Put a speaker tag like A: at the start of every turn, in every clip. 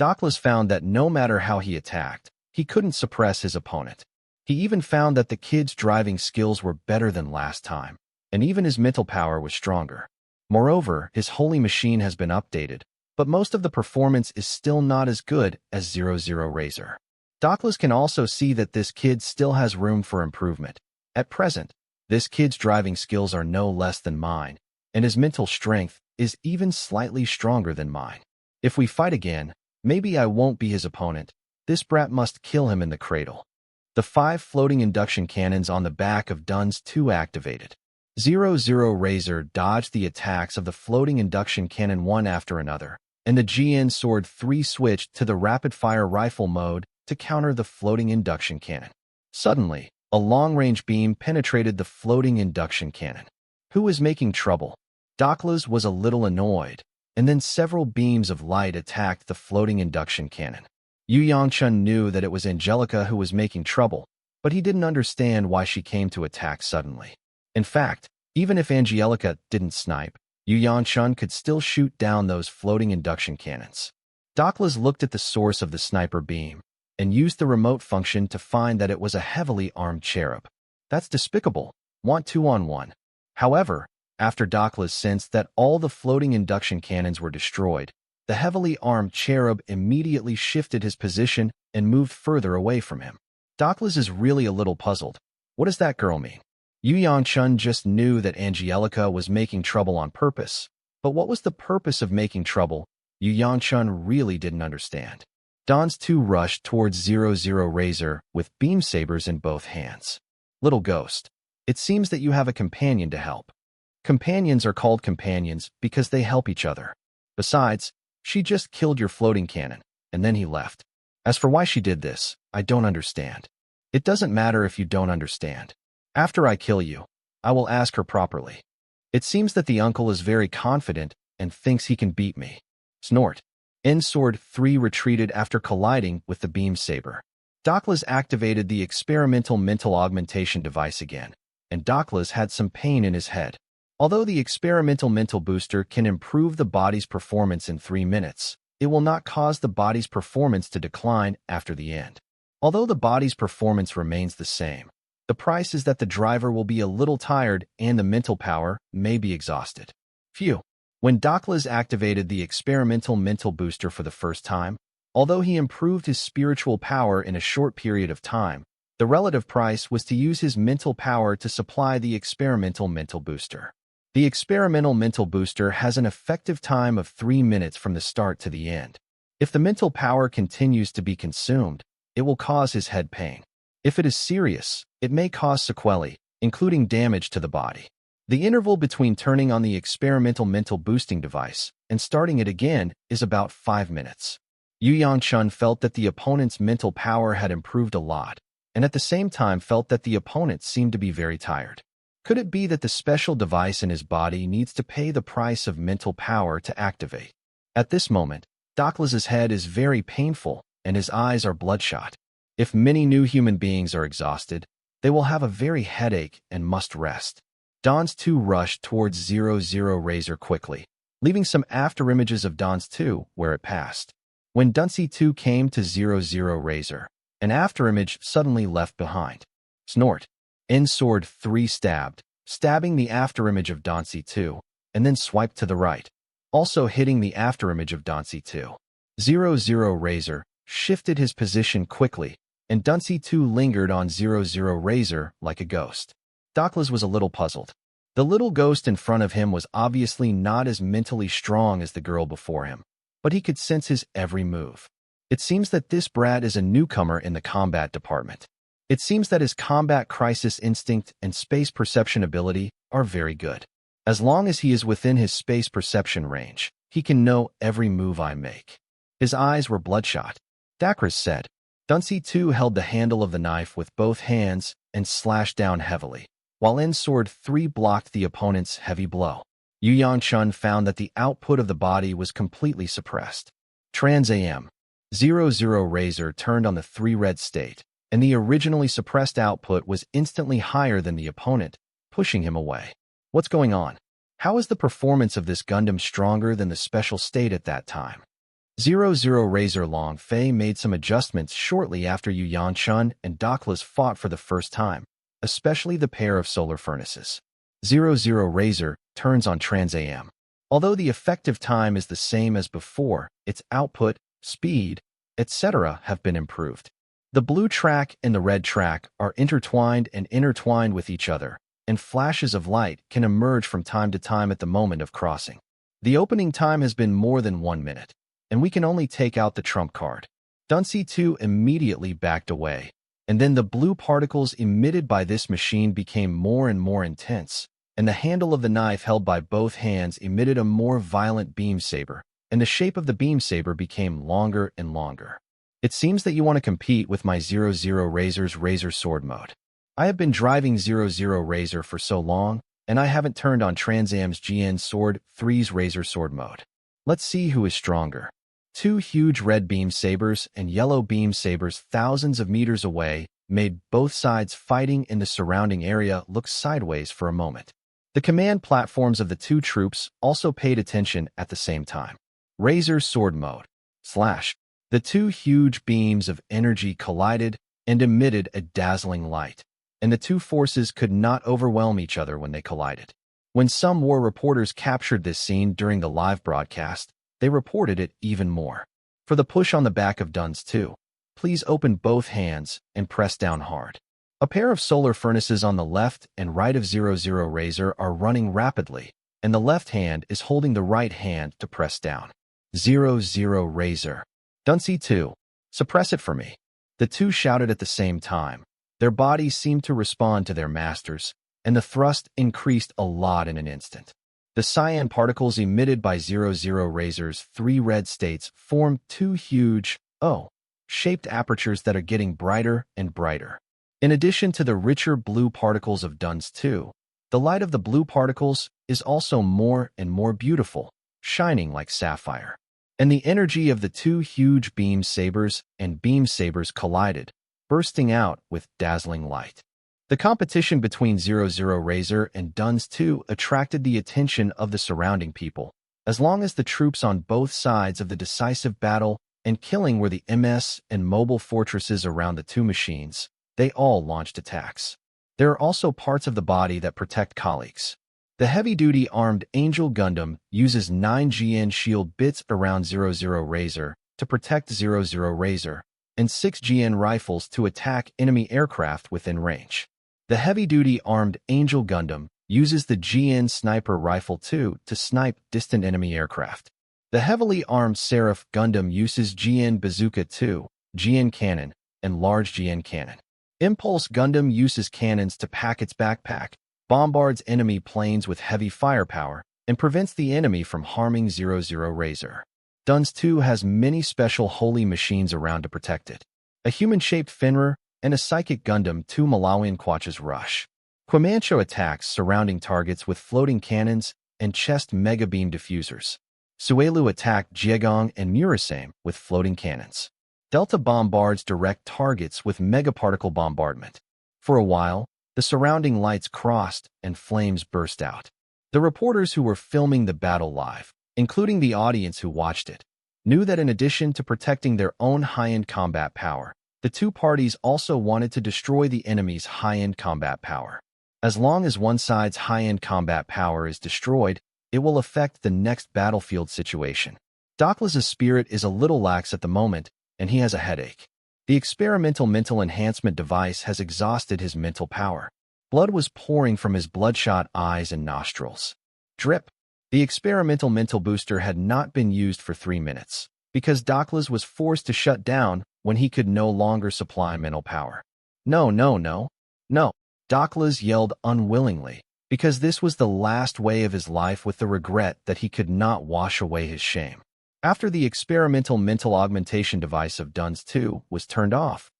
A: Douglas found that no matter how he attacked, he couldn't suppress his opponent. He even found that the kid's driving skills were better than last time, and even his mental power was stronger. Moreover, his holy machine has been updated, but most of the performance is still not as good as 00 Razor. Douglas can also see that this kid still has room for improvement. At present, this kid's driving skills are no less than mine, and his mental strength is even slightly stronger than mine. If we fight again, maybe I won't be his opponent. This brat must kill him in the cradle. The 5 floating induction cannons on the back of Dun's 2 activated. 00 Razor dodged the attacks of the floating induction cannon one after another, and the GN Sword 3 switched to the rapid-fire rifle mode to counter the floating induction cannon. Suddenly, a long-range beam penetrated the floating induction cannon. Who is making trouble? Douglas was a little annoyed, and then several beams of light attacked the floating induction cannon. Yu Yangchun knew that it was Angelica who was making trouble, but he didn't understand why she came to attack suddenly. In fact, even if Angelica didn't snipe, Yu Yangchun could still shoot down those floating induction cannons. Douglas looked at the source of the sniper beam and used the remote function to find that it was a heavily armed cherub. That's despicable. Want 2-on-1. However, after Douglas sensed that all the floating induction cannons were destroyed, the heavily armed cherub immediately shifted his position and moved further away from him. Douglas is really a little puzzled. What does that girl mean? Yu Yangchun just knew that Angelica was making trouble on purpose, but what was the purpose of making trouble? Yu Yangchun really didn't understand. Don's 2 rushed towards 00 Razor with beam sabers in both hands. Little ghost, it seems that you have a companion to help. Companions are called companions because they help each other. Besides, she just killed your floating cannon, and then he left. As for why she did this, I don't understand. It doesn't matter if you don't understand. After I kill you, I will ask her properly. It seems that the uncle is very confident and thinks he can beat me. Snort. N-Sword 3 retreated after colliding with the beam saber. Douglas activated the experimental mental augmentation device again, and Douglas had some pain in his head. Although the experimental mental booster can improve the body's performance in 3 minutes, it will not cause the body's performance to decline after the end. Although the body's performance remains the same, the price is that the driver will be a little tired and the mental power may be exhausted. Phew. When Douglas activated the experimental mental booster for the first time, although he improved his spiritual power in a short period of time, the relative price was to use his mental power to supply the experimental mental booster. The experimental mental booster has an effective time of 3 minutes from the start to the end. If the mental power continues to be consumed, it will cause his head pain. If it is serious, it may cause sequelae, including damage to the body. The interval between turning on the experimental mental boosting device and starting it again is about 5 minutes. Yu Yangchun felt that the opponent's mental power had improved a lot, and at the same time felt that the opponent seemed to be very tired. Could it be that the special device in his body needs to pay the price of mental power to activate? At this moment, Douglas's head is very painful and his eyes are bloodshot. If many new human beings are exhausted, they will have a very headache and must rest. Don's 2 rushed towards 00 Razor quickly, leaving some afterimages of Don's 2 where it passed. When Duncy 2 came to 00 Razor, an afterimage suddenly left behind. Snort. N-Sword 3 stabbing the afterimage of Doncy 2, and then swiped to the right, also hitting the afterimage of Doncy 2. 00 Razor shifted his position quickly, and Duncy 2 lingered on 00 Razor like a ghost. Douglas was a little puzzled. The little ghost in front of him was obviously not as mentally strong as the girl before him, but he could sense his every move. It seems that this brat is a newcomer in the combat department. It seems that his combat crisis instinct and space perception ability are very good. As long as he is within his space perception range, he can know every move I make. His eyes were bloodshot. Douglas said. Duncy 2 held the handle of the knife with both hands and slashed down heavily, while N-Sword 3 blocked the opponent's heavy blow. Yu Yangchun found that the output of the body was completely suppressed. Trans-AM. 00 Razor turned on the 3 red state, and the originally suppressed output was instantly higher than the opponent, pushing him away. What's going on? How is the performance of this Gundam stronger than the special state at that time? 00 Razor Long Fei made some adjustments shortly after Yu Yanchun and Douglas fought for the first time, especially the pair of solar furnaces. 00 Razor turns on Trans AM. Although the effective time is the same as before, its output, speed, etc. have been improved. The blue track and the red track are intertwined with each other, and flashes of light can emerge from time to time at the moment of crossing. The opening time has been more than 1 minute, and we can only take out the trump card. Dunsi 2 immediately backed away, and then the blue particles emitted by this machine became more and more intense, and the handle of the knife held by both hands emitted a more violent beam saber, and the shape of the beam saber became longer and longer. It seems that you want to compete with my 00 Razor's Razor Sword mode. I have been driving 00 Razor for so long, and I haven't turned on Trans Am's GN Sword 3's Razor Sword mode. Let's see who is stronger. 2 huge red beam sabers and yellow beam sabers thousands of meters away made both sides fighting in the surrounding area look sideways for a moment. The command platforms of the 2 troops also paid attention at the same time. Razor Sword mode. Slash. The 2 huge beams of energy collided and emitted a dazzling light, and the 2 forces could not overwhelm each other when they collided. When some war reporters captured this scene during the live broadcast, they reported it even more. For the push on the back of Duns 2, please open both hands and press down hard. A pair of solar furnaces on the left and right of 00 Razor are running rapidly, and the left hand is holding the right hand to press down. 00 Razor. Dunsi 2, suppress it for me. The 2 shouted at the same time. Their bodies seemed to respond to their masters, and the thrust increased a lot in an instant. The cyan particles emitted by 00 Razor's 3 red states form 2 huge, O-shaped apertures that are getting brighter and brighter. In addition to the richer blue particles of Duns 2, the light of the blue particles is also more and more beautiful, shining like sapphire. And the energy of the 2 huge beam sabers collided, bursting out with dazzling light. The competition between 00 Razor and Duns 2 attracted the attention of the surrounding people, as long as the troops on both sides of the decisive battle and killing were the MS and mobile fortresses around the 2 machines. They all launched attacks. There are also parts of the body that protect colleagues. The heavy-duty armed Angel Gundam uses 9 GN shield bits around 00 Razor to protect 00 Razor, and 6 GN rifles to attack enemy aircraft within range. The heavy-duty armed Angel Gundam uses the GN Sniper Rifle 2 to snipe distant enemy aircraft. The heavily armed Seraph Gundam uses GN Bazooka 2, GN Cannon, and Large GN Cannon. Impulse Gundam uses cannons to pack its backpack, bombards enemy planes with heavy firepower, and prevents the enemy from harming 00 Razor. Duns 2 has many special holy machines around to protect it. A human-shaped Fenrir and a psychic Gundam 2 Malawian Quachas Rush. Quimancho attacks surrounding targets with floating cannons and chest mega beam diffusers. Suelu attacked Jiegong and Murasame with floating cannons. Delta bombards direct targets with megaparticle bombardment. For a while, the surrounding lights crossed and flames burst out. The reporters who were filming the battle live, including the audience who watched it, knew that in addition to protecting their own high-end combat power, the 2 parties also wanted to destroy the enemy's high-end combat power. As long as one side's high-end combat power is destroyed, it will affect the next battlefield situation. Douglas's spirit is a little lax at the moment, and he has a headache. The experimental mental enhancement device has exhausted his mental power. Blood was pouring from his bloodshot eyes and nostrils. Drip. The experimental mental booster had not been used for 3 minutes, because Douglas was forced to shut down when he could no longer supply mental power. No. Douglas yelled unwillingly, because this was the last way of his life with the regret that he could not wash away his shame. After the experimental mental augmentation device of Duns 2 was turned off,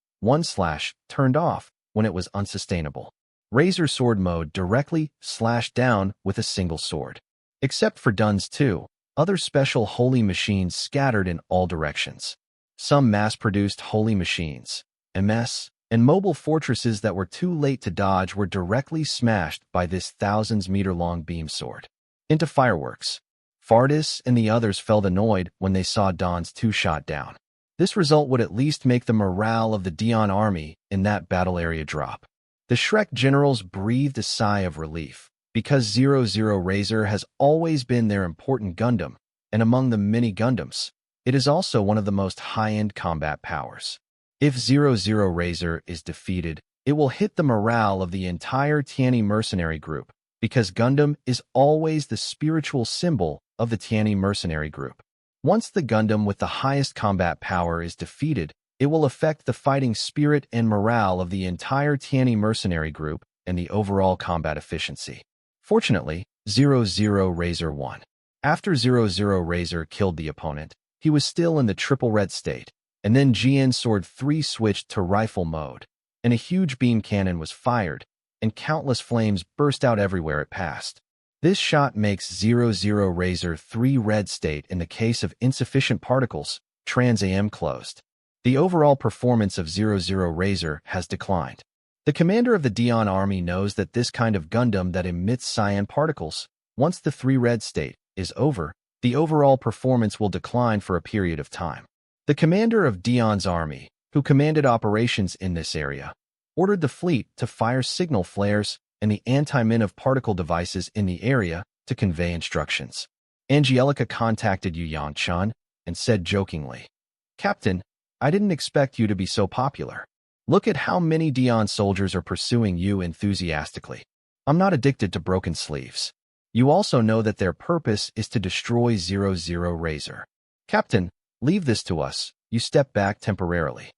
A: turned off when it was unsustainable. Razor Sword mode directly slashed down with a single sword. Except for Duns 2, other special holy machines scattered in all directions. Some mass-produced holy machines, MS, and mobile fortresses that were too late to dodge were directly smashed by this thousands-meter-long beam sword. Into fireworks. Fardis and the others felt annoyed when they saw Dawn's 2 shot down. This result would at least make the morale of the Dion army in that battle area drop. The Shrek generals breathed a sigh of relief, because 00 Razor has always been their important Gundam, and among the many Gundams, it is also one of the most high-end combat powers. If 00 Razor is defeated, it will hit the morale of the entire Tianyi mercenary group, because Gundam is always the spiritual symbol of the Tianyi mercenary group. Once the Gundam with the highest combat power is defeated, it will affect the fighting spirit and morale of the entire Tianyi mercenary group and the overall combat efficiency. Fortunately, 00 Razor won. After 00 Razor killed the opponent, he was still in the triple red state, and then GN Sword 3 switched to rifle mode, and a huge beam cannon was fired, and countless flames burst out everywhere it passed. This shot makes 00 Razor 3 red state in the case of insufficient particles, trans-AM closed. The overall performance of 00 Razor has declined. The commander of the Dion army knows that this kind of Gundam that emits cyan particles, once the 3 red state is over, the overall performance will decline for a period of time. The commander of Dion's army, who commanded operations in this area, ordered the fleet to fire signal flares and the anti-min of particle devices in the area to convey instructions. Angelica contacted Yu Yangchun and said jokingly, "Captain, I didn't expect you to be so popular. Look at how many Dion soldiers are pursuing you enthusiastically. I'm not addicted to broken sleeves. You also know that their purpose is to destroy 00 Razor. Captain, leave this to us." You step back temporarily.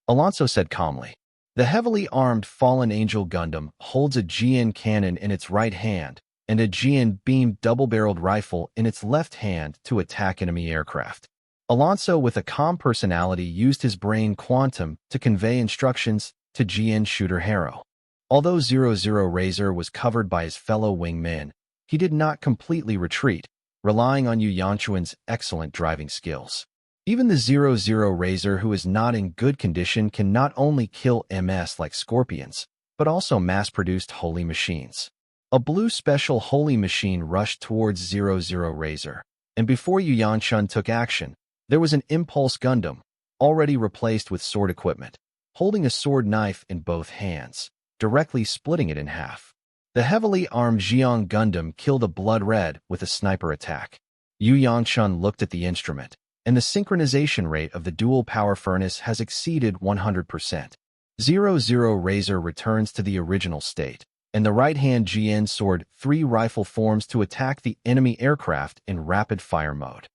A: Alonso said calmly. The heavily armed Fallen Angel Gundam holds a GN cannon in its right hand and a GN beam double-barreled rifle in its left hand to attack enemy aircraft. Alonso, with a calm personality, used his brain quantum to convey instructions to GN Shooter Hero. Although 00 Razor was covered by his fellow wingmen, he did not completely retreat, relying on Yu Yangchun's excellent driving skills. Even the 00 Razor who is not in good condition can not only kill MS like scorpions, but also mass-produced holy machines. A blue special holy machine rushed towards 00 Razor, and before Yu Yangchun took action, there was an Impulse Gundam, already replaced with sword equipment, holding a sword knife in both hands, directly splitting it in half. The heavily armed Xiong Gundam killed a Blood Red with a sniper attack. Yu Yangchun looked at the instrument, and the synchronization rate of the dual power furnace has exceeded 100%. 00 Razor returns to the original state, and the right-hand GN Sword 3 rifle forms to attack the enemy aircraft in rapid-fire mode.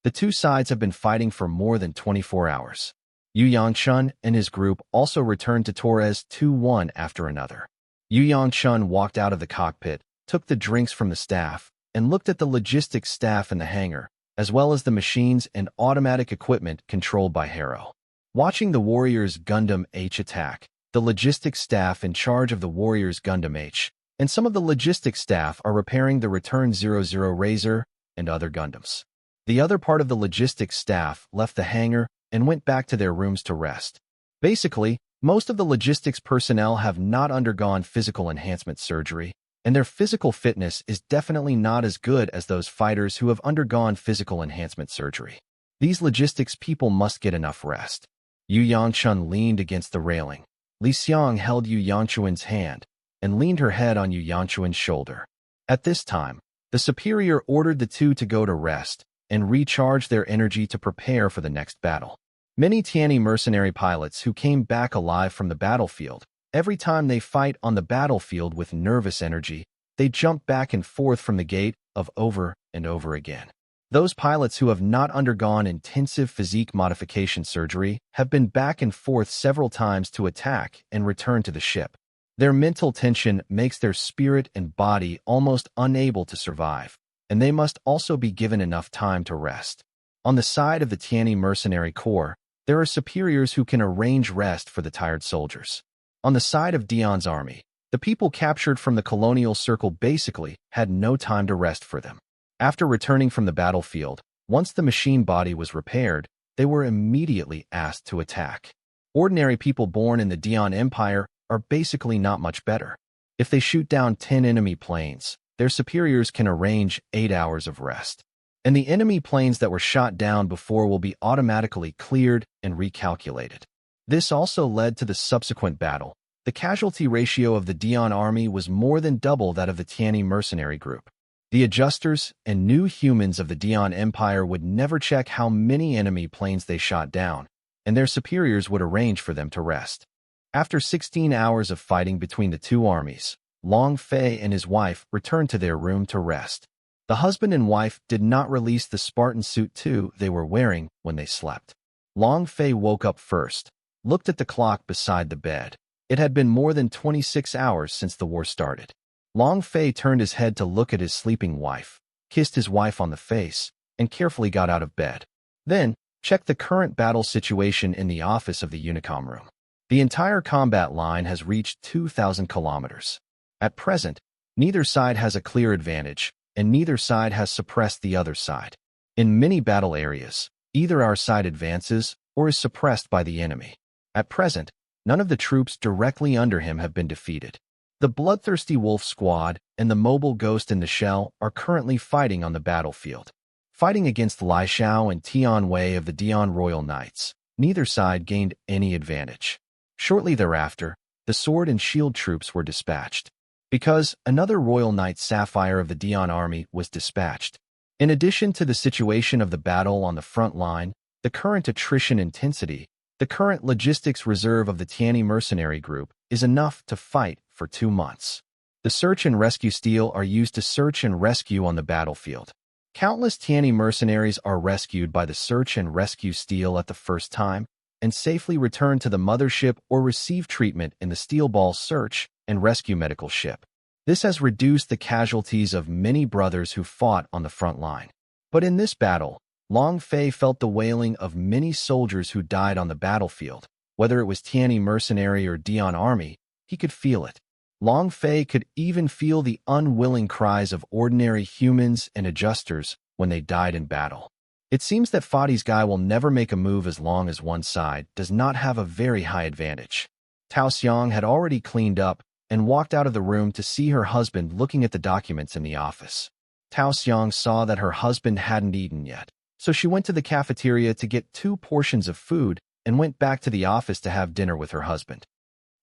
A: The two sides have been fighting for more than 24 hours. Yu Yangchun and his group also returned to Torres 2 one after another. Yu Yangchun walked out of the cockpit, took the drinks from the staff, and looked at the logistics staff in the hangar, as well as the machines and automatic equipment controlled by Harrow. Watching the Warriors Gundam H attack, the logistics staff in charge of the Warriors Gundam H, and some of the logistics staff are repairing the returned 00 Razor and other Gundams. The other part of the logistics staff left the hangar and went back to their rooms to rest. Basically, most of the logistics personnel have not undergone physical enhancement surgery, and their physical fitness is definitely not as good as those fighters who have undergone physical enhancement surgery. These logistics people must get enough rest. Yu Yangchun leaned against the railing. Li Xiang held Yu Yangchun's hand and leaned her head on Yu Yangchun's shoulder. At this time, the superior ordered the two to go to rest and recharge their energy to prepare for the next battle. Many Tianyi mercenary pilots who came back alive from the battlefield, every time they fight on the battlefield with nervous energy, they jump back and forth from the gate of over and over again. Those pilots who have not undergone intensive physique modification surgery have been back and forth several times to attack and return to the ship. Their mental tension makes their spirit and body almost unable to survive, and they must also be given enough time to rest. On the side of the Tianyi mercenary corps, there are superiors who can arrange rest for the tired soldiers. On the side of Dion's army, the people captured from the colonial circle basically had no time to rest for them. After returning from the battlefield, once the machine body was repaired, they were immediately asked to attack. Ordinary people born in the Dion Empire are basically not much better. If they shoot down 10 enemy planes, their superiors can arrange 8 hours of rest. and the enemy planes that were shot down before will be automatically cleared and recalculated. This also led to the subsequent battle. The casualty ratio of the Dion army was more than double that of the Tianyi mercenary group. The adjusters and new humans of the Dion Empire would never check how many enemy planes they shot down, and their superiors would arrange for them to rest. After 16 hours of fighting between the two armies, Long Fei and his wife returned to their room to rest. The husband and wife did not release the Spartan suit too they were wearing when they slept. Long Fei woke up first, looked at the clock beside the bed. It had been more than 26 hours since the war started. Long Fei turned his head to look at his sleeping wife, kissed his wife on the face, and carefully got out of bed. Then, checked the current battle situation in the office of the Unicom room. The entire combat line has reached 2,000 kilometers. At present, neither side has a clear advantage, and neither side has suppressed the other side. In many battle areas, either our side advances or is suppressed by the enemy. At present, none of the troops directly under him have been defeated. The bloodthirsty wolf squad and the mobile ghost in the shell are currently fighting on the battlefield. Fighting against Lai Xiao and Tian Wei of the Dion Royal Knights, neither side gained any advantage. Shortly thereafter, the sword and shield troops were dispatched, because another Royal Knight Sapphire of the Dion army was dispatched. In addition to the situation of the battle on the front line, the current attrition intensity, the current logistics reserve of the Tianyi mercenary group is enough to fight for 2 months. The search and rescue steel are used to search and rescue on the battlefield. Countless Tianyi mercenaries are rescued by the search and rescue steel at the first time and safely return to the mothership or receive treatment in the steel ball search and rescue medical ship. This has reduced the casualties of many brothers who fought on the front line. But in this battle, Long Fei felt the wailing of many soldiers who died on the battlefield. Whether it was Tianyi mercenary or Dion army, he could feel it. Long Fei could even feel the unwilling cries of ordinary humans and adjusters when they died in battle. It seems that Fadi's guy will never make a move as long as one side does not have a very high advantage. Tao Xiang had already cleaned up and walked out of the room to see her husband looking at the documents in the office. Tao Xiang saw that her husband hadn't eaten yet, so she went to the cafeteria to get 2 portions of food and went back to the office to have dinner with her husband.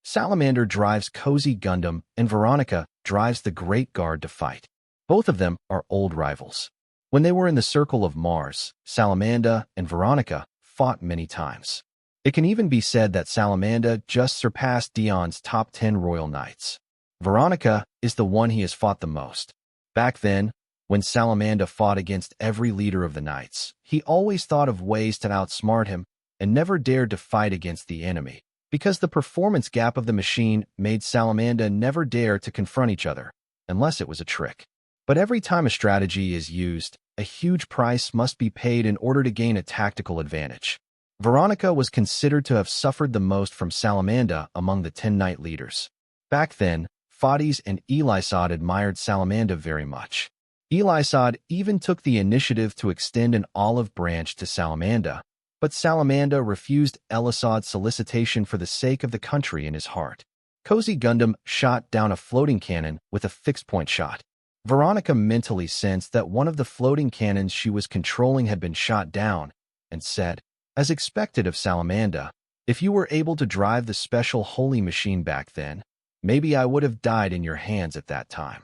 A: Salamander drives Cozy Gundam and Veronica drives the Great Guard to fight. Both of them are old rivals. When they were in the Circle of Mars, Salamander and Veronica fought many times. It can even be said that Salamander just surpassed Dion's top 10 Royal Knights. Veronica is the one he has fought the most. Back then, when Salamander fought against every leader of the Knights, he always thought of ways to outsmart him and never dared to fight against the enemy, because the performance gap of the machine made Salamander never dare to confront each other, unless it was a trick. But every time a strategy is used, a huge price must be paid in order to gain a tactical advantage. Veronica was considered to have suffered the most from Salamander among the 10 knight leaders. Back then, Fadis and Elisad admired Salamander very much. Elisad even took the initiative to extend an olive branch to Salamander, but Salamander refused Elisad's solicitation for the sake of the country in his heart. Cozy Gundam shot down a floating cannon with a fixed-point shot. Veronica mentally sensed that one of the floating cannons she was controlling had been shot down, and said, as expected of Salamander, if you were able to drive the special holy machine back then, maybe I would have died in your hands at that time.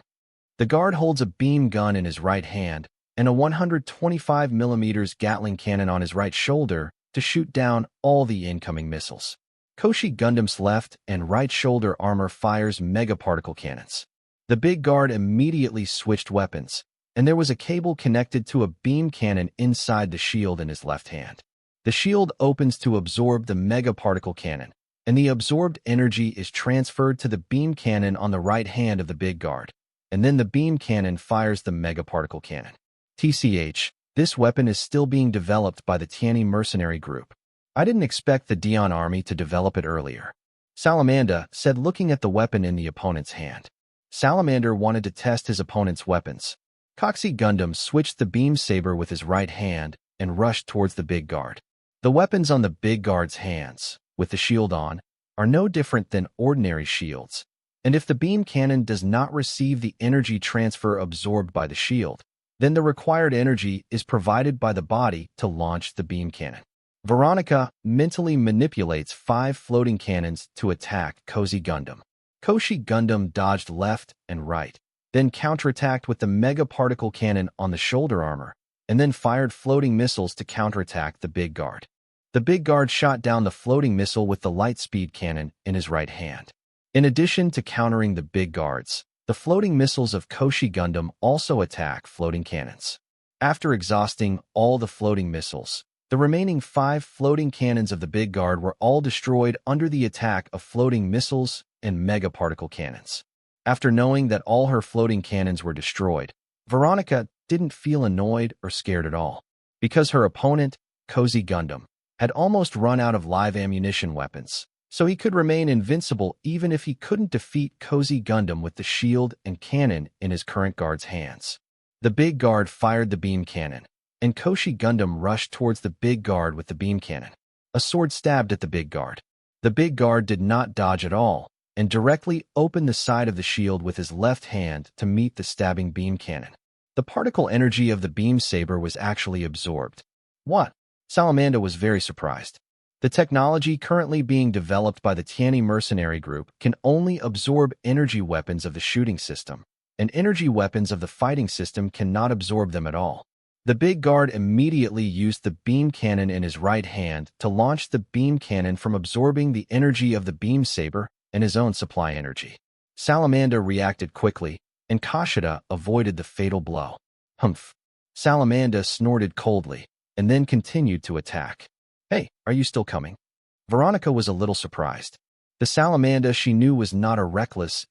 A: The guard holds a beam gun in his right hand and a 125mm Gatling cannon on his right shoulder to shoot down all the incoming missiles. Koshi Gundam's left and right shoulder armor fires megaparticle cannons. The big guard immediately switched weapons, and there was a cable connected to a beam cannon inside the shield in his left hand. The shield opens to absorb the megaparticle cannon, and the absorbed energy is transferred to the beam cannon on the right hand of the big guard, and then the beam cannon fires the megaparticle cannon. TCH, this weapon is still being developed by the Tianyi mercenary group. I didn't expect the Dion army to develop it earlier, Salamander said, looking at the weapon in the opponent's hand. Salamander wanted to test his opponent's weapons. Coxy Gundam switched the beam saber with his right hand and rushed towards the big guard. The weapons on the big guard's hands, with the shield on, are no different than ordinary shields, and if the beam cannon does not receive the energy transfer absorbed by the shield, Then the required energy is provided by the body to launch the beam cannon. Veronica mentally manipulates 5 floating cannons to attack Cozy Gundam. Koshi Gundam dodged left and right, then counterattacked with the mega particle cannon on the shoulder armor, and then fired floating missiles to counterattack the big guard. The big guard shot down the floating missile with the light speed cannon in his right hand. In addition to countering the big guards, the floating missiles of Koshi Gundam also attack floating cannons. After exhausting all the floating missiles, the remaining 5 floating cannons of the big guard were all destroyed under the attack of floating missiles and mega particle cannons. After knowing that all her floating cannons were destroyed, Veronica didn't feel annoyed or scared at all, because her opponent, Cozy Gundam, had almost run out of live ammunition weapons, so he could remain invincible even if he couldn't defeat Cozy Gundam with the shield and cannon in his current guard's hands. The big guard fired the beam cannon, and Koshi Gundam rushed towards the big guard with the beam cannon. A sword stabbed at the big guard. The big guard did not dodge at all, and directly opened the side of the shield with his left hand to meet the stabbing beam cannon. The particle energy of the beam saber was actually absorbed. What? Salamanda was very surprised. The technology currently being developed by the Tianyi mercenary group can only absorb energy weapons of the shooting system, and energy weapons of the fighting system cannot absorb them at all. The big guard immediately used the beam cannon in his right hand to launch the beam cannon from absorbing the energy of the beam saber and his own supply energy. Salamanda reacted quickly, and Kashida avoided the fatal blow. Humph! Salamanda snorted coldly, and then continued to attack. Hey, are you still coming? Veronica was a little surprised. The Salamanda she knew was not a reckless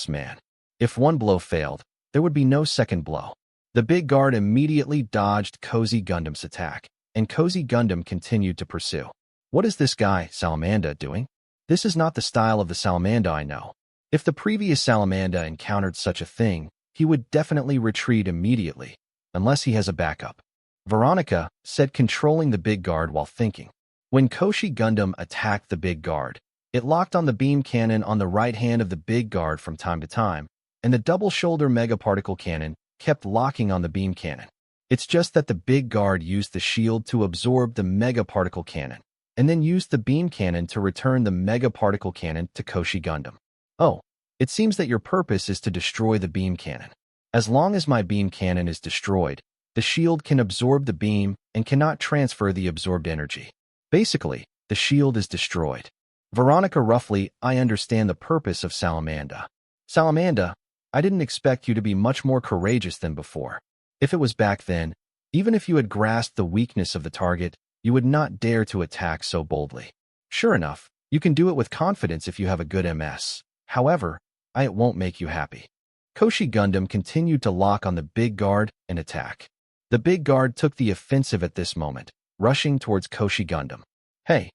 A: man. If one blow failed, there would be no second blow. The big guard immediately dodged Cozy Gundam's attack, and Cozy Gundam continued to pursue. What is this guy, Salamanda, doing? This is not the style of the Salamanda I know. If the previous Salamanda encountered such a thing, he would definitely retreat immediately, unless he has a backup. Veronica said, controlling the big guard while thinking. When Koshi Gundam attacked the big guard, it locked on the beam cannon on the right hand of the big guard from time to time, and the double-shoulder mega particle cannon kept locking on the beam cannon. It's just that the big guard used the shield to absorb the mega particle cannon, and then used the beam cannon to return the mega particle cannon to Koshi Gundam. Oh, it seems that your purpose is to destroy the beam cannon. As long as my beam cannon is destroyed, the shield can absorb the beam and cannot transfer the absorbed energy. Basically, the shield is destroyed. Veronica, roughly, I understand the purpose of Salamanda. Salamanda, I didn't expect you to be much more courageous than before. If it was back then, even if you had grasped the weakness of the target, you would not dare to attack so boldly. Sure enough, you can do it with confidence if you have a good MS. However, it won't make you happy. Koshi Gundam continued to lock on the big guard and attack. The big guard took the offensive at this moment, rushing towards Koshi Gundam. Hey!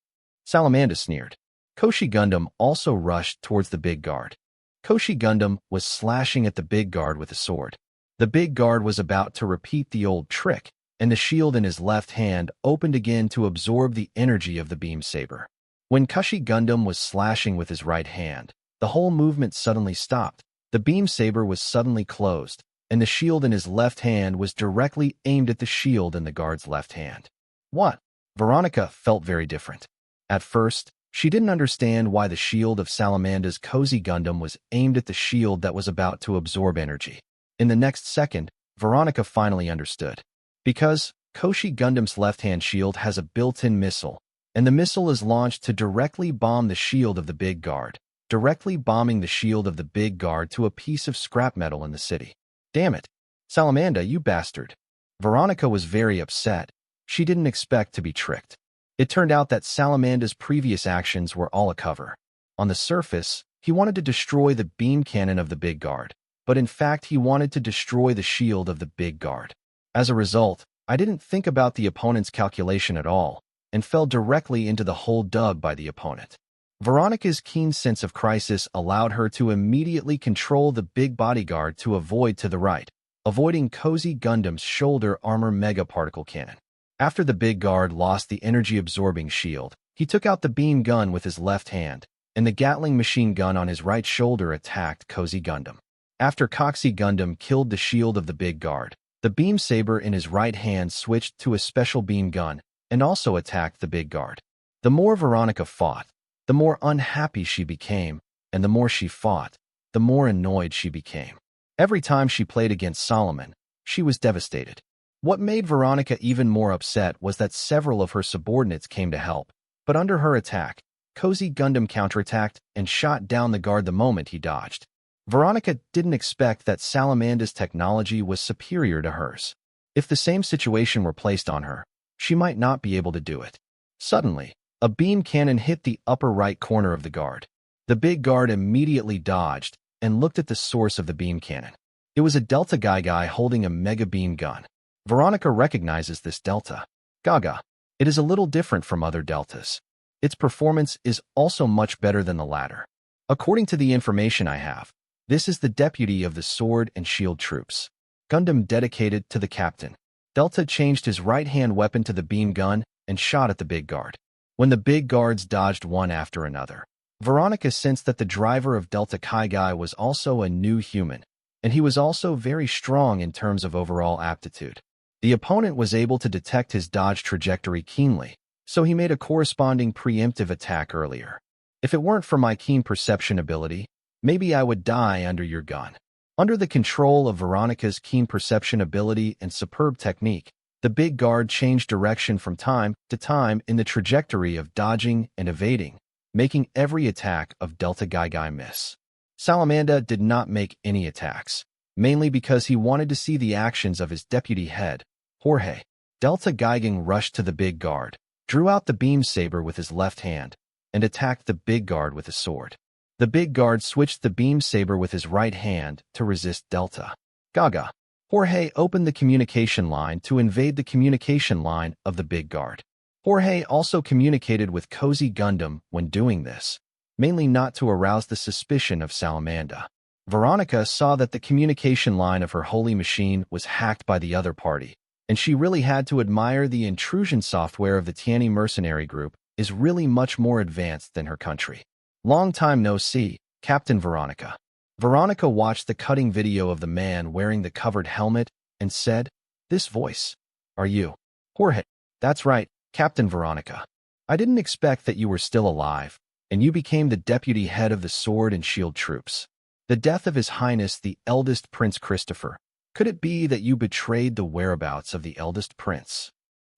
A: Salamanda sneered. Koshi Gundam also rushed towards the big guard. Koshi Gundam was slashing at the big guard with a sword. The big guard was about to repeat the old trick, and the shield in his left hand opened again to absorb the energy of the beam saber. When Koshi Gundam was slashing with his right hand, the whole movement suddenly stopped. The beam saber was suddenly closed, and the shield in his left hand was directly aimed at the shield in the guard's left hand. What? Veronica felt very different. At first, she didn't understand why the shield of Salamanda's Cozy Gundam was aimed at the shield that was about to absorb energy. In the next second, Veronica finally understood. Because Koshi Gundam's left-hand shield has a built-in missile, and the missile is launched to directly bomb the shield of the big guard, directly bombing the shield of the big guard to a piece of scrap metal in the city. Damn it! Salamanda, you bastard! Veronica was very upset. She didn't expect to be tricked. It turned out that Salamanda's previous actions were all a cover. On the surface, he wanted to destroy the beam cannon of the big guard, but in fact he wanted to destroy the shield of the big guard. As a result, I didn't think about the opponent's calculation at all, and fell directly into the hole dug by the opponent. Veronica's keen sense of crisis allowed her to immediately control the big bodyguard to avoid to the right, avoiding Cozy Gundam's shoulder armor mega particle cannon. After the big guard lost the energy-absorbing shield, he took out the beam gun with his left hand, and the Gatling machine gun on his right shoulder attacked Cozy Gundam. After Cozy Gundam killed the shield of the big guard, The beam saber in his right hand switched to a special beam gun and also attacked the big guard. The more Veronica fought, the more unhappy she became, and the more she fought, the more annoyed she became. Every time she played against Solomon, she was devastated. What made Veronica even more upset was that several of her subordinates came to help, but under her attack, Cozy Gundam counterattacked and shot down the guard the moment he dodged. Veronica didn't expect that Salamanda's technology was superior to hers. If the same situation were placed on her, she might not be able to do it. Suddenly, a beam cannon hit the upper right corner of the guard. The big guard immediately dodged and looked at the source of the beam cannon. It was a Delta guy holding a mega beam gun. Veronica recognizes this Delta Gaga. It is a little different from other Deltas. Its performance is also much better than the latter. According to the information I have, this is the deputy of the Sword and Shield Troops. Gundam dedicated to the captain. Delta changed his right-hand weapon to the beam gun and shot at the big guard. When the big guards dodged one after another, Veronica sensed that the driver of Delta Kaigai was also a new human, and he was also very strong in terms of overall aptitude. The opponent was able to detect his dodge trajectory keenly, so he made a corresponding preemptive attack earlier. If it weren't for my keen perception ability, maybe I would die under your gun. Under the control of Veronica's keen perception ability and superb technique, the big guard changed direction from time to time in the trajectory of dodging and evading, making every attack of Delta Gaigai miss. Salamanda did not make any attacks, mainly because he wanted to see the actions of his deputy head, Jorge. Delta Gaigang rushed to the big guard, drew out the beam saber with his left hand, and attacked the big guard with a sword. The big guard switched the beam saber with his right hand to resist Delta Gaga. Jorge opened the communication line to invade the communication line of the big guard. Jorge also communicated with Cozy Gundam when doing this, mainly not to arouse the suspicion of Salamanda. Veronica saw that the communication line of her holy machine was hacked by the other party, and she really had to admire the intrusion software of the Tianyi mercenary group is really much more advanced than her country. Long time no see, Captain Veronica. Veronica watched the cutting video of the man wearing the covered helmet and said, "This voice. Are you Jorge?" "That's right, Captain Veronica. I didn't expect that you were still alive, and you became the deputy head of the Sword and Shield Troops. The death of His Highness the eldest Prince Christopher. Could it be that you betrayed the whereabouts of the eldest prince?"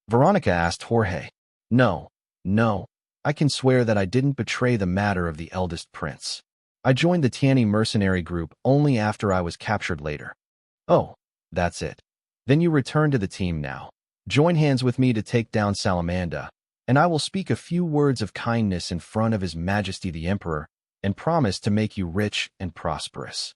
A: Veronica asked Jorge. No, I can swear that I didn't betray the matter of the eldest prince. I joined the Tianyi mercenary group only after I was captured later." "Oh, that's it. Then you return to the team now. Join hands with me to take down Salamanda, and I will speak a few words of kindness in front of His Majesty the Emperor and promise to make you rich and prosperous."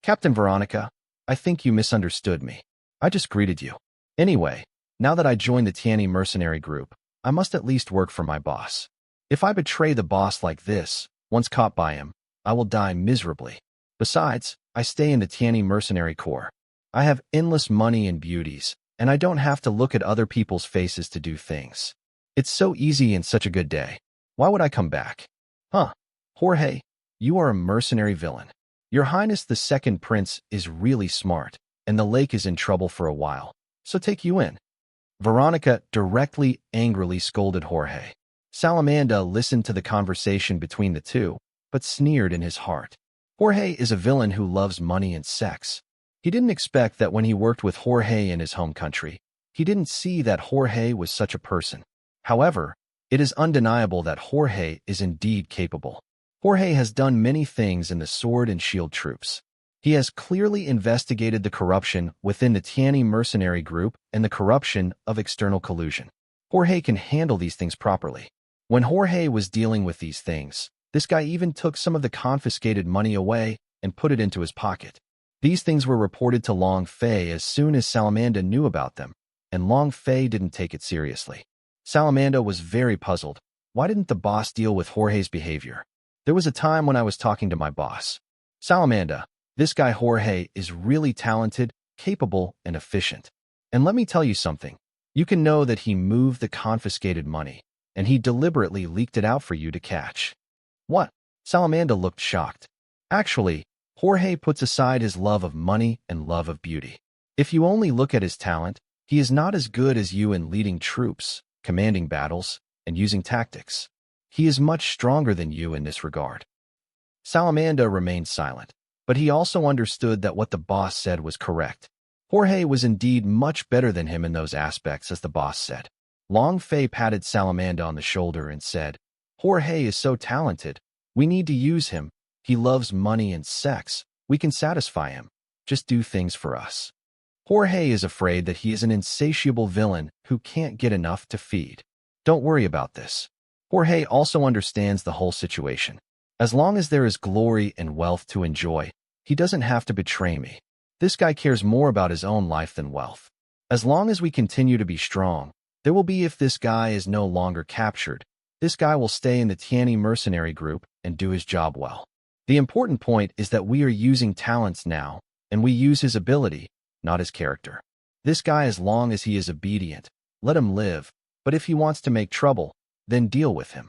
A: "Captain Veronica, I think you misunderstood me. I just greeted you. Anyway, now that I joined the Tianyi mercenary group, I must at least work for my boss. If I betray the boss like this, once caught by him, I will die miserably. Besides, I stay in the Tianyi mercenary corps. I have endless money and beauties, and I don't have to look at other people's faces to do things. It's so easy and such a good day. Why would I come back?" "Huh. Jorge, you are a mercenary villain. Your Highness the Second Prince is really smart, and the lake is in trouble for a while, so take you in." Veronica directly, angrily scolded Jorge. Salamanda listened to the conversation between the two, but sneered in his heart. Jorge is a villain who loves money and sex. He didn't expect that when he worked with Jorge in his home country, he didn't see that Jorge was such a person. However, it is undeniable that Jorge is indeed capable. Jorge has done many things in the Sword and Shield Troops. He has clearly investigated the corruption within the Tianyi mercenary group and the corruption of external collusion. Jorge can handle these things properly. When Jorge was dealing with these things, this guy even took some of the confiscated money away and put it into his pocket. These things were reported to Long Fei as soon as Salamanda knew about them, and Long Fei didn't take it seriously. Salamanda was very puzzled. Why didn't the boss deal with Jorge's behavior? There was a time when I was talking to my boss. "Salamanda, this guy Jorge is really talented, capable, and efficient. And let me tell you something. You can know that he moved the confiscated money, and he deliberately leaked it out for you to catch." "What?" Salamanda looked shocked. "Actually, Jorge puts aside his love of money and love of beauty. If you only look at his talent, he is not as good as you in leading troops, commanding battles, and using tactics. He is much stronger than you in this regard. Salamanda remained silent, but he also understood that what the boss said was correct. Jorge was indeed much better than him in those aspects, as the boss said. Long Fei patted Salamanda on the shoulder and said, Jorge is so talented. We need to use him. He loves money and sex. We can satisfy him. Just do things for us. Jorge is afraid that he is an insatiable villain who can't get enough to feed. Don't worry about this. Jorge also understands the whole situation. As long as there is glory and wealth to enjoy, he doesn't have to betray me. This guy cares more about his own life than wealth. As long as we continue to be strong, there will be if this guy is no longer captured. This guy will stay in the Tianyi mercenary group and do his job well. The important point is that we are using talents now, and we use his ability, not his character. This guy, as long as he is obedient, let him live, but if he wants to make trouble, then deal with him.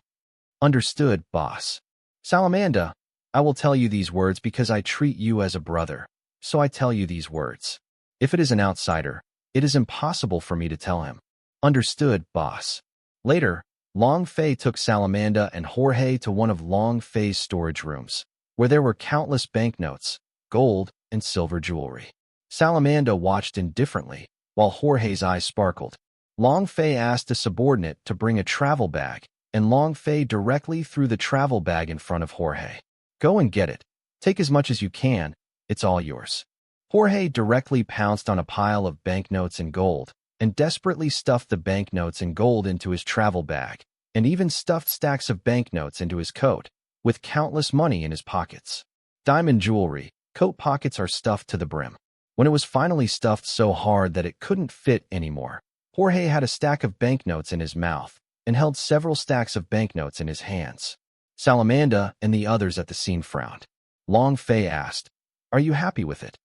A: Understood, boss. Salamanda, I will tell you these words because I treat you as a brother, so I tell you these words. If it is an outsider, it is impossible for me to tell him. Understood, boss. Later, Long Fei took Salamanda and Jorge to one of Long Fei's storage rooms, where there were countless banknotes, gold, and silver jewelry. Salamanda watched indifferently, while Jorge's eyes sparkled. Long Fei asked a subordinate to bring a travel bag, and Long Fei directly threw the travel bag in front of Jorge. Go and get it. Take as much as you can. It's all yours. Jorge directly pounced on a pile of banknotes and gold, and desperately stuffed the banknotes and gold into his travel bag, and even stuffed stacks of banknotes into his coat, with countless money in his pockets. Diamond jewelry, coat pockets are stuffed to the brim. When it was finally stuffed so hard that it couldn't fit anymore, Jorge had a stack of banknotes in his mouth, and held several stacks of banknotes in his hands. Salamanda and the others at the scene frowned. Long Fei asked, Are you happy with it?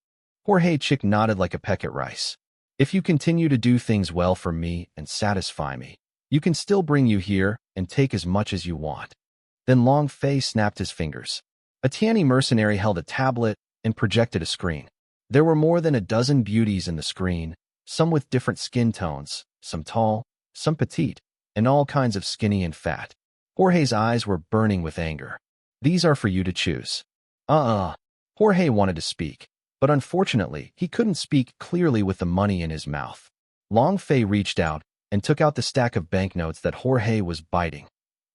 A: Jorge Chick nodded like a peck at rice. If you continue to do things well for me and satisfy me, you can still bring you here and take as much as you want. Then Long Fei snapped his fingers. A Tianyi mercenary held a tablet and projected a screen. There were more than a dozen beauties in the screen, some with different skin tones, some tall, some petite, and all kinds of skinny and fat. Jorge's eyes were burning with anger. These are for you to choose. Jorge wanted to speak, but unfortunately, he couldn't speak clearly with the money in his mouth. Long Fei reached out and took out the stack of banknotes that Jorge was biting.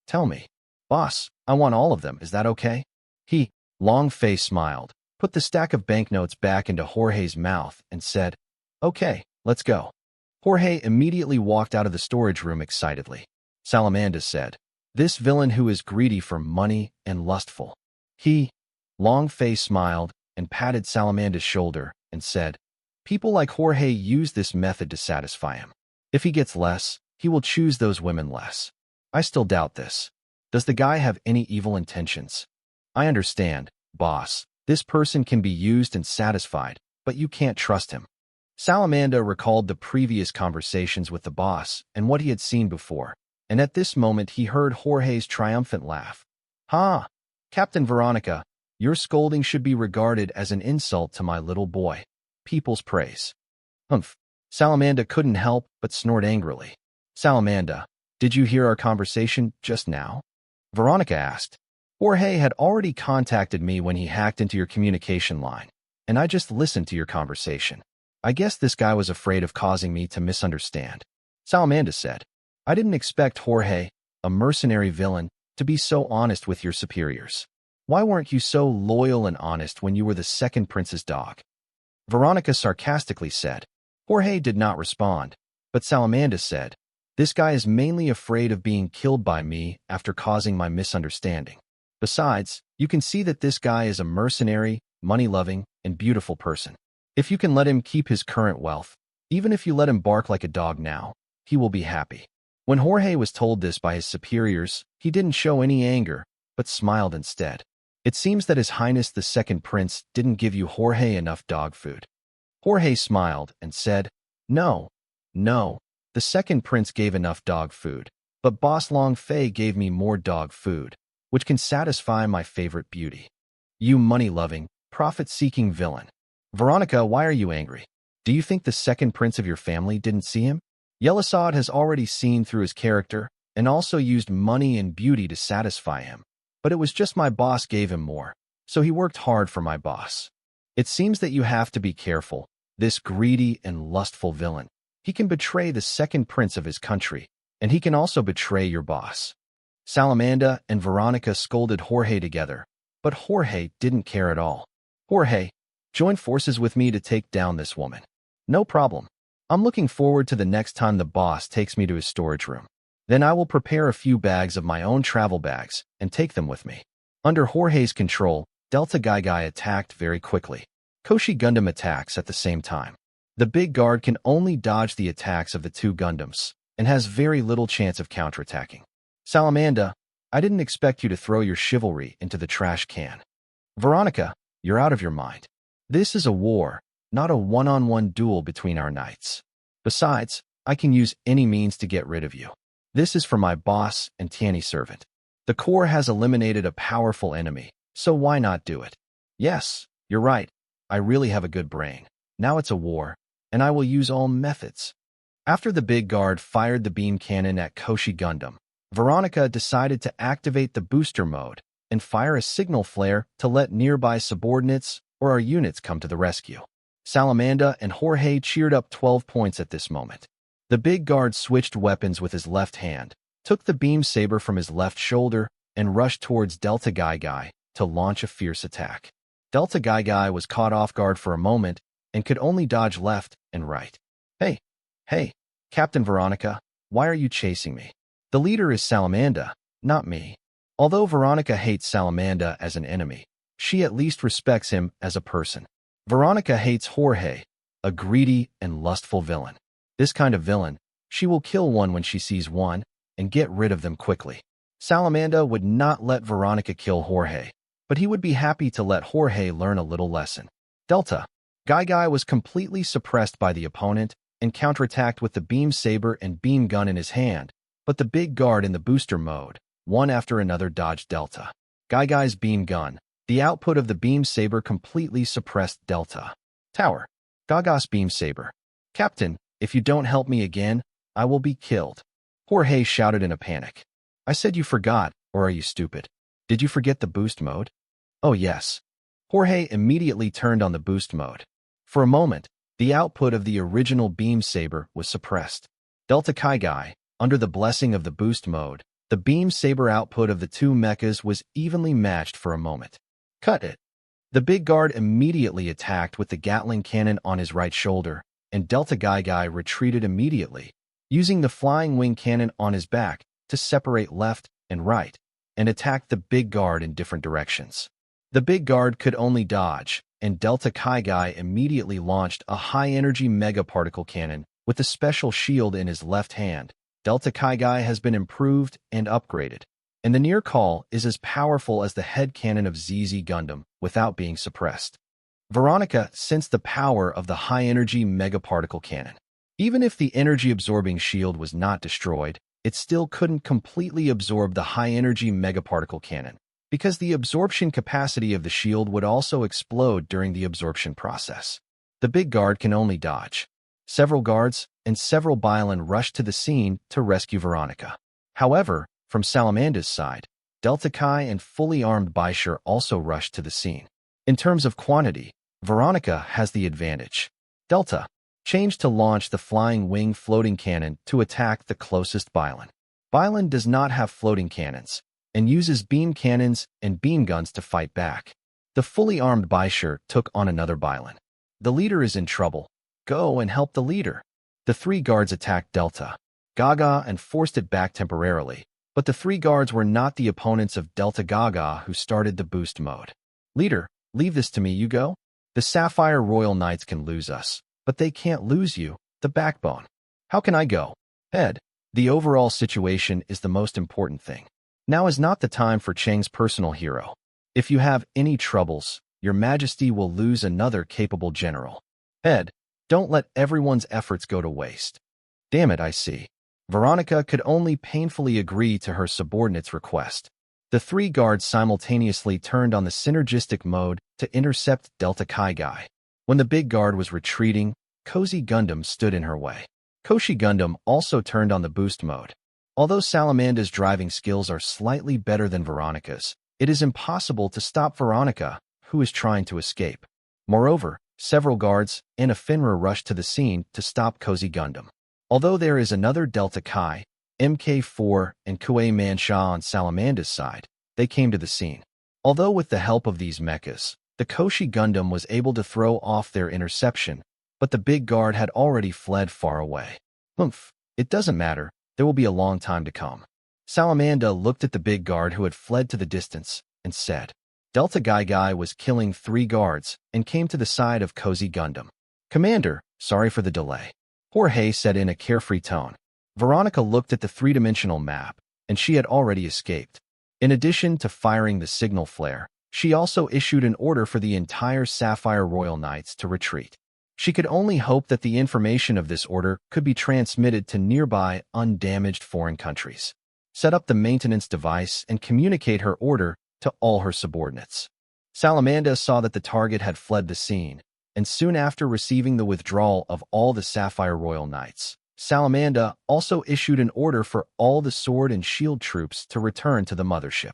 A: Tell me, boss, I want all of them, is that okay? Long Fei smiled, put the stack of banknotes back into Jorge's mouth, and said, Okay, let's go. Jorge immediately walked out of the storage room excitedly. Salamanda said, This villain who is greedy for money and lustful. Long Fei smiled and patted Salamanda's shoulder and said, People like Jorge use this method to satisfy him. If he gets less, he will choose those women less. I still doubt this. Does the guy have any evil intentions? I understand, boss. This person can be used and satisfied, but you can't trust him. Salamanda recalled the previous conversations with the boss and what he had seen before, and at this moment he heard Jorge's triumphant laugh. Ha! Captain Veronica, your scolding should be regarded as an insult to my little boy. People's praise. Humph. Salamanda couldn't help but snort angrily. Salamanda, did you hear our conversation just now? Veronica asked. Jorge had already contacted me when he hacked into your communication line, and I just listened to your conversation. I guess this guy was afraid of causing me to misunderstand. Salamanda said, I didn't expect Jorge, a mercenary villain, to be so honest with your superiors. Why weren't you so loyal and honest when you were the second prince's dog? Veronica sarcastically said. Jorge did not respond, but Salamanda said, This guy is mainly afraid of being killed by me after causing my misunderstanding. Besides, you can see that this guy is a mercenary, money-loving, and beautiful person. If you can let him keep his current wealth, even if you let him bark like a dog now, he will be happy. When Jorge was told this by his superiors, he didn't show any anger, but smiled instead. It seems that His Highness the Second Prince didn't give you Jorge enough dog food. Jorge smiled and said, No, the second prince gave enough dog food, but Boss Long Fei gave me more dog food, which can satisfy my favorite beauty. You money-loving, profit-seeking villain. Veronica, why are you angry? Do you think the second prince of your family didn't see him? Yelisod has already seen through his character and also used money and beauty to satisfy him. But it was just my boss gave him more, so he worked hard for my boss. It seems that you have to be careful. This greedy and lustful villain. He can betray the second prince of his country, and he can also betray your boss. Salamanda and Veronica scolded Jorge together, but Jorge didn't care at all. Jorge, join forces with me to take down this woman. No problem. I'm looking forward to the next time the boss takes me to his storage room. Then I will prepare a few bags of my own travel bags and take them with me. Under Jorge's control, Delta Gaigai attacked very quickly. Koshi Gundam attacks at the same time. The big guard can only dodge the attacks of the two Gundams and has very little chance of counterattacking. Salamanda, I didn't expect you to throw your chivalry into the trash can. Veronica, you're out of your mind. This is a war, not a one-on-one duel between our knights. Besides, I can use any means to get rid of you. This is for my boss and Tiani servant. The Corps has eliminated a powerful enemy, so why not do it? Yes, you're right. I really have a good brain. Now it's a war, and I will use all methods. After the big guard fired the beam cannon at Koshi Gundam, Veronica decided to activate the booster mode and fire a signal flare to let nearby subordinates or our units come to the rescue. Salamanda and Jorge cheered up 12 points at this moment. The big guard switched weapons with his left hand, took the beam saber from his left shoulder, and rushed towards Delta Gaigai to launch a fierce attack. Delta Gaigai was caught off guard for a moment and could only dodge left and right. Hey, Captain Veronica, why are you chasing me? The leader is Salamanda, not me. Although Veronica hates Salamanda as an enemy, she at least respects him as a person. Veronica hates Jorge, a greedy and lustful villain. This kind of villain, she will kill one when she sees one and get rid of them quickly. Salamanda would not let Veronica kill Jorge, but he would be happy to let Jorge learn a little lesson. Delta Gaigai was completely suppressed by the opponent and counterattacked with the beam saber and beam gun in his hand, but the big guard in the booster mode, one after another, dodged Delta Gaigai's beam gun. The output of the beam saber completely suppressed Delta Tower Gaiga's beam saber. Captain, if you don't help me again, I will be killed. Jorge shouted in a panic. I said you forgot, or are you stupid? Did you forget the boost mode? Oh yes. Jorge immediately turned on the boost mode. For a moment, the output of the original beam saber was suppressed. Delta Gaigai, under the blessing of the boost mode, the beam saber output of the two mechas was evenly matched for a moment. Cut it. The big guard immediately attacked with the Gatling cannon on his right shoulder, and Delta Gaigai retreated immediately, using the flying wing cannon on his back to separate left and right, and attacked the big guard in different directions. The big guard could only dodge, and Delta Gaigai immediately launched a high-energy mega particle cannon with a special shield in his left hand. Delta Gaigai has been improved and upgraded, and the near call is as powerful as the head cannon of ZZ Gundam without being suppressed. Veronica sensed the power of the high-energy mega particle cannon. Even if the energy-absorbing shield was not destroyed, it still couldn't completely absorb the high-energy mega particle cannon, because the absorption capacity of the shield would also explode during the absorption process. The big guard can only dodge. Several guards and several Bylon rushed to the scene to rescue Veronica. However, from Salamanda's side, Delta Kai and fully armed Baishar also rushed to the scene. In terms of quantity, Veronica has the advantage. Delta changed to launch the flying wing floating cannon to attack the closest Bylon. Bylon does not have floating cannons and uses beam cannons and beam guns to fight back. The fully armed Baishar took on another Bylon. The leader is in trouble. Go and help the leader. The three guards attacked Delta Gaga and forced it back temporarily, but the three guards were not the opponents of Delta Gaga, who started the boost mode. Leader, leave this to me, you go. The Sapphire Royal Knights can lose us, but they can't lose you, the backbone. How can I go? Head, the overall situation is the most important thing. Now is not the time for Chang's personal hero. If you have any troubles, your majesty will lose another capable general. Head, don't let everyone's efforts go to waste. Damn it, I see. Veronica could only painfully agree to her subordinate's request. The three guards simultaneously turned on the synergistic mode to intercept Delta Gaigai. When the big guard was retreating, Cozy Gundam stood in her way. Koshi Gundam also turned on the boost mode. Although Salamanda's driving skills are slightly better than Veronica's, it is impossible to stop Veronica, who is trying to escape. Moreover, several guards and a Finra rushed to the scene to stop Cozy Gundam. Although there is another Delta Kai, MK4, and Kuei Manhwa on Salamanda's side, they came to the scene. Although with the help of these mechas, the Koshi Gundam was able to throw off their interception, but the big guard had already fled far away. It doesn't matter, there will be a long time to come. Salamanda looked at the big guard who had fled to the distance and said, Delta Guy was killing 3 guards and came to the side of Cozy Gundam. Commander, sorry for the delay. Jorge said in a carefree tone. Veronica looked at the 3-dimensional map, and she had already escaped. In addition to firing the signal flare, she also issued an order for the entire Sapphire Royal Knights to retreat. She could only hope that the information of this order could be transmitted to nearby, undamaged foreign countries. Set up the maintenance device and communicate her order to all her subordinates. Salamanda saw that the target had fled the scene, and soon after receiving the withdrawal of all the Sapphire Royal Knights, Salamanda also issued an order for all the Sword and Shield troops to return to the mothership.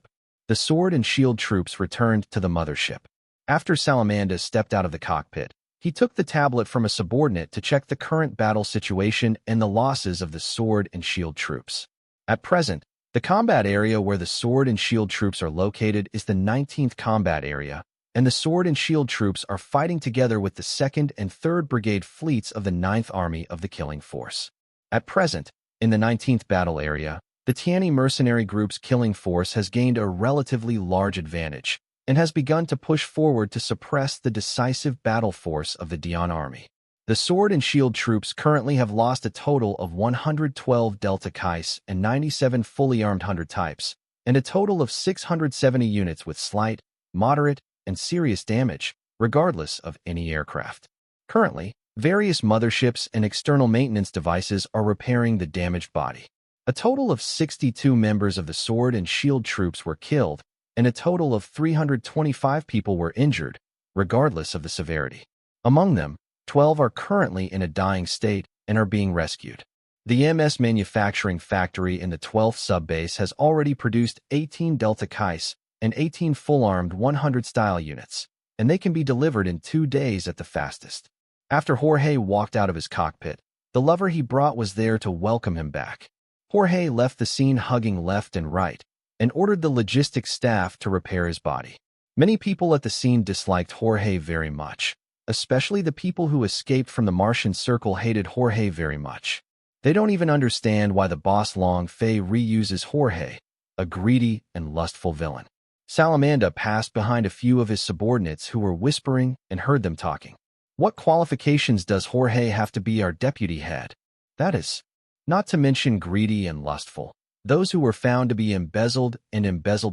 A: The Sword and Shield troops returned to the mothership. After Salamanda stepped out of the cockpit, he took the tablet from a subordinate to check the current battle situation and the losses of the Sword and Shield troops. At present, the combat area where the Sword and Shield troops are located is the 19th Combat Area, and the Sword and Shield troops are fighting together with the 2nd and 3rd Brigade fleets of the 9th Army of the Killing Force. At present, in the 19th Battle Area, the Tiani mercenary group's killing force has gained a relatively large advantage and has begun to push forward to suppress the decisive battle force of the Dian Army. The Sword and Shield troops currently have lost a total of 112 Delta Kais and 97 fully armed Hunter types, and a total of 670 units with slight, moderate, and serious damage, regardless of any aircraft. Currently, various motherships and external maintenance devices are repairing the damaged body. A total of 62 members of the Sword and Shield troops were killed, and a total of 325 people were injured, regardless of the severity. Among them, 12 are currently in a dying state and are being rescued. The MS manufacturing factory in the 12th subbase has already produced 18 Delta Kais and 18 full-armed 100-style units, and they can be delivered in 2 days at the fastest. After Jorge walked out of his cockpit, the lover he brought was there to welcome him back. Jorge left the scene hugging left and right, and ordered the logistics staff to repair his body. Many people at the scene disliked Jorge very much. Especially the people who escaped from the Martian Circle hated Jorge very much. They don't even understand why the boss Long Fei reuses Jorge, a greedy and lustful villain. Salamanda passed behind a few of his subordinates who were whispering and heard them talking. What qualifications does Jorge have to be our deputy head? That is, not to mention greedy and lustful. Those who were found to be embezzled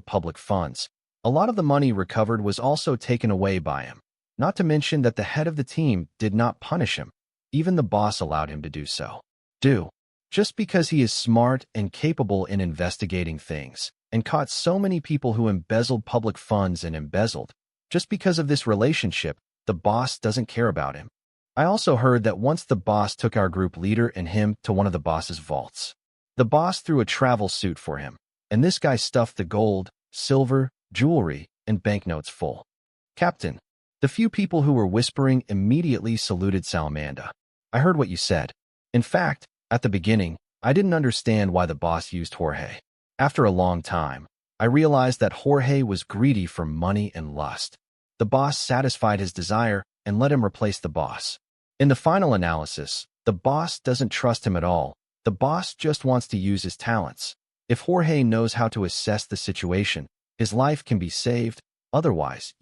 A: public funds. A lot of the money recovered was also taken away by him. Not to mention that the head of the team did not punish him. Even the boss allowed him to do so. Just because he is smart and capable in investigating things, and caught so many people who embezzled public funds and embezzled. Just because of this relationship, the boss doesn't care about him. I also heard that once the boss took our group leader and him to one of the boss's vaults. The boss threw a travel suit for him, and this guy stuffed the gold, silver, jewelry, and banknotes full. Captain, the few people who were whispering immediately saluted Salamanda. I heard what you said. In fact, at the beginning, I didn't understand why the boss used Jorge. After a long time, I realized that Jorge was greedy for money and lust. The boss satisfied his desire and let him replace the boss. In the final analysis, the boss doesn't trust him at all. The boss just wants to use his talents. If Jorge knows how to assess the situation, his life can be saved. Otherwise,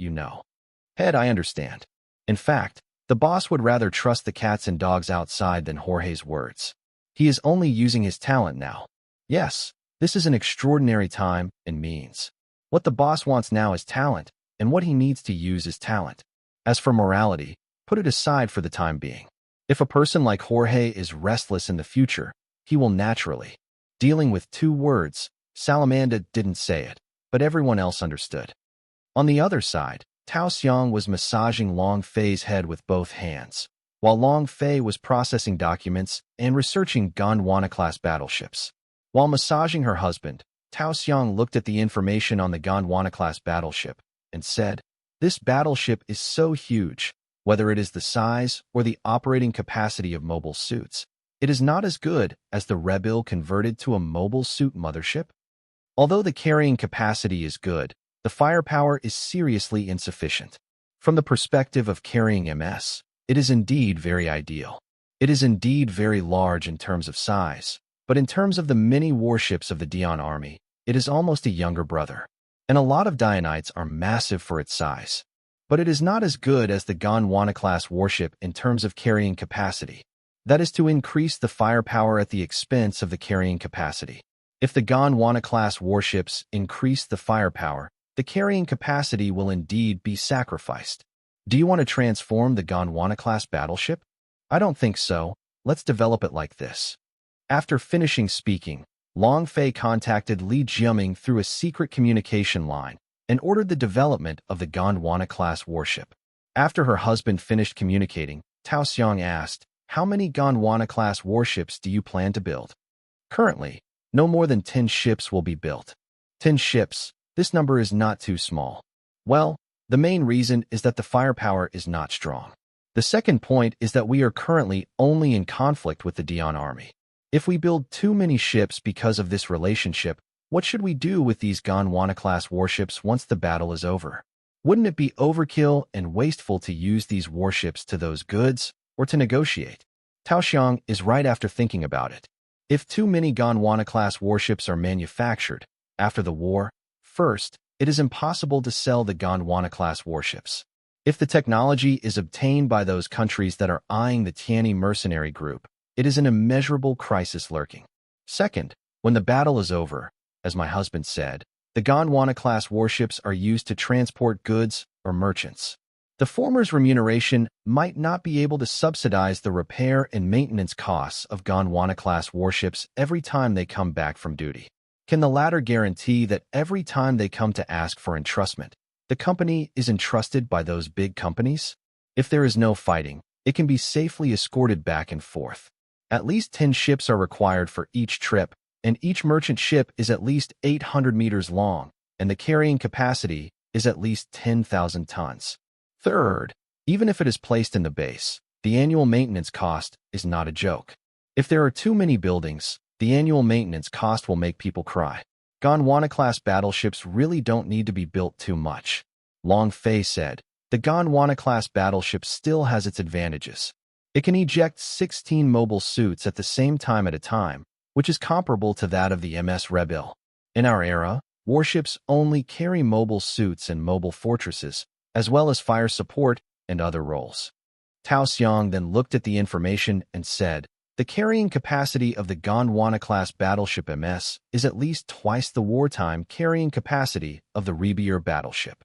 A: Head, I understand. In fact, the boss would rather trust the cats and dogs outside than Jorge's words. He is only using his talent now. Yes, this is an extraordinary time and means. What the boss wants now is talent, and what he needs to use is talent. As for morality, put it aside for the time being. If a person like Jorge is restless in the future, he will naturally. Dealing with 2 words, Salamanda didn't say it, but everyone else understood. On the other side, Tao Xiang was massaging Long Fei's head with both hands. while Long Fei was processing documents and researching Gondwana-class battleships. While massaging her husband, Tao Xiang looked at the information on the Gondwana-class battleship and said, "This battleship is so huge, whether it is the size or the operating capacity of mobile suits. It is not as good as the Reborn converted to a mobile suit mothership. Although the carrying capacity is good, the firepower is seriously insufficient. From the perspective of carrying MS, it is indeed very ideal. It is indeed very large in terms of size, but in terms of the many warships of the Dian army, it is almost a younger brother. And a lot of Dianites are massive for its size. But it is not as good as the Gondwana-class warship in terms of carrying capacity. That is to increase the firepower at the expense of the carrying capacity. If the Gondwana-class warships increase the firepower, the carrying capacity will indeed be sacrificed. Do you want to transform the Gondwana-class battleship? I don't think so. Let's develop it like this." After finishing speaking, Long Fei contacted Li Jiaming through a secret communication line and ordered the development of the Gondwana-class warship. After her husband finished communicating, Tao Xiang asked, "How many Gondwana-class warships do you plan to build?" "Currently, no more than 10 ships will be built." 10 ships, this number is not too small. Well, the main reason is that the firepower is not strong. The second point is that we are currently only in conflict with the Dian army. If we build too many ships because of this relationship, what should we do with these Gondwana-class warships once the battle is over? Wouldn't it be overkill and wasteful to use these warships to those goods or to negotiate? Tao Xiang is right after thinking about it. If too many Gondwana-class warships are manufactured after the war, first, it is impossible to sell the Gondwana-class warships. If the technology is obtained by those countries that are eyeing the Tianyi mercenary group, it is an immeasurable crisis lurking. Second, when the battle is over, as my husband said, the Gondwana-class warships are used to transport goods or merchants. The former's remuneration might not be able to subsidize the repair and maintenance costs of Gondwana-class warships every time they come back from duty. Can the latter guarantee that every time they come to ask for entrustment, the company is entrusted by those big companies? If there is no fighting, it can be safely escorted back and forth. At least 10 ships are required for each trip, and each merchant ship is at least 800 meters long, and the carrying capacity is at least 10,000 tons. Third, even if it is placed in the base, the annual maintenance cost is not a joke. If there are too many buildings, the annual maintenance cost will make people cry. Gondwana-class battleships really don't need to be built too much. Long Fei said, the Gondwana-class battleship still has its advantages. It can eject 16 mobile suits at the same time at a time, which is comparable to that of the MS Reborn. In our era, warships only carry mobile suits and mobile fortresses, as well as fire support and other roles. Tao Xiang then looked at the information and said, the carrying capacity of the Gondwana-class battleship MS is at least twice the wartime carrying capacity of the Reborn battleship.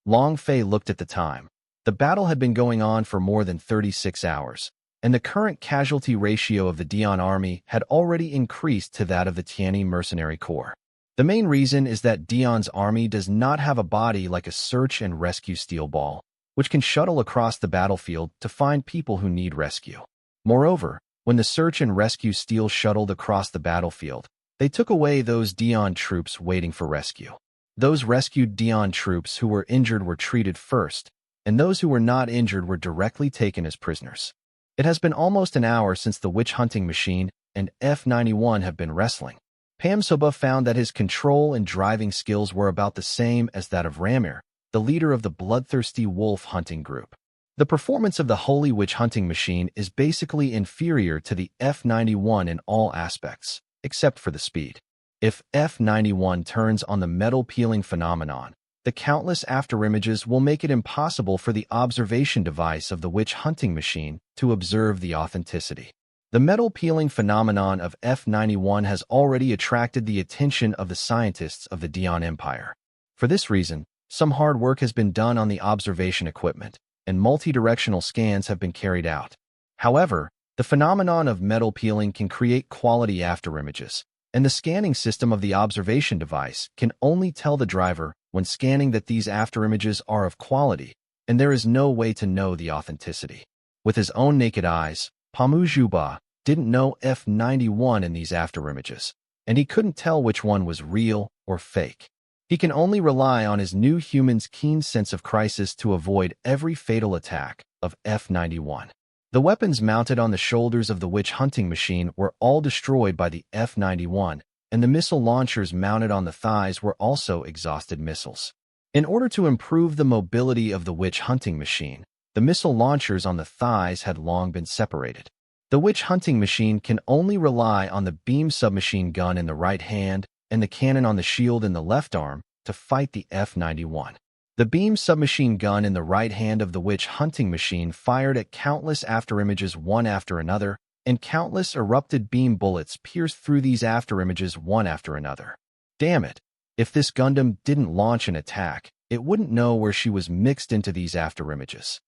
A: Long Fei looked at the time. The battle had been going on for more than 36 hours, and the current casualty ratio of the Dian army had already increased to that of the Tianyi mercenary corps. The main reason is that Dian's army does not have a body like a search and rescue steel ball, which can shuttle across the battlefield to find people who need rescue. Moreover, when the search and rescue steel shuttled across the battlefield, they took away those Dian troops waiting for rescue. Those rescued Dian troops who were injured were treated first, and those who were not injured were directly taken as prisoners. It has been almost an hour since the witch-hunting machine and F-91 have been wrestling. Pam Soba found that his control and driving skills were about the same as that of Ramir, the leader of the bloodthirsty wolf hunting group. The performance of the holy witch-hunting machine is basically inferior to the F-91 in all aspects, except for the speed. If F-91 turns on the metal-peeling phenomenon, the countless afterimages will make it impossible for the observation device of the witch-hunting machine to observe the authenticity. The metal-peeling phenomenon of F-91 has already attracted the attention of the scientists of the Dian Empire. For this reason, some hard work has been done on the observation equipment, and multi-directional scans have been carried out. However, the phenomenon of metal peeling can create quality afterimages, and the scanning system of the observation device can only tell the driver when scanning that these afterimages are of quality, and there is no way to know the authenticity. With his own naked eyes, Pamujuba didn't know F91 in these afterimages, and he couldn't tell which one was real or fake. He can only rely on his new human's keen sense of crisis to avoid every fatal attack of F91. The weapons mounted on the shoulders of the witch hunting machine were all destroyed by the F91, and the missile launchers mounted on the thighs were also exhausted missiles. In order to improve the mobility of the witch hunting machine, the missile launchers on the thighs had long been separated. The witch hunting machine can only rely on the beam submachine gun in the right hand and the cannon on the shield in the left arm to fight the F91. The beam submachine gun in the right hand of the witch hunting machine fired at countless afterimages one after another, and countless erupted beam bullets pierced through these afterimages one after another. Damn it! If this Gundam didn't launch an attack, it wouldn't know where she was mixed into these afterimages.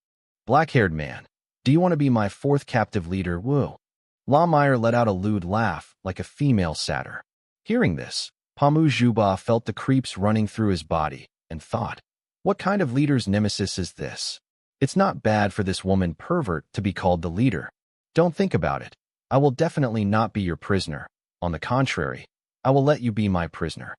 A: Black-haired man, do you want to be my fourth captive leader, woo? Lawmire let out a lewd laugh, like a female satyr. Hearing this, Pamujuba felt the creeps running through his body, and thought, what kind of leader's nemesis is this? It's not bad for this woman pervert to be called the leader. Don't think about it. I will definitely not be your prisoner. On the contrary, I will let you be my prisoner.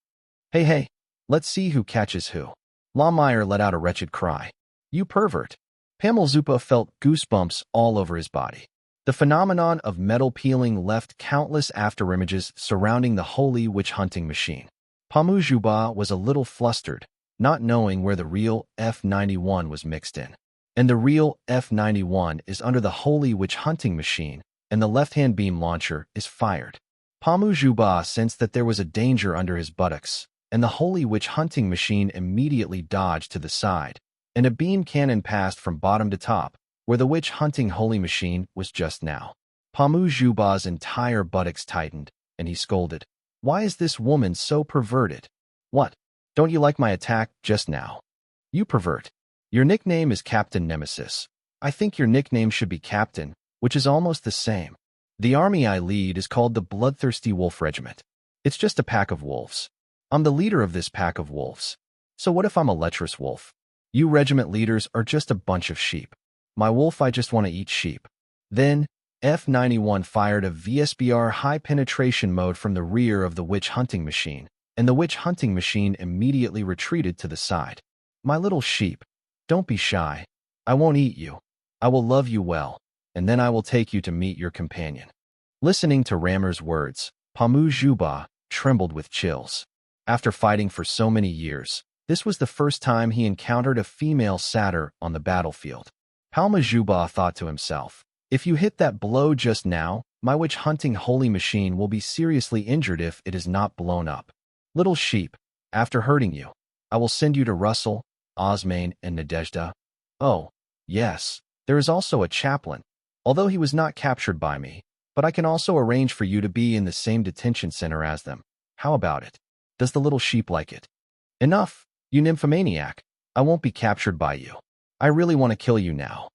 A: Hey, let's see who catches who. Lawmire let out a wretched cry. You pervert. Pamelzupa felt goosebumps all over his body. The phenomenon of metal peeling left countless afterimages surrounding the holy witch hunting machine. Pamujuba was a little flustered, not knowing where the real F91 was mixed in. And the real F91 is under the holy witch hunting machine, and the left-hand beam launcher is fired. Pamujuba sensed that there was a danger under his buttocks, and the holy witch hunting machine immediately dodged to the side, and a beam cannon passed from bottom to top, where the witch hunting holy machine was just now. Pamujuba's entire buttocks tightened, and he scolded, "Why is this woman so perverted? What? Don't you like my attack just now? You pervert. Your nickname is Captain Nemesis. I think your nickname should be Captain, which is almost the same. The army I lead is called the Bloodthirsty Wolf Regiment. It's just a pack of wolves. I'm the leader of this pack of wolves. So what if I'm a lecherous wolf? You regiment leaders are just a bunch of sheep. My wolf, I just want to eat sheep." Then, F91 fired a VSBR high-penetration mode from the rear of the witch hunting machine, and the witch hunting machine immediately retreated to the side. My little sheep, don't be shy. I won't eat you. I will love you well, and then I will take you to meet your companion. Listening to Ramer's words, Pamujuba trembled with chills. After fighting for so many years, this was the first time he encountered a female satyr on the battlefield. Pamujuba thought to himself, if you hit that blow just now, my witch hunting holy machine will be seriously injured if it is not blown up. Little sheep, after hurting you, I will send you to Russell, Osmane, and Nadezhda. Oh, yes, there is also a chaplain, although he was not captured by me, but I can also arrange for you to be in the same detention center as them. How about it? Does the little sheep like it? Enough, you nymphomaniac. I won't be captured by you. I really want to kill you now.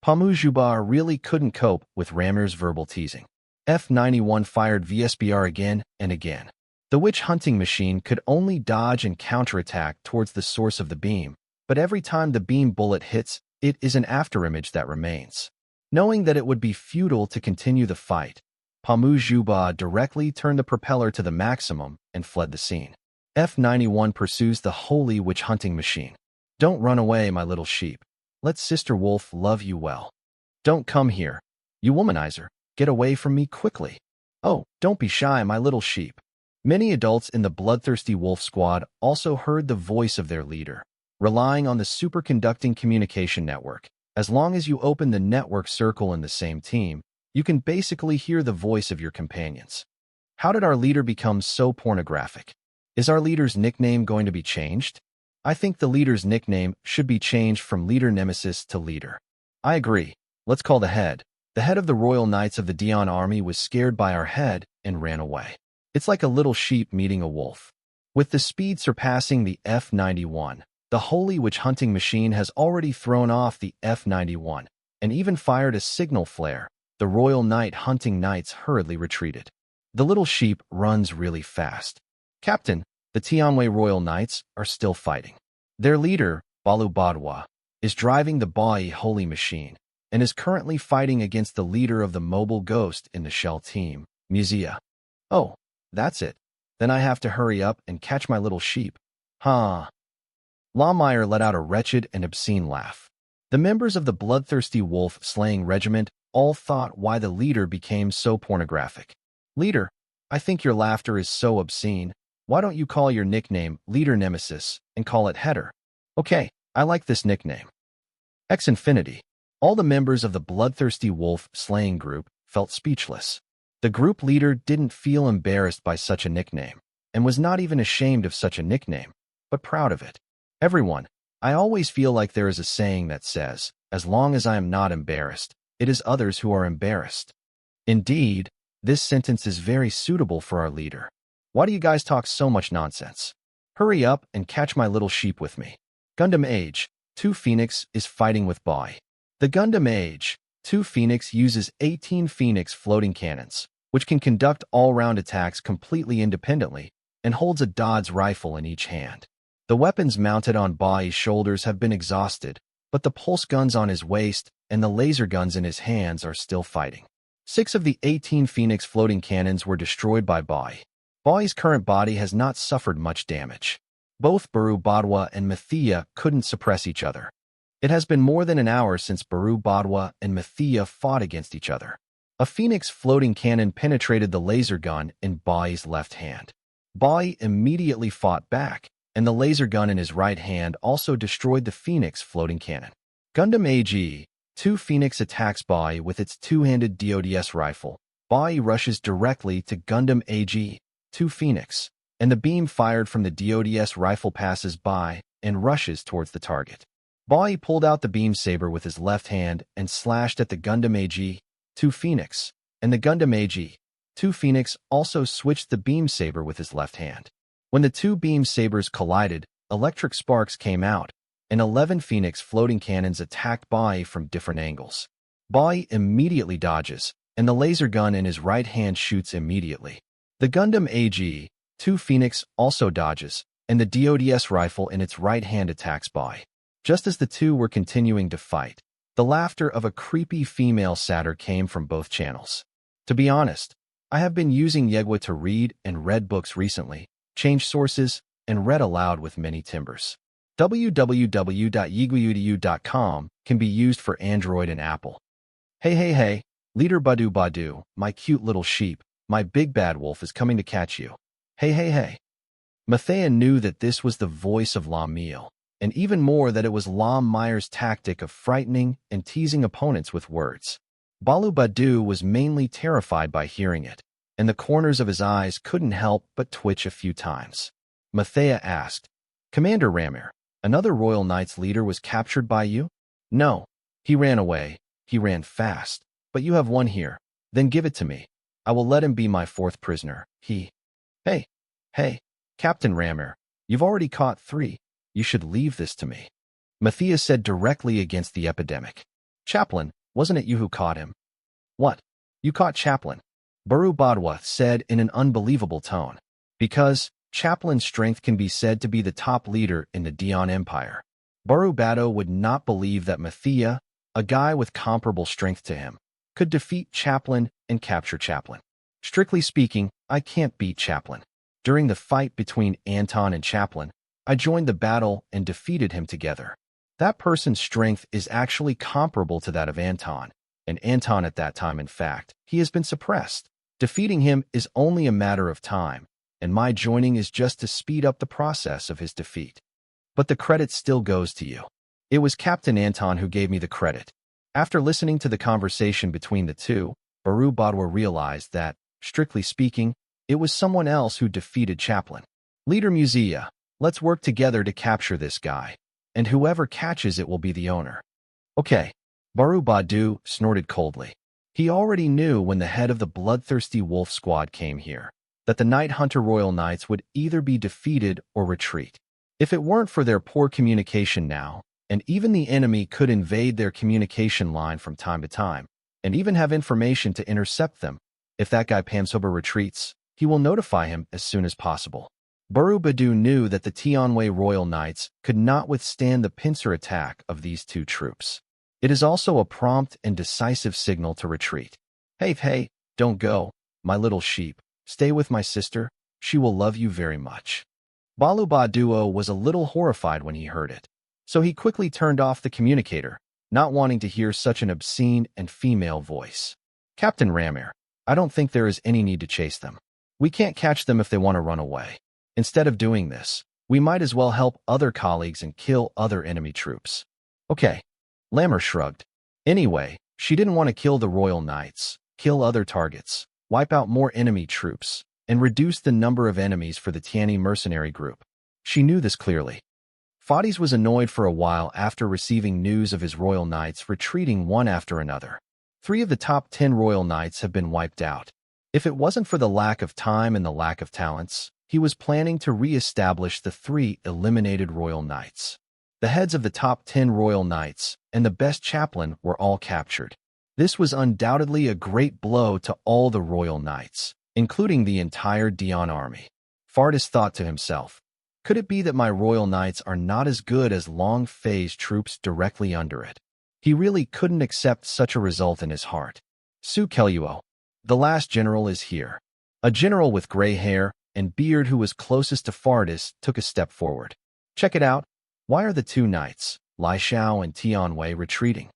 A: Pamujuba really couldn't cope with Ramer's verbal teasing. F91 fired VSBR again and again. The witch hunting machine could only dodge and counterattack towards the source of the beam, but every time the beam bullet hits, it is an afterimage that remains. Knowing that it would be futile to continue the fight, Pamujuba directly turned the propeller to the maximum and fled the scene. F91 pursues the holy witch hunting machine. Don't run away, my little sheep. Let Sister Wolf love you well. Don't come here. You womanizer, get away from me quickly. Oh, don't be shy, my little sheep. Many adults in the Bloodthirsty Wolf Squad also heard the voice of their leader, relying on the superconducting communication network. As long as you open the network circle in the same team, you can basically hear the voice of your companions. How did our leader become so pornographic? Is our leader's nickname going to be changed? I think the leader's nickname should be changed from Leader Nemesis to Leader. I agree. Let's call the head. The head of the Royal Knights of the Dion army was scared by our head and ran away. It's like a little sheep meeting a wolf. With the speed surpassing the F91, the Holy Witch hunting machine has already thrown off the F91 and even fired a signal flare. The Royal Knight hunting knights hurriedly retreated. The little sheep runs really fast. Captain, the Tianwei Royal Knights are still fighting. Their leader, Balu Badwa, is driving the Bai Holy Machine. and is currently fighting against the leader of the mobile ghost in the shell team, Musea. Oh, that's it. Then I have to hurry up and catch my little sheep. Huh. Lawmeyer let out a wretched and obscene laugh. The members of the bloodthirsty wolf-slaying regiment all thought why the leader became so pornographic. Leader, I think your laughter is so obscene. Why don't you call your nickname Leader Nemesis and call it Header? Okay, I like this nickname. X Infinity. All the members of the bloodthirsty wolf-slaying group felt speechless. The group leader didn't feel embarrassed by such a nickname, and was not even ashamed of such a nickname, but proud of it. Everyone, I always feel like there is a saying that says, as long as I am not embarrassed, it is others who are embarrassed. Indeed, this sentence is very suitable for our leader. Why do you guys talk so much nonsense? Hurry up and catch my little sheep with me. Gundam Age 2 Phoenix is fighting with Boy. The Gundam Age 2 Phoenix uses 18 Phoenix floating cannons, which can conduct all-round attacks completely independently, and holds a Dodds rifle in each hand. The weapons mounted on Boy's shoulders have been exhausted, but the pulse guns on his waist and the laser guns in his hands are still fighting. 6 of the 18 Phoenix floating cannons were destroyed by Boy. Boy's current body has not suffered much damage. Both Baru Badwa and Mathia couldn't suppress each other. It has been more than an hour since Baru Badwa and Mathia fought against each other. A Phoenix floating cannon penetrated the laser gun in Boy's left hand. Boy immediately fought back, and the laser gun in his right hand also destroyed the Phoenix floating cannon. Gundam AG 2 Phoenix attacks Boy with its two-handed DODS rifle. Boy rushes directly to Gundam AG 2 Phoenix, and the beam fired from the DODS rifle passes by and rushes towards the target. Boy pulled out the beam saber with his left hand and slashed at the Gundam AG 2 Phoenix, and the Gundam AG 2 Phoenix also switched the beam saber with his left hand. When the two beam sabers collided, electric sparks came out, and 11 Phoenix floating cannons attacked Boy from different angles. Boy immediately dodges, and the laser gun in his right hand shoots immediately. The Gundam AG 2 Phoenix also dodges, and the DODS rifle in its right hand attacks Boy. Just as the two were continuing to fight, the laughter of a creepy female satyr came from both channels. To be honest, I have been using Yegwa to read and read books recently, change sources, and read aloud with many timbers. www.yiguudu.com can be used for Android and Apple. Hey, Leader Badu Badu, my cute little sheep, my big bad wolf is coming to catch you. Hey. Mathia knew that this was the voice of Lamiel, and even more that it was Lawmeyer's tactic of frightening and teasing opponents with words. Balu Badu was mainly terrified by hearing it, and the corners of his eyes couldn't help but twitch a few times. Mathia asked, Commander Ramir, another Royal Knights leader was captured by you? No. He ran away. He ran fast. But you have one here. Then give it to me. I will let him be my fourth prisoner. Hey, Captain Ramir, you've already caught 3. You should leave this to me. Mathia said directly against the epidemic. Chaplain, wasn't it you who caught him? What? You caught Chaplain? Baru Badwa said in an unbelievable tone. Because Chaplain's strength can be said to be the top leader in the Dion Empire. Baru Bado would not believe that Mathia, a guy with comparable strength to him, could defeat Chaplain and capture Chaplain. Strictly speaking, I can't beat Chaplain. During the fight between Anton and Chaplain, I joined the battle and defeated him together. That person's strength is actually comparable to that of Anton, and Anton at that time, in fact, he has been suppressed. Defeating him is only a matter of time, and my joining is just to speed up the process of his defeat. But the credit still goes to you. It was Captain Anton who gave me the credit. After listening to the conversation between the two, Baru Badwa realized that, strictly speaking, it was someone else who defeated Chaplain. Leader Musea, let's work together to capture this guy, and whoever catches it will be the owner. Okay, Baru Badu snorted coldly. He already knew when the head of the bloodthirsty wolf squad came here, that the Night Hunter Royal Knights would either be defeated or retreat. If it weren't for their poor communication now, and even the enemy could invade their communication line from time to time, and even have information to intercept them, if that guy Pamsoba retreats, he will notify him as soon as possible. Baru Badu knew that the Tianwei Royal Knights could not withstand the pincer attack of these two troops. It is also a prompt and decisive signal to retreat. Hey, don't go, my little sheep. Stay with my sister. She will love you very much. Baluba Duo was a little horrified when he heard it, so he quickly turned off the communicator, not wanting to hear such an obscene and female voice. Captain Ramir, I don't think there is any need to chase them. We can't catch them if they want to run away. Instead of doing this, we might as well help other colleagues and kill other enemy troops. Okay. Lammer shrugged. Anyway, she didn't want to kill the Royal Knights, kill other targets, wipe out more enemy troops, and reduce the number of enemies for the Tiani mercenary group. She knew this clearly. Fades was annoyed for a while after receiving news of his Royal Knights retreating one after another. 3 of the top 10 Royal Knights have been wiped out. If it wasn't for the lack of time and the lack of talents, he was planning to re-establish the 3 eliminated Royal Knights. The heads of the top 10 Royal Knights and the best chaplain were all captured. This was undoubtedly a great blow to all the Royal Knights, including the entire Dion army. Fades thought to himself, could it be that my Royal Knights are not as good as Long Fei's troops directly under it? He really couldn't accept such a result in his heart. Su Keluo, the last general, is here. A general with gray hair and beard who was closest to Fades took a step forward. Check it out. Why are the 2 knights, Lai Xiao and Tian Wei, retreating?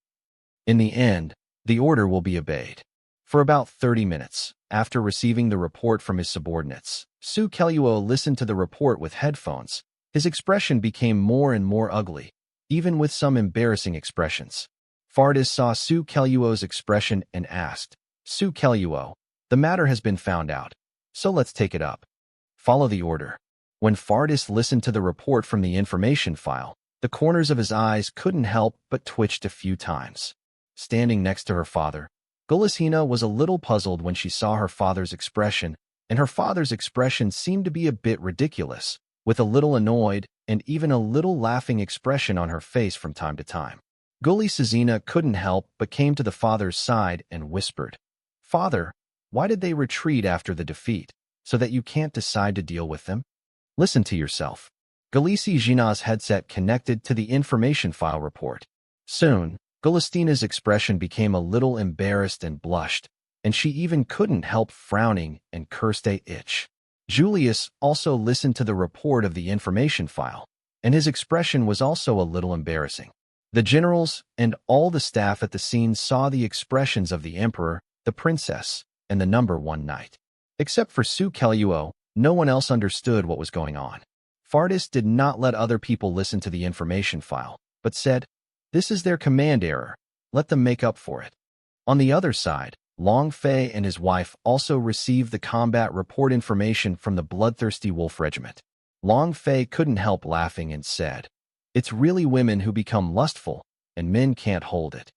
A: In the end, the order will be obeyed. For about 30 minutes, after receiving the report from his subordinates, Su Keluo listened to the report with headphones. His expression became more and more ugly, even with some embarrassing expressions. Fades saw Su Keluo's expression and asked, Su Keluo, the matter has been found out, so let's take it up. Follow the order. When Fades listened to the report from the information file, the corners of his eyes couldn't help but twitched a few times. Standing next to her father, Gulisina was a little puzzled when she saw her father's expression, and her father's expression seemed to be a bit ridiculous, with a little annoyed and even a little laughing expression on her face from time to time. Gulisina couldn't help but came to the father's side and whispered, Father, why did they retreat after the defeat, so that you can't decide to deal with them? Listen to yourself. Galisi Gina's headset connected to the information file report. Soon, Gulistina's expression became a little embarrassed and blushed, and she even couldn't help frowning and cursed a itch. Julius also listened to the report of the information file, and his expression was also a little embarrassing. The generals and all the staff at the scene saw the expressions of the emperor, the princess, and the number 1 knight. Except for Su Keluo, no one else understood what was going on. Fades did not let other people listen to the information file, but said, this is their command error. Let them make up for it. On the other side, Long Fei and his wife also received the combat report information from the Bloodthirsty Wolf Regiment. Long Fei couldn't help laughing and said, it's really women who become lustful, and men can't hold it.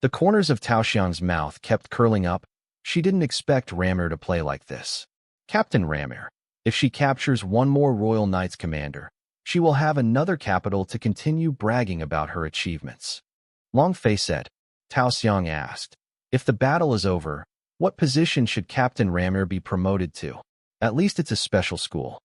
A: The corners of Tao Xiang's mouth kept curling up. She didn't expect Ramir to play like this. Captain Ramir, if she captures 1 more Royal Knights commander, she will have another capital to continue bragging about her achievements. Long Fei said. Tao Xiang asked, if the battle is over, what position should Captain Ramir be promoted to? At least it's a special school.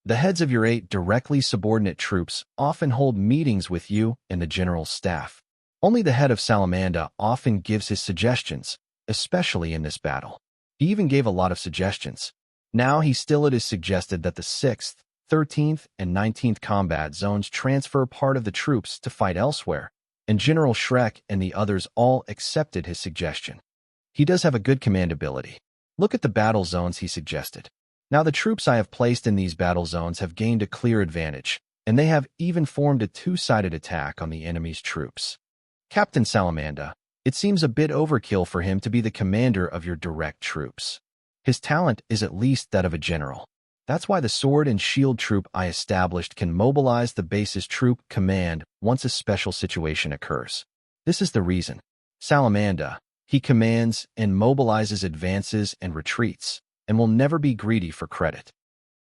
A: The heads of your 8 directly subordinate troops often hold meetings with you and the general's staff. Only the head of Salamanda often gives his suggestions, especially in this battle. He even gave a lot of suggestions. Now it is suggested that the 6th, 13th, and 19th combat zones transfer part of the troops to fight elsewhere, and General Shrek and the others all accepted his suggestion. He does have a good command ability. Look at the battle zones he suggested. Now the troops I have placed in these battle zones have gained a clear advantage, and they have even formed a 2-sided attack on the enemy's troops. Captain Salamanda, it seems a bit overkill for him to be the commander of your direct troops. His talent is at least that of a general. That's why the sword and shield troop I established can mobilize the base's troop command once a special situation occurs. This is the reason. Salamanda, he commands and mobilizes advances and retreats, and will never be greedy for credit.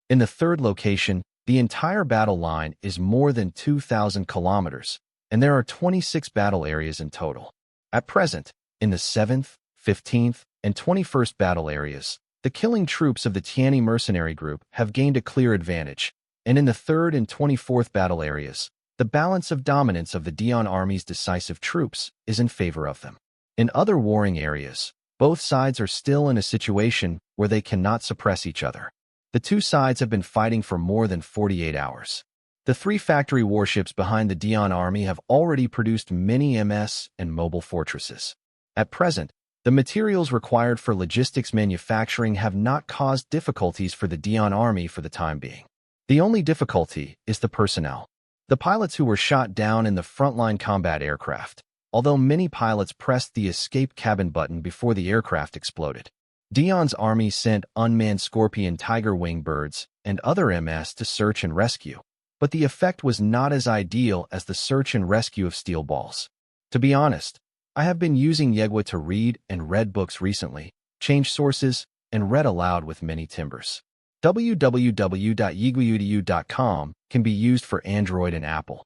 A: In the 3rd location, the entire battle line is more than 2,000 kilometers, and there are 26 battle areas in total. At present, in the 7th, 15th, and 21st battle areas, the killing troops of the Tiani mercenary group have gained a clear advantage, and in the 3rd and 24th battle areas, The balance of dominance of the Dian army's decisive troops is in favor of them. In other warring areas, both sides are still in a situation where they cannot suppress each other. The two sides have been fighting for more than 48 hours. The three factory warships behind the Dian army have already produced many MS and mobile fortresses. At present, the materials required for logistics manufacturing have not caused difficulties for the Dian army for the time being. The only difficulty is the personnel. The pilots who were shot down in the frontline combat aircraft, although many pilots pressed the escape cabin button before the aircraft exploded. Dian's army sent unmanned Scorpion Tiger wing birds and other MS to search and rescue, but the effect was not as ideal as the search and rescue of steel balls. To be honest, I have been using Yegwa to read and read books recently, changed sources, and read aloud with many timbers. www.yiguudu.com can be used for Android and Apple.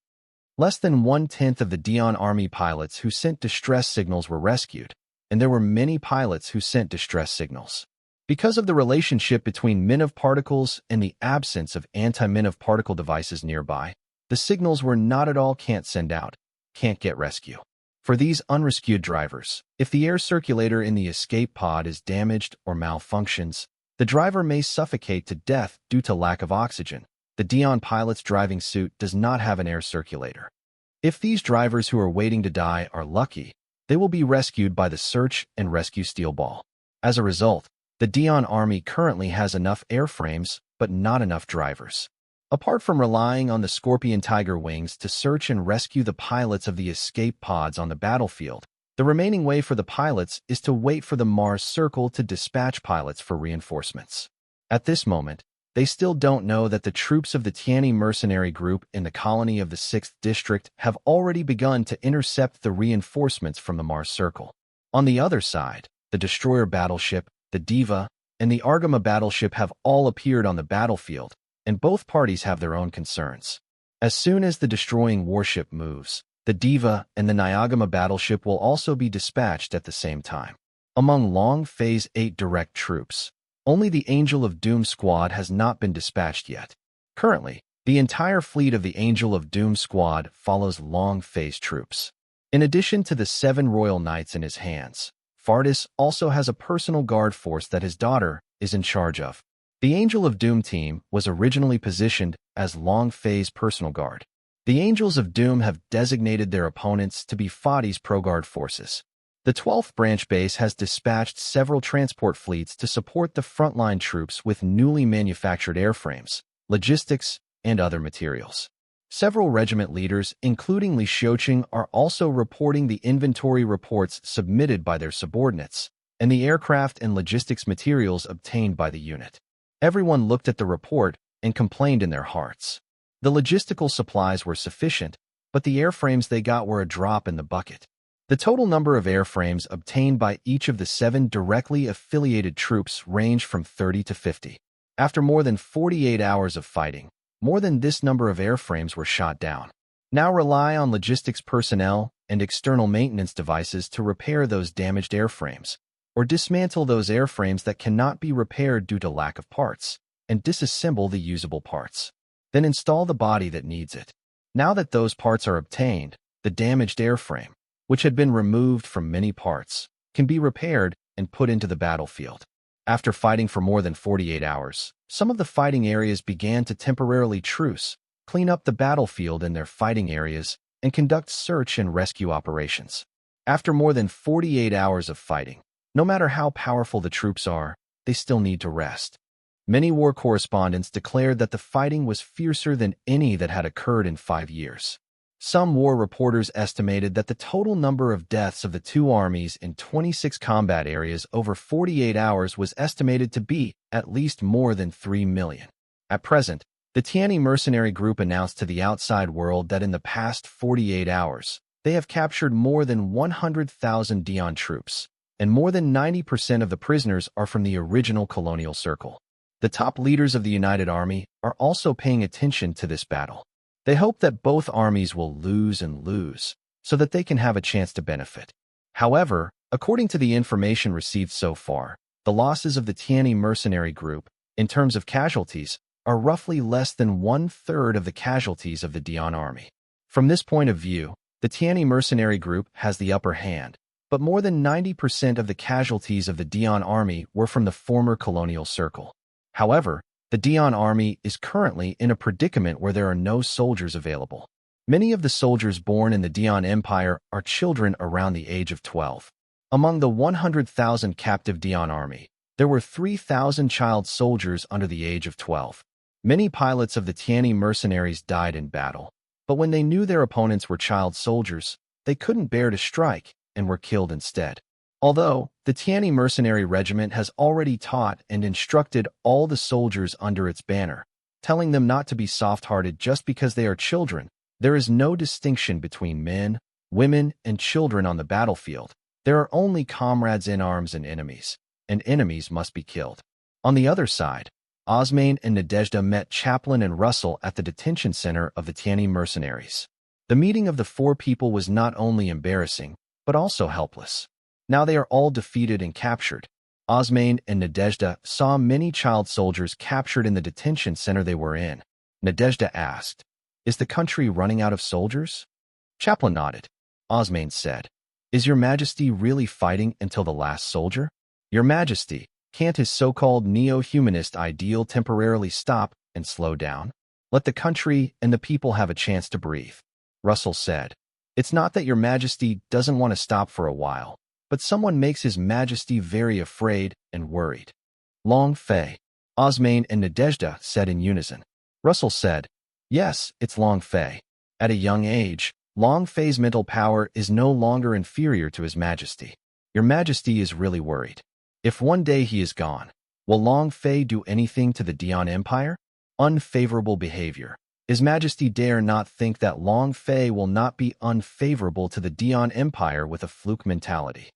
A: Less than 1/10 of the Dian army pilots who sent distress signals were rescued, and there were many pilots who sent distress signals. Because of the relationship between Minov particles and the absence of anti-Minov particle devices nearby, the signals were not at all can't send out, can't get rescue. For these unrescued drivers, if the air circulator in the escape pod is damaged or malfunctions, the driver may suffocate to death due to lack of oxygen. The Dian pilot's driving suit does not have an air circulator. If these drivers who are waiting to die are lucky, they will be rescued by the search and rescue steel ball. As a result, the Dian army currently has enough airframes, but not enough drivers. Apart from relying on the Scorpion Tiger wings to search and rescue the pilots of the escape pods on the battlefield, the remaining way for the pilots is to wait for the Mars Circle to dispatch pilots for reinforcements. At this moment, they still don't know that the troops of the Tianyi mercenary group in the colony of the 6th District have already begun to intercept the reinforcements from the Mars Circle. On the other side, the destroyer battleship, the Diva, and the Argama battleship have all appeared on the battlefield, and both parties have their own concerns. As soon as the destroying warship moves, the Diva and the Nyagama battleship will also be dispatched at the same time. Among long Phase 8 direct troops, only the Angel of Doom squad has not been dispatched yet. Currently, the entire fleet of the Angel of Doom squad follows long Phase troops. In addition to the 7 Royal Knights in his hands, Fardis also has a personal guard force that his daughter is in charge of. The Angel of Doom team was originally positioned as long Phase personal guard. The Angels of Doom have designated their opponents to be Fadi's pro-guard forces. The 12th branch base has dispatched several transport fleets to support the frontline troops with newly manufactured airframes, logistics, and other materials. Several regiment leaders, including Li Xiuqing, are also reporting the inventory reports submitted by their subordinates and the aircraft and logistics materials obtained by the unit. Everyone looked at the report and complained in their hearts. The logistical supplies were sufficient, but the airframes they got were a drop in the bucket. The total number of airframes obtained by each of the 7 directly affiliated troops ranged from 30 to 50. After more than 48 hours of fighting, more than this number of airframes were shot down. Now rely on logistics personnel and external maintenance devices to repair those damaged airframes, or dismantle those airframes that cannot be repaired due to lack of parts, and disassemble the usable parts. Then install the body that needs it. Now that those parts are obtained, the damaged airframe, which had been removed from many parts, can be repaired and put into the battlefield. After fighting for more than 48 hours, some of the fighting areas began to temporarily truce, clean up the battlefield in their fighting areas, and conduct search and rescue operations. After more than 48 hours of fighting, no matter how powerful the troops are, they still need to rest. Many war correspondents declared that the fighting was fiercer than any that had occurred in 5 years. Some war reporters estimated that the total number of deaths of the two armies in 26 combat areas over 48 hours was estimated to be at least more than 3 million. At present, the Tianyi mercenary group announced to the outside world that in the past 48 hours, they have captured more than 100,000 Dian troops, and more than 90% of the prisoners are from the original colonial circle. The top leaders of the United Army are also paying attention to this battle. They hope that both armies will lose and lose, so that they can have a chance to benefit. However, according to the information received so far, the losses of the Tianyi mercenary group, in terms of casualties, are roughly less than 1/3 of the casualties of the Dian army. From this point of view, the Tianyi mercenary group has the upper hand, but more than 90% of the casualties of the Dian army were from the former colonial circle. However, the Dian army is currently in a predicament where there are no soldiers available. Many of the soldiers born in the Dian Empire are children around the age of 12. Among the 100,000 captive Dian army, there were 3,000 child soldiers under the age of 12. Many pilots of the Tianyi mercenaries died in battle, but when they knew their opponents were child soldiers, they couldn't bear to strike and were killed instead. Although the Tianyi mercenary regiment has already taught and instructed all the soldiers under its banner, telling them not to be soft-hearted just because they are children, there is no distinction between men, women, and children on the battlefield. There are only comrades in arms and enemies must be killed. On the other side, Osmane and Nadezhda met Chaplin and Russell at the detention center of the Tianyi mercenaries. The meeting of the four people was not only embarrassing, but also helpless. Now they are all defeated and captured. Osmane and Nadezhda saw many child soldiers captured in the detention center they were in. Nadezhda asked, "Is the country running out of soldiers?" Chaplin nodded. Osmane said, "Is Your Majesty really fighting until the last soldier?" "Your Majesty, can't his so-called neo-humanist ideal temporarily stop and slow down? Let the country and the people have a chance to breathe." Russell said, "It's not that Your Majesty doesn't want to stop for a while, but someone makes His Majesty very afraid and worried." Long Fei, Osmane and Nadezhda said in unison. Russell said, "Yes, it's Long Fei. At a young age, Long Fei's mental power is no longer inferior to His Majesty. Your Majesty is really worried. If one day he is gone, will Long Fei do anything to the Dian Empire? Unfavorable behavior. His Majesty dare not think that Long Fei will not be unfavorable to the Dian Empire with a fluke mentality."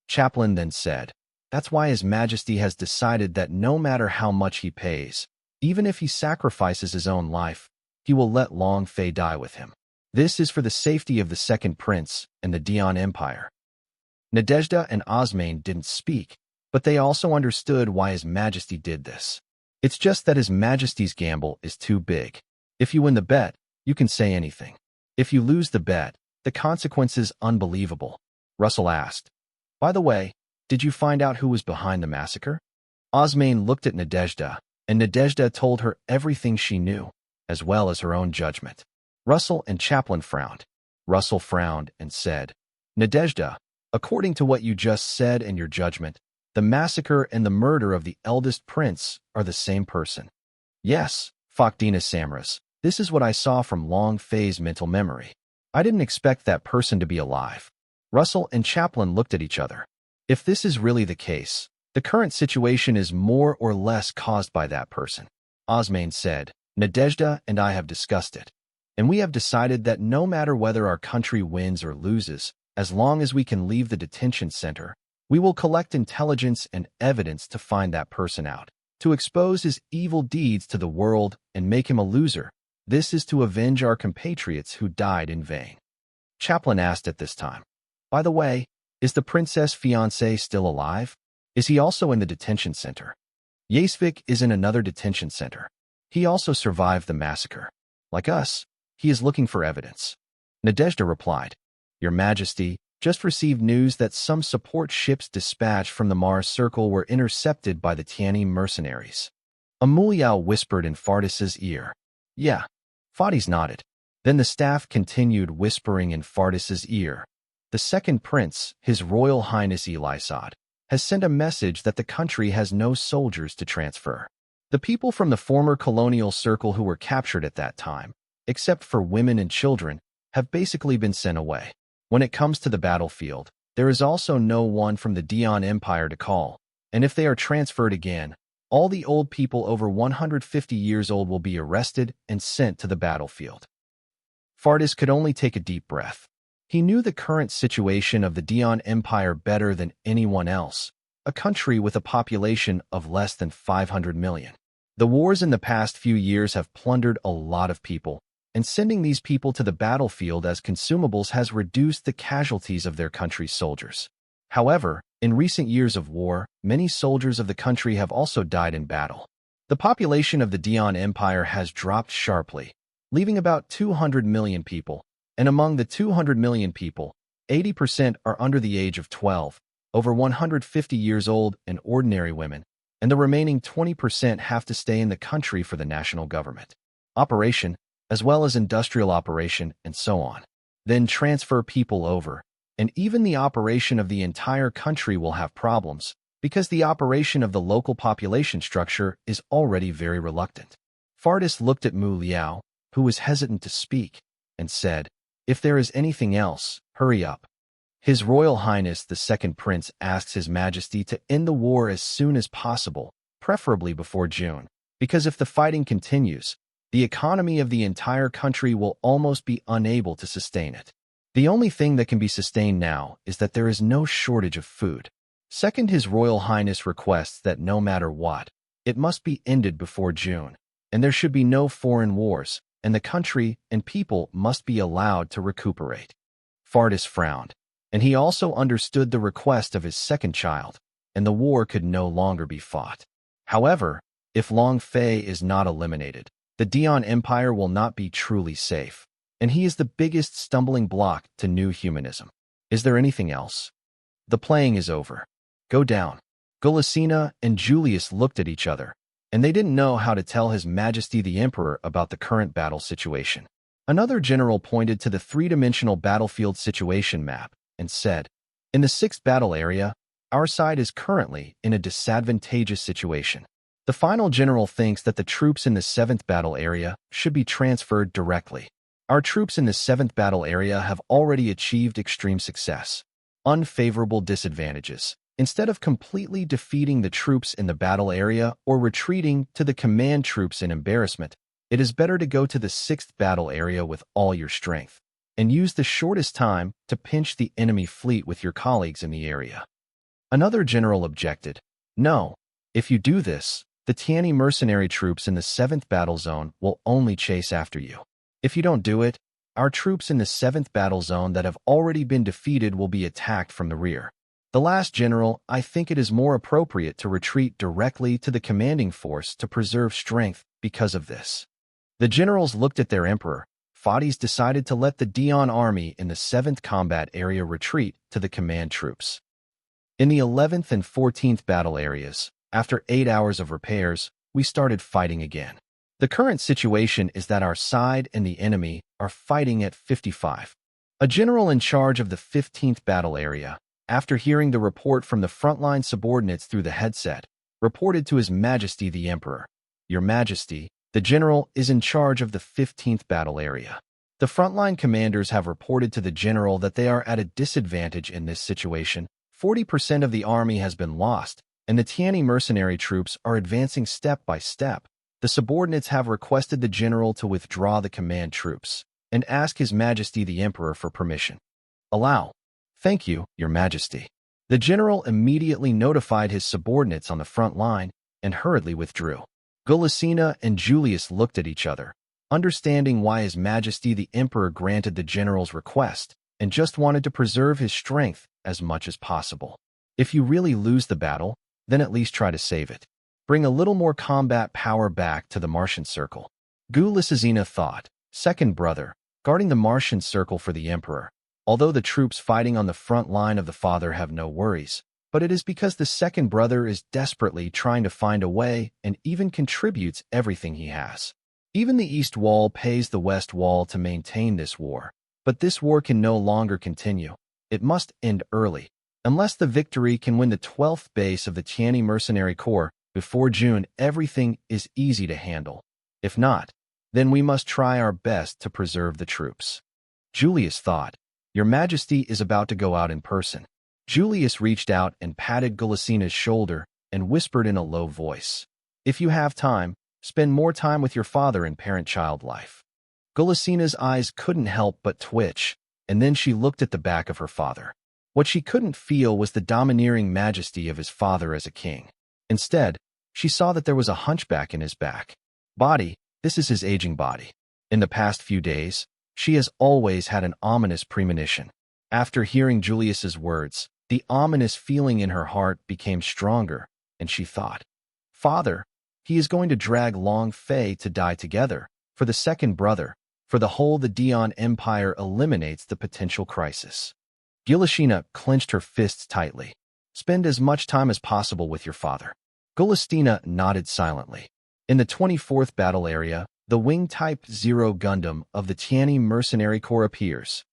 A: Chaplin then said, "That's why His Majesty has decided that no matter how much he pays, even if he sacrifices his own life, he will let Long Fei die with him. This is for the safety of the second prince and the Dian Empire." Nadezhda and Osmane didn't speak, but they also understood why His Majesty did this. It's just that His Majesty's gamble is too big. If you win the bet, you can say anything. If you lose the bet, the consequences unbelievable. Russell asked, "By the way, did you find out who was behind the massacre?" Osmane looked at Nadezhda, and Nadezhda told her everything she knew, as well as her own judgment. Russell and Chaplin frowned. Russell frowned and said, "Nadezhda, according to what you just said and your judgment, the massacre and the murder of the eldest prince are the same person." "Yes, Fakdina Samras, this is what I saw from Long Fei's mental memory. I didn't expect that person to be alive." Russell and Chaplin looked at each other. If this is really the case, the current situation is more or less caused by that person. Osmane said, "Nadezhda and I have discussed it, and we have decided that no matter whether our country wins or loses, as long as we can leave the detention center, we will collect intelligence and evidence to find that person out, to expose his evil deeds to the world and make him a loser. This is to avenge our compatriots who died in vain." Chaplin asked at this time, "By the way, is the princess fiancé still alive? Is he also in the detention center?" "Yasvik is in another detention center. He also survived the massacre. Like us, he is looking for evidence." Nadezhda replied, "Your Majesty, just received news that some support ships dispatched from the Mars Circle were intercepted by the Tianyi mercenaries." Amuliao whispered in Fardis's ear. "Yeah." Fadis nodded. Then the staff continued whispering in Fardis's ear. "The second prince, His Royal Highness Elisad, has sent a message that the country has no soldiers to transfer. The people from the former colonial circle who were captured at that time, except for women and children, have basically been sent away. When it comes to the battlefield, there is also no one from the Dian Empire to call, and if they are transferred again, all the old people over 150 years old will be arrested and sent to the battlefield." Fardis could only take a deep breath. He knew the current situation of the Dian Empire better than anyone else, a country with a population of less than 500 million. The wars in the past few years have plundered a lot of people, and sending these people to the battlefield as consumables has reduced the casualties of their country's soldiers. However, in recent years of war, many soldiers of the country have also died in battle. The population of the Dian Empire has dropped sharply, leaving about 200 million people, And among the 200 million people, 80% are under the age of 12, over 150 years old and ordinary women, and the remaining 20% have to stay in the country for the national government operation, as well as industrial operation and so on. Then transfer people over, and even the operation of the entire country will have problems, because the operation of the local population structure is already very reluctant. Fardis looked at Mu Liao, who was hesitant to speak, and said, "If there is anything else, hurry up." His Royal Highness the Second Prince asks His Majesty to end the war as soon as possible, preferably before June, because if the fighting continues, the economy of the entire country will almost be unable to sustain it. The only thing that can be sustained now is that there is no shortage of food. Second, His Royal Highness requests that no matter what, it must be ended before June, and there should be no foreign wars, and the country and people must be allowed to recuperate. Fardis frowned, and he also understood the request of his second child, and the war could no longer be fought. However, if Long Fei is not eliminated, the Dian Empire will not be truly safe, and he is the biggest stumbling block to new humanism. Is there anything else? The playing is over. Go down. Gulisina and Julius looked at each other, and they didn't know how to tell His Majesty the Emperor about the current battle situation. Another general pointed to the three-dimensional battlefield situation map and said, "In the 6th battle area, our side is currently in a disadvantageous situation. The final general thinks that the troops in the 7th battle area should be transferred directly. Our troops in the 7th battle area have already achieved extreme success. Unfavorable disadvantages. Instead of completely defeating the troops in the battle area or retreating to the command troops in embarrassment, it is better to go to the 6th battle area with all your strength, and use the shortest time to pinch the enemy fleet with your colleagues in the area." Another general objected, "No, if you do this, the Tiani mercenary troops in the 7th battle zone will only chase after you. If you don't do it, our troops in the 7th battle zone that have already been defeated will be attacked from the rear. The last general, I think it is more appropriate to retreat directly to the commanding force to preserve strength because of this." The generals looked at their emperor. Fadis decided to let the Dian army in the 7th combat area retreat to the command troops. In the 11th and 14th battle areas, after 8 hours of repairs, we started fighting again. The current situation is that our side and the enemy are fighting at 55. A general in charge of the 15th battle area, after hearing the report from the frontline subordinates through the headset, reported to His Majesty the Emperor, "Your Majesty, the general is in charge of the 15th battle area. The frontline commanders have reported to the general that they are at a disadvantage in this situation. 40% of the army has been lost, and the Tiani mercenary troops are advancing step by step. The subordinates have requested the general to withdraw the command troops and ask His Majesty the Emperor for permission." "Allow." "Thank you, Your Majesty." The general immediately notified his subordinates on the front line and hurriedly withdrew. Gulisina and Julius looked at each other, understanding why His Majesty the Emperor granted the general's request and just wanted to preserve his strength as much as possible. If you really lose the battle, then at least try to save it. Bring a little more combat power back to the Martian Circle. Gulisina thought, "Second brother, guarding the Martian Circle for the Emperor. Although the troops fighting on the front line of the father have no worries, but it is because the second brother is desperately trying to find a way and even contributes everything he has. Even the East Wall pays the West Wall to maintain this war, but this war can no longer continue. It must end early, unless the victory can win the 12th base of the Tiani Mercenary Corps before June. Everything is easy to handle. If not, then we must try our best to preserve the troops." Julius thought, "Your Majesty is about to go out in person." Julius reached out and patted Gulisina's shoulder and whispered in a low voice, "If you have time, spend more time with your father in parent-child life." Gulisina's eyes couldn't help but twitch, and then she looked at the back of her father. What she couldn't feel was the domineering majesty of his father as a king. Instead, she saw that there was a hunchback in his back. Body, this is his aging body. In the past few days, she has always had an ominous premonition. After hearing Julius's words, the ominous feeling in her heart became stronger, and she thought, "Father, he is going to drag Long Fei to die together, for the second brother, For the whole, the Dion Empire eliminates the potential crisis. Gulashina clenched her fists tightly. Spend as much time as possible with your father. Gulastina nodded silently. In the 24th battle area, the Wing Type 0 Gundam of the Tianyi Mercenary Corps appears.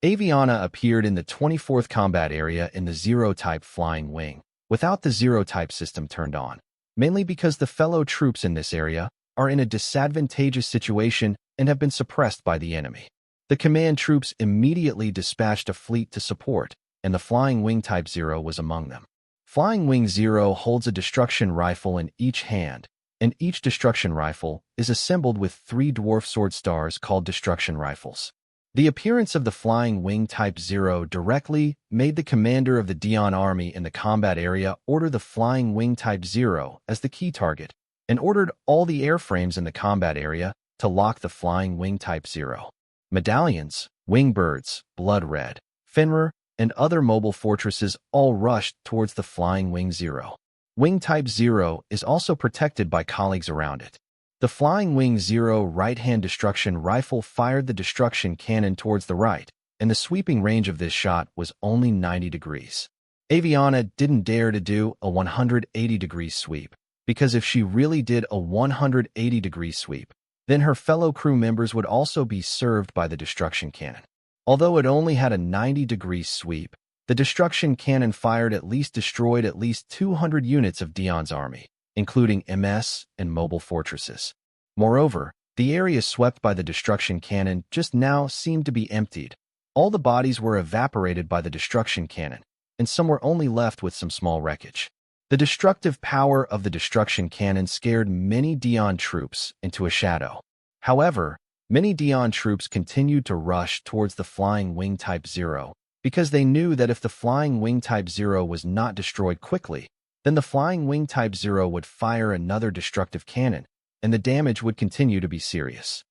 A: Aviana appeared in the 24th combat area in the Zero-type flying wing, without the Zero-type system turned on, mainly because the fellow troops in this area are in a disadvantageous situation and have been suppressed by the enemy. The command troops immediately dispatched a fleet to support, and the Flying Wing Type 0 was among them. Flying Wing 0 holds a destruction rifle in each hand, and each destruction rifle is assembled with 3 dwarf sword stars called destruction rifles. The appearance of the Flying Wing Type 0 directly made the commander of the Dion army in the combat area order the Flying Wing Type 0 as the key target, and ordered all the airframes in the combat area to lock the Flying Wing Type 0. Medallions, Wingbirds, Blood Red, Fenrir, and other mobile fortresses all rushed towards the Flying Wing 0. Wing Type 0 is also protected by colleagues around it. The Flying Wing 0 right-hand destruction rifle fired the destruction cannon towards the right, and the sweeping range of this shot was only 90 degrees. Aviana didn't dare to do a 180-degree sweep, because if she really did a 180-degree sweep, then her fellow crew members would also be served by the destruction cannon. Although it only had a 90-degree sweep, the destruction cannon destroyed at least 200 units of Dion's army, including MS and mobile fortresses. Moreover, the area swept by the destruction cannon just now seemed to be emptied. All the bodies were evaporated by the destruction cannon, and some were only left with some small wreckage. The destructive power of the destruction cannon scared many Dion troops into a shadow. However, many Dion troops continued to rush towards the Flying Wing Type 0 because they knew that if the Flying Wing Type 0 was not destroyed quickly, then the Flying Wing Type 0 would fire another destructive cannon, and the damage would continue to be serious.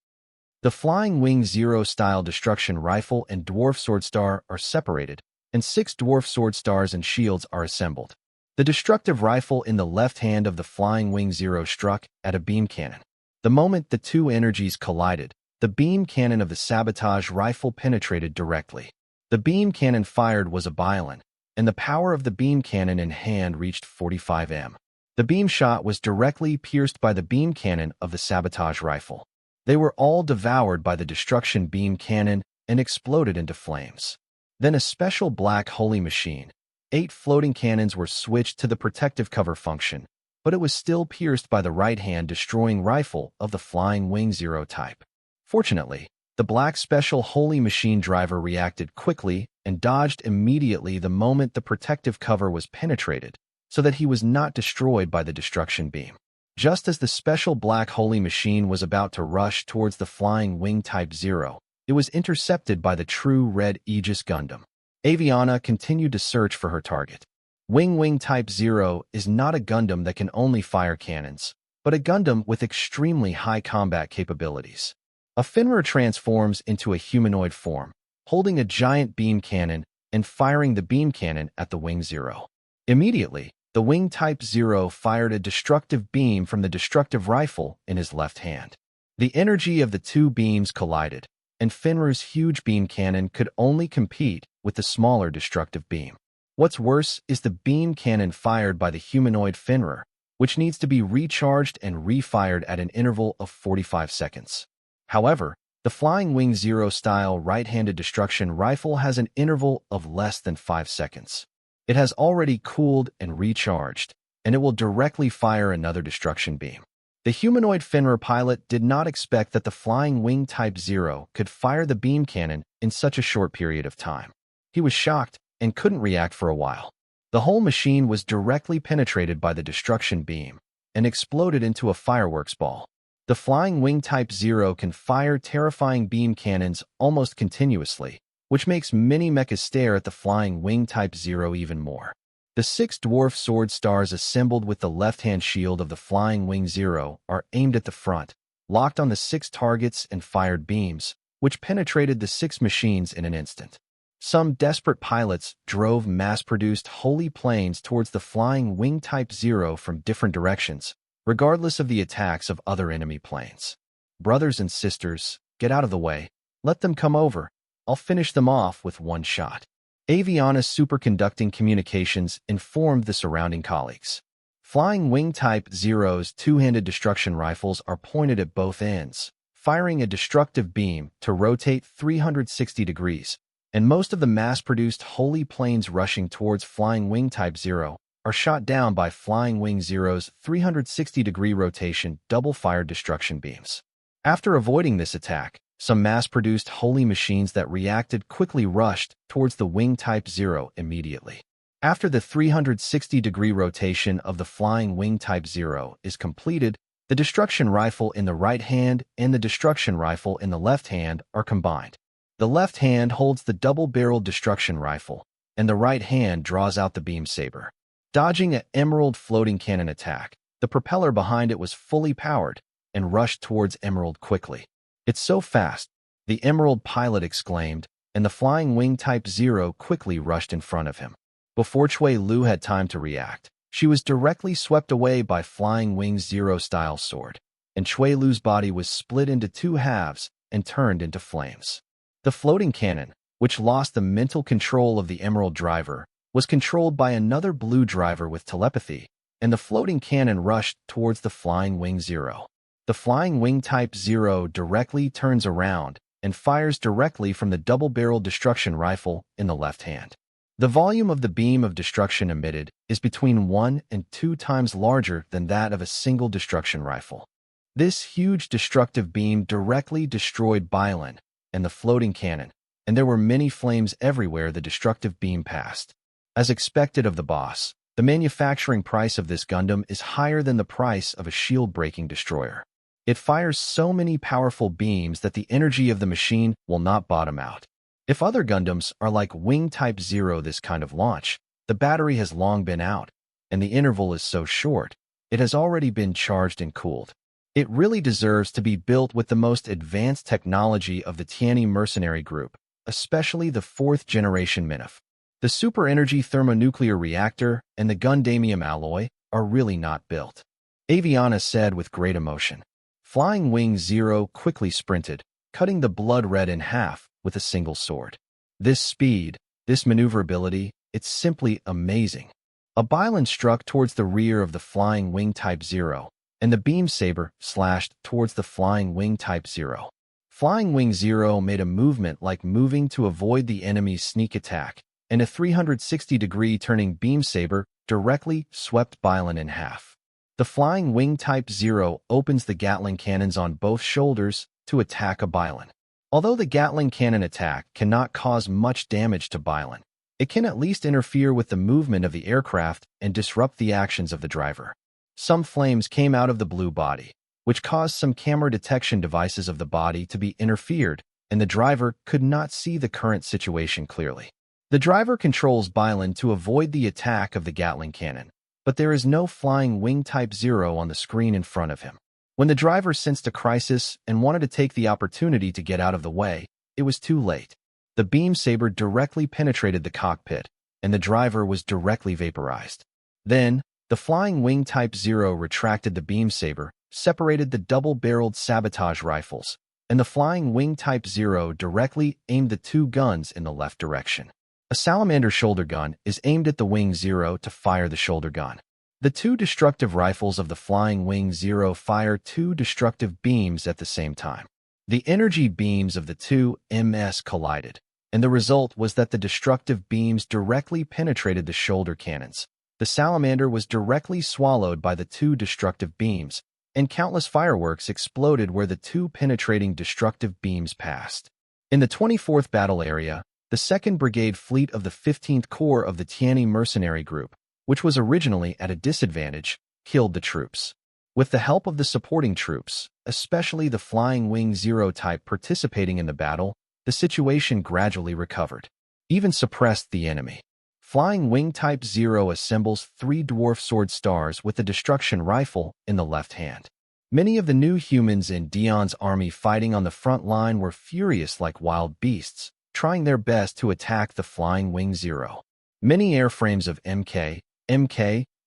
A: The Flying Wing 0-style destruction rifle and Dwarf Sword Star are separated, and 6 Dwarf Sword Stars and shields are assembled. The destructive rifle in the left hand of the Flying Wing 0 struck at a beam cannon. The moment the two energies collided, the beam cannon of the sabotage rifle penetrated directly. The beam cannon fired was a Biolin, and the power of the beam cannon in hand reached 45 m. The beam shot was directly pierced by the beam cannon of the sabotage rifle. They were all devoured by the destruction beam cannon and exploded into flames. Then a special black holy machine. 8 floating cannons were switched to the protective cover function, but it was still pierced by the right-hand destroying rifle of the Flying Wing 0 type. Fortunately, the black special holy machine driver reacted quickly and dodged immediately the moment the protective cover was penetrated, so that he was not destroyed by the destruction beam. Just as the special black holy machine was about to rush towards the Flying Wing Type 0, it was intercepted by the true red Aegis Gundam. Aviana continued to search for her target. Wing Type 0 is not a Gundam that can only fire cannons, but a Gundam with extremely high combat capabilities. A Fenrir transforms into a humanoid form, holding a giant beam cannon and firing the beam cannon at the Wing 0. Immediately, the Wing Type 0 fired a destructive beam from the destructive rifle in his left hand. The energy of the two beams collided, and Fenrir's huge beam cannon could only compete with the smaller destructive beam. What's worse is the beam cannon fired by the humanoid Fenrir, which needs to be recharged and refired at an interval of 45 seconds. However, the Flying Wing 0-style right-handed destruction rifle has an interval of less than 5 seconds. It has already cooled and recharged, and it will directly fire another destruction beam. The humanoid Fenrir pilot did not expect that the Flying Wing Type 0 could fire the beam cannon in such a short period of time. He was shocked and couldn't react for a while. The whole machine was directly penetrated by the destruction beam and exploded into a fireworks ball. The Flying Wing Type 0 can fire terrifying beam cannons almost continuously, which makes many mechas stare at the Flying Wing Type 0 even more. The 6 Dwarf Sword Stars assembled with the left-hand shield of the Flying Wing 0 are aimed at the front, locked on the 6 targets and fired beams, which penetrated the 6 machines in an instant. Some desperate pilots drove mass-produced holy planes towards the Flying Wing Type 0 from different directions, regardless of the attacks of other enemy planes. Brothers and sisters, get out of the way. Let them come over. I'll finish them off with one shot. Aviana's superconducting communications informed the surrounding colleagues. Flying Wing Type Zero's two-handed destruction rifles are pointed at both ends, firing a destructive beam to rotate 360 degrees, and most of the mass-produced holy planes rushing towards Flying Wing Type Zero are shot down by Flying Wing Zero's 360-degree rotation double-fired destruction beams. After avoiding this attack, some mass-produced holy machines that reacted quickly rushed towards the Wing Type Zero immediately. After the 360-degree rotation of the Flying Wing Type Zero is completed, the destruction rifle in the right hand and the destruction rifle in the left hand are combined. The left hand holds the double-barreled destruction rifle, and the right hand draws out the beam saber. Dodging an emerald floating cannon attack, the propeller behind it was fully powered and rushed towards Emerald quickly. "It's so fast," the Emerald pilot exclaimed, and the Flying Wing Type Zero quickly rushed in front of him. Before Chui Lu had time to react, she was directly swept away by Flying Wing Zero-style sword, and Chui Lu's body was split into two halves and turned into flames. The floating cannon, which lost the mental control of the Emerald driver, was controlled by another blue driver with telepathy, and the floating cannon rushed towards the Flying Wing Zero. The Flying Wing Type Zero directly turns around and fires directly from the double-barreled destruction rifle in the left hand. The volume of the beam of destruction emitted is between 1 and 2 times larger than that of a single destruction rifle. This huge destructive beam directly destroyed Bylin and the floating cannon, and there were many flames everywhere the destructive beam passed. As expected of the boss, the manufacturing price of this Gundam is higher than the price of a shield-breaking destroyer. It fires so many powerful beams that the energy of the machine will not bottom out. If other Gundams are like Wing Type Zero this kind of launch, the battery has long been out, and the interval is so short, it has already been charged and cooled. It really deserves to be built with the most advanced technology of the Tianyi mercenary group, especially the 4th generation Minif. The super-energy thermonuclear reactor and the Gundamium alloy are really not built. Aviana said with great emotion. Flying Wing Zero quickly sprinted, cutting the blood red in half with a single sword. This speed, this maneuverability, it's simply amazing. A Bylin struck towards the rear of the Flying Wing Type Zero, and the beam saber slashed towards the Flying Wing Type Zero. Flying Wing Zero made a movement like moving to avoid the enemy's sneak attack, and a 360-degree turning beam saber directly swept Bylin in half. The Flying Wing Type Zero opens the Gatling cannons on both shoulders to attack a Bylin. Although the Gatling cannon attack cannot cause much damage to Bylin, it can at least interfere with the movement of the aircraft and disrupt the actions of the driver. Some flames came out of the blue body, which caused some camera detection devices of the body to be interfered, and the driver could not see the current situation clearly. The driver controls Bylin to avoid the attack of the Gatling cannon, but there is no Flying Wing Type Zero on the screen in front of him. When the driver sensed a crisis and wanted to take the opportunity to get out of the way, it was too late. The beam saber directly penetrated the cockpit, and the driver was directly vaporized. Then, the Flying Wing Type Zero retracted the beam saber, separated the double-barreled sabotage rifles, and the Flying Wing Type Zero directly aimed the two guns in the left direction. A salamander shoulder gun is aimed at the Wing Zero to fire the shoulder gun. The two destructive rifles of the Flying Wing Zero fire two destructive beams at the same time. The energy beams of the two MS collided, and the result was that the destructive beams directly penetrated the shoulder cannons. The salamander was directly swallowed by the two destructive beams, and countless fireworks exploded where the two penetrating destructive beams passed. In the 24th battle area, the 2nd Brigade Fleet of the 15th Corps of the Tianyi mercenary group, which was originally at a disadvantage, killed the troops. With the help of the supporting troops, especially the Flying Wing Zero type participating in the battle, the situation gradually recovered, even suppressed the enemy. Flying Wing Type Zero assembles 3 dwarf sword stars with the destruction rifle in the left hand. Many of the new humans in Dion's army fighting on the front line were furious like wild beasts, trying their best to attack the Flying Wing Zero. Many airframes of MK,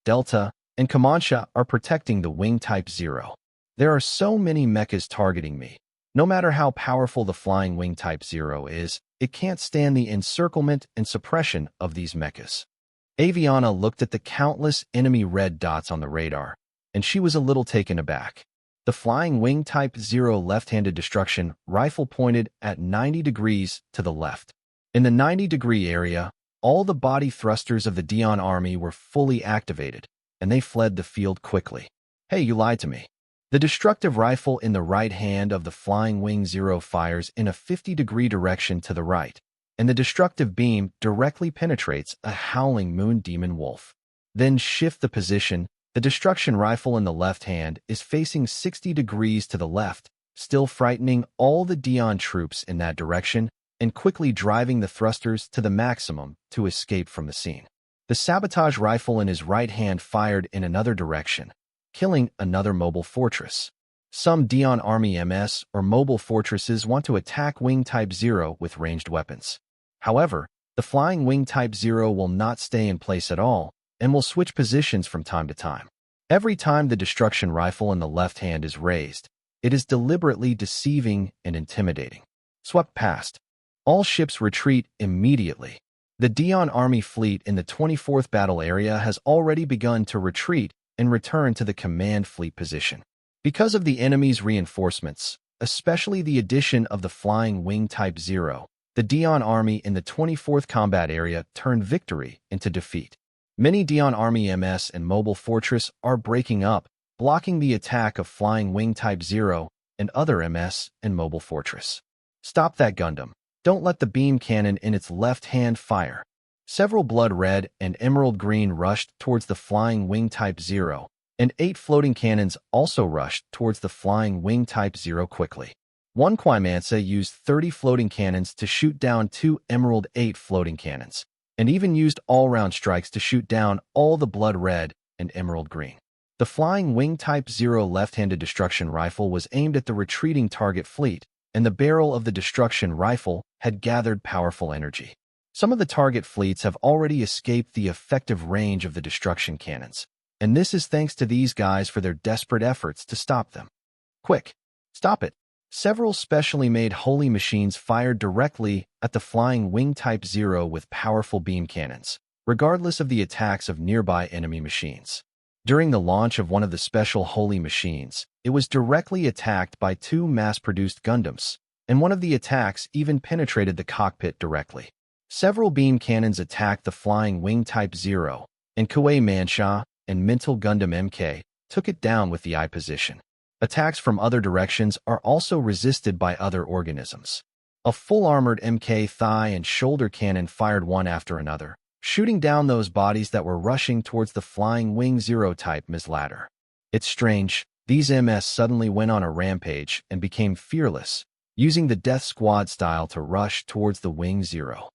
A: Delta, and Comanche are protecting the Wing Type Zero. There are so many mechas targeting me. No matter how powerful the Flying Wing Type 0 is, it can't stand the encirclement and suppression of these mechas. Aviana looked at the countless enemy red dots on the radar, and she was a little taken aback. The Flying Wing Type 0 left-handed destruction rifle pointed at 90 degrees to the left. In the 90-degree area, all the body thrusters of the Dion army were fully activated, and they fled the field quickly. Hey, you lied to me. The destructive rifle in the right hand of the Flying Wing 0 fires in a 50-degree direction to the right, and the destructive beam directly penetrates a howling moon demon wolf. Then shift the position. The destruction rifle in the left hand is facing 60 degrees to the left, still frightening all the Dion troops in that direction and quickly driving the thrusters to the maximum to escape from the scene. The sabotage rifle in his right hand fired in another direction, killing another mobile fortress. Some Dion Army MS or mobile fortresses want to attack Wing Type 0 with ranged weapons. However, the Flying Wing Type 0 will not stay in place at all and will switch positions from time to time. Every time the destruction rifle in the left hand is raised, it is deliberately deceiving and intimidating. Swept past. All ships retreat immediately. The Dion Army fleet in the 24th battle area has already begun to retreat and return to the command fleet position. Because of the enemy's reinforcements, especially the addition of the Flying Wing Type 0, the Dion Army in the 24th combat area turned victory into defeat. Many Dion Army MS and mobile fortress are breaking up, blocking the attack of Flying Wing Type 0 and other MS and mobile fortress. Stop that Gundam. Don't let the beam cannon in its left hand fire. Several blood red and emerald green rushed towards the Flying Wing Type 0, and 8 floating cannons also rushed towards the Flying Wing Type 0 quickly. One Quimansa used 30 floating cannons to shoot down 2 Emerald 8 floating cannons, and even used all-round strikes to shoot down all the blood red and emerald green. The Flying Wing Type 0 left-handed destruction rifle was aimed at the retreating target fleet, and the barrel of the destruction rifle had gathered powerful energy. Some of the target fleets have already escaped the effective range of the destruction cannons, and this is thanks to these guys for their desperate efforts to stop them. Quick, stop it! Several specially made holy machines fired directly at the Flying Wing Type 0 with powerful beam cannons, regardless of the attacks of nearby enemy machines. During the launch of one of the special holy machines, it was directly attacked by 2 mass-produced Gundams, and one of the attacks even penetrated the cockpit directly. Several beam cannons attacked the Flying Wing Type 0, and Kuei Manhwa and Mental Gundam MK took it down with the eye position. Attacks from other directions are also resisted by other organisms. A full-armored MK thigh and shoulder cannon fired one after another, shooting down those bodies that were rushing towards the Flying Wing 0 type Ms. Ladder. It's strange, these MS suddenly went on a rampage and became fearless, using the Death Squad style to rush towards the Wing 0.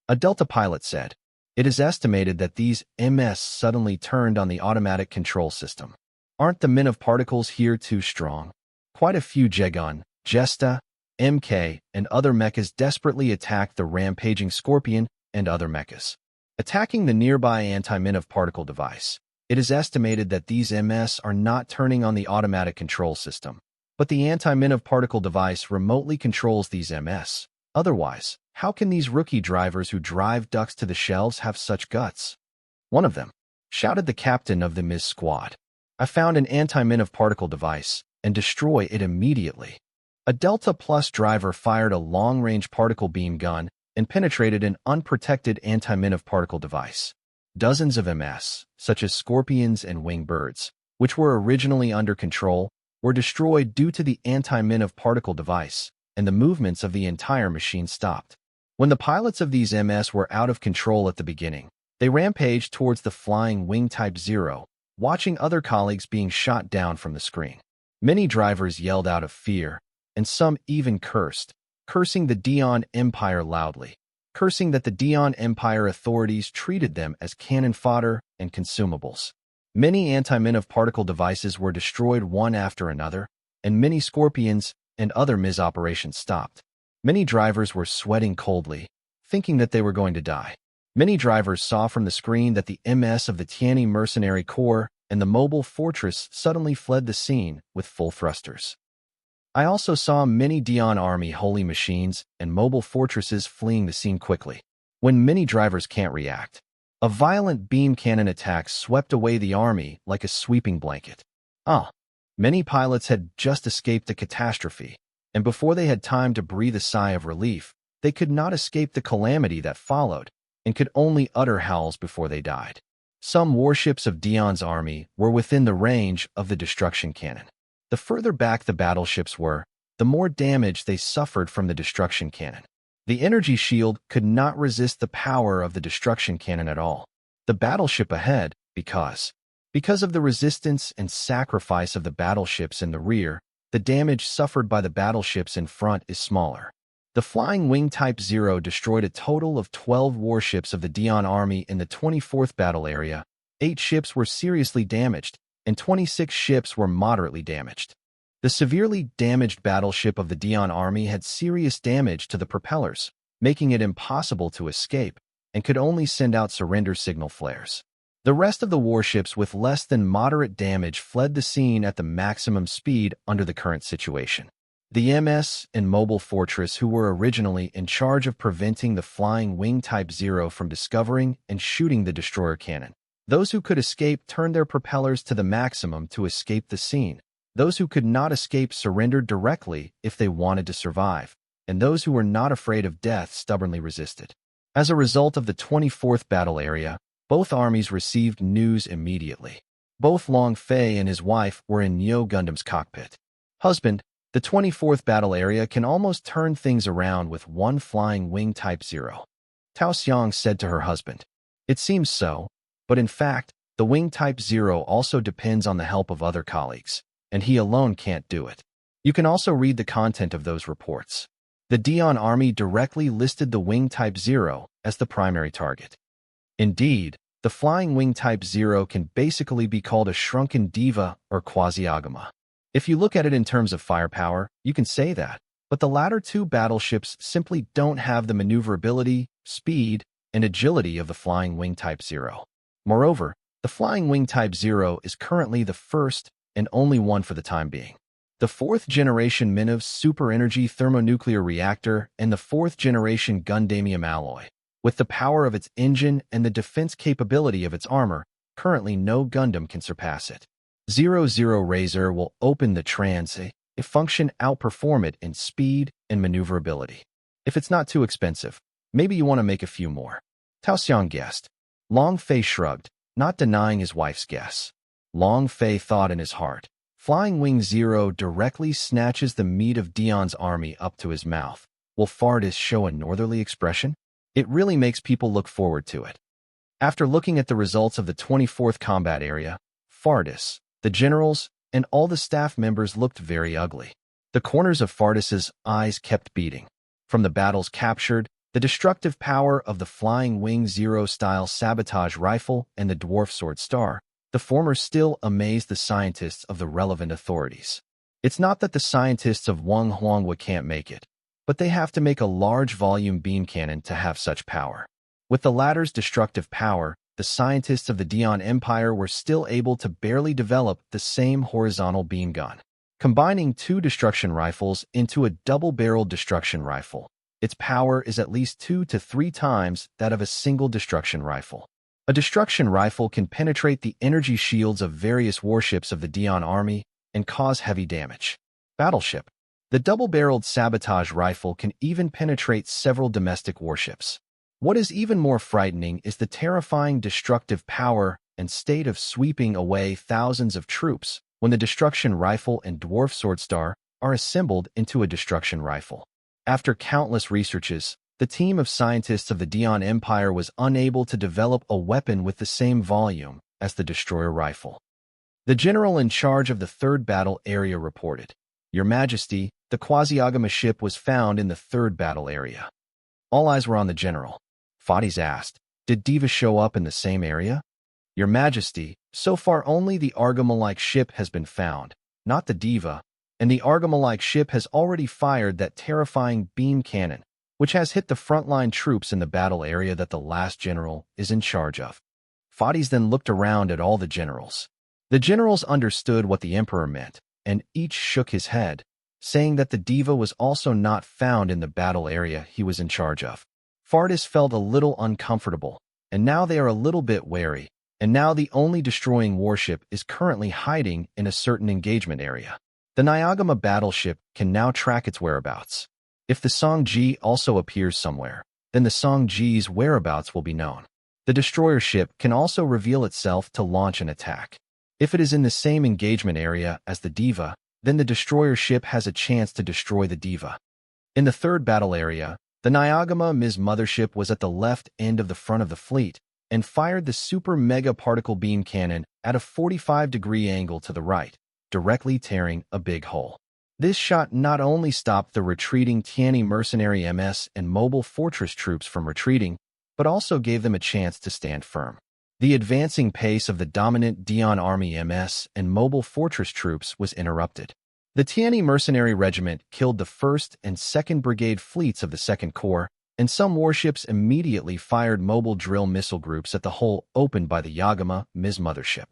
A: A Delta pilot said, "It is estimated that these MS suddenly turned on the automatic control system. Aren't the men of particles here too strong?" Quite a few Jegun, Jesta, MK, and other mechas desperately attacked the rampaging Scorpion and other mechas. Attacking the nearby anti-men of particle device, it is estimated that these MS are not turning on the automatic control system, but the anti-men of particle device remotely controls these MS. Otherwise, how can these rookie drivers who drive ducks to the shelves have such guts? One of them, shouted the captain of the Ms. Squad. "I found an anti-men of particle device, and destroy it immediately." A Delta Plus driver fired a long-range particle beam gun and penetrated an unprotected anti-men of particle device. Dozens of MS, such as scorpions and winged birds, which were originally under control, were destroyed due to the anti-men of particle device, and the movements of the entire machine stopped. When the pilots of these MS were out of control at the beginning, they rampaged towards the Flying Wing Type 0, watching other colleagues being shot down from the screen. Many drivers yelled out of fear, and some even cursed, cursing the Dion Empire loudly, cursing that the Dion Empire authorities treated them as cannon fodder and consumables. Many anti-men of particle devices were destroyed one after another, and many Scorpions and other MIS operations stopped. Many drivers were sweating coldly, thinking that they were going to die. Many drivers saw from the screen that the MS of the Tianyi Mercenary Corps and the mobile fortress suddenly fled the scene with full thrusters. I also saw many Dion army holy machines and mobile fortresses fleeing the scene quickly. When many drivers can't react, a violent beam cannon attack swept away the army like a sweeping blanket. Many pilots had just escaped the catastrophe, and before they had time to breathe a sigh of relief, they could not escape the calamity that followed and could only utter howls before they died. Some warships of Dion's army were within the range of the destruction cannon. The further back the battleships were, the more damage they suffered from the destruction cannon. The energy shield could not resist the power of the destruction cannon at all. The battleship ahead, because of the resistance and sacrifice of the battleships in the rear, the damage suffered by the battleships in front is smaller. The Flying Wing Type 0 destroyed a total of 12 warships of the Dion army in the 24th battle area. 8 ships were seriously damaged, and 26 ships were moderately damaged. The severely damaged battleship of the Dion army had serious damage to the propellers, making it impossible to escape, and could only send out surrender signal flares. The rest of the warships with less than moderate damage fled the scene at the maximum speed under the current situation. The MS and Mobile Fortress, who were originally in charge of preventing the Flying Wing Type 0 from discovering and shooting the destroyer cannon. Those who could escape turned their propellers to the maximum to escape the scene. Those who could not escape surrendered directly if they wanted to survive, and those who were not afraid of death stubbornly resisted. As a result of the 24th battle area, both armies received news immediately. Both Long Fei and his wife were in Neo Gundam's cockpit. Husband, the 24th battle area can almost turn things around with one Flying Wing Type 0. Tao Xiang said to her husband. It seems so, but in fact, the Wing Type 0 also depends on the help of other colleagues, and he alone can't do it. You can also read the content of those reports. The Dion army directly listed the Wing Type 0 as the primary target. Indeed, the Flying Wing Type 0 can basically be called a shrunken diva or quasi-agama. If you look at it in terms of firepower, you can say that, but the latter two battleships simply don't have the maneuverability, speed, and agility of the Flying Wing Type 0. Moreover, the Flying Wing Type 0 is currently the first and only one for the time being. The 4th generation Minov super energy thermonuclear reactor and the 4th generation Gundamium alloy. With the power of its engine and the defense capability of its armor, currently no Gundam can surpass it. 00 Razor will open the transit if function outperform it in speed and maneuverability. If it's not too expensive, maybe you want to make a few more. Tao Xiang guessed. Long Fei shrugged, not denying his wife's guess. Long Fei thought in his heart. Flying Wing 0 directly snatches the meat of Dion's army up to his mouth. Will Fardis show a northerly expression? It really makes people look forward to it. After looking at the results of the 24th combat area, Fardis, the generals, and all the staff members looked very ugly. The corners of Fardis's eyes kept beating. From the battles captured, the destructive power of the Flying Wing 0 style sabotage rifle and the Dwarf Sword Star, the former still amazed the scientists of the relevant authorities. It's not that the scientists of Wang Huanghua can't make it, but they have to make a large volume beam cannon to have such power. With the latter's destructive power, the scientists of the Dion Empire were still able to barely develop the same horizontal beam gun. Combining 2 destruction rifles into a double-barreled destruction rifle, its power is at least 2 to 3 times that of a single destruction rifle. A destruction rifle can penetrate the energy shields of various warships of the Dion army and cause heavy damage. Battleship. The double-barreled sabotage rifle can even penetrate several domestic warships. What is even more frightening is the terrifying destructive power and state of sweeping away thousands of troops when the destruction rifle and Dwarf Sword Star are assembled into a destruction rifle. After countless researches, the team of scientists of the Dion Empire was unable to develop a weapon with the same volume as the destroyer rifle. The general in charge of the 3rd battle area reported, "Your Majesty, the Quasi-Agama ship was found in the 3rd battle area." All eyes were on the general. Fadis asked, "Did Diva show up in the same area?" "Your Majesty, so far only the Argama-like ship has been found, not the Diva, and the Argama-like ship has already fired that terrifying beam cannon, which has hit the frontline troops in the battle area that the last general is in charge of." Fadis then looked around at all the generals. The generals understood what the emperor meant, and each shook his head. saying that the diva was also not found in the battle area he was in charge of. Fardis felt a little uncomfortable, and now they are a little bit wary, and now the only destroying warship is currently hiding in a certain engagement area. The Nyagama battleship can now track its whereabouts. If the Song-ji also appears somewhere, then the Song-ji's whereabouts will be known. The destroyer ship can also reveal itself to launch an attack. If it is in the same engagement area as the diva, then the destroyer ship has a chance to destroy the diva. In the third battle area, the Nyagama Ms. mothership was at the left end of the front of the fleet and fired the super mega particle beam cannon at a 45-degree angle to the right, directly tearing a big hole. This shot not only stopped the retreating Tianyi mercenary MS and mobile fortress troops from retreating, but also gave them a chance to stand firm. The advancing pace of the dominant Dian Army MS and mobile fortress troops was interrupted. The Tianyi mercenary regiment killed the 1st and 2nd Brigade fleets of the 2nd Corps, and some warships immediately fired mobile drill missile groups at the hole opened by the Yagama Ms. mothership.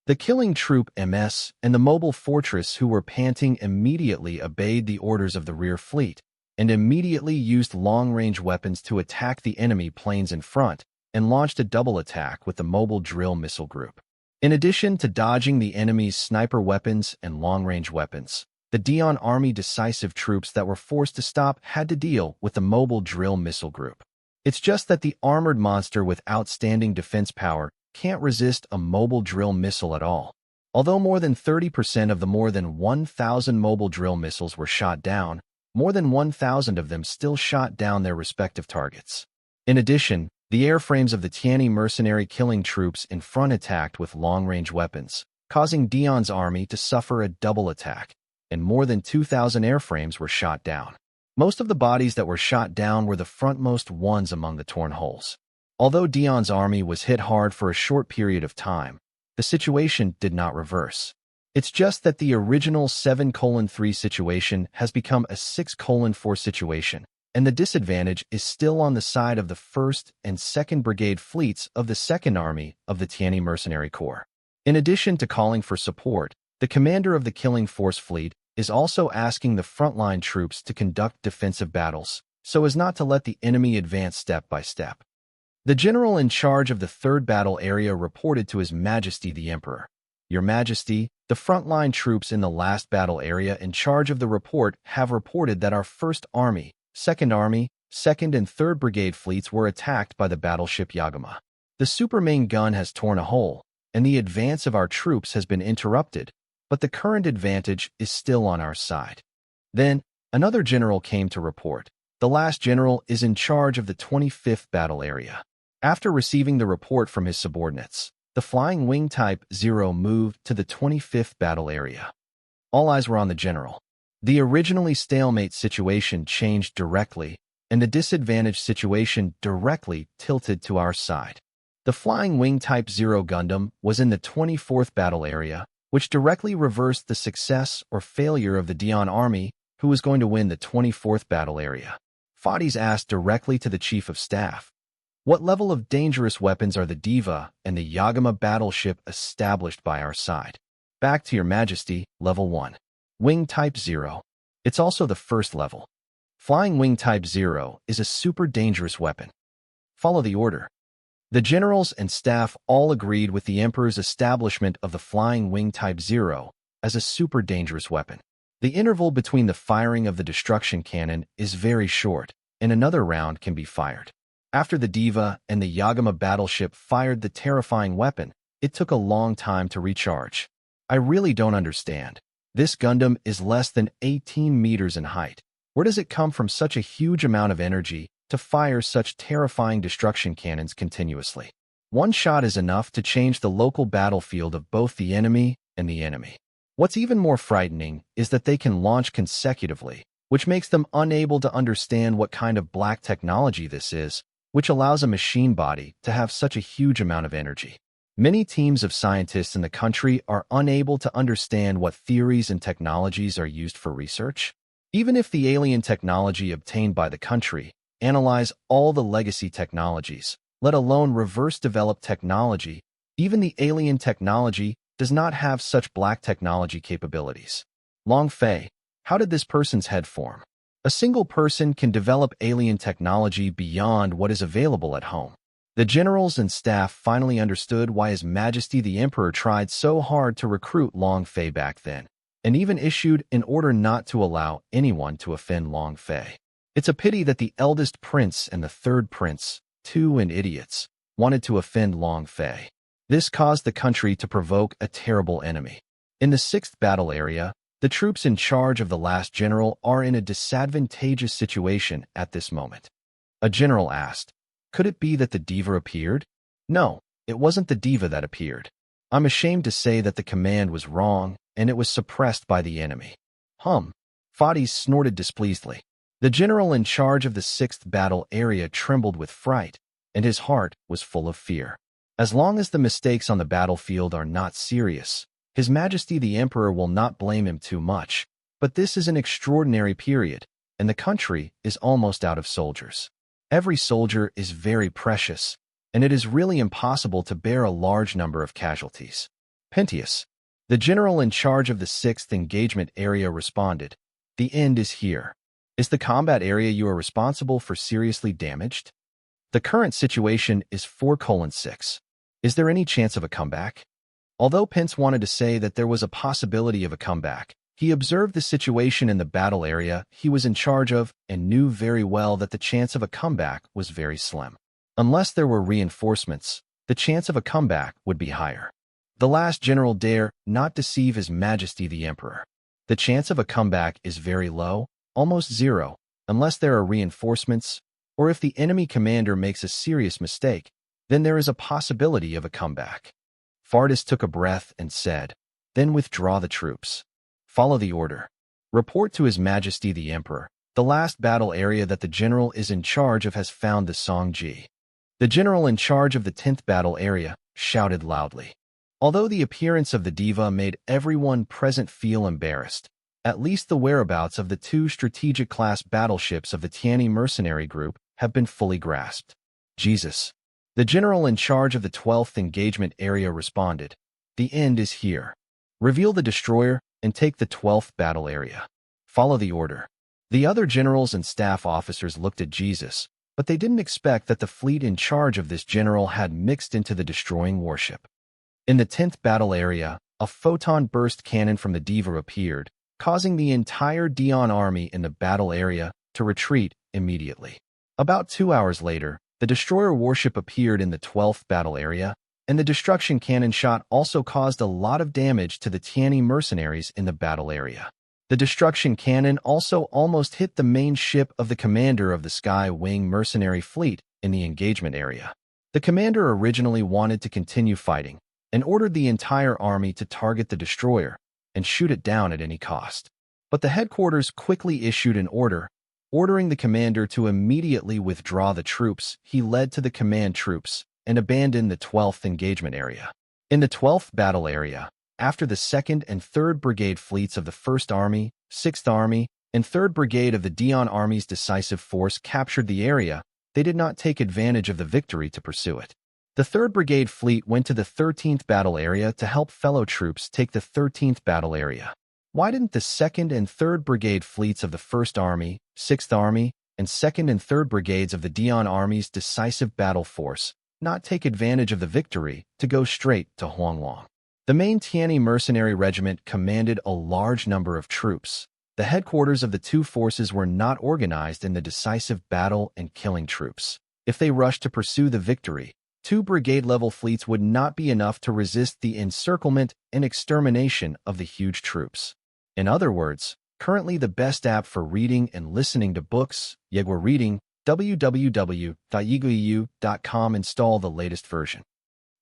A: The killing troop MS and the mobile fortress who were panting immediately obeyed the orders of the rear fleet and immediately used long-range weapons to attack the enemy planes in front and launched a double attack with the mobile drill missile group. In addition to dodging the enemy's sniper weapons and long-range weapons, the Dian Army decisive troops that were forced to stop had to deal with the mobile drill missile group. It's just that the armored monster with outstanding defense power can't resist a mobile drill missile at all. Although more than 30% of the more than 1,000 mobile drill missiles were shot down, more than 1,000 of them still shot down their respective targets. In addition, the airframes of the Tianyi mercenary killing troops in front attacked with long-range weapons, causing Dian's army to suffer a double attack, and more than 2,000 airframes were shot down. Most of the bodies that were shot down were the frontmost ones among the torn holes. Although Dian's army was hit hard for a short period of time, the situation did not reverse. It's just that the original 7:3 situation has become a 6:4 situation, and the disadvantage is still on the side of the 1st and 2nd Brigade fleets of the 2nd Army of the Tianyi Mercenary Corps. In addition to calling for support, the commander of the Killing Force Fleet is also asking the frontline troops to conduct defensive battles, so as not to let the enemy advance step by step. The general in charge of the 3rd battle area reported to His Majesty the Emperor, "Your Majesty, the frontline troops in the last battle area in charge of the report have reported that our 1st Army, 2nd Army, 2nd and 3rd Brigade fleets were attacked by the battleship Yagama. The super main gun has torn a hole, and the advance of our troops has been interrupted, but the current advantage is still on our side." Then, another general came to report. The last general is in charge of the 25th battle area. After receiving the report from his subordinates, the Flying Wing Type 0 moved to the 25th battle area. All eyes were on the general. The originally stalemate situation changed directly, and the disadvantaged situation directly tilted to our side. The Flying Wing Type 0 Gundam was in the 24th battle area, which directly reversed the success or failure of the Dian Army, who was going to win the 24th battle area. Fadis asked directly to the Chief of Staff, "What level of dangerous weapons are the Diva and the Yagama battleship established by our side?" "Back to your Majesty, level 1. Wing Type 0. It's also the 1st level. Flying Wing Type 0 is a super dangerous weapon. Follow the order." The generals and staff all agreed with the Emperor's establishment of the Flying Wing Type 0 as a super dangerous weapon. The interval between the firing of the destruction cannon is very short, and another round can be fired. After the Diva and the Yagama battleship fired the terrifying weapon, it took a long time to recharge. I really don't understand. This Gundam is less than 18 meters in height. Where does it come from such a huge amount of energy to fire such terrifying destruction cannons continuously? One shot is enough to change the local battlefield of both the enemy and the enemy. What's even more frightening is that they can launch consecutively, which makes them unable to understand what kind of black technology this is, which allows a machine body to have such a huge amount of energy. Many teams of scientists in the country are unable to understand what theories and technologies are used for research. Even if the alien technology obtained by the country analyze all the legacy technologies, let alone reverse-developed technology, even the alien technology does not have such black technology capabilities. Long Fei, How did this person's head form? A single person can develop alien technology beyond what is available at home. The generals and staff finally understood why His Majesty the Emperor tried so hard to recruit Long Fei back then, and even issued an order not to allow anyone to offend Long Fei. It's a pity that the eldest prince and the third prince, two idiots, wanted to offend Long Fei. This caused the country to provoke a terrible enemy. In the sixth battle area, the troops in charge of the last general are in a disadvantageous situation at this moment. A general asked, "Could it be that the diva appeared?" No, it wasn't the diva that appeared. I'm ashamed to say that the command was wrong, and it was suppressed by the enemy. Fades snorted displeasedly. The general in charge of the sixth battle area trembled with fright, and his heart was full of fear. As long as the mistakes on the battlefield are not serious, His Majesty the Emperor will not blame him too much, but this is an extraordinary period, and the country is almost out of soldiers. Every soldier is very precious, and it is really impossible to bear a large number of casualties. Pentius, the general in charge of the sixth engagement area, responded, "The end is here. Is the combat area you are responsible for seriously damaged? The current situation is 4:6. Is there any chance of a comeback?" Although Pence wanted to say that there was a possibility of a comeback, he observed the situation in the battle area he was in charge of and knew very well that the chance of a comeback was very slim. Unless there were reinforcements, the chance of a comeback would be higher. The last general dare not deceive His Majesty the Emperor. The chance of a comeback is very low, almost zero, unless there are reinforcements, or if the enemy commander makes a serious mistake, then there is a possibility of a comeback. Fardis took a breath and said, "Then withdraw the troops. Follow the order. Report to His Majesty the Emperor. The last battle area that the general is in charge of has found the Songji." The general in charge of the 10th battle area shouted loudly. Although the appearance of the diva made everyone present feel embarrassed, at least the whereabouts of the two strategic class battleships of the Tianyi mercenary group have been fully grasped. Jesus. The general in charge of the 12th engagement area responded, "The end is here. Reveal the destroyer and take the 12th battle area. Follow the order." The other generals and staff officers looked at Jesus, but they didn't expect that the fleet in charge of this general had mixed into the destroying warship. In the 10th battle area, a photon burst cannon from the diva appeared, causing the entire Dion army in the battle area to retreat immediately. About 2 hours later, the destroyer warship appeared in the 12th battle area, and the destruction cannon shot also caused a lot of damage to the Tianyi mercenaries in the battle area. The destruction cannon also almost hit the main ship of the commander of the Sky Wing mercenary fleet in the engagement area. The commander originally wanted to continue fighting and ordered the entire army to target the destroyer and shoot it down at any cost. But the headquarters quickly issued an order ordering the commander to immediately withdraw the troops he led to the command troops and abandon the 12th engagement area. In the 12th battle area, after the 2nd and 3rd Brigade fleets of the 1st Army, 6th Army, and 3rd Brigade of the Dion Army's decisive force captured the area, they did not take advantage of the victory to pursue it. The 3rd Brigade fleet went to the 13th battle area to help fellow troops take the 13th battle area. Why didn't the 2nd and 3rd Brigade fleets of the 1st Army, 6th Army, and 2nd and 3rd Brigades of the Dion Army's decisive battle force not take advantage of the victory to go straight to Huanglong? The main Tianyi mercenary regiment commanded a large number of troops. The headquarters of the two forces were not organized in the decisive battle and killing troops. If they rushed to pursue the victory, 2 brigade-level fleets would not be enough to resist the encirclement and extermination of the huge troops. In other words, currently the best app for reading and listening to books, Yegwa Reading, www.yigueu.com. Install the latest version.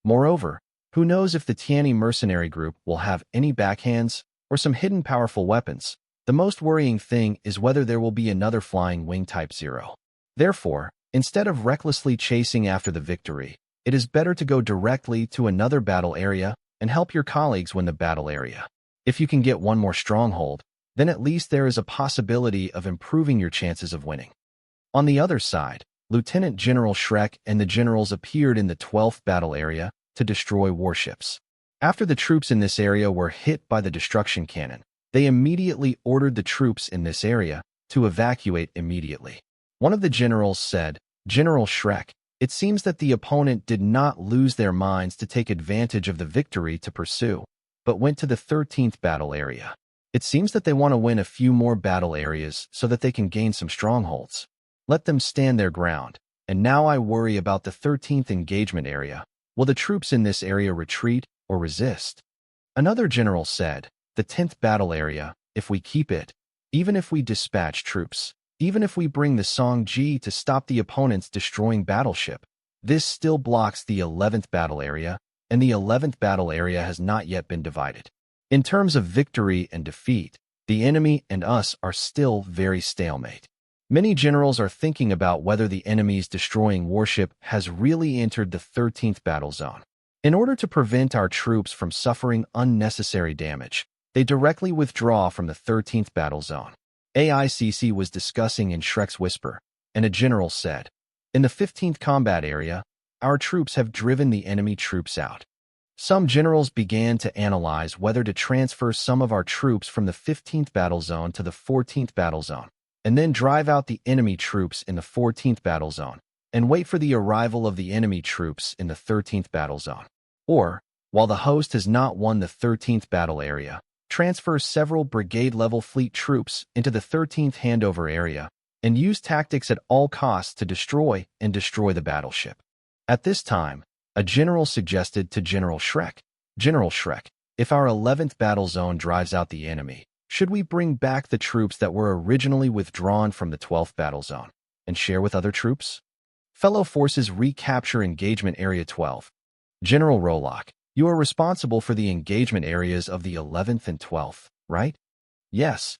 A: Moreover, who knows if the Tianyi mercenary group will have any backhands or some hidden powerful weapons. The most worrying thing is whether there will be another flying wing Type 0. Therefore, instead of recklessly chasing after the victory, it is better to go directly to another battle area and help your colleagues win the battle area. If you can get one more stronghold, then at least there is a possibility of improving your chances of winning. On the other side, Lieutenant General Shrek and the generals appeared in the 12th battle area to destroy warships. After the troops in this area were hit by the destruction cannon, They immediately ordered the troops in this area to evacuate immediately. One of the generals said, "General Shrek, it seems that the opponent did not lose their minds to take advantage of the victory to pursue, but went to the 13th battle area. It seems that they want to win a few more battle areas so that they can gain some strongholds. Let them stand their ground. And now I worry about the 13th engagement area. Will the troops in this area retreat or resist?" Another general said, "The 10th battle area, if we keep it, even if we dispatch troops, even if we bring the Song-ji to stop the opponent's destroying battleship, this still blocks the 11th battle area, and the 11th battle area has not yet been divided. In terms of victory and defeat, the enemy and us are still very stalemate. Many generals are thinking about whether the enemy's destroying warship has really entered the 13th battle zone. In order to prevent our troops from suffering unnecessary damage, they directly withdraw from the 13th battle zone." AICC was discussing in Shrek's whisper, and a general said, "In the 15th combat area, our troops have driven the enemy troops out." Some generals began to analyze whether to transfer some of our troops from the 15th battle zone to the 14th battle zone, and then drive out the enemy troops in the 14th battle zone, and wait for the arrival of the enemy troops in the 13th battle zone. Or, while the host has not won the 13th battle area, transfer several brigade-level fleet troops into the 13th handover area, and use tactics at all costs to destroy the battleship. At this time, a general suggested to General Shrek, "General Shrek, if our 11th battle zone drives out the enemy, should we bring back the troops that were originally withdrawn from the 12th battle zone and share with other troops? Fellow forces recapture engagement area 12. General Rolock, you are responsible for the engagement areas of the 11th and 12th, right?" "Yes."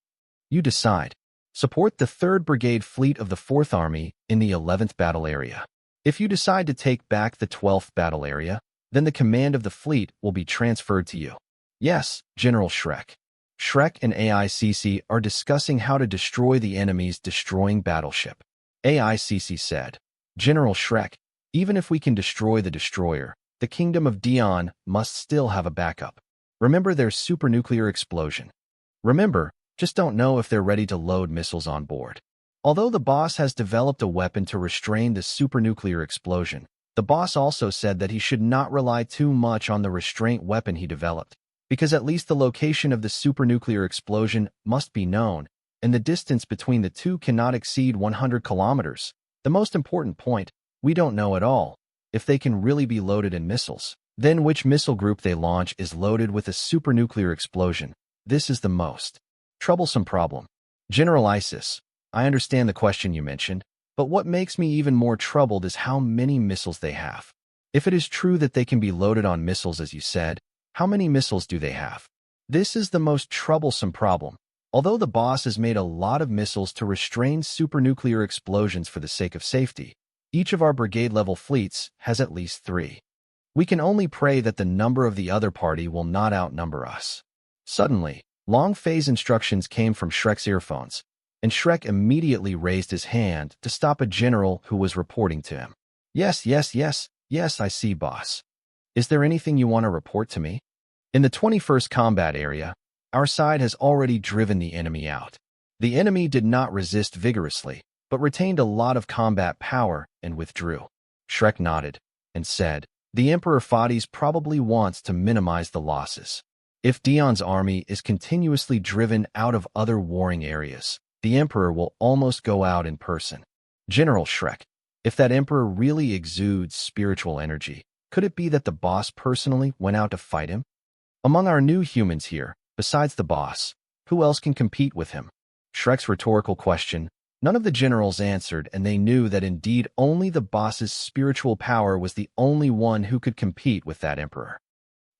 A: "You decide. Support the 3rd Brigade Fleet of the 4th Army in the 11th battle area. If you decide to take back the 12th battle area, then the command of the fleet will be transferred to you." "Yes, General Shrek." Shrek and AICC are discussing how to destroy the enemy's destroying battleship. AICC said, "General Shrek, even if we can destroy the destroyer, the Kingdom of Dion must still have a backup. Remember their supernuclear explosion. Remember, just don't know if they're ready to load missiles on board." Although the boss has developed a weapon to restrain the supernuclear explosion, the boss also said that he should not rely too much on the restraint weapon he developed, because at least the location of the supernuclear explosion must be known, and the distance between the two cannot exceed 100 kilometers. The most important point, we don't know at all if they can really be loaded in missiles. Then which missile group they launch is loaded with a supernuclear explosion. This is the most troublesome problem. General Isis, I understand the question you mentioned, but what makes me even more troubled is how many missiles they have. If it is true that they can be loaded on missiles as you said, how many missiles do they have? This is the most troublesome problem. Although the boss has made a lot of missiles to restrain supernuclear explosions for the sake of safety, each of our brigade-level fleets has at least 3. We can only pray that the number of the other party will not outnumber us. Suddenly, long phase instructions came from Shrek's earphones, and Shrek immediately raised his hand to stop a general who was reporting to him. Yes, I see, boss. Is there anything you want to report to me? In the 21st combat area, our side has already driven the enemy out. The enemy did not resist vigorously, but retained a lot of combat power and withdrew. Shrek nodded and said, "The Emperor Fades probably wants to minimize the losses. If Dion's army is continuously driven out of other warring areas, the Emperor will almost go out in person. General Shrek, if that Emperor really exudes spiritual energy, could it be that the boss personally went out to fight him? Among our new humans here, besides the boss, who else can compete with him?" Shrek's rhetorical question, none of the generals answered, and they knew that indeed only the boss's spiritual power was the only one who could compete with that emperor.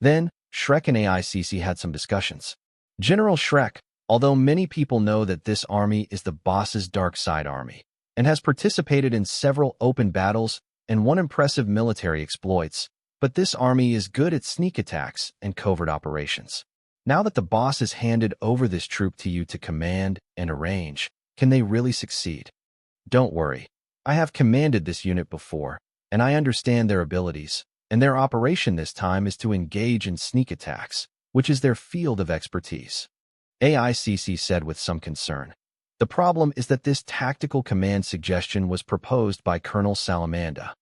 A: Then, Shrek and AICC had some discussions. General Shrek, although many people know that this army is the boss's dark side army, and has participated in several open battles and won impressive military exploits, but this army is good at sneak attacks and covert operations. Now that the boss has handed over this troop to you to command and arrange, can they really succeed? Don't worry. I have commanded this unit before, and I understand their abilities, and their operation this time is to engage in sneak attacks, which is their field of expertise. AICC said with some concern. The problem is that this tactical command suggestion was proposed by Colonel Salamanda.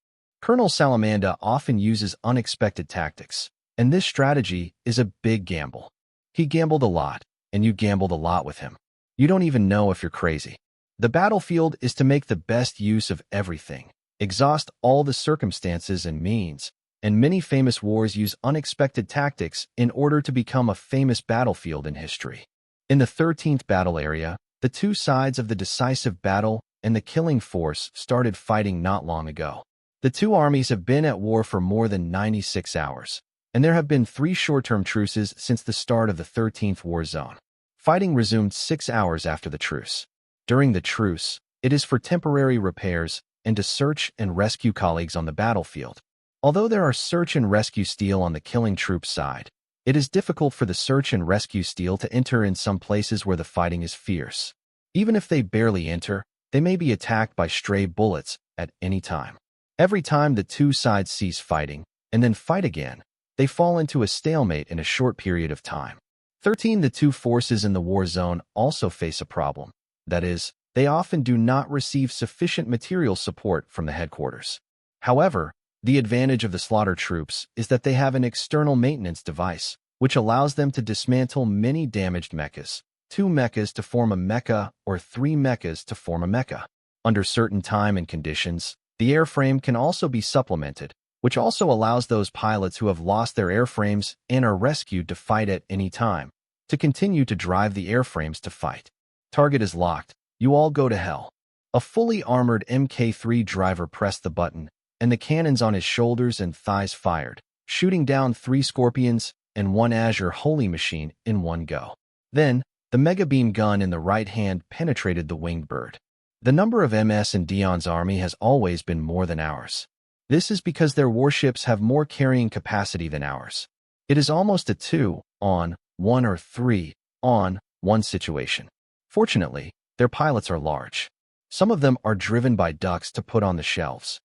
A: Colonel Salamanda often uses unexpected tactics, and this strategy is a big gamble. He gambled a lot, and you gambled a lot with him. You don't even know if you're crazy. The battlefield is to make the best use of everything, exhaust all the circumstances and means, and many famous wars use unexpected tactics in order to become a famous battlefield in history. In the 13th battle area, the two sides of the decisive battle and the killing force started fighting not long ago. The two armies have been at war for more than 96 hours, and there have been 3 short-term truces since the start of the 13th war zone. Fighting resumed 6 hours after the truce. During the truce, it is for temporary repairs and to search and rescue colleagues on the battlefield. Although there are search and rescue steel on the killing troops side, it is difficult for the search and rescue steel to enter in some places where the fighting is fierce. Even if they barely enter, they may be attacked by stray bullets at any time. Every time the two sides cease fighting and then fight again, they fall into a stalemate in a short period of time. 13. The two forces in the war zone also face a problem. That is, they often do not receive sufficient material support from the headquarters. However, the advantage of the slaughter troops is that they have an external maintenance device, which allows them to dismantle many damaged mechas, 2 mechas to form a mecha or 3 mechas to form a mecha. Under certain time and conditions, the airframe can also be supplemented, which also allows those pilots who have lost their airframes and are rescued to fight at any time, to continue to drive the airframes to fight. Target is locked. You all go to hell. A fully armored Mk3 driver pressed the button, and the cannons on his shoulders and thighs fired, shooting down 3 Scorpions and 1 Azure Holy Machine in one go. Then, the mega beam gun in the right hand penetrated the winged bird. The number of MS in Dion's army has always been more than ours. This is because their warships have more carrying capacity than ours. It is almost a 2-on-1 or 3-on-1 situation. Fortunately, their pilots are large. Some of them are driven by ducks to put on the shelves.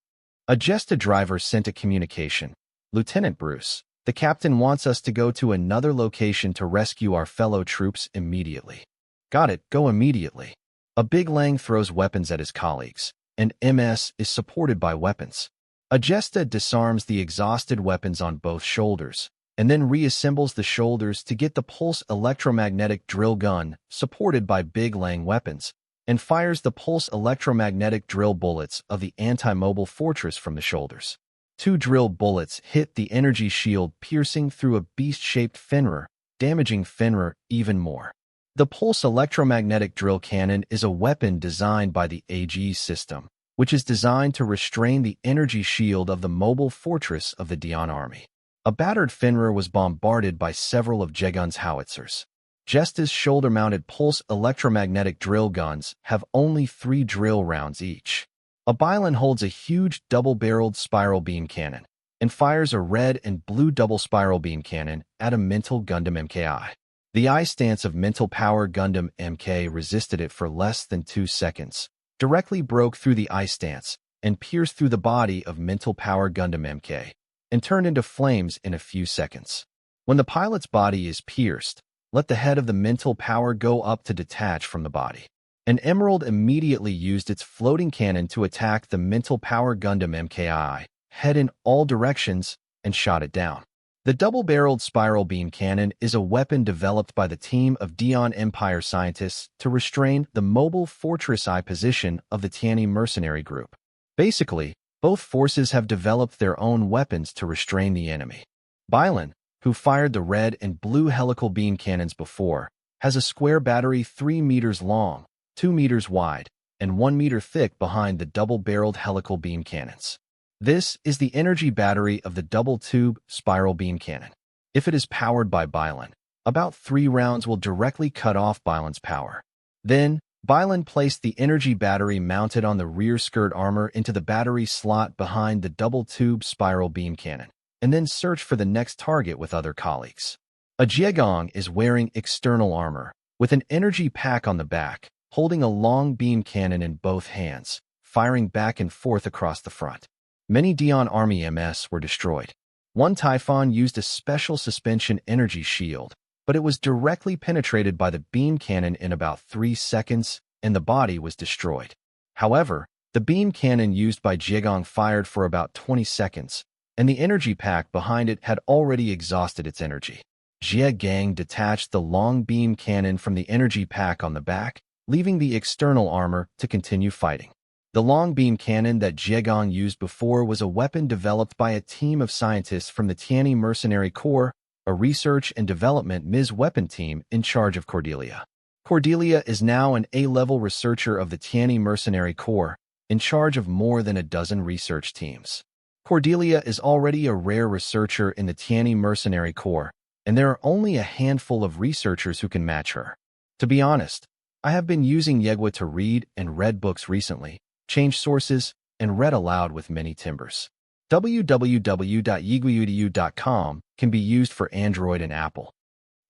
A: A Jesta driver sent a communication. Lieutenant Bruce, the captain wants us to go to another location to rescue our fellow troops immediately. Got it, go immediately. A Big Lang throws weapons at his colleagues, and MS is supported by weapons. A Jesta disarms the exhausted weapons on both shoulders, and then reassembles the shoulders to get the pulse electromagnetic drill gun supported by Big Lang weapons, and fires the pulse electromagnetic drill bullets of the anti-mobile fortress from the shoulders. 2 drill bullets hit the energy shield, piercing through a beast-shaped Fenrir, damaging Fenrir even more. The pulse electromagnetic drill cannon is a weapon designed by the AG system, which is designed to restrain the energy shield of the mobile fortress of the Dion army. A battered Fenrir was bombarded by several of Jegun's howitzers. Jesta's shoulder-mounted pulse electromagnetic drill guns have only 3 drill rounds each. A Bylon holds a huge double-barreled spiral beam cannon and fires a red and blue double spiral beam cannon at a Mental Gundam MKI. The eye stance of Mental Power Gundam MK resisted it for less than 2 seconds, directly broke through the eye stance, and pierced through the body of Mental Power Gundam MK, and turned into flames in a few seconds. When the pilot's body is pierced, let the head of the mental power go up to detach from the body. An Emerald immediately used its floating cannon to attack the Mental Power Gundam MKI, head in all directions, and shot it down. The double-barreled spiral beam cannon is a weapon developed by the team of Dion Empire scientists to restrain the mobile fortress eye position of the Tianyi mercenary group. Basically, both forces have developed their own weapons to restrain the enemy. Bylon, who fired the red and blue helical beam cannons before, has a square battery 3 meters long, 2 meters wide, and 1 meter thick behind the double-barreled helical beam cannons. This is the energy battery of the double-tube spiral beam cannon. If it is powered by Bylon, about 3 rounds will directly cut off Bylon's power. Then, Bylon placed the energy battery mounted on the rear skirt armor into the battery slot behind the double-tube spiral beam cannon, and then searched for the next target with other colleagues. A Jiegong is wearing external armor, with an energy pack on the back, holding a long beam cannon in both hands, firing back and forth across the front. Many Dion Army MS were destroyed. One Typhon used a special suspension energy shield, but it was directly penetrated by the beam cannon in about 3 seconds, and the body was destroyed. However, the beam cannon used by Jiegong fired for about 20 seconds, and the energy pack behind it had already exhausted its energy. Jiegong detached the long beam cannon from the energy pack on the back, leaving the external armor to continue fighting. The long beam cannon that Jiegong used before was a weapon developed by a team of scientists from the Tianyi Mercenary Corps, a research and development MIS weapon team in charge of Cordelia. Cordelia is now an A-level researcher of the Tianyi Mercenary Corps, in charge of more than a dozen research teams. Cordelia is already a rare researcher in the Tianyi Mercenary Corps, and there are only a handful of researchers who can match her. To be honest, I have been using Yegwa to read and read books recently, change sources, and read aloud with many timbers. www.yiguudu.com can be used for Android and Apple.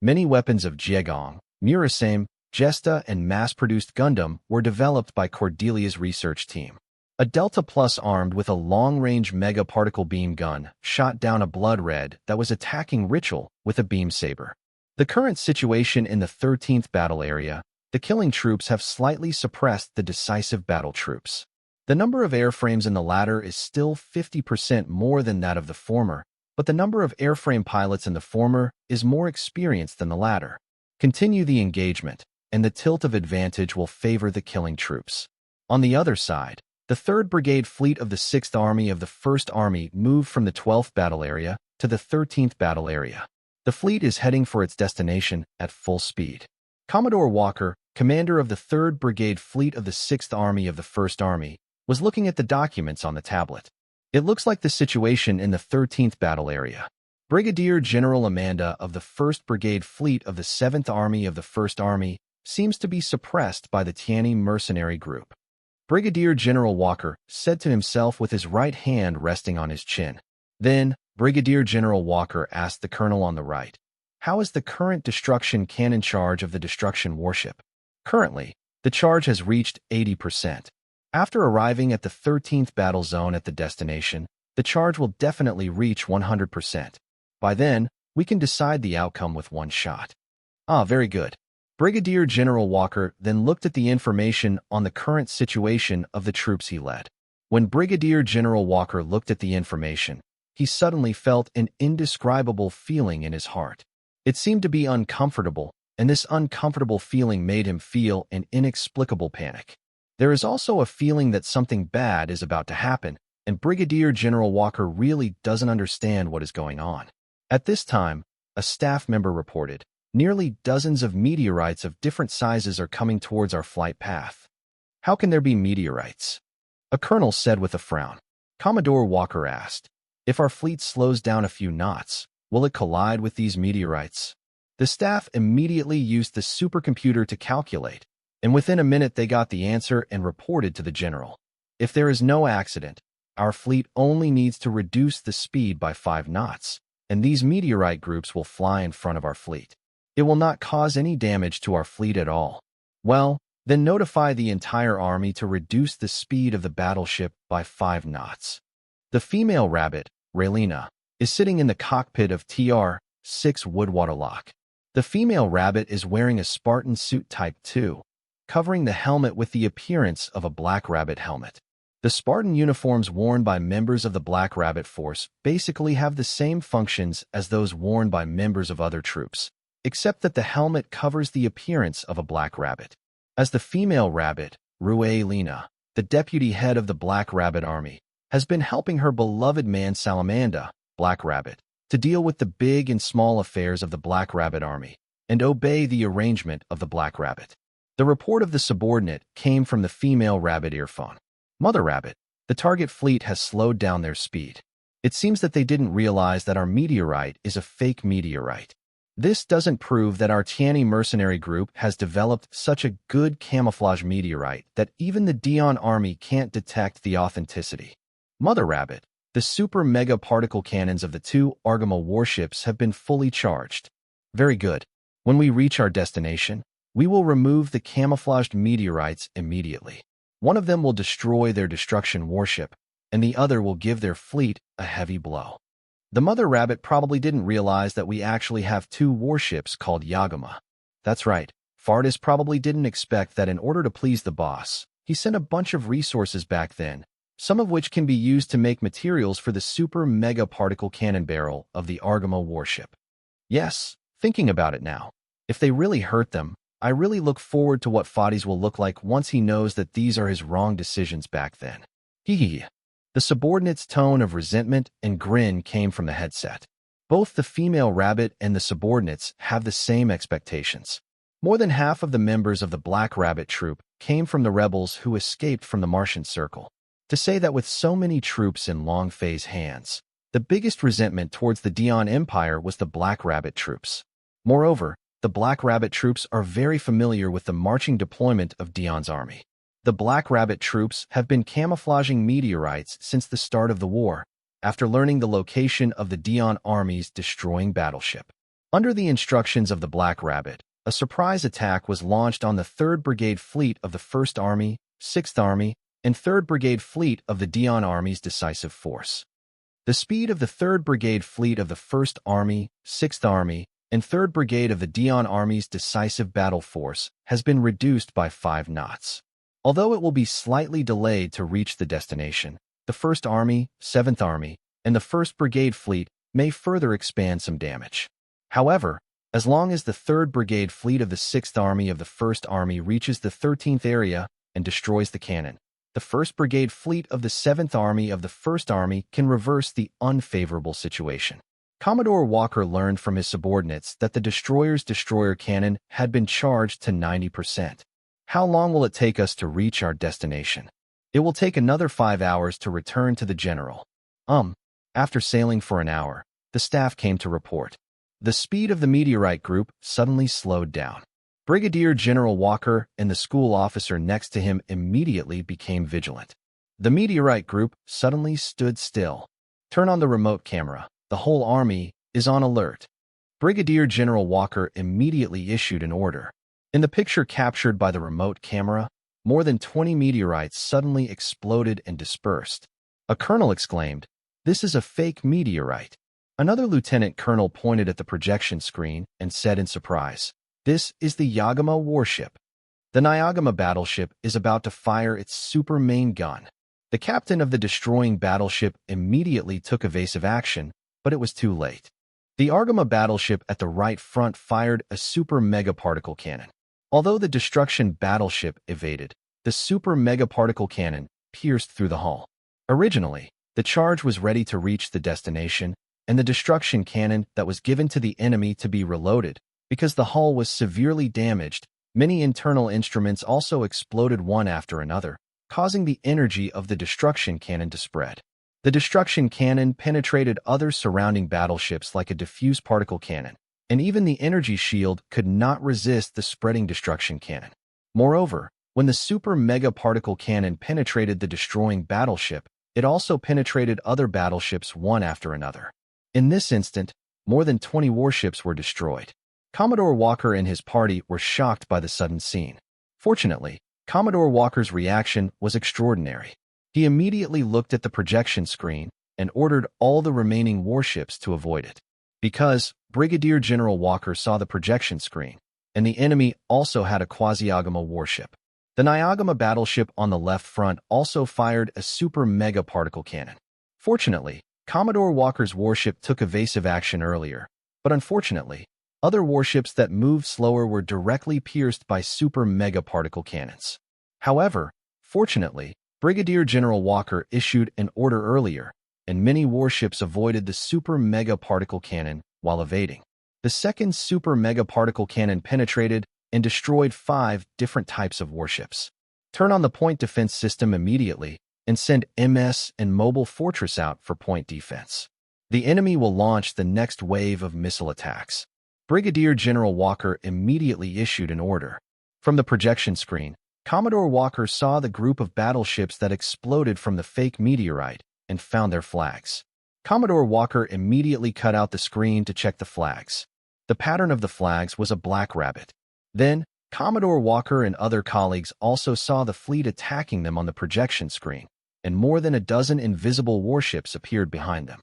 A: Many weapons of Jiegong, Murasame, Gesta, and mass-produced Gundam were developed by Cordelia's research team. A Delta Plus armed with a long-range mega particle beam gun shot down a Blood Red that was attacking Ritual with a beam saber. The current situation in the 13th battle area, the killing troops have slightly suppressed the decisive battle troops. The number of airframes in the latter is still 50% more than that of the former, but the number of airframe pilots in the former is more experienced than the latter. Continue the engagement, and the tilt of advantage will favor the killing troops. On the other side, the 3rd Brigade Fleet of the 6th Army of the 1st Army moved from the 12th battle area to the 13th battle area. The fleet is heading for its destination at full speed. Commodore Walker, commander of the 3rd Brigade Fleet of the 6th Army of the 1st Army, was looking at the documents on the tablet. It looks like the situation in the 13th battle area. Brigadier General Amanda of the 1st Brigade Fleet of the 7th Army of the 1st Army seems to be suppressed by the Tianyi mercenary group. Brigadier General Walker said to himself with his right hand resting on his chin. Then, Brigadier General Walker asked the colonel on the right, "How is the current destruction cannon charge of the destruction warship?" Currently, the charge has reached 80%. After arriving at the 13th battle zone at the destination, the charge will definitely reach 100%. By then, we can decide the outcome with one shot. Ah, very good. Brigadier General Walker then looked at the information on the current situation of the troops he led. When Brigadier General Walker looked at the information, he suddenly felt an indescribable feeling in his heart. It seemed to be uncomfortable, and this uncomfortable feeling made him feel an inexplicable panic. There is also a feeling that something bad is about to happen, and Brigadier General Walker really doesn't understand what is going on. At this time, a staff member reported, "Nearly dozens of meteorites of different sizes are coming towards our flight path." "How can there be meteorites?" a colonel said with a frown. Commodore Walker asked, "If our fleet slows down a few knots, will it collide with these meteorites?" The staff immediately used the supercomputer to calculate, and within a minute they got the answer and reported to the general. "If there is no accident, our fleet only needs to reduce the speed by 5 knots, and these meteorite groups will fly in front of our fleet. It will not cause any damage to our fleet at all." "Well, then notify the entire army to reduce the speed of the battleship by 5 knots. The female rabbit, Raylina, is sitting in the cockpit of TR-6 Woodwaterlock. The female rabbit is wearing a Spartan suit Type 2, covering the helmet with the appearance of a Black Rabbit helmet. The Spartan uniforms worn by members of the Black Rabbit Force basically have the same functions as those worn by members of other troops, except that the helmet covers the appearance of a black rabbit. As the female rabbit, Raylina, the deputy head of the Black Rabbit Army, has been helping her beloved man Salamanda, Black Rabbit, to deal with the big and small affairs of the Black Rabbit Army and obey the arrangement of the Black Rabbit. The report of the subordinate came from the female rabbit earphone. "Mother Rabbit, the target fleet has slowed down their speed. It seems that they didn't realize that our meteorite is a fake meteorite. This doesn't prove that our Tianyi mercenary group has developed such a good camouflage meteorite that even the Dion army can't detect the authenticity. Mother Rabbit, the super mega particle cannons of the 2 Argama warships have been fully charged. Very good. When we reach our destination, we will remove the camouflaged meteorites immediately. One of them will destroy their destruction warship, and the other will give their fleet a heavy blow." The mother rabbit probably didn't realize that we actually have two warships called Yagama. That's right, Fardis probably didn't expect that in order to please the boss, he sent a bunch of resources back then, some of which can be used to make materials for the super mega particle cannon barrel of the Argama warship. Yes, thinking about it now, if they really hurt them, I really look forward to what Fadis will look like once he knows that these are his wrong decisions back then. Hee. The subordinate's tone of resentment and grin came from the headset. Both the female rabbit and the subordinates have the same expectations. More than half of the members of the Black Rabbit troop came from the rebels who escaped from the Martian Circle. To say that with so many troops in Long Fei's hands, the biggest resentment towards the Dion Empire was the Black Rabbit troops. Moreover, the Black Rabbit troops are very familiar with the marching deployment of Dion's army. The Black Rabbit troops have been camouflaging meteorites since the start of the war, after learning the location of the Dion army's destroying battleship. Under the instructions of the Black Rabbit, a surprise attack was launched on the 3rd Brigade Fleet of the 1st Army, 6th Army, and 3rd Brigade Fleet of the Dion Army's decisive force. The speed of the 3rd Brigade Fleet of the 1st Army, 6th Army, and 3rd Brigade of the Dion Army's decisive battle force has been reduced by 5 knots. Although it will be slightly delayed to reach the destination, the 1st Army, 7th Army, and the 1st Brigade Fleet may further expand some damage. However, as long as the 3rd Brigade Fleet of the 6th Army of the 1st Army reaches the 13th area and destroys the cannon, the 1st Brigade Fleet of the 7th Army of the 1st Army can reverse the unfavorable situation. Commodore Walker learned from his subordinates that the destroyer's destroyer cannon had been charged to 90%. How long will it take us to reach our destination? It will take another 5 hours to return to the general. After sailing for an hour, the staff came to report. The speed of the meteorite group suddenly slowed down. Brigadier General Walker and the school officer next to him immediately became vigilant. The meteorite group suddenly stood still. Turn on the remote camera. The whole army is on alert. Brigadier General Walker immediately issued an order. In the picture captured by the remote camera, more than 20 meteorites suddenly exploded and dispersed. A colonel exclaimed, "This is a fake meteorite." Another lieutenant colonel pointed at the projection screen and said in surprise, "This is the Yagama warship." The Nyagama battleship is about to fire its super main gun. The captain of the destroying battleship immediately took evasive action, but it was too late. The Argama battleship at the right front fired a super mega particle cannon. Although the destruction battleship evaded, the super mega particle cannon pierced through the hull. Originally, the charge was ready to reach the destination, and the destruction cannon that was given to the enemy to be reloaded. Because the hull was severely damaged, many internal instruments also exploded one after another, causing the energy of the destruction cannon to spread. The destruction cannon penetrated other surrounding battleships like a diffuse particle cannon, and even the energy shield could not resist the spreading destruction cannon. Moreover, when the super mega particle cannon penetrated the destroying battleship, it also penetrated other battleships one after another. In this instant, more than 20 warships were destroyed. Commodore Walker and his party were shocked by the sudden scene. Fortunately, Commodore Walker's reaction was extraordinary. He immediately looked at the projection screen and ordered all the remaining warships to avoid it. Because Brigadier General Walker saw the projection screen, and the enemy also had a quasi-Agama warship. The Nyagama battleship on the left front also fired a super mega particle cannon. Fortunately, Commodore Walker's warship took evasive action earlier, but unfortunately, other warships that moved slower were directly pierced by super mega particle cannons. However, fortunately, Brigadier General Walker issued an order earlier, and many warships avoided the super mega particle cannon while evading. The second super mega particle cannon penetrated and destroyed 5 different types of warships. Turn on the point defense system immediately and send MS and Mobile Fortress out for point defense. The enemy will launch the next wave of missile attacks. Brigadier General Walker immediately issued an order. From the projection screen, Commodore Walker saw the group of battleships that exploded from the fake meteorite and found their flags. Commodore Walker immediately cut out the screen to check the flags. The pattern of the flags was a black rabbit. Then, Commodore Walker and other colleagues also saw the fleet attacking them on the projection screen, and more than a dozen invisible warships appeared behind them.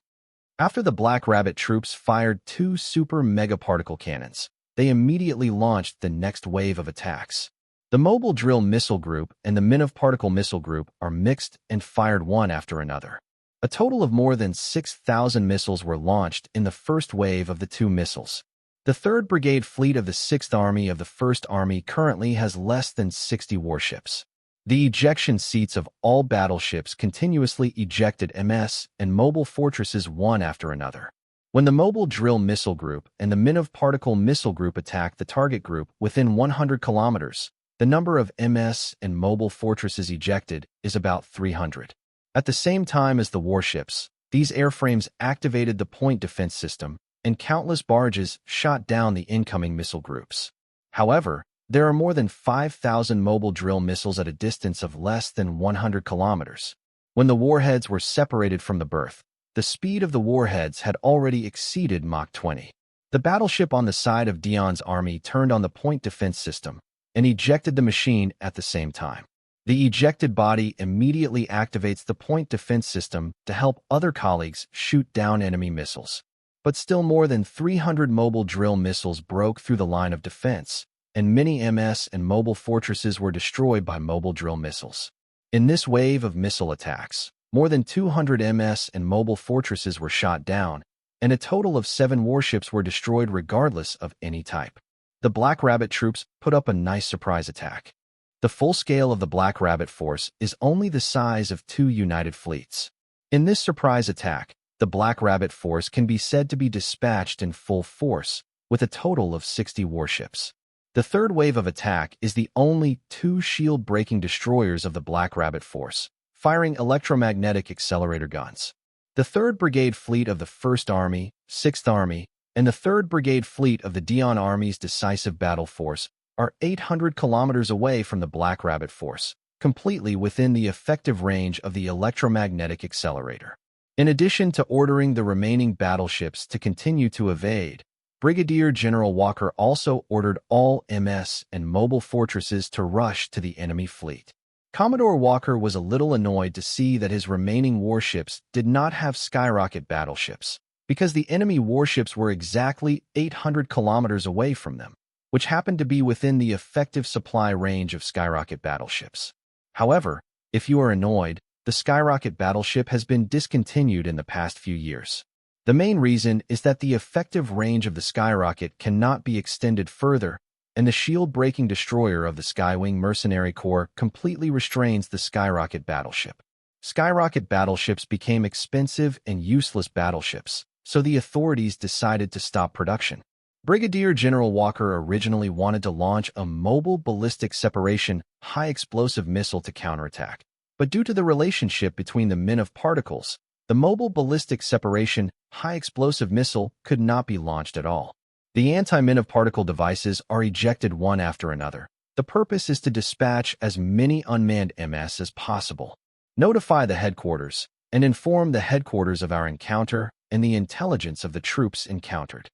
A: After the Black Rabbit troops fired 2 super mega particle cannons, they immediately launched the next wave of attacks. The Mobile Drill Missile Group and the Min of Particle Missile Group are mixed and fired one after another. A total of more than 6,000 missiles were launched in the first wave of the 2 missiles. The 3rd Brigade Fleet of the 6th Army of the 1st Army currently has less than 60 warships. The ejection seats of all battleships continuously ejected MS and mobile fortresses one after another. When the Mobile Drill Missile Group and the Min of Particle Missile Group attacked the target group within 100 kilometers, the number of MS and mobile fortresses ejected is about 300. At the same time as the warships, these airframes activated the point defense system, and countless barges shot down the incoming missile groups. However, there are more than 5,000 mobile drill missiles at a distance of less than 100 kilometers. When the warheads were separated from the berth, the speed of the warheads had already exceeded Mach 20. The battleship on the side of Dion's army turned on the point defense system and ejected the machine at the same time. The ejected body immediately activates the point defense system to help other colleagues shoot down enemy missiles. But still more than 300 mobile drill missiles broke through the line of defense, and many MS and mobile fortresses were destroyed by mobile drill missiles. In this wave of missile attacks, more than 200 MS and mobile fortresses were shot down, and a total of 7 warships were destroyed regardless of any type. The Black Rabbit troops put up a nice surprise attack. The full scale of the Black Rabbit force is only the size of 2 united fleets. In this surprise attack, the Black Rabbit force can be said to be dispatched in full force, with a total of 60 warships. The 3rd wave of attack is the only 2 shield-breaking destroyers of the Black Rabbit force, firing electromagnetic accelerator guns. The 3rd Brigade Fleet of the 1st Army, 6th Army, and the 3rd Brigade Fleet of the Dion Army's decisive battle force are 800 kilometers away from the Black Rabbit force, completely within the effective range of the electromagnetic accelerator. In addition to ordering the remaining battleships to continue to evade, Brigadier General Walker also ordered all MS and mobile fortresses to rush to the enemy fleet. Commodore Walker was a little annoyed to see that his remaining warships did not have skyrocket battleships, because the enemy warships were exactly 800 kilometers away from them, which happened to be within the effective supply range of skyrocket battleships. However, if you are annoyed, the skyrocket battleship has been discontinued in the past few years. The main reason is that the effective range of the skyrocket cannot be extended further, and the shield-breaking destroyer of the Skywing Mercenary Corps completely restrains the skyrocket battleship. Skyrocket battleships became expensive and useless battleships, so the authorities decided to stop production. Brigadier General Walker originally wanted to launch a mobile ballistic separation high-explosive missile to counterattack, but due to the relationship between the Min of particles, the mobile ballistic separation high-explosive missile could not be launched at all. The anti-Min of particle devices are ejected one after another. The purpose is to dispatch as many unmanned MS as possible. Notify the headquarters, and inform the headquarters of our encounter and the intelligence of the troops encountered.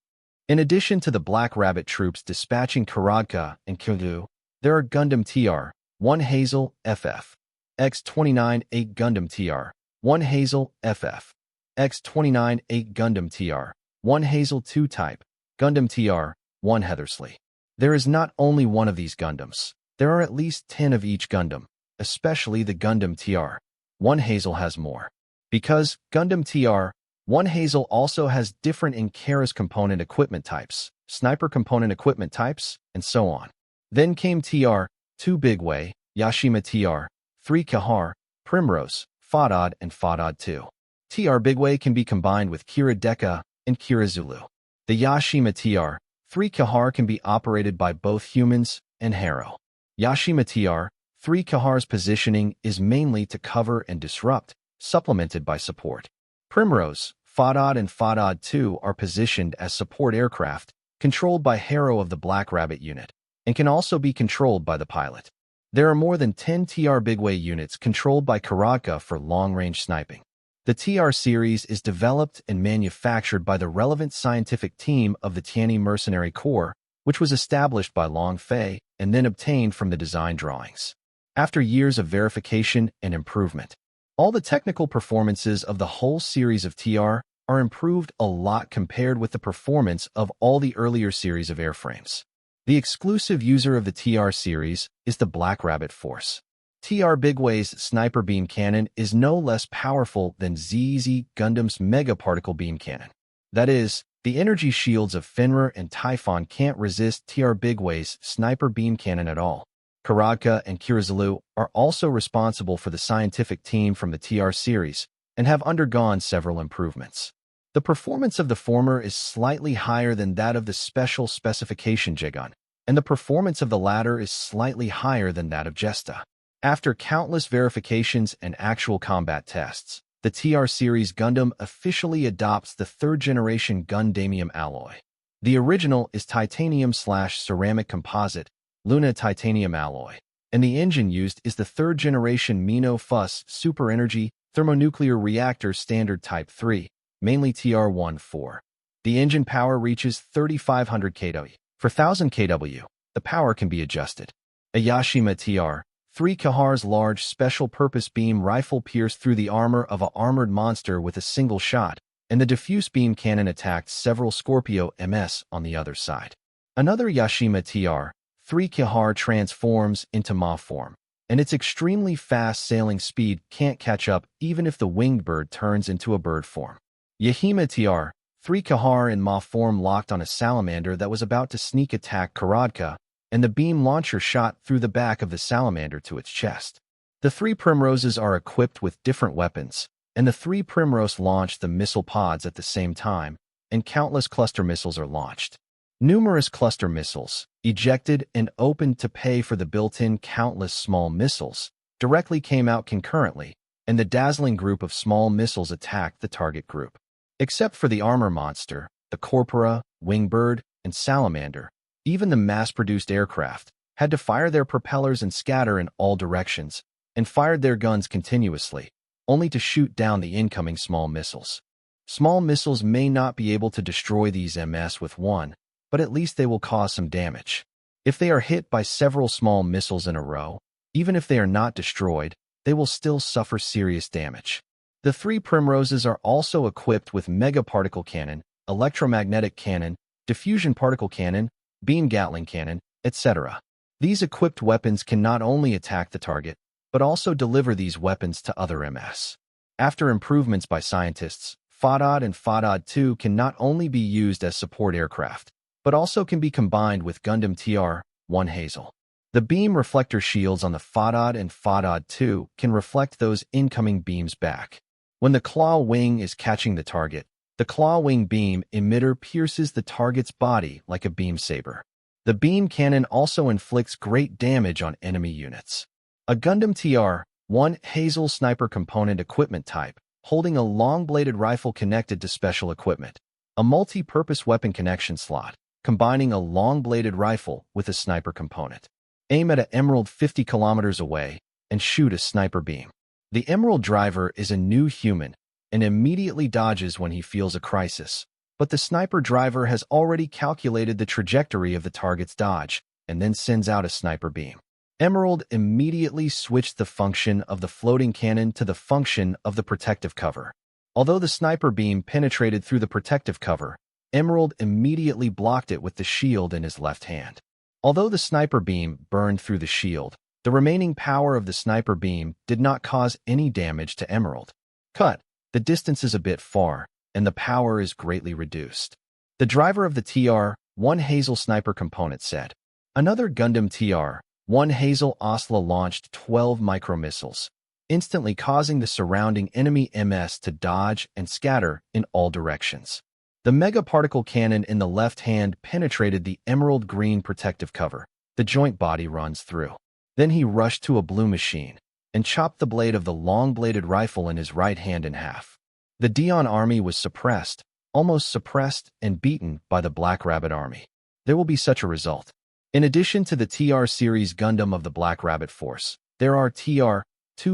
A: In addition to the Black Rabbit troops dispatching Karadka and Kyulu, there are Gundam TR-1 Hazel FF, X-29-8 Gundam TR-1 Hazel FF, X-29-8 Gundam TR-1 Hazel 2 type, Gundam TR-1 Heathersley. There is not only one of these Gundams. There are at least 10 of each Gundam, especially the Gundam TR-1 Hazel has more. Because Gundam TR-1 Hazel also has different Inkaras component equipment types, sniper component equipment types, and so on. Then came TR-2 Bigway, Yashima TR-3 Kahar, Primrose, Fadad, and Fadad 2. TR Bigway can be combined with Kira Deka and Kira Zulu. The Yashima TR-3 Kahar can be operated by both humans and Harrow. Yashima TR-3 Kahar's positioning is mainly to cover and disrupt, supplemented by support. Primrose, Fadad, and Fadad 2 are positioned as support aircraft, controlled by Harrow of the Black Rabbit unit, and can also be controlled by the pilot. There are more than 10 TR Bigway units controlled by Karadka for long-range sniping. The TR series is developed and manufactured by the relevant scientific team of the Tianyi Mercenary Corps, which was established by Long Fei and then obtained from the design drawings. After years of verification and improvement, all the technical performances of the whole series of TR are improved a lot compared with the performance of all the earlier series of airframes. The exclusive user of the TR series is the Black Rabbit Force. TR Bigway's sniper beam cannon is no less powerful than ZZ Gundam's Mega Particle Beam Cannon. That is, the energy shields of Fenrir and Typhon can't resist TR Bigway's sniper beam cannon at all. Karadka and Kirizalu are also responsible for the scientific team from the TR series and have undergone several improvements. The performance of the former is slightly higher than that of the special specification Jigun, and the performance of the latter is slightly higher than that of Jesta. After countless verifications and actual combat tests, the TR series Gundam officially adopts the third-generation Gundamium alloy. The original is titanium/ceramic composite, Luna titanium alloy, and the engine used is the third-generation Mino Fuss Super Energy Thermonuclear Reactor Standard Type 3, mainly TR-14. The engine power reaches 3,500 kW. For 1,000 kW, the power can be adjusted. A Yashima TR-3 Kahar's large special-purpose beam rifle pierced through the armor of an armored monster with a single shot, and the diffuse beam cannon attacked several Scorpio MS on the other side. Another Yashima TR-3 Kahar transforms into Ma form, and its extremely fast sailing speed can't catch up even if the winged bird turns into a bird form. Yahima TR-3 Kahar in Ma form locked on a salamander that was about to sneak attack Karadka, and the beam launcher shot through the back of the salamander to its chest. The three Primroses are equipped with different weapons, and the three Primrose launch the missile pods at the same time, and countless cluster missiles are launched. Numerous cluster missiles, ejected and opened to pay for the built-in countless small missiles, directly came out concurrently, and the dazzling group of small missiles attacked the target group. Except for the armor monster, the Corpora, Wingbird, and Salamander, even the mass-produced aircraft had to fire their propellers and scatter in all directions, and fired their guns continuously, only to shoot down the incoming small missiles. Small missiles may not be able to destroy these MS with one, but at least they will cause some damage. If they are hit by several small missiles in a row, even if they are not destroyed, they will still suffer serious damage. The three Primroses are also equipped with Mega Particle Cannon, Electromagnetic Cannon, Diffusion Particle Cannon, Beam Gatling Cannon, etc. These equipped weapons can not only attack the target, but also deliver these weapons to other MS. After improvements by scientists, Fadad and Fadad 2 can not only be used as support aircraft, but also can be combined with Gundam TR-1 Hazel. The beam reflector shields on the Fadad and Fadad 2 can reflect those incoming beams back. When the claw wing is catching the target, the claw wing beam emitter pierces the target's body like a beam saber. The beam cannon also inflicts great damage on enemy units. A Gundam TR-1 Hazel sniper component equipment type, holding a long-bladed rifle connected to special equipment. A multi-purpose weapon connection slot, combining a long-bladed rifle with a sniper component. Aim at an emerald 50 kilometers away and shoot a sniper beam. The emerald driver is a new human and immediately dodges when he feels a crisis, but the sniper driver has already calculated the trajectory of the target's dodge and then sends out a sniper beam. Emerald immediately switched the function of the floating cannon to the function of the protective cover. Although the sniper beam penetrated through the protective cover, Emerald immediately blocked it with the shield in his left hand. Although the sniper beam burned through the shield, the remaining power of the sniper beam did not cause any damage to Emerald. The distance is a bit far, and the power is greatly reduced. The driver of the TR-1 Hazel sniper component said. Another Gundam TR-1 Hazel Osla launched 12 micromissiles, instantly causing the surrounding enemy MS to dodge and scatter in all directions. The Mega Particle Cannon in the left hand penetrated the emerald green protective cover the joint body runs through. Then he rushed to a blue machine and chopped the blade of the long-bladed rifle in his right hand in half. The Dion army was suppressed, almost suppressed and beaten by the Black Rabbit army. There will be such a result. In addition to the TR series Gundam of the Black Rabbit Force, there are TR-2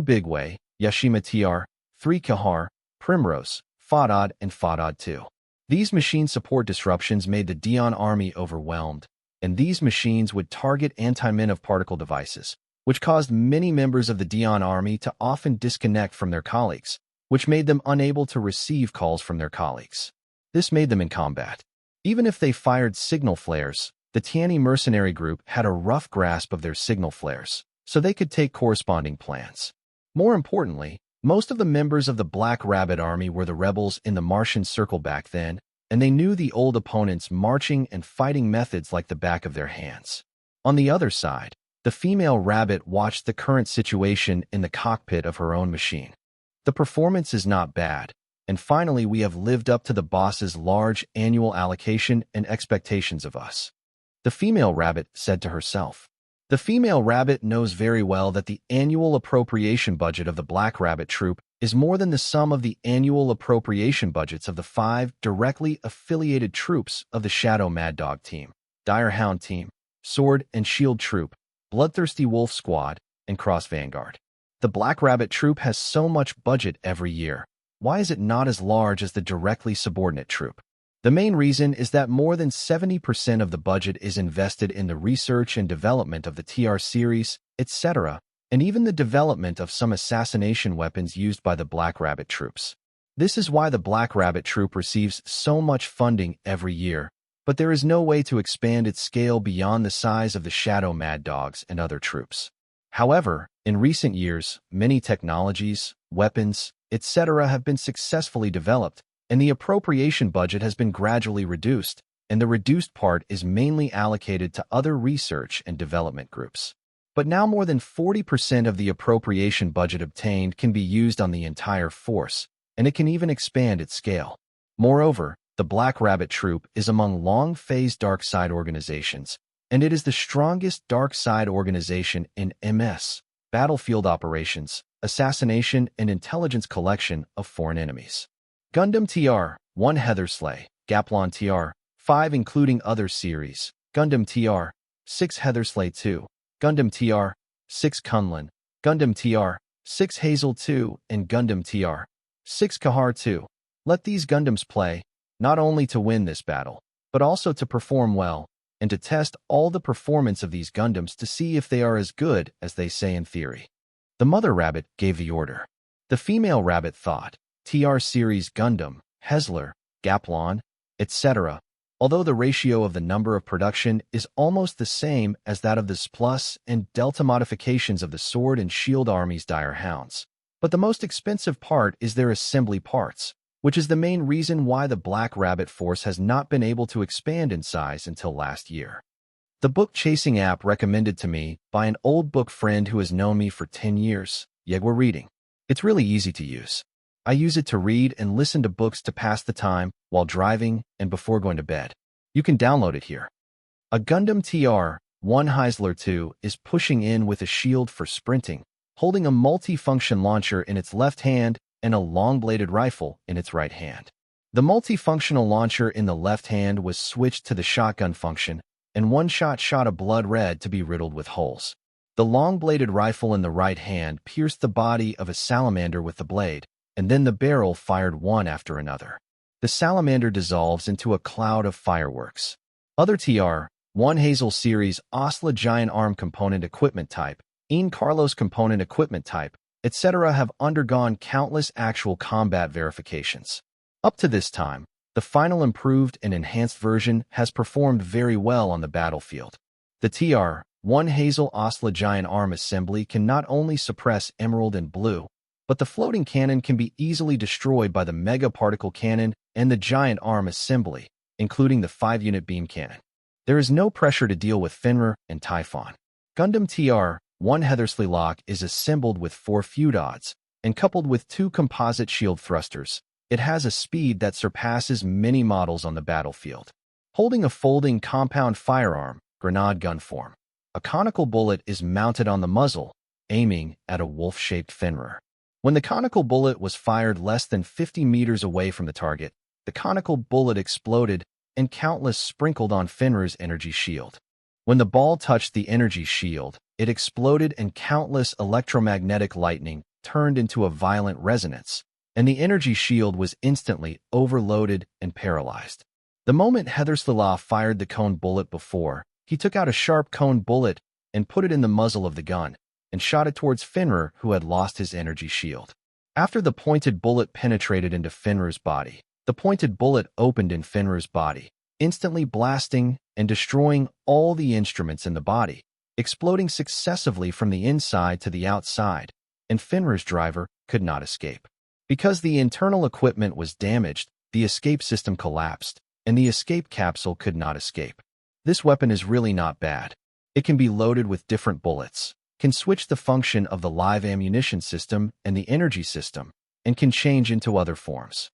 A: Bigway, Yashima TR-3 Kahar, Primrose, Fadad, and Fadad 2. These machine support disruptions made the Dion army overwhelmed, and these machines would target anti-min-of particle devices, which caused many members of the Dion army to often disconnect from their colleagues, which made them unable to receive calls from their colleagues. This made them in combat. Even if they fired signal flares, the Tianyi mercenary group had a rough grasp of their signal flares, so they could take corresponding plans. More importantly, most of the members of the Black Rabbit Army were the rebels in the Martian Circle back then, and they knew the old opponent's marching and fighting methods like the back of their hands. On the other side, the female rabbit watched the current situation in the cockpit of her own machine. The performance is not bad, and finally we have lived up to the boss's large annual allocation and expectations of us. The female rabbit said to herself. The female rabbit knows very well that the annual appropriation budget of the Black Rabbit Troop is more than the sum of the annual appropriation budgets of the 5 directly affiliated troops of the Shadow Mad Dog Team, Dire Hound Team, Sword and Shield Troop, Bloodthirsty Wolf Squad, and Cross Vanguard. The Black Rabbit Troop has so much budget every year. Why is it not as large as the directly subordinate troop? The main reason is that more than 70% of the budget is invested in the research and development of the TR series, etc., and even the development of some assassination weapons used by the Black Rabbit troops. This is why the Black Rabbit Troop receives so much funding every year, but there is no way to expand its scale beyond the size of the Shadow Mad Dogs and other troops. However, in recent years, many technologies, weapons, etc. have been successfully developed, and the appropriation budget has been gradually reduced, and the reduced part is mainly allocated to other research and development groups. But now more than 40% of the appropriation budget obtained can be used on the entire force, and it can even expand its scale. Moreover, the Black Rabbit Troop is among long-phase dark side organizations, and it is the strongest dark side organization in MS, battlefield operations, assassination, and intelligence collection of foreign enemies. Gundam TR-1 Heathersley, Gaplon TR-5 including other series, Gundam TR-6 Heathersley 2, Gundam TR-6 Kunlun, Gundam TR-6 Hazel 2, and Gundam TR-6 Kahar 2. Let these Gundams play, not only to win this battle, but also to perform well, and to test all the performance of these Gundams to see if they are as good as they say in theory. The mother rabbit gave the order. The female rabbit thought, TR series Gundam, Hesler, Gaplon, etc., although the ratio of the number of production is almost the same as that of the S+ and Delta modifications of the Sword and Shield Army's Dire Hounds. But the most expensive part is their assembly parts, which is the main reason why the Black Rabbit Force has not been able to expand in size until last year. The book chasing app recommended to me by an old book friend who has known me for 10 years, Yegwa Reading. It's really easy to use. I use it to read and listen to books to pass the time while driving and before going to bed. You can download it here. A Gundam TR-1 Heisler 2 is pushing in with a shield for sprinting, holding a multi-function launcher in its left hand and a long-bladed rifle in its right hand. The multifunctional launcher in the left hand was switched to the shotgun function, and one shot a blood red to be riddled with holes. The long-bladed rifle in the right hand pierced the body of a salamander with the blade, and then the barrel fired one after another. The salamander dissolves into a cloud of fireworks. Other TR-1 Hazel series Osla Giant Arm Component Equipment Type, Ian Carlos Component Equipment Type, etc. have undergone countless actual combat verifications. Up to this time, the final improved and enhanced version has performed very well on the battlefield. The TR-1 Hazel Osla Giant Arm Assembly can not only suppress Emerald and Blue, but the floating cannon can be easily destroyed by the Mega Particle Cannon and the Giant Arm Assembly, including the 5-unit beam cannon. There is no pressure to deal with Fenrir and Typhon. Gundam TR-1 Heathersley Lock is assembled with 4 feudods, and coupled with 2 composite shield thrusters, it has a speed that surpasses many models on the battlefield. Holding a folding compound firearm, grenade gun form, a conical bullet is mounted on the muzzle, aiming at a wolf-shaped Fenrir. When the conical bullet was fired less than 50 meters away from the target, the conical bullet exploded and countless sprinkled on Fenrir's energy shield. When the ball touched the energy shield, it exploded and countless electromagnetic lightning turned into a violent resonance, and the energy shield was instantly overloaded and paralyzed. The moment Heathersley fired the cone bullet before, he took out a sharp cone bullet and put it in the muzzle of the gun, and shot it towards Fenrir, who had lost his energy shield. After the pointed bullet penetrated into Fenrir's body, the pointed bullet opened in Fenrir's body, instantly blasting and destroying all the instruments in the body, exploding successively from the inside to the outside, and Fenrir's driver could not escape. Because the internal equipment was damaged, the escape system collapsed, and the escape capsule could not escape. This weapon is really not bad. It can be loaded with different bullets, can switch the function of the live ammunition system and the energy system, and can change into other forms.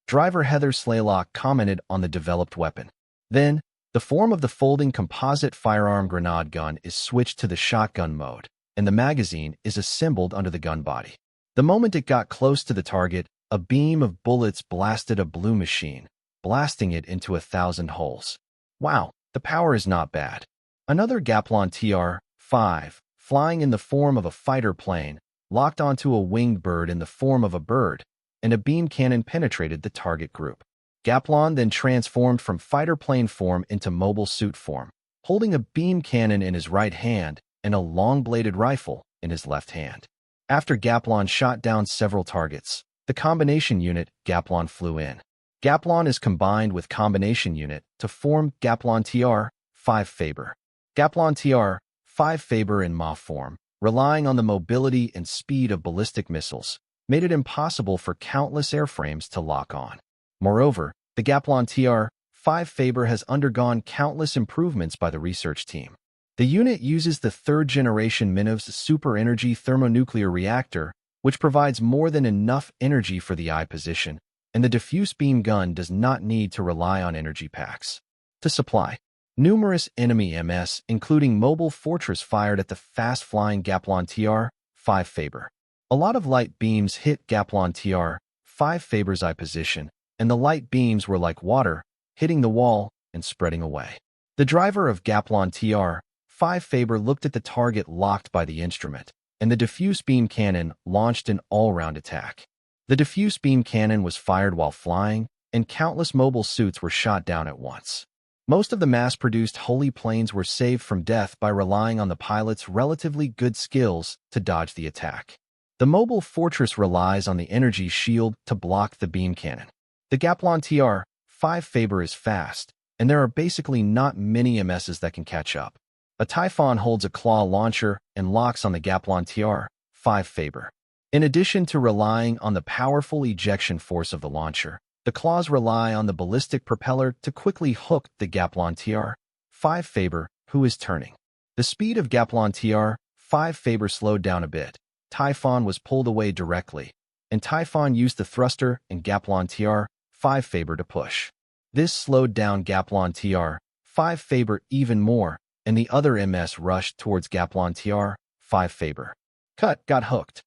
A: Driver Heather Slaylock commented on the developed weapon. Then, the form of the folding composite firearm grenade gun is switched to the shotgun mode, and the magazine is assembled under the gun body. The moment it got close to the target, a beam of bullets blasted a blue machine, blasting it into 1,000 holes. Wow, the power is not bad. Another Gaplon TR-5, flying in the form of a fighter plane, locked onto a winged bird in the form of a bird, and a beam cannon penetrated the target group. Gaplon then transformed from fighter plane form into mobile suit form, holding a beam cannon in his right hand and a long-bladed rifle in his left hand. After Gaplon shot down several targets, the combination unit Gaplon flew in. Gaplon is combined with combination unit to form Gaplon TR-5 Faber. Gaplon TR-5 Faber in Ma form, relying on the mobility and speed of ballistic missiles, made it impossible for countless airframes to lock on. Moreover, the Gaplon TR-5 Faber has undergone countless improvements by the research team. The unit uses the third-generation Minov's super-energy thermonuclear reactor, which provides more than enough energy for the eye position, and the diffuse beam gun does not need to rely on energy packs to supply. Numerous enemy MS, including mobile fortress, fired at the fast-flying Gaplon TR-5 Faber. A lot of light beams hit Gaplon TR-5 Faber's eye position, and the light beams were like water, hitting the wall and spreading away. The driver of Gaplon TR-5 Faber looked at the target locked by the instrument, and the diffuse beam cannon launched an all-round attack. The diffuse beam cannon was fired while flying, and countless mobile suits were shot down at once. Most of the mass-produced holy planes were saved from death by relying on the pilot's relatively good skills to dodge the attack. The mobile fortress relies on the energy shield to block the beam cannon. The Gaplon TR-5 Faber is fast, and there are basically not many MSs that can catch up. A Typhon holds a claw launcher and locks on the Gaplon TR-5 Faber. In addition to relying on the powerful ejection force of the launcher, the claws rely on the ballistic propeller to quickly hook the Gaplon TR-5 Faber, who is turning. The speed of Gaplon TR-5 Faber slowed down a bit. Typhon was pulled away directly, and Typhon used the thruster and Gaplon TR-5 Faber to push. This slowed down Gaplon TR-5 Faber even more, and the other MS rushed towards Gaplon TR-5 Faber. Got hooked.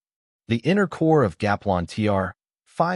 A: The inner core of Gaplon TR-5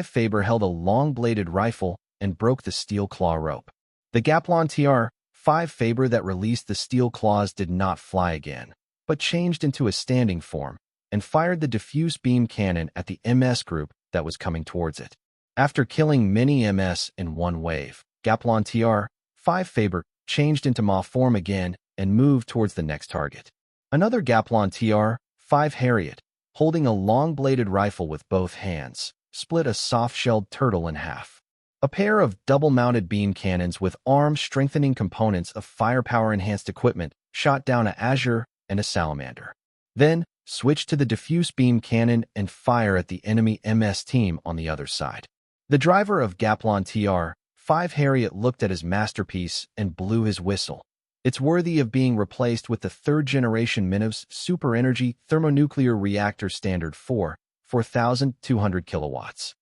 A: Faber held a long-bladed rifle and broke the steel claw rope. The Gaplon TR-5 Faber that released the steel claws did not fly again, but changed into a standing form and fired the diffuse beam cannon at the MS group that was coming towards it. After killing many MS in one wave, Gaplon TR-5 Faber changed into Ma form again and moved towards the next target. Another Gaplon TR-5 Harriet, holding a long-bladed rifle with both hands, split a soft-shelled turtle in half. A pair of double-mounted beam cannons with arm-strengthening components of firepower-enhanced equipment shot down an Azure and a Salamander. Then, switch to the diffuse beam cannon and fire at the enemy MS team on the other side. The driver of Gaplon TR-5 Harriet looked at his masterpiece and blew his whistle. It's worthy of being replaced with the third-generation Minov's super-energy thermonuclear reactor standard 4,200 kilowatts.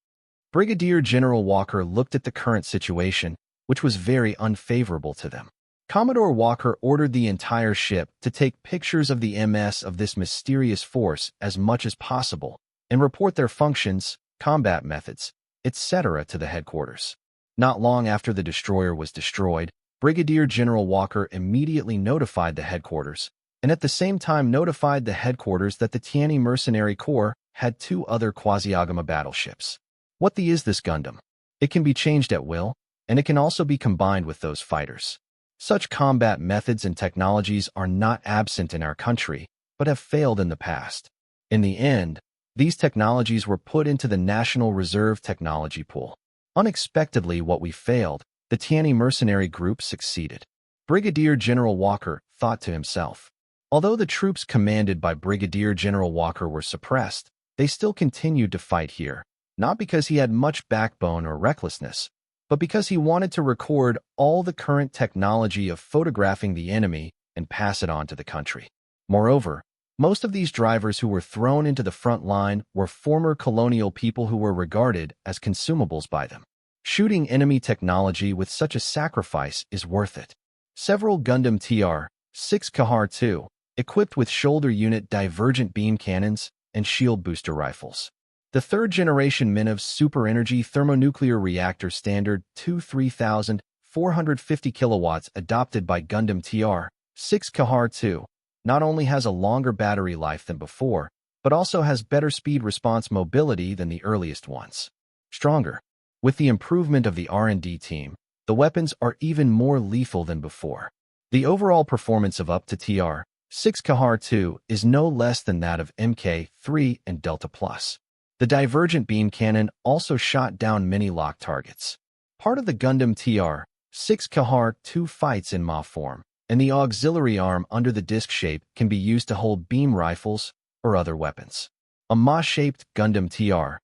A: Brigadier General Walker looked at the current situation, which was very unfavorable to them. Commodore Walker ordered the entire ship to take pictures of the MS of this mysterious force as much as possible and report their functions, combat methods, etc. to the headquarters. Not long after the destroyer was destroyed, Brigadier General Walker immediately notified the headquarters, and at the same time notified the headquarters that the Tianyi Mercenary Corps had 2 other Quasi-Agama battleships. What is this Gundam? It can be changed at will, and it can also be combined with those fighters. Such combat methods and technologies are not absent in our country, but have failed in the past. In the end, These technologies were put into the National Reserve Technology Pool. Unexpectedly, what we failed, the Tianyi mercenary group succeeded. Brigadier General Walker thought to himself. Although the troops commanded by Brigadier General Walker were suppressed, they still continued to fight here, not because he had much backbone or recklessness, but because he wanted to record all the current technology of photographing the enemy and pass it on to the country. Moreover, most of these drivers who were thrown into the front line were former colonial people who were regarded as consumables by them. Shooting enemy technology with such a sacrifice is worth it. Several Gundam TR-6 Kahar II, equipped with shoulder unit divergent beam cannons and shield booster rifles. The third-generation Manhwa Super Energy Thermonuclear Reactor Standard 3,450 kilowatts adopted by Gundam TR-6 Kahar II not only has a longer battery life than before, but also has better speed response mobility than the earliest ones. Stronger. With the improvement of the R&D team, the weapons are even more lethal than before. The overall performance of up to TR-6 Kahar II is no less than that of Mk3 and Delta Plus. The divergent beam cannon also shot down many lock targets. Part of the Gundam TR-6 Kahar II fights in Ma form, and the auxiliary arm under the disc shape can be used to hold beam rifles or other weapons. A Ma-shaped Gundam TR-6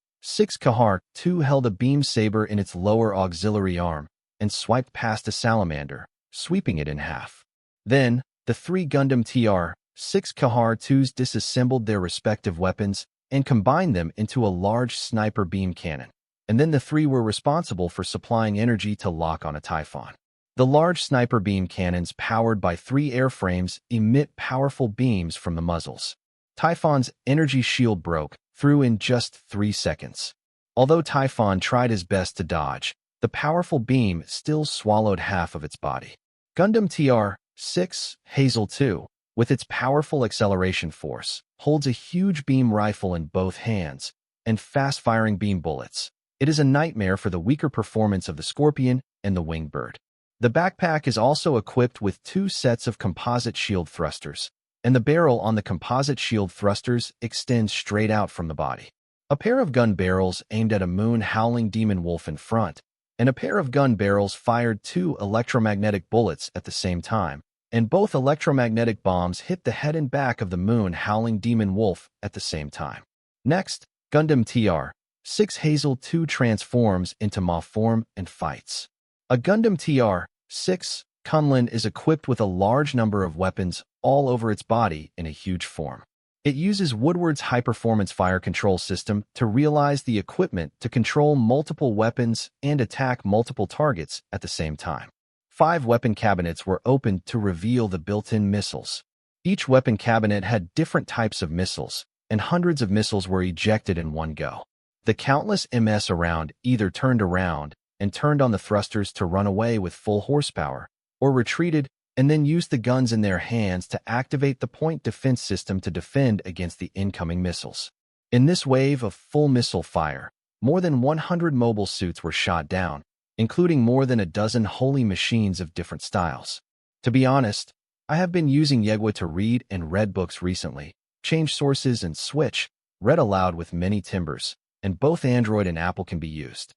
A: Kahar II held a beam saber in its lower auxiliary arm and swiped past a salamander, sweeping it in half. Then, the three Gundam TR-6 Kahar IIs disassembled their respective weapons and combined them into a large sniper beam cannon, and then the three were responsible for supplying energy to lock on a Typhon. The large sniper beam cannons powered by three airframes emit powerful beams from the muzzles. Typhon's energy shield broke through in just 3 seconds. Although Typhon tried his best to dodge, the powerful beam still swallowed half of its body. Gundam TR-6 Hazel II, with its powerful acceleration force, holds a huge beam rifle in both hands and fast-firing beam bullets. It is a nightmare for the weaker performance of the Scorpion and the Winged Bird. The backpack is also equipped with 2 sets of composite shield thrusters, and the barrel on the composite shield thrusters extends straight out from the body. A pair of gun barrels aimed at a moon-howling demon wolf in front, and a pair of gun barrels fired 2 electromagnetic bullets at the same time, and both electromagnetic bombs hit the head and back of the moon-howling demon wolf at the same time. Next, Gundam TR-6 Hazel II transforms into Ma form and fights. A Gundam TR-6 Kunlun is equipped with a large number of weapons all over its body in a huge form. It uses Woodward's high-performance fire control system to realize the equipment to control multiple weapons and attack multiple targets at the same time. 5 weapon cabinets were opened to reveal the built-in missiles. Each weapon cabinet had different types of missiles, and hundreds of missiles were ejected in one go. The countless MS around either turned around and turned on the thrusters to run away with full horsepower, or retreated and then used the guns in their hands to activate the point defense system to defend against the incoming missiles. In this wave of full missile fire, more than 100 mobile suits were shot down, including more than a dozen holy machines of different styles. To be honest, I have been using Yegwa to read and read books recently, change sources and switch, read aloud with many timbers, and both Android and Apple can be used.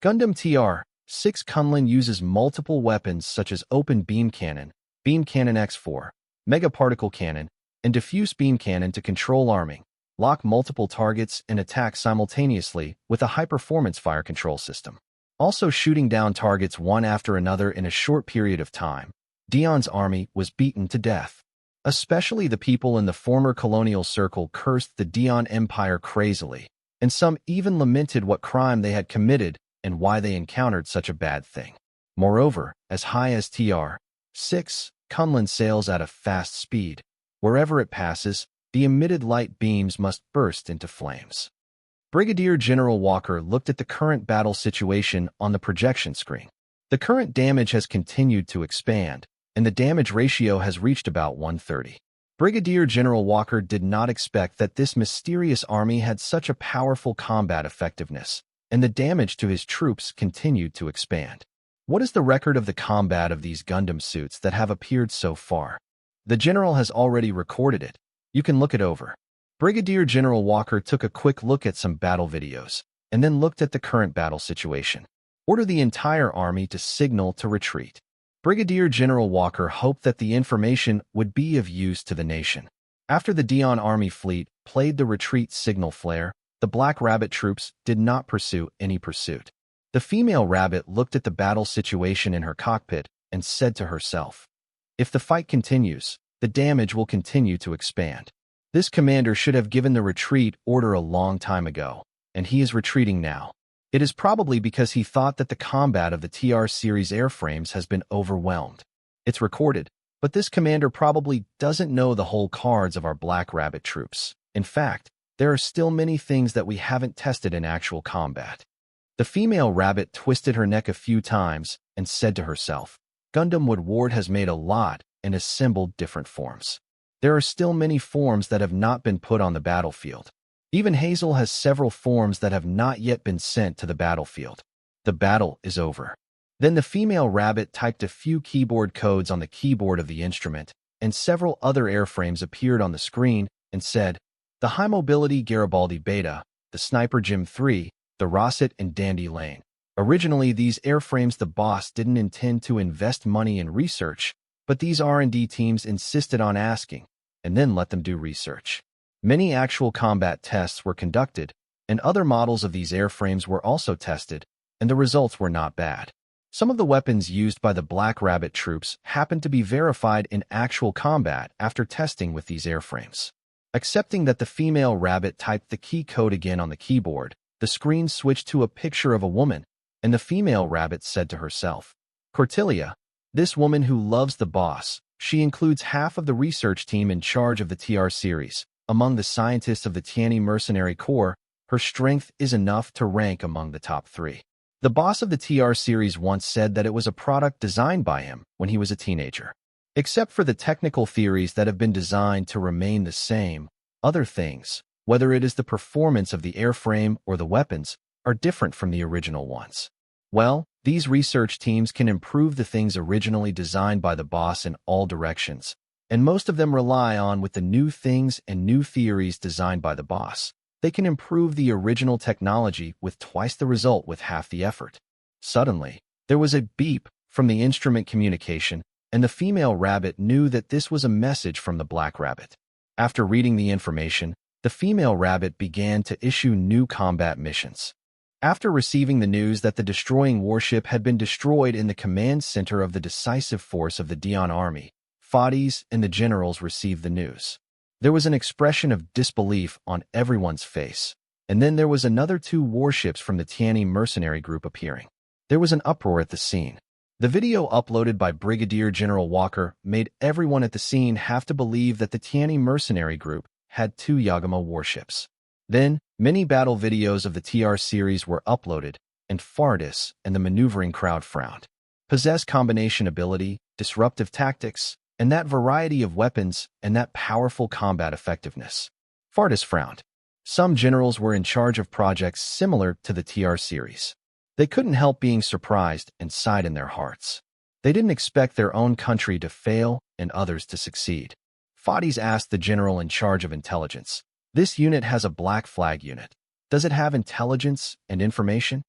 A: Gundam TR-6 Kunlun uses multiple weapons such as Open Beam Cannon X4, Mega Particle Cannon, and Diffuse Beam Cannon to control arming, lock multiple targets, and attack simultaneously with a high-performance fire control system. Also shooting down targets one after another in a short period of time, Dion's army was beaten to death. Especially the people in the former colonial circle cursed the Dion Empire crazily, and some even lamented what crime they had committed and why they encountered such a bad thing. Moreover, as high as TR-6 Kunlun sails at a fast speed. Wherever it passes, the emitted light beams must burst into flames. Brigadier General Walker looked at the current battle situation on the projection screen. The current damage has continued to expand, and the damage ratio has reached about 130. Brigadier General Walker did not expect that this mysterious army had such a powerful combat effectiveness, and the damage to his troops continued to expand. What is the record of the combat of these Gundam suits that have appeared so far? The general has already recorded it. You can look it over. Brigadier General Walker took a quick look at some battle videos, and then looked at the current battle situation. Order the entire army to signal to retreat. Brigadier General Walker hoped that the information would be of use to the nation. After the Dion Army fleet played the retreat signal flare, the Black Rabbit troops did not pursue any pursuit. The female rabbit looked at the battle situation in her cockpit and said to herself, "If the fight continues, the damage will continue to expand. This commander should have given the retreat order a long time ago, and he is retreating now. It is probably because he thought that the combat of the TR series airframes has been overwhelmed. It's recorded, but this commander probably doesn't know the whole cards of our Black Rabbit troops. In fact, there are still many things that we haven't tested in actual combat." The female rabbit twisted her neck a few times and said to herself, "Gundam Warlord has made a lot and assembled different forms. There are still many forms that have not been put on the battlefield. Even Hazel has several forms that have not yet been sent to the battlefield. The battle is over." Then the female rabbit typed a few keyboard codes on the keyboard of the instrument, and several other airframes appeared on the screen and said, "The High Mobility Garibaldi Beta, the Sniper Jim 3, the Rossett and Dandy Lane." Originally, these airframes the boss didn't intend to invest money in research, but these R&D teams insisted on asking, and then let them do research. Many actual combat tests were conducted, and other models of these airframes were also tested, and the results were not bad. Some of the weapons used by the Black Rabbit troops happened to be verified in actual combat after testing with these airframes. Accepting that the female rabbit typed the key code again on the keyboard, the screen switched to a picture of a woman, and the female rabbit said to herself, "Cordelia, this woman who loves the boss, she includes half of the research team in charge of the TR series. Among the scientists of the Tianyi Mercenary Corps, her strength is enough to rank among the top 3. The boss of the TR series once said that it was a product designed by him when he was a teenager. Except for the technical theories that have been designed to remain the same, other things, whether it is the performance of the airframe or the weapons, are different from the original ones. Well, these research teams can improve the things originally designed by the boss in all directions, and most of them rely on with the new things and new theories designed by the boss. They can improve the original technology with twice the result with half the effort. Suddenly, there was a beep from the instrument communication, and the female rabbit knew that this was a message from the Black Rabbit. After reading the information, the female rabbit began to issue new combat missions. After receiving the news that the destroying warship had been destroyed in the command center of the decisive force of the Dion Army, Fadis and the generals received the news. There was an expression of disbelief on everyone's face, and then there was another 2 warships from the Tianyi mercenary group appearing. There was an uproar at the scene. The video uploaded by Brigadier General Walker made everyone at the scene have to believe that the Tianyi mercenary group had 2 Yagama warships. Then, many battle videos of the TR series were uploaded, and Fardis and the maneuvering crowd frowned. Possess combination ability, disruptive tactics, and that variety of weapons and that powerful combat effectiveness. Fardis frowned. Some generals were in charge of projects similar to the TR series. They couldn't help being surprised and sighed in their hearts. They didn't expect their own country to fail and others to succeed. Fadis asked the general in charge of intelligence, "This unit has a black flag unit. Does it have intelligence and information?"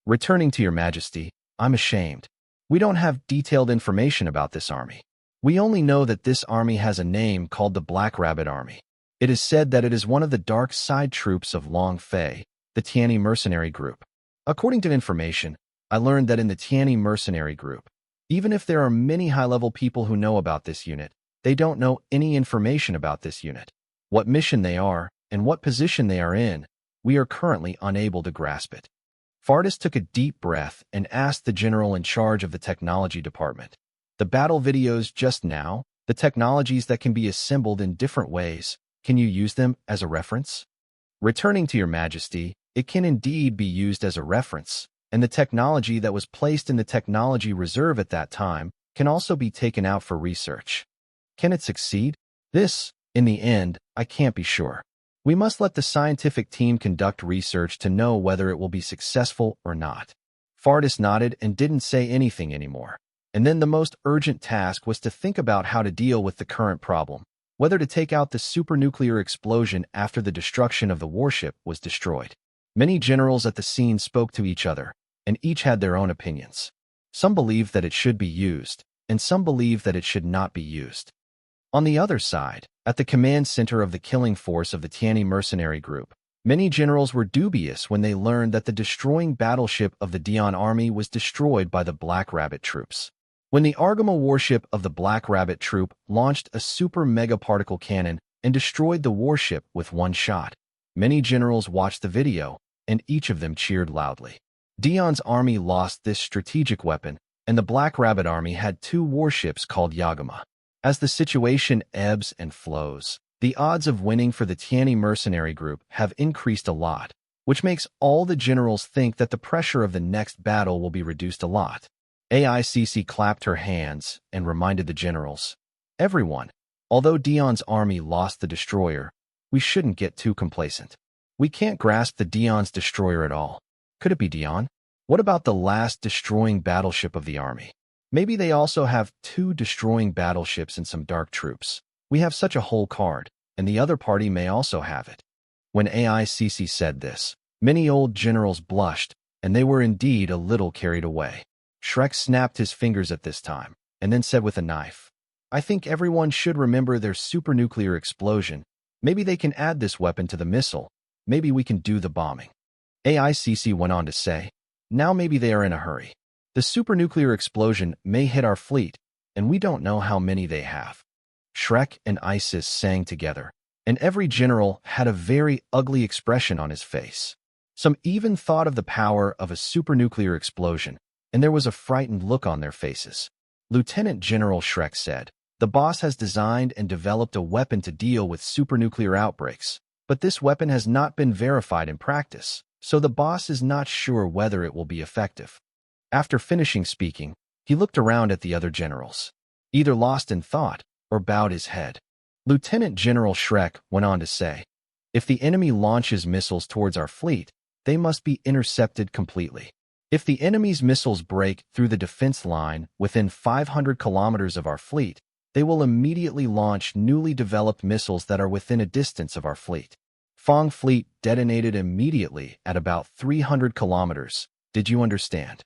A: "Returning to your majesty, I'm ashamed. We don't have detailed information about this army. We only know that this army has a name called the Black Rabbit Army. It is said that it is one of the dark side troops of Long Fei, the Tianyi mercenary group. According to information, I learned that in the Tianyi mercenary group, even if there are many high-level people who know about this unit, they don't know any information about this unit. What mission they are, and what position they are in, we are currently unable to grasp it." Fardis took a deep breath and asked the general in charge of the technology department, "The battle videos just now, the technologies that can be assembled in different ways, can you use them as a reference?" "Returning to your majesty, it can indeed be used as a reference, and the technology that was placed in the technology reserve at that time can also be taken out for research. Can it succeed? This, in the end, I can't be sure. We must let the scientific team conduct research to know whether it will be successful or not." Fardis nodded and didn't say anything anymore. And then the most urgent task was to think about how to deal with the current problem. whether to take out the supernuclear explosion after the destruction of the warship was destroyed. Many generals at the scene spoke to each other, and each had their own opinions. Some believed that it should be used, and some believed that it should not be used. On the other side, at the command center of the killing force of the Tianyi mercenary group, many generals were dubious when they learned that the destroying battleship of the Dian army was destroyed by the Black Rabbit troops. When the Argama warship of the Black Rabbit troop launched a super mega particle cannon and destroyed the warship with one shot, many generals watched the video, and each of them cheered loudly. Dian's army lost this strategic weapon, and the Black Rabbit army had two warships called Yagama. As the situation ebbs and flows, the odds of winning for the Tianyi mercenary group have increased a lot, which makes all the generals think that the pressure of the next battle will be reduced a lot. AICC clapped her hands and reminded the generals, "Everyone, although Dion's army lost the destroyer, we shouldn't get too complacent. We can't grasp the Dion's destroyer at all. Could it be Dion? What about the last destroying battleship of the army? Maybe they also have two destroying battleships and some dark troops. We have such a whole card, and the other party may also have it." When AICC said this, many old generals blushed, and they were indeed a little carried away. Shrek snapped his fingers at this time, and then said with a knife, "I think everyone should remember their supernuclear explosion. Maybe they can add this weapon to the missile. Maybe we can do the bombing." AICC went on to say, "Now maybe they are in a hurry. The supernuclear explosion may hit our fleet, and we don't know how many they have." Shrek and Isis sang together, and every general had a very ugly expression on his face. Some even thought of the power of a supernuclear explosion, and there was a frightened look on their faces. Lieutenant General Shrek said, "The boss has designed and developed a weapon to deal with supernuclear outbreaks, but this weapon has not been verified in practice, so the boss is not sure whether it will be effective." After finishing speaking, he looked around at the other generals, either lost in thought or bowed his head. Lieutenant General Shrek went on to say, "If the enemy launches missiles towards our fleet, they must be intercepted completely. If the enemy's missiles break through the defense line within 500 kilometers of our fleet, they will immediately launch newly developed missiles that are within a distance of our fleet." Fong fleet detonated immediately at about 300 kilometers. Did you understand?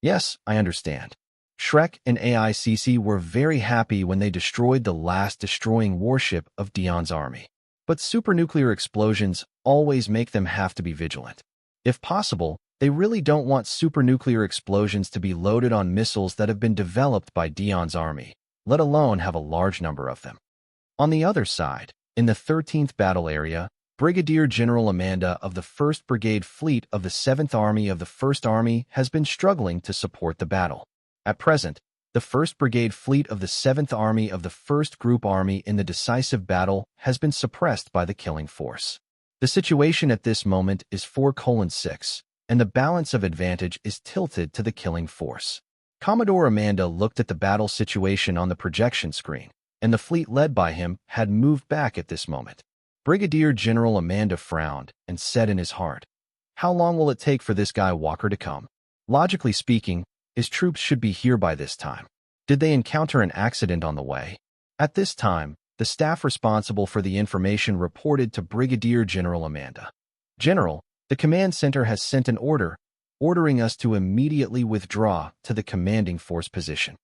A: Yes, I understand. Shrek and AICC were very happy when they destroyed the last destroying warship of Dion's army. But supernuclear explosions always make them have to be vigilant. If possible, they really don't want supernuclear explosions to be loaded on missiles that have been developed by Dion's army, let alone have a large number of them. On the other side, in the 13th battle area, Brigadier General Amanda of the 1st Brigade Fleet of the 7th Army of the 1st Army has been struggling to support the battle. At present, the 1st Brigade Fleet of the 7th Army of the 1st Group Army in the decisive battle has been suppressed by the killing force. The situation at this moment is 4:6, and the balance of advantage is tilted to the killing force. Commodore Amanda looked at the battle situation on the projection screen, and the fleet led by him had moved back at this moment. Brigadier General Amanda frowned and said in his heart, "How long will it take for this guy Walker to come? Logically speaking, his troops should be here by this time. Did they encounter an accident on the way?" At this time, the staff responsible for the information reported to Brigadier General Amanda, "General, the command center has sent an order, ordering us to immediately withdraw to the commanding force position."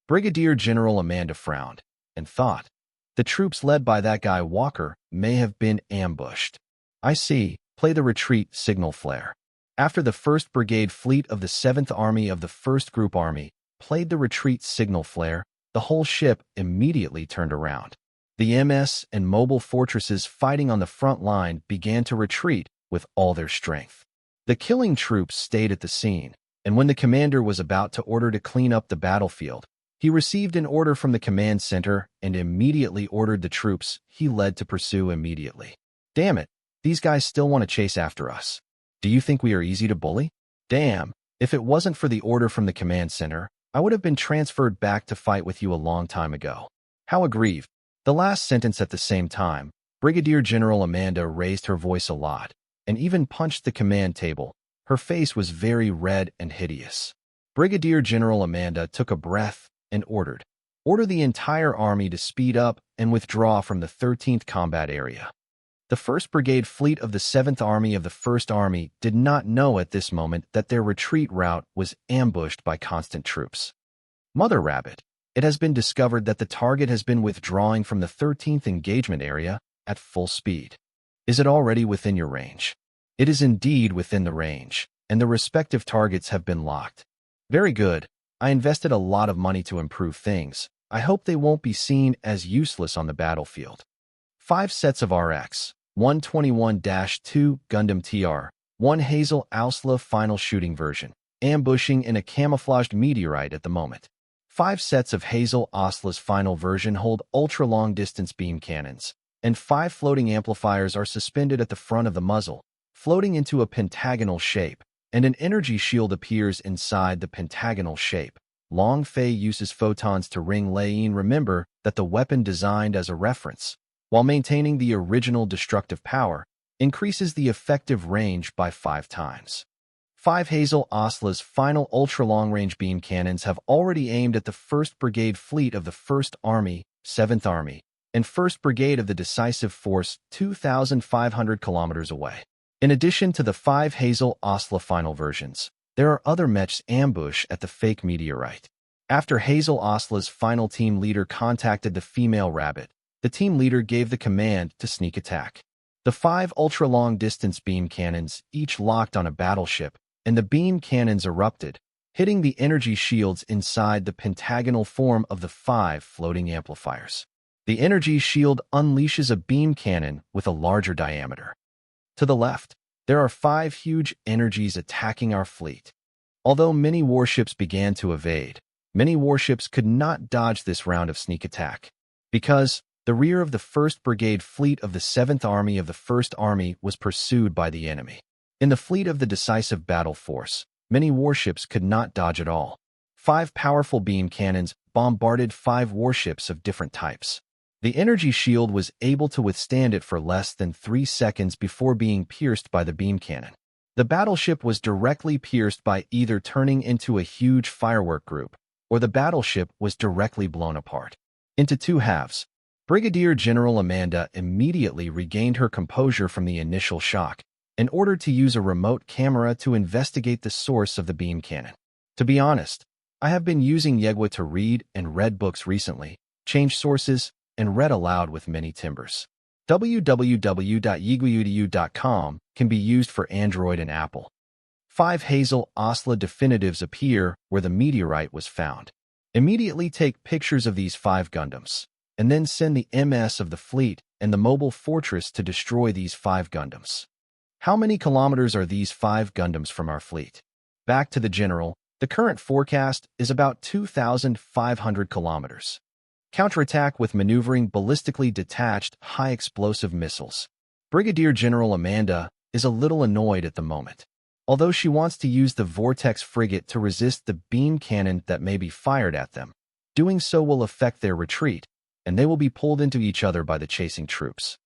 A: Brigadier General Amanda frowned and thought, the troops led by that guy Walker may have been ambushed. "I see, play the retreat signal flare." After the 1st Brigade Fleet of the 7th Army of the 1st Group Army played the retreat signal flare, the whole ship immediately turned around. The MS and mobile fortresses fighting on the front line began to retreat with all their strength. The killing troops stayed at the scene, and when the commander was about to order to clean up the battlefield, he received an order from the command center and immediately ordered the troops he led to pursue immediately. "Damn it, these guys still want to chase after us. Do you think we are easy to bully? Damn, if it wasn't for the order from the command center, I would have been transferred back to fight with you a long time ago." How aggrieved. The last sentence at the same time, Brigadier General Amanda raised her voice a lot and even punched the command table. Her face was very red and hideous. Brigadier General Amanda took a breath and ordered, Order the entire army to speed up and withdraw from the 13th combat area. The 1st Brigade Fleet of the 7th Army of the 1st Army did not know at this moment that their retreat route was ambushed by constant troops. Mother Rabbit, it has been discovered that the target has been withdrawing from the 13th engagement area at full speed. Is it already within your range? It is indeed within the range, and the respective targets have been locked. Very good. I invested a lot of money to improve things. I hope they won't be seen as useless on the battlefield. 5 sets of RX, 121-2 Gundam TR, 1 Hazel Ausla final shooting version, ambushing in a camouflaged meteorite at the moment. 5 sets of Hazel Ausla's final version hold ultra-long distance beam cannons, and 5 floating amplifiers are suspended at the front of the muzzle, floating into a pentagonal shape, and an energy shield appears inside the pentagonal shape. Long Fei uses photons to ring Lei-in. Remember that the weapon designed as a reference, while maintaining the original destructive power, increases the effective range by 5 times. 5 Hazel Ausla's final ultra-long-range beam cannons have already aimed at the 1st Brigade Fleet of the 1st Army, 7th Army, and 1st Brigade of the Decisive Force 2,500 kilometers away. In addition to the 5 Hazel Ausla final versions, there are other mechs ambush at the fake meteorite. After Hazel Ausla's final team leader contacted the female rabbit, the team leader gave the command to sneak attack. The 5 ultra-long-distance beam cannons each locked on a battleship, and the beam cannons erupted, hitting the energy shields inside the pentagonal form of the 5 floating amplifiers. The energy shield unleashes a beam cannon with a larger diameter. To the left, there are 5 huge energies attacking our fleet. Although many warships began to evade, many warships could not dodge this round of sneak attack, because the rear of the 1st Brigade Fleet of the 7th Army of the 1st Army was pursued by the enemy. In the fleet of the Decisive Battle Force, many warships could not dodge at all. 5 powerful beam cannons bombarded 5 warships of different types. The energy shield was able to withstand it for less than 3 seconds before being pierced by the beam cannon. The battleship was directly pierced by either turning into a huge firework group, or the battleship was directly blown apart into 2 halves. Brigadier General Amanda immediately regained her composure from the initial shock and ordered to use a remote camera to investigate the source of the beam cannon. To be honest, I have been using Yegwa to read and read books recently, change sources, and read aloud with many timbers. www.yiguudu.com can be used for Android and Apple. 5 Hazel Ausla definitives appear where the meteorite was found. Immediately take pictures of these 5 Gundams, and then send the MS of the fleet and the mobile fortress to destroy these 5 Gundams. How many kilometers are these 5 Gundams from our fleet? Back to the general, the current forecast is about 2,500 kilometers. Counterattack with maneuvering ballistically detached high-explosive missiles. Brigadier General Amanda is a little annoyed at the moment. Although she wants to use the Vortex frigate to resist the beam cannon that may be fired at them, doing so will affect their retreat, and they will be pulled into each other by the chasing troops.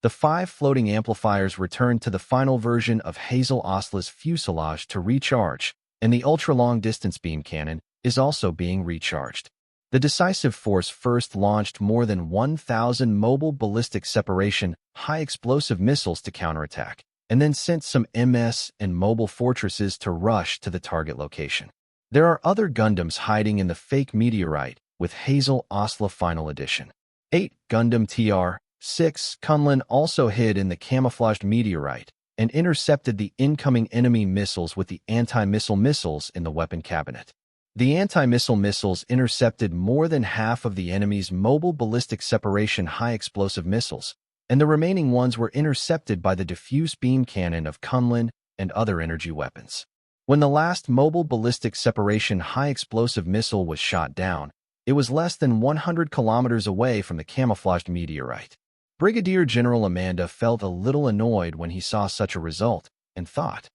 A: The 5 floating amplifiers return to the final version of Hazel Ausla's fuselage to recharge, and the ultra-long-distance beam cannon is also being recharged. The Decisive Force first launched more than 1,000 mobile ballistic separation high-explosive missiles to counterattack, and then sent some MS and mobile fortresses to rush to the target location. There are other Gundams hiding in the fake meteorite with Hazel Ausla Final Edition. 8 Gundam TR-6 Kunlun also hid in the camouflaged meteorite and intercepted the incoming enemy missiles with the anti-missile missiles in the weapon cabinet. The anti-missile missiles intercepted more than half of the enemy's mobile ballistic separation high-explosive missiles, and the remaining ones were intercepted by the diffuse beam cannon of Kunlun and other energy weapons. When the last mobile ballistic separation high-explosive missile was shot down, it was less than 100 kilometers away from the camouflaged meteorite. Brigadier General Amanda felt a little annoyed when he saw such a result, and thought,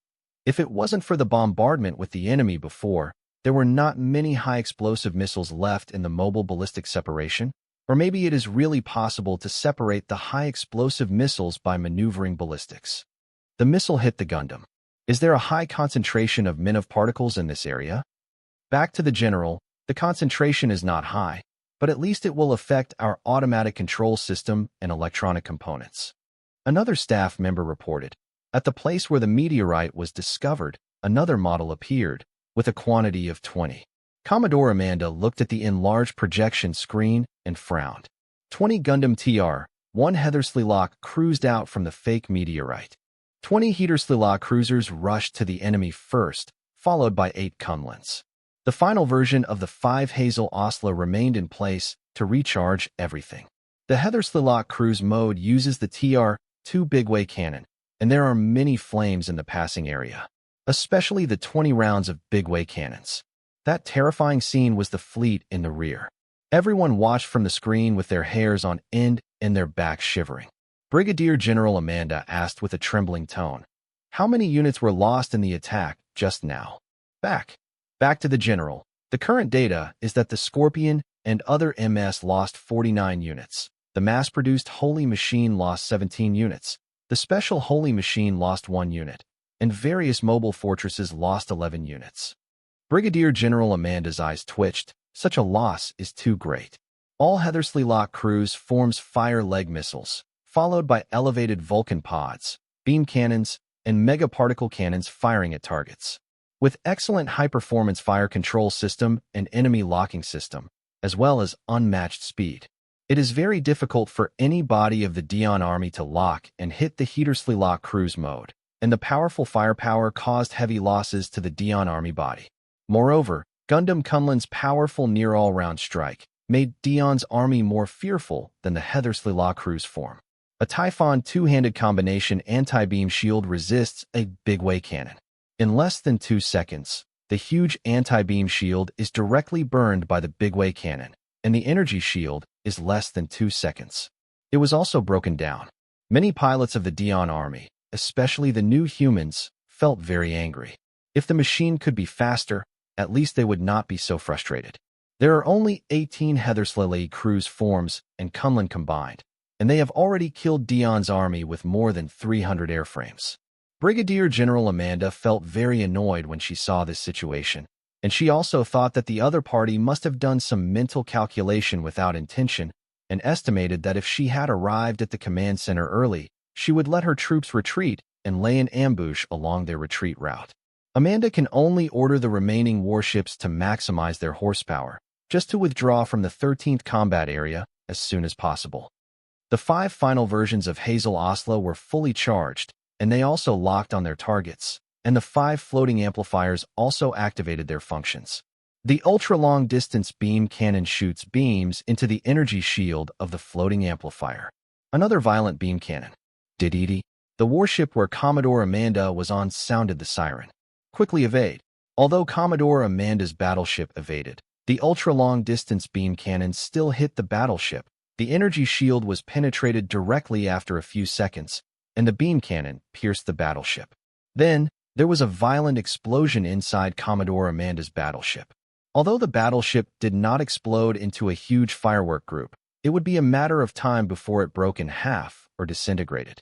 A: if it wasn't for the bombardment with the enemy before, there were not many high-explosive missiles left in the mobile ballistic separation, or maybe it is really possible to separate the high-explosive missiles by maneuvering ballistics. The missile hit the Gundam. Is there a high concentration of particles in this area? Back to the general, the concentration is not high, but at least it will affect our automatic control system and electronic components. Another staff member reported. At the place where the meteorite was discovered, another model appeared, with a quantity of 20. Commodore Amanda looked at the enlarged projection screen and frowned. 20 Gundam TR-1 Heatherslilock cruised out from the fake meteorite. 20 Heaterslilock cruisers rushed to the enemy first, followed by 8 Kunlins. The final version of the 5 Hazel Osla remained in place to recharge everything. The Heatherslilock cruise mode uses the TR-2 Bigway cannon, and there are many flames in the passing area, especially the 20 rounds of Bigway cannons. That terrifying scene was the fleet in the rear. Everyone watched from the screen with their hairs on end and their backs shivering. Brigadier General Amanda asked with a trembling tone, "How many units were lost in the attack just now?" Back to the general. The current data is that the Scorpion and other MS lost 49 units. The mass-produced Holy Machine lost 17 units. The Special Holy Machine lost 1 unit. And various mobile fortresses lost 11 units. Brigadier General Amanda's eyes twitched. Such a loss is too great. All Heatherslilock crews forms fire leg missiles, followed by elevated Vulcan pods, beam cannons, and mega-particle cannons firing at targets. With excellent high-performance fire control system and enemy locking system, as well as unmatched speed, it is very difficult for any body of the Dion army to lock and hit the Heaterslilock cruise mode, and the powerful firepower caused heavy losses to the Dion army body. Moreover, Gundam Kunlin's powerful near-all-round strike made Dion's army more fearful than the Heatherslilock cruise form. A Typhon two-handed combination anti-beam shield resists a Bigway cannon. In less than 2 seconds, the huge anti-beam shield is directly burned by the Bigway cannon, and the energy shield is less than 2 seconds. It was also broken down. Many pilots of the Dion army, especially the new humans, felt very angry. If the machine could be faster, at least they would not be so frustrated. There are only 18 Heatherslilock cruise forms and Kunlin combined, and they have already killed Dion's army with more than 300 airframes. Brigadier General Amanda felt very annoyed when she saw this situation, and she also thought that the other party must have done some mental calculation without intention and estimated that if she had arrived at the command center early, she would let her troops retreat and lay an ambush along their retreat route. Amanda can only order the remaining warships to maximize their horsepower, just to withdraw from the 13th combat area as soon as possible. The 5 final versions of Hazel Osla were fully charged, and they also locked on their targets, and the 5 floating amplifiers also activated their functions. The ultra-long-distance beam cannon shoots beams into the energy shield of the floating amplifier. Another violent beam cannon. Dididi. The warship where Commodore Amanda was on sounded the siren. Quickly evade. Although Commodore Amanda's battleship evaded, the ultra-long-distance beam cannon still hit the battleship. The energy shield was penetrated directly after a few seconds, and the beam cannon pierced the battleship. Then, there was a violent explosion inside Commodore Amanda's battleship. Although the battleship did not explode into a huge firework group, it would be a matter of time before it broke in half or disintegrated.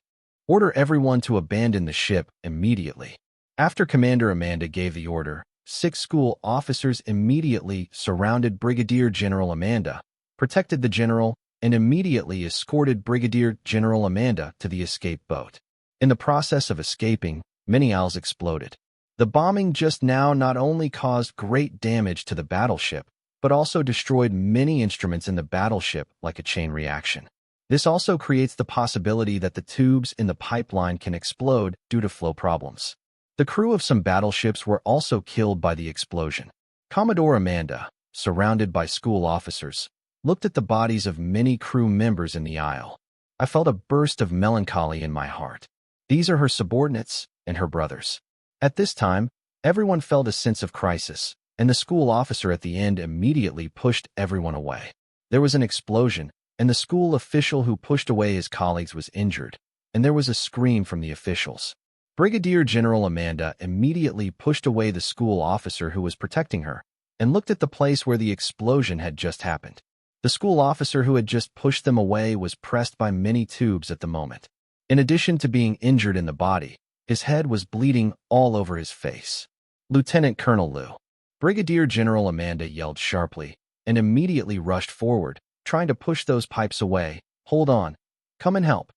A: Order everyone to abandon the ship immediately. After Commander Amanda gave the order, 6 school officers immediately surrounded Brigadier General Amanda, protected the general, and immediately escorted Brigadier General Amanda to the escape boat. In the process of escaping, many owls exploded. The bombing just now not only caused great damage to the battleship, but also destroyed many instruments in the battleship like a chain reaction. This also creates the possibility that the tubes in the pipeline can explode due to flow problems. The crew of some battleships were also killed by the explosion. Commodore Amanda, surrounded by school officers, looked at the bodies of many crew members in the aisle. I felt a burst of melancholy in my heart. These are her subordinates and her brothers. At this time, everyone felt a sense of crisis, and the school officer at the end immediately pushed everyone away. There was an explosion, and the school official who pushed away his colleagues was injured, and there was a scream from the officials. Brigadier General Amanda immediately pushed away the school officer who was protecting her, and looked at the place where the explosion had just happened. The school officer who had just pushed them away was pressed by many tubes at the moment. In addition to being injured in the body, his head was bleeding all over his face. Lieutenant Colonel Liu. Brigadier General Amanda yelled sharply, and immediately rushed forward, trying to push those pipes away. Hold on. Come and help.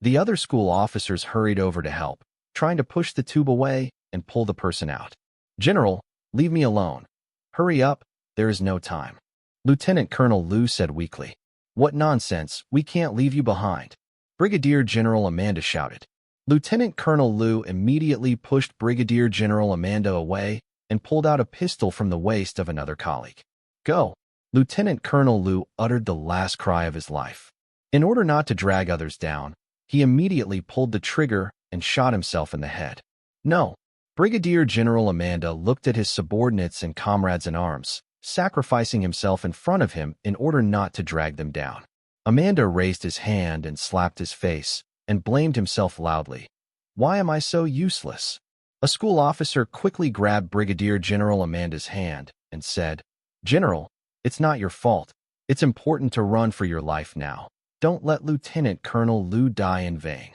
A: The other school officers hurried over to help, trying to push the tube away and pull the person out. General, leave me alone. Hurry up, there is no time. Lieutenant Colonel Liu said weakly. What nonsense, we can't leave you behind. Brigadier General Amanda shouted. Lieutenant Colonel Liu immediately pushed Brigadier General Amanda away and pulled out a pistol from the waist of another colleague. Go! Lieutenant Colonel Liu uttered the last cry of his life. In order not to drag others down, he immediately pulled the trigger and shot himself in the head. No! Brigadier General Amanda looked at his subordinates and comrades in arms, sacrificing himself in front of him in order not to drag them down. Amanda raised his hand and slapped his face, and blamed himself loudly. Why am I so useless? A school officer quickly grabbed Brigadier General Amanda's hand and said, General, it's not your fault. It's important to run for your life now. Don't let Lieutenant Colonel Liu die in vain.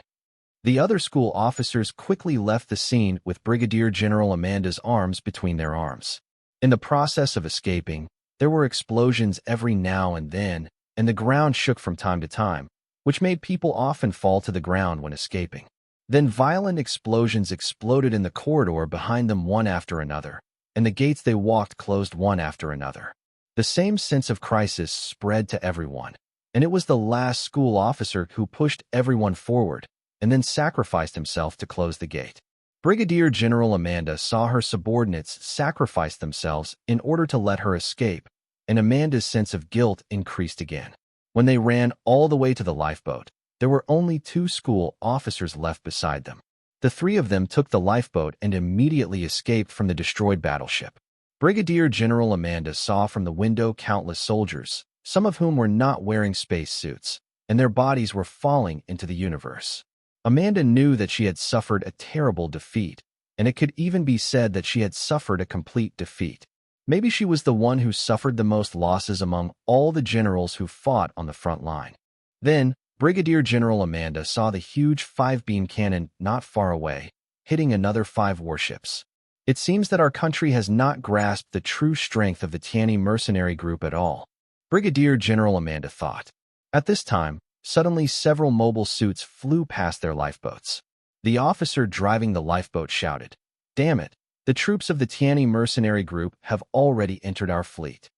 A: The other school officers quickly left the scene with Brigadier General Amanda's arms between their arms. In the process of escaping, there were explosions every now and then, and the ground shook from time to time, which made people often fall to the ground when escaping. Then violent explosions exploded in the corridor behind them one after another, and the gates they walked closed one after another. The same sense of crisis spread to everyone, and it was the last school officer who pushed everyone forward and then sacrificed himself to close the gate. Brigadier General Amanda saw her subordinates sacrifice themselves in order to let her escape, and Amanda's sense of guilt increased again. When they ran all the way to the lifeboat, there were only 2 school officers left beside them. The 3 of them took the lifeboat and immediately escaped from the destroyed battleship. Brigadier General Amanda saw from the window countless soldiers, some of whom were not wearing space suits, and their bodies were falling into the universe. Amanda knew that she had suffered a terrible defeat, and it could even be said that she had suffered a complete defeat. Maybe she was the one who suffered the most losses among all the generals who fought on the front line. Then, Brigadier General Amanda saw the huge 5-beam cannon not far away, hitting another 5 warships. It seems that our country has not grasped the true strength of the Tianyi mercenary group at all, Brigadier General Amanda thought. At this time, suddenly several mobile suits flew past their lifeboats. The officer driving the lifeboat shouted, Damn it! The troops of the Tianyi mercenary group have already entered our fleet.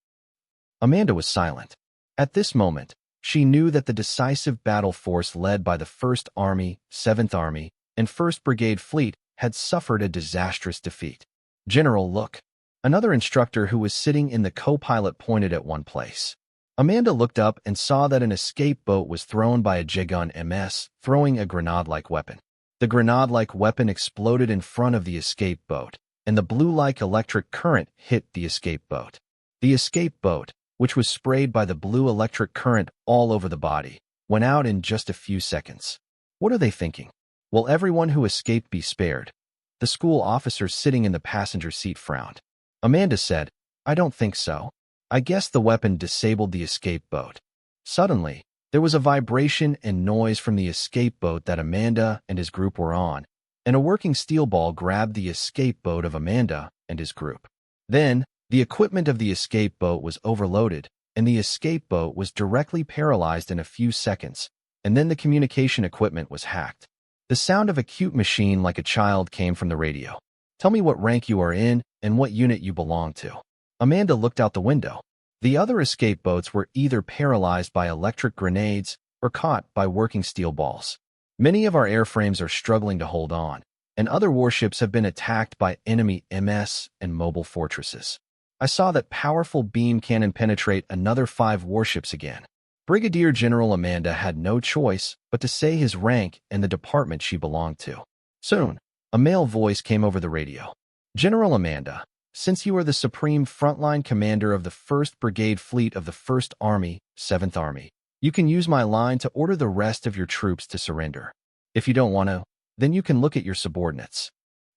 A: Amanda was silent. At this moment, she knew that the decisive battle force led by the 1st Army, 7th Army, and 1st Brigade Fleet had suffered a disastrous defeat. General, look. Another instructor who was sitting in the co-pilot pointed at one place. Amanda looked up and saw that an escape boat was thrown by a Jaegun MS, throwing a grenade-like weapon. The grenade-like weapon exploded in front of the escape boat, and the blue-like electric current hit the escape boat. The escape boat, which was sprayed by the blue electric current all over the body, went out in just a few seconds. What are they thinking? Will everyone who escaped be spared? The school officer sitting in the passenger seat frowned. Amanda said, I don't think so. I guess the weapon disabled the escape boat. Suddenly, there was a vibration and noise from the escape boat that Amanda and his group were on, and a working steel ball grabbed the escape boat of Amanda and his group. Then, the equipment of the escape boat was overloaded, and the escape boat was directly paralyzed in a few seconds, and then the communication equipment was hacked. The sound of a cute machine like a child came from the radio. Tell me what rank you are in and what unit you belong to. Amanda looked out the window. The other escape boats were either paralyzed by electric grenades or caught by working steel balls. Many of our airframes are struggling to hold on, and other warships have been attacked by enemy MS and mobile fortresses. I saw that powerful beam cannon penetrate another 5 warships again. Brigadier General Amanda had no choice but to say his rank and the department she belonged to. Soon, a male voice came over the radio. General Amanda, since you are the supreme frontline commander of the 1st Brigade Fleet of the 1st Army, 7th Army, you can use my line to order the rest of your troops to surrender. If you don't want to, then you can look at your subordinates.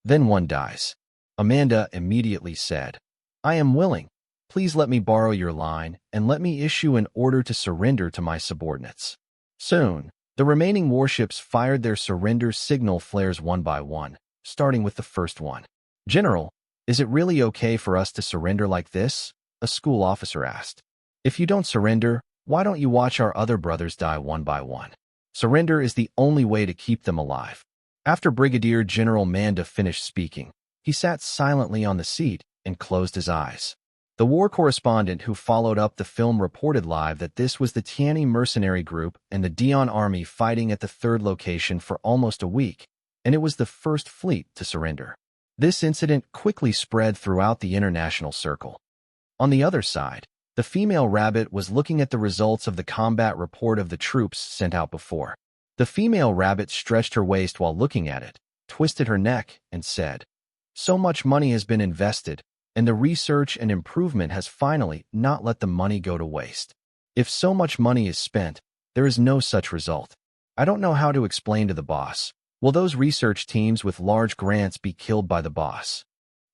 A: Then one dies. Amanda immediately said, I am willing. Please let me borrow your line and let me issue an order to surrender to my subordinates. Soon, the remaining warships fired their surrender signal flares one by one, starting with the first one. General, is it really okay for us to surrender like this? A school officer asked. If you don't surrender, why don't you watch our other brothers die one by one? Surrender is the only way to keep them alive. After Brigadier General Manda finished speaking, he sat silently on the seat and closed his eyes. The war correspondent who followed up the film reported live that this was the Tianyi mercenary group and the Dion army fighting at the third location for almost a week, and it was the first fleet to surrender. This incident quickly spread throughout the international circle. On the other side, the female rabbit was looking at the results of the combat report of the troops sent out before. The female rabbit stretched her waist while looking at it, twisted her neck, and said, "So much money has been invested, and the research and improvement has finally not let the money go to waste. If so much money is spent, there is no such result. I don't know how to explain to the boss. Will those research teams with large grants be killed by the boss?"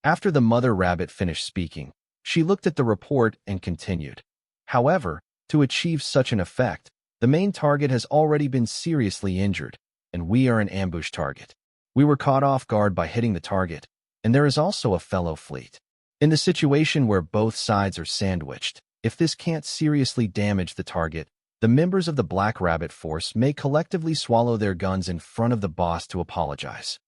A: After the mother rabbit finished speaking, she looked at the report and continued. "However, to achieve such an effect, the main target has already been seriously injured, and we are an ambush target. We were caught off guard by hitting the target, and there is also a fellow fleet. In the situation where both sides are sandwiched, if this can't seriously damage the target, the members of the Black Rabbit Force may collectively swallow their guns in front of the boss to apologize.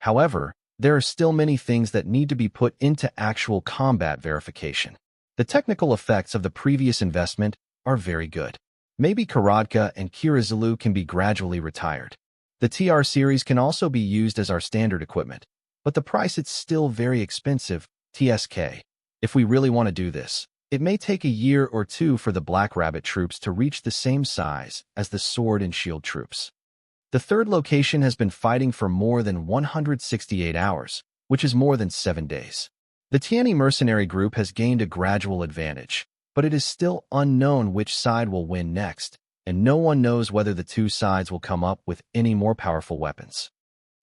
A: However, there are still many things that need to be put into actual combat verification. The technical effects of the previous investment are very good. Maybe Karadka and Kirizulu can be gradually retired. The TR series can also be used as our standard equipment, but the price is still very expensive, TSK. If we really want to do this, it may take a year or two for the Black Rabbit troops to reach the same size as the Sword and Shield troops. The third location has been fighting for more than 168 hours, which is more than 7 days. The Tianyi mercenary group has gained a gradual advantage, but it is still unknown which side will win next, and no one knows whether the two sides will come up with any more powerful weapons.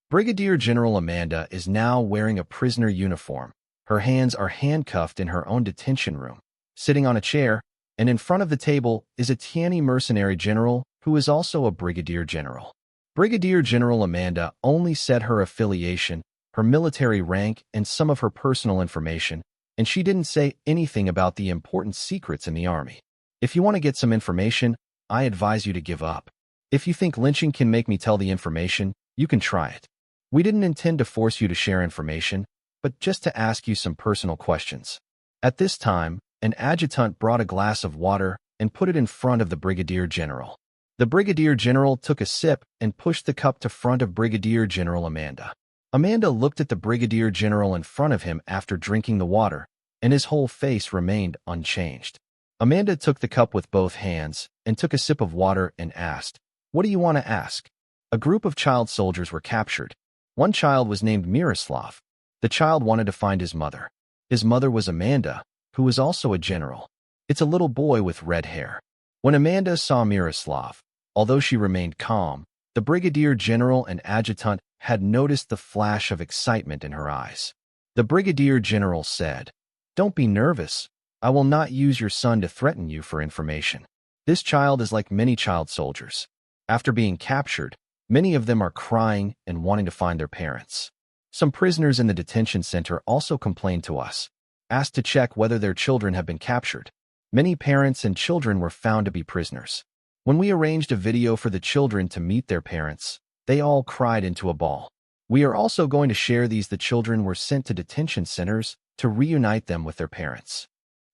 A: Brigadier General Amanda is now wearing a prisoner uniform. Her hands are handcuffed in her own detention room, sitting on a chair, and in front of the table is a Tianyi mercenary general who is also a brigadier general. Brigadier General Amanda only said her affiliation, her military rank, and some of her personal information, and she didn't say anything about the important secrets in the army. If you want to get some information, I advise you to give up. If you think lynching can make me tell the information, you can try it. We didn't intend to force you to share information, but just to ask you some personal questions." At this time, an adjutant brought a glass of water and put it in front of the Brigadier General. The Brigadier General took a sip and pushed the cup to front of Brigadier General Amanda. Amanda looked at the Brigadier General in front of him after drinking the water, and his whole face remained unchanged. Amanda took the cup with both hands and took a sip of water and asked, "What do you want to ask?" A group of child soldiers were captured. One child was named Miroslav. The child wanted to find his mother. His mother was Amanda, who was also a general. It's a little boy with red hair. When Amanda saw Miroslav, although she remained calm, the Brigadier General and Adjutant had noticed the flash of excitement in her eyes. The Brigadier General said, "Don't be nervous. I will not use your son to threaten you for information. This child is like many child soldiers. After being captured, many of them are crying and wanting to find their parents. Some prisoners in the detention center also complained to us, asked to check whether their children have been captured. Many parents and children were found to be prisoners. When we arranged a video for the children to meet their parents, they all cried into a ball. We are also going to share these. The children were sent to detention centers to reunite them with their parents.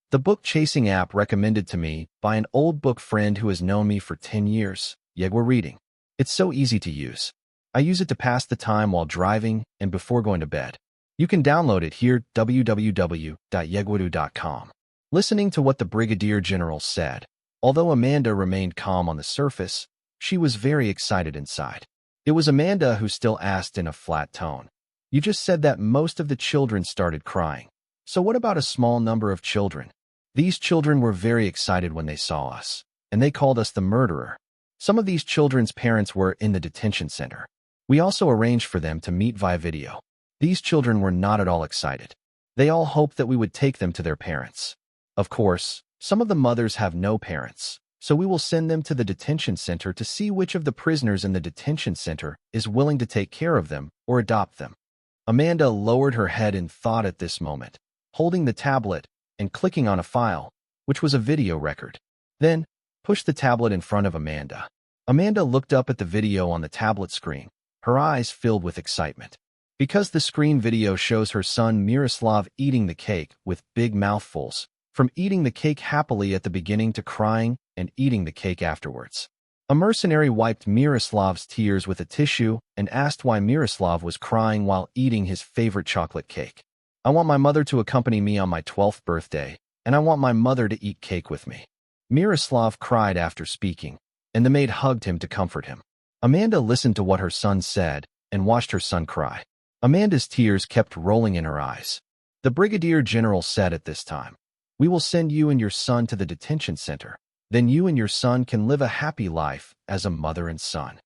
A: The book chasing app recommended to me by an old book friend who has known me for 10 years, Yegwa Reading. It's so easy to use. I use it to pass the time while driving and before going to bed. You can download it here, www.yegwadu.com. Listening to what the Brigadier General said, although Amanda remained calm on the surface, she was very excited inside. It was Amanda who still asked in a flat tone, "You just said that most of the children started crying. So what about a small number of children?" These children were very excited when they saw us, and they called us the murderer. Some of these children's parents were in the detention center. We also arranged for them to meet via video. These children were not at all excited. They all hoped that we would take them to their parents. Of course, some of the mothers have no parents, so we will send them to the detention center to see which of the prisoners in the detention center is willing to take care of them or adopt them. Amanda lowered her head in thought at this moment, holding the tablet and clicking on a file. which was a video record. Then, pushed the tablet in front of Amanda. Amanda looked up at the video on the tablet screen, her eyes filled with excitement. Because the screen video shows her son Miroslav eating the cake with big mouthfuls, from eating the cake happily at the beginning to crying and eating the cake afterwards. A mercenary wiped Miroslav's tears with a tissue and asked why Miroslav was crying while eating his favorite chocolate cake. I want my mother to accompany me on my 12th birthday, and I want my mother to eat cake with me. Miroslav cried after speaking, and the maid hugged him to comfort him. Amanda listened to what her son said and watched her son cry. Amanda's tears kept rolling in her eyes. The brigadier general said at this time, "We will send you and your son to the detention center. Then you and your son can live a happy life as a mother and son."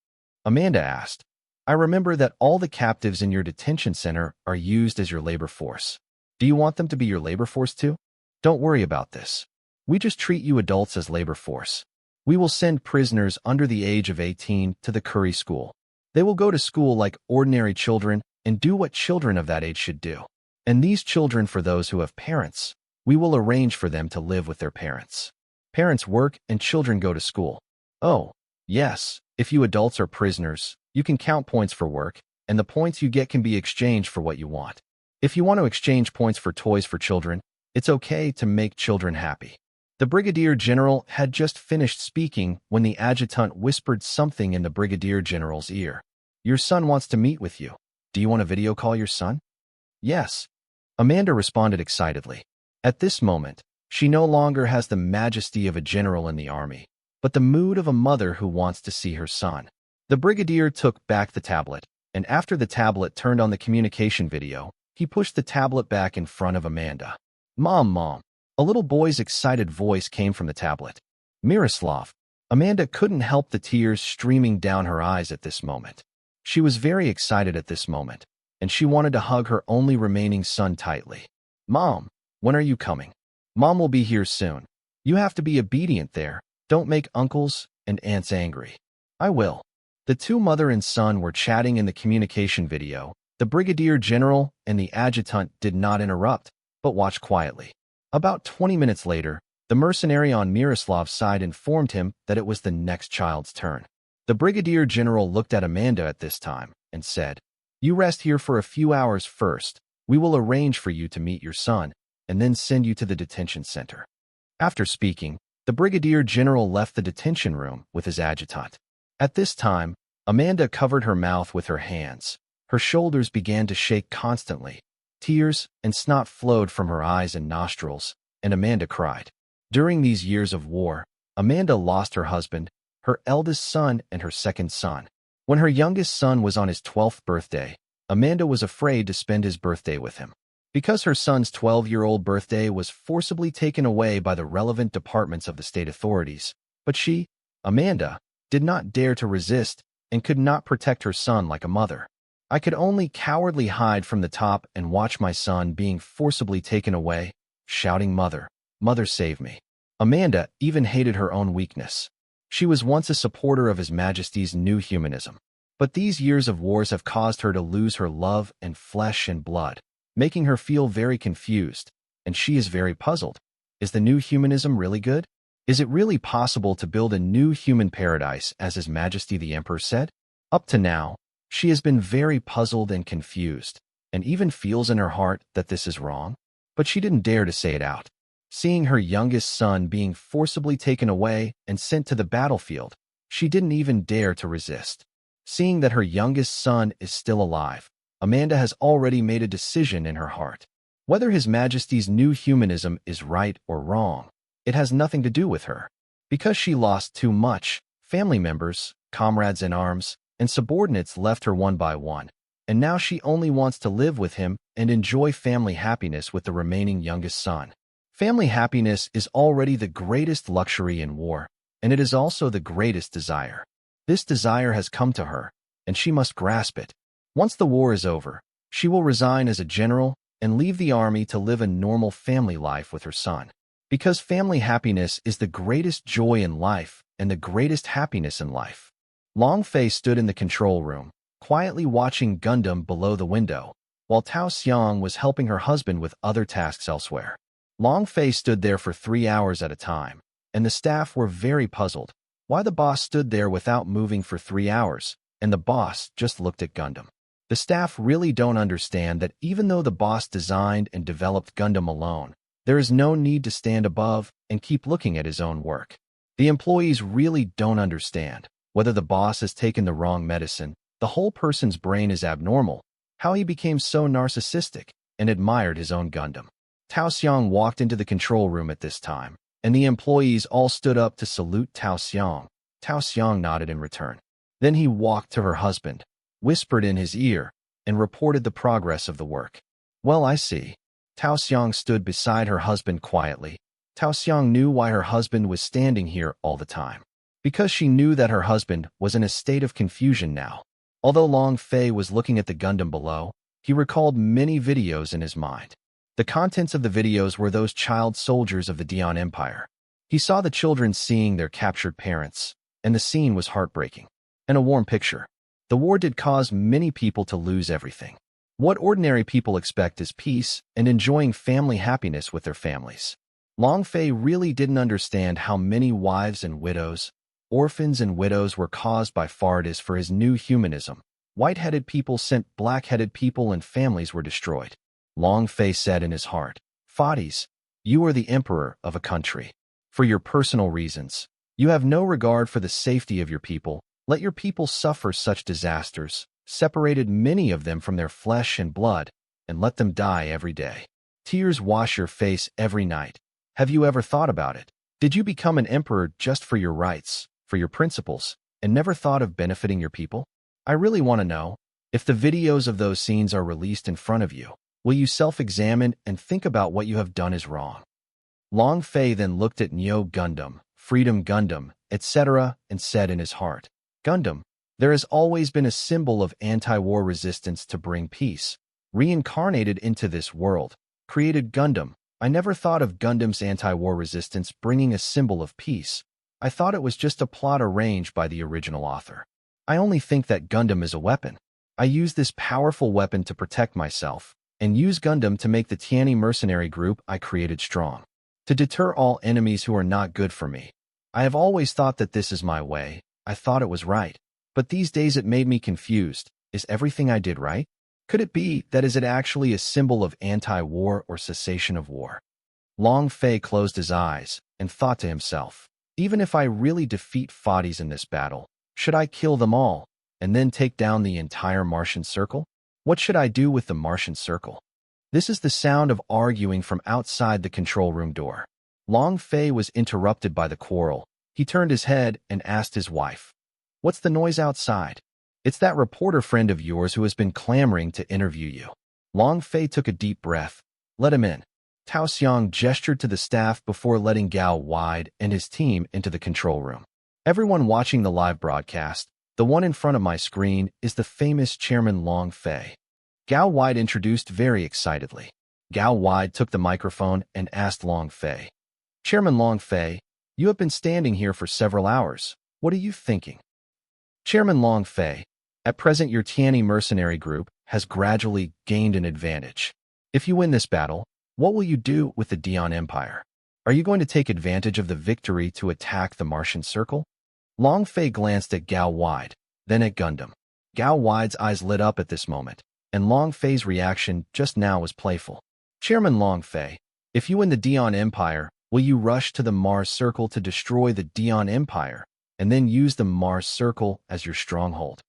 A: Amanda asked, "I remember that all the captives in your detention center are used as your labor force. Do you want them to be your labor force too? Don't worry about this. We just treat you adults as labor force. We will send prisoners under the age of 18 to the Curry School. They will go to school like ordinary children and do what children of that age should do. And these children, for those who have parents, we will arrange for them to live with their parents. Parents work and children go to school. Oh, yes, if you adults are prisoners, you can count points for work, and the points you get can be exchanged for what you want. If you want to exchange points for toys for children, it's okay to make children happy." The brigadier general had just finished speaking when the adjutant whispered something in the brigadier general's ear. "Your son wants to meet with you. Do you want to video call your son?" "Yes," Amanda responded excitedly. At this moment, she no longer has the majesty of a general in the army, but the mood of a mother who wants to see her son. The brigadier took back the tablet, and after the tablet turned on the communication video, he pushed the tablet back in front of Amanda. Mom. A little boy's excited voice came from the tablet. "Miroslav." Amanda couldn't help the tears streaming down her eyes at this moment. She was very excited at this moment, and she wanted to hug her only remaining son tightly. "Mom, when are you coming?" "Mom will be here soon. You have to be obedient there. Don't make uncles and aunts angry." "I will." The two mother and son were chatting in the communication video. The brigadier general and the adjutant did not interrupt, but watched quietly. About 20 minutes later, the mercenary on Miroslav's side informed him that it was the next child's turn. The brigadier general looked at Amanda at this time and said, "You rest here for a few hours first. We will arrange for you to meet your son and then send you to the detention center." After speaking, the brigadier general left the detention room with his adjutant. At this time, Amanda covered her mouth with her hands. Her shoulders began to shake constantly. Tears and snot flowed from her eyes and nostrils, and Amanda cried. During these years of war, Amanda lost her husband, her eldest son, and her second son. When her youngest son was on his 12th birthday, Amanda was afraid to spend his birthday with him. Because her son's 12-year-old birthday was forcibly taken away by the relevant departments of the state authorities, but she, Amanda, did not dare to resist and could not protect her son like a mother. "I could only cowardly hide from the top and watch my son being forcibly taken away, shouting, 'Mother, mother, save me.'" Amanda even hated her own weakness. She was once a supporter of His Majesty's new humanism, but these years of wars have caused her to lose her love and flesh and blood, making her feel very confused, and she is very puzzled. Is the new humanism really good? Is it really possible to build a new human paradise, as His Majesty the Emperor said? Up to now, she has been very puzzled and confused, and even feels in her heart that this is wrong, but she didn't dare to say it out. Seeing her youngest son being forcibly taken away and sent to the battlefield, she didn't even dare to resist. Seeing that her youngest son is still alive, Amanda has already made a decision in her heart. Whether His Majesty's new humanism is right or wrong, it has nothing to do with her. Because she lost too much, family members, comrades in arms, and subordinates left her one by one, and now she only wants to live with him and enjoy family happiness with the remaining youngest son. Family happiness is already the greatest luxury in war, and it is also the greatest desire. This desire has come to her, and she must grasp it. Once the war is over, she will resign as a general and leave the army to live a normal family life with her son. Because family happiness is the greatest joy in life and the greatest happiness in life. Longfei stood in the control room, quietly watching Gundam below the window, while Tao Xiang was helping her husband with other tasks elsewhere. Long Fei stood there for 3 hours at a time, and the staff were very puzzled. Why the boss stood there without moving for 3 hours, and the boss just looked at Gundam. The staff really don't understand that even though the boss designed and developed Gundam alone, there is no need to stand above and keep looking at his own work. The employees really don't understand whether the boss has taken the wrong medicine, the whole person's brain is abnormal, how he became so narcissistic and admired his own Gundam. Tao Xiang walked into the control room at this time, and the employees all stood up to salute Tao Xiang. Tao Xiang nodded in return. Then he walked to her husband, whispered in his ear, and reported the progress of the work. Well, I see. Tao Xiang stood beside her husband quietly. Tao Xiang knew why her husband was standing here all the time. Because she knew that her husband was in a state of confusion now. Although Long Fei was looking at the Gundam below, he recalled many videos in his mind. The contents of the videos were those child soldiers of the Dion Empire. He saw the children seeing their captured parents, and the scene was heartbreaking. And a warm picture. The war did cause many people to lose everything. What ordinary people expect is peace and enjoying family happiness with their families. Long Fei really didn't understand how many wives and widows, orphans and widows were caused by Fardis for his new humanism. White-headed people sent black-headed people and families were destroyed. Long Fei said in his heart, Fardis, you are the emperor of a country. For your personal reasons, you have no regard for the safety of your people. Let your people suffer such disasters, separated many of them from their flesh and blood, and let them die every day. Tears wash your face every night. Have you ever thought about it? Did you become an emperor just for your rights, for your principles, and never thought of benefiting your people? I really want to know, if the videos of those scenes are released in front of you, will you self-examine and think about what you have done is wrong? Long Fei then looked at Neo Gundam, Freedom Gundam, etc., and said in his heart, Gundam, there has always been a symbol of anti-war resistance to bring peace. Reincarnated into this world, created Gundam. I never thought of Gundam's anti-war resistance bringing a symbol of peace. I thought it was just a plot arranged by the original author. I only think that Gundam is a weapon. I use this powerful weapon to protect myself, and use Gundam to make the Tianyi mercenary group I created strong. To deter all enemies who are not good for me. I have always thought that this is my way. I thought it was right. But these days it made me confused. Is everything I did right? Could it be that is it actually a symbol of anti-war or cessation of war? Long Fei closed his eyes and thought to himself, even if I really defeat Fadis in this battle, should I kill them all and then take down the entire Martian circle? What should I do with the Martian circle? This is the sound of arguing from outside the control room door. Long Fei was interrupted by the quarrel. He turned his head and asked his wife, What's the noise outside? It's that reporter friend of yours who has been clamoring to interview you. Long Fei took a deep breath. Let him in. Tao Xiang gestured to the staff before letting Gao Wide and his team into the control room. Everyone watching the live broadcast, the one in front of my screen, is the famous Chairman Long Fei. Gao Wide introduced very excitedly. Gao Wide took the microphone and asked Long Fei, Chairman Long Fei, you have been standing here for several hours. What are you thinking? Chairman Long Fei, at present your Tianyi mercenary group has gradually gained an advantage. If you win this battle, what will you do with the Dion Empire? Are you going to take advantage of the victory to attack the Martian Circle? Long Fei glanced at Gao Wide, then at Gundam. Gao Wide's eyes lit up at this moment, and Long Fei's reaction just now was playful. Chairman Long Fei, if you win the Dion Empire, will you rush to the Mars Circle to destroy the Dion Empire, and then use the Mars Circle as your stronghold?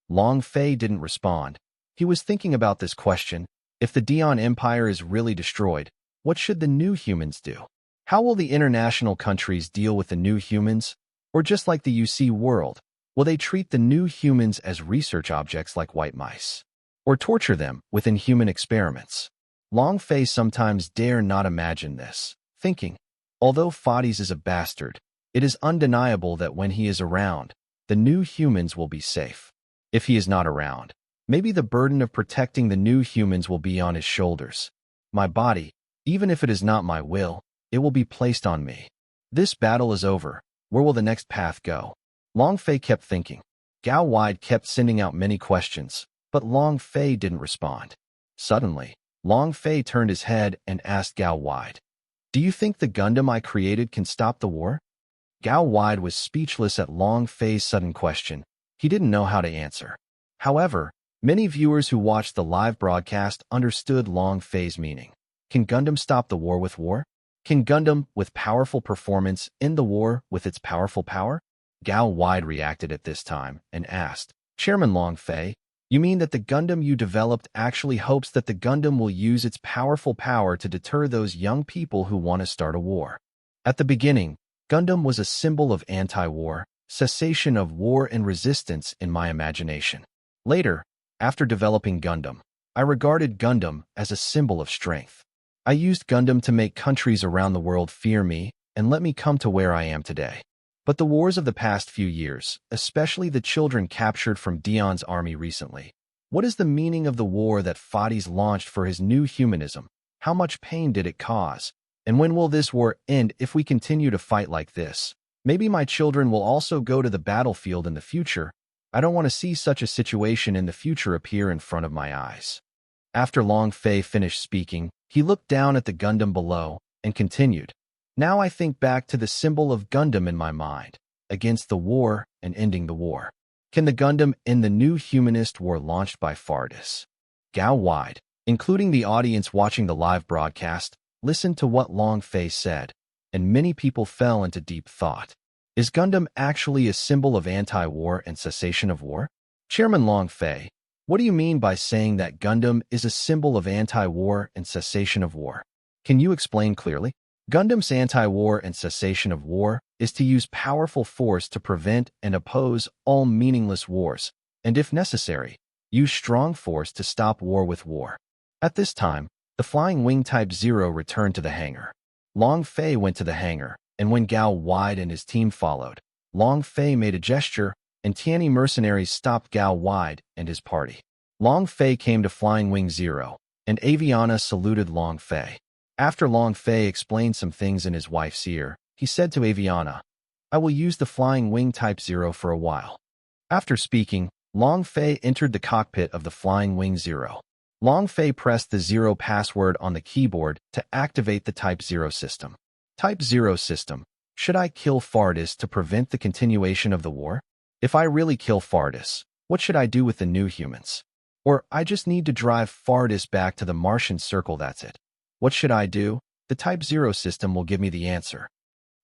A: Long Fei didn't respond. He was thinking about this question. If the Dion Empire is really destroyed, what should the new humans do? How will the international countries deal with the new humans? Or just like the UC world, will they treat the new humans as research objects like white mice? Or torture them with inhuman experiments? Long Fei sometimes dare not imagine this, thinking, although Fadis is a bastard, it is undeniable that when he is around, the new humans will be safe. If he is not around, maybe the burden of protecting the new humans will be on his shoulders. My body, even if it is not my will, it will be placed on me. This battle is over. Where will the next path go? Long Fei kept thinking. Gao Wide kept sending out many questions, but Long Fei didn't respond. Suddenly, Long Fei turned his head and asked Gao Wide, "Do you think the Gundam I created can stop the war?" Gao Wide was speechless at Long Fei's sudden question. He didn't know how to answer. However, many viewers who watched the live broadcast understood Long Fei's meaning. Can Gundam stop the war with war? Can Gundam, with powerful performance, end the war with its powerful power? Gao Wide reacted at this time and asked, "Chairman Long Fei, you mean that the Gundam you developed actually hopes that the Gundam will use its powerful power to deter those young people who want to start a war?" At the beginning, Gundam was a symbol of anti-war, cessation of war and resistance in my imagination. Later, after developing Gundam, I regarded Gundam as a symbol of strength. I used Gundam to make countries around the world fear me and let me come to where I am today. But the wars of the past few years, especially the children captured from Dion's army recently, what is the meaning of the war that Fades launched for his new humanism? How much pain did it cause? And when will this war end if we continue to fight like this? Maybe my children will also go to the battlefield in the future. I don't want to see such a situation in the future appear in front of my eyes. After Long Fei finished speaking, he looked down at the Gundam below and continued, "Now I think back to the symbol of Gundam in my mind, against the war and ending the war. Can the Gundam end the new humanist war launched by Fardis?" Gao Wide, including the audience watching the live broadcast, listened to what Long Fei said, and many people fell into deep thought. Is Gundam actually a symbol of anti-war and cessation of war? Chairman Long Fei, what do you mean by saying that Gundam is a symbol of anti-war and cessation of war? Can you explain clearly? Gundam's anti-war and cessation of war is to use powerful force to prevent and oppose all meaningless wars, and if necessary, use strong force to stop war with war. At this time, the Flying Wing Type 0 returned to the hangar. Long Fei went to the hangar, and when Gao Wide and his team followed, Long Fei made a gesture, and Tianyi mercenaries stopped Gao Wide and his party. Long Fei came to Flying Wing 0, and Aviana saluted Long Fei. After Long Fei explained some things in his wife's ear, he said to Aviana, "I will use the Flying Wing Type 0 for a while." After speaking, Long Fei entered the cockpit of the Flying Wing 0. Long Fei pressed the 0 password on the keyboard to activate the Type 0 system. Type 0 system, should I kill Fardis to prevent the continuation of the war? If I really kill Fardis, what should I do with the new humans? Or I just need to drive Fardis back to the Martian circle, that's it. What should I do? The Type 0 system will give me the answer.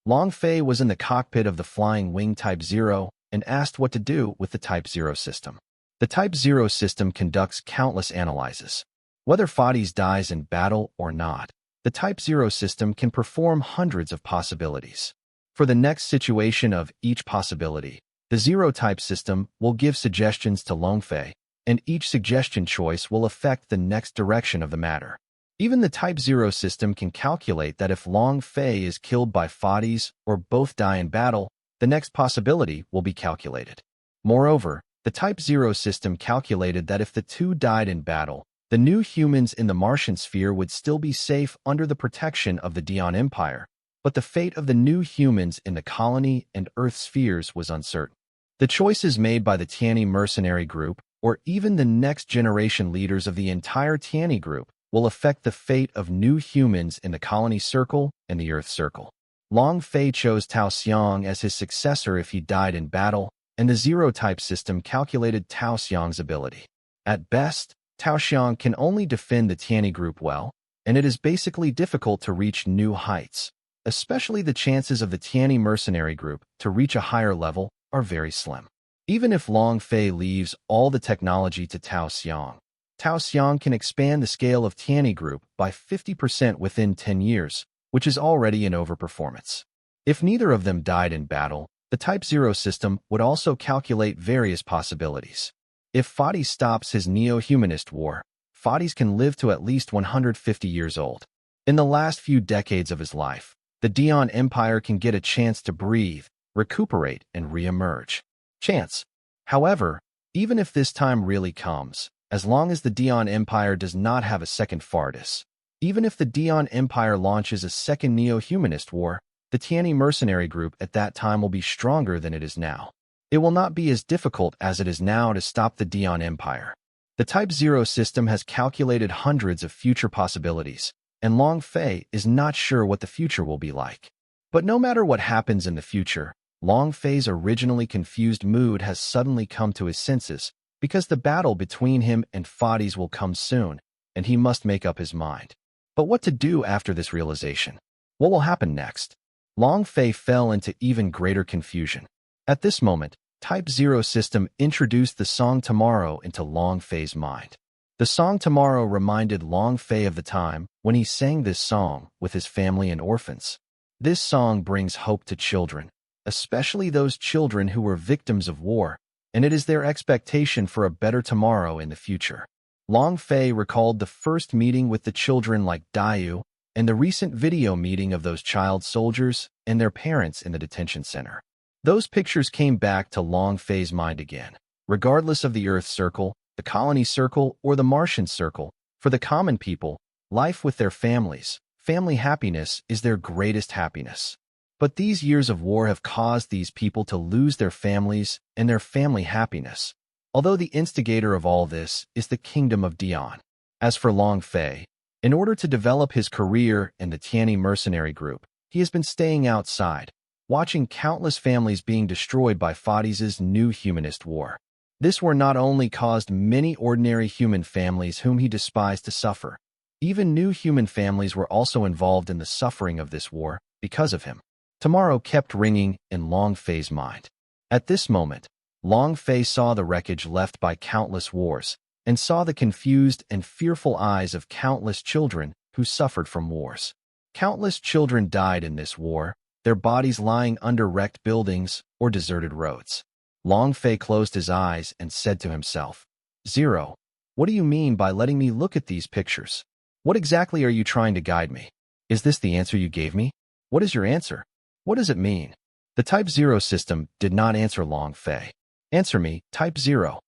A: Long Fei was in the cockpit of the Flying Wing Type 0 and asked what to do with the Type 0 system. The Type 0 system conducts countless analyses. Whether Fades dies in battle or not, the Type 0 system can perform hundreds of possibilities. For the next situation of each possibility, the 0 type system will give suggestions to Long Fei, and each suggestion choice will affect the next direction of the matter. Even the Type 0 system can calculate that if Long Fei is killed by Fades or both die in battle, the next possibility will be calculated. Moreover, the Type 0 system calculated that if the two died in battle, the new humans in the Martian sphere would still be safe under the protection of the Dion Empire, but the fate of the new humans in the colony and Earth spheres was uncertain. The choices made by the Tianyi mercenary group, or even the next generation leaders of the entire Tianyi group, will affect the fate of new humans in the colony circle and the Earth circle. Long Fei chose Tao Xiang as his successor if he died in battle, and the 0 type system calculated Tao Xiang's ability. At best, Tao Xiang can only defend the Tianyi group well, and it is basically difficult to reach new heights. Especially the chances of the Tianyi mercenary group to reach a higher level are very slim. Even if Long Fei leaves all the technology to Tao Xiang can expand the scale of Tianyi group by 50% within 10 years, which is already an overperformance. If neither of them died in battle, the Type 0 system would also calculate various possibilities. If Fades stops his neo-humanist war, Fades can live to at least 150 years old. In the last few decades of his life, the Dion Empire can get a chance to breathe, recuperate, and re-emerge. Chance. However, even if this time really comes, as long as the Dion Empire does not have a second Fardis, even if the Dion Empire launches a second neo-humanist war, the Tianyi mercenary group at that time will be stronger than it is now. It will not be as difficult as it is now to stop the Dion Empire. The Type 0 system has calculated hundreds of future possibilities, and Long Fei is not sure what the future will be like. But no matter what happens in the future, Long Fei's originally confused mood has suddenly come to his senses, because the battle between him and Fades will come soon, and he must make up his mind. But what to do after this realization? What will happen next? Long Fei fell into even greater confusion. At this moment, Type 0 system introduced the song Tomorrow into Long Fei's mind. The song Tomorrow reminded Long Fei of the time when he sang this song with his family and orphans. This song brings hope to children, especially those children who were victims of war, and it is their expectation for a better tomorrow in the future. Long Fei recalled the first meeting with the children like Dayu, and the recent video meeting of those child soldiers and their parents in the detention center. Those pictures came back to Long Fei's mind again. Regardless of the Earth Circle, the Colony Circle, or the Martian Circle, for the common people, life with their families, family happiness is their greatest happiness. But these years of war have caused these people to lose their families and their family happiness, although the instigator of all this is the Kingdom of Dion. As for Long Fei, in order to develop his career in the Tianyi mercenary group, he has been staying outside, watching countless families being destroyed by Fades' new humanist war. This war not only caused many ordinary human families whom he despised to suffer, even new human families were also involved in the suffering of this war because of him. Tomorrow kept ringing in Long Fei's mind. At this moment, Long Fei saw the wreckage left by countless wars, and saw the confused and fearful eyes of countless children who suffered from wars. Countless children died in this war, their bodies lying under wrecked buildings or deserted roads. Long Fei closed his eyes and said to himself, "Zero, what do you mean by letting me look at these pictures? What exactly are you trying to guide me? Is this the answer you gave me? What is your answer? What does it mean?" The Type 0 system did not answer Long Fei. "Answer me, Type 0.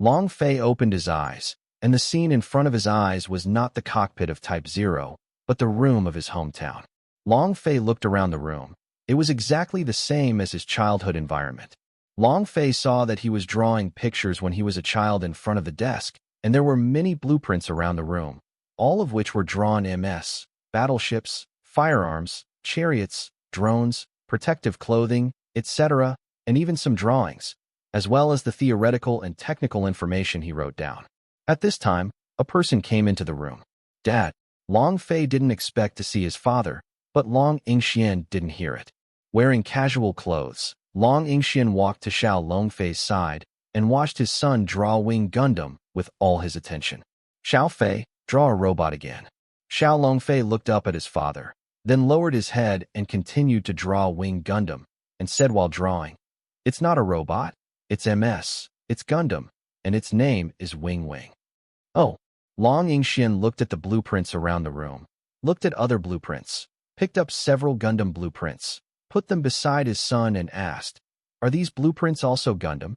A: Long Fei opened his eyes, and the scene in front of his eyes was not the cockpit of Type 0, but the room of his hometown. Long Fei looked around the room. It was exactly the same as his childhood environment. Long Fei saw that he was drawing pictures when he was a child in front of the desk, and there were many blueprints around the room, all of which were drawn MS, battleships, firearms, chariots, drones, protective clothing, etc., and even some drawings, as well as the theoretical and technical information he wrote down. At this time, a person came into the room. "Dad." Long Fei didn't expect to see his father, but Long Yingxian didn't hear it. Wearing casual clothes, Long Yingxian walked to Xiao Longfei's side and watched his son draw Wing Gundam with all his attention. "Xiao Fei, draw a robot again." Xiao Longfei looked up at his father, then lowered his head and continued to draw Wing Gundam, and said while drawing, "It's not a robot, it's MS, it's Gundam, and its name is Wing Wing." "Oh." Long Yingxian looked at the blueprints around the room, looked at other blueprints, picked up several Gundam blueprints, put them beside his son and asked, "Are these blueprints also Gundam?"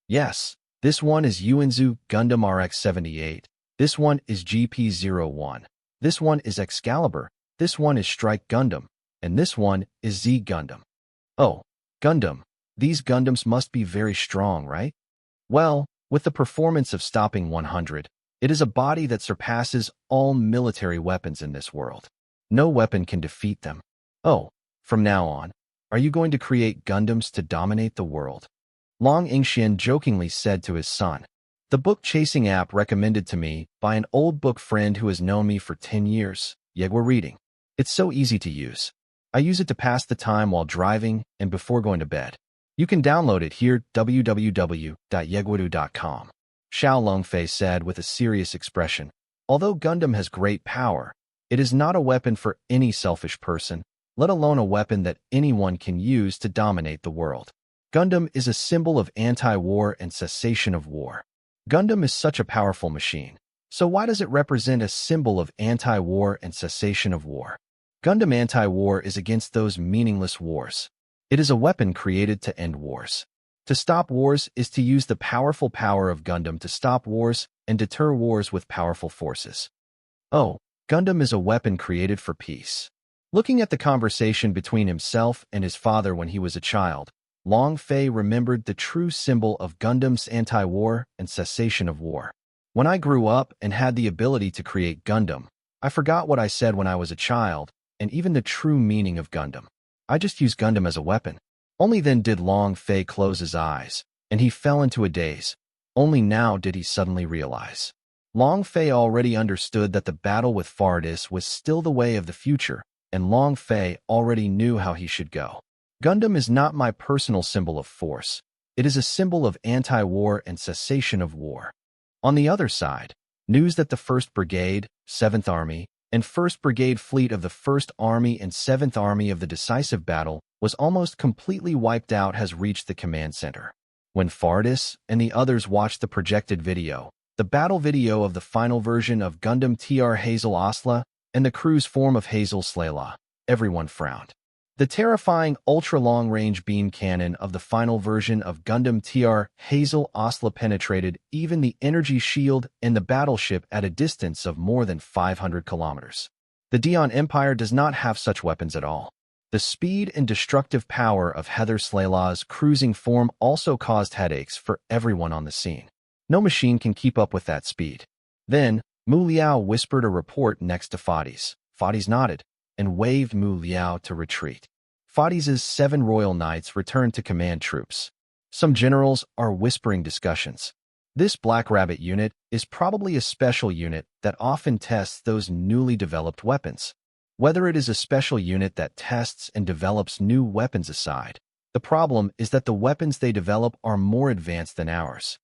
A: "Yes, this one is Yuanzu Gundam RX-78, this one is GP-01, this one is Excalibur, this one is Strike Gundam, and this one is Z Gundam." "Oh, Gundam. These Gundams must be very strong, right?" "Well, with the performance of stopping 100, it is a body that surpasses all military weapons in this world. No weapon can defeat them." "Oh, from now on, are you going to create Gundams to dominate the world?" Long Yingxian jokingly said to his son. "The book chasing app recommended to me by an old book friend who has known me for 10 years, Yegwa Reading. It's so easy to use. I use it to pass the time while driving and before going to bed. You can download it here, www.yegwadu.com. Xiao Longfei said with a serious expression. Although Gundam has great power, it is not a weapon for any selfish person, let alone a weapon that anyone can use to dominate the world. Gundam is a symbol of anti-war and cessation of war. Gundam is such a powerful machine. So why does it represent a symbol of anti-war and cessation of war? Gundam anti-war is against those meaningless wars. It is a weapon created to end wars. To stop wars is to use the powerful power of Gundam to stop wars and deter wars with powerful forces. Oh, Gundam is a weapon created for peace. Looking at the conversation between himself and his father when he was a child, Long Fei remembered the true symbol of Gundam's anti-war and cessation of war. When I grew up and had the ability to create Gundam, I forgot what I said when I was a child, and even the true meaning of Gundam. I just used Gundam as a weapon. Only then did Long Fei close his eyes, and he fell into a daze. Only now did he suddenly realize. Long Fei already understood that the battle with Fardis was still the way of the future, and Long Fei already knew how he should go. Gundam is not my personal symbol of force. It is a symbol of anti-war and cessation of war. On the other side, news that the 1st Brigade, 7th Army, and 1st Brigade Fleet of the 1st Army and 7th Army of the decisive battle was almost completely wiped out has reached the command center. When Fardis and the others watched the projected video, the battle video of the final version of Gundam TR Hazel Osla and the crew's form of Hazel Slayla, everyone frowned. The terrifying ultra-long-range beam cannon of the final version of Gundam TR Hazel Osla penetrated even the energy shield in the battleship at a distance of more than 500 kilometers. The Dion Empire does not have such weapons at all. The speed and destructive power of Heather Slayla's cruising form also caused headaches for everyone on the scene. No machine can keep up with that speed. Then, Mu Liao whispered a report next to Fadis. Fadis nodded and waved Mu Liao to retreat. Fadis' 7 Royal Knights returned to command troops. Some generals are whispering discussions. This Black Rabbit unit is probably a special unit that often tests those newly developed weapons. Whether it is a special unit that tests and develops new weapons aside, the problem is that the weapons they develop are more advanced than ours.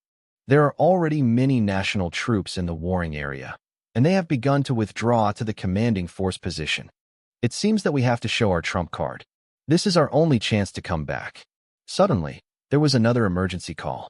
A: There are already many national troops in the warring area, and they have begun to withdraw to the commanding force position. It seems that we have to show our trump card. This is our only chance to come back. Suddenly, there was another emergency call.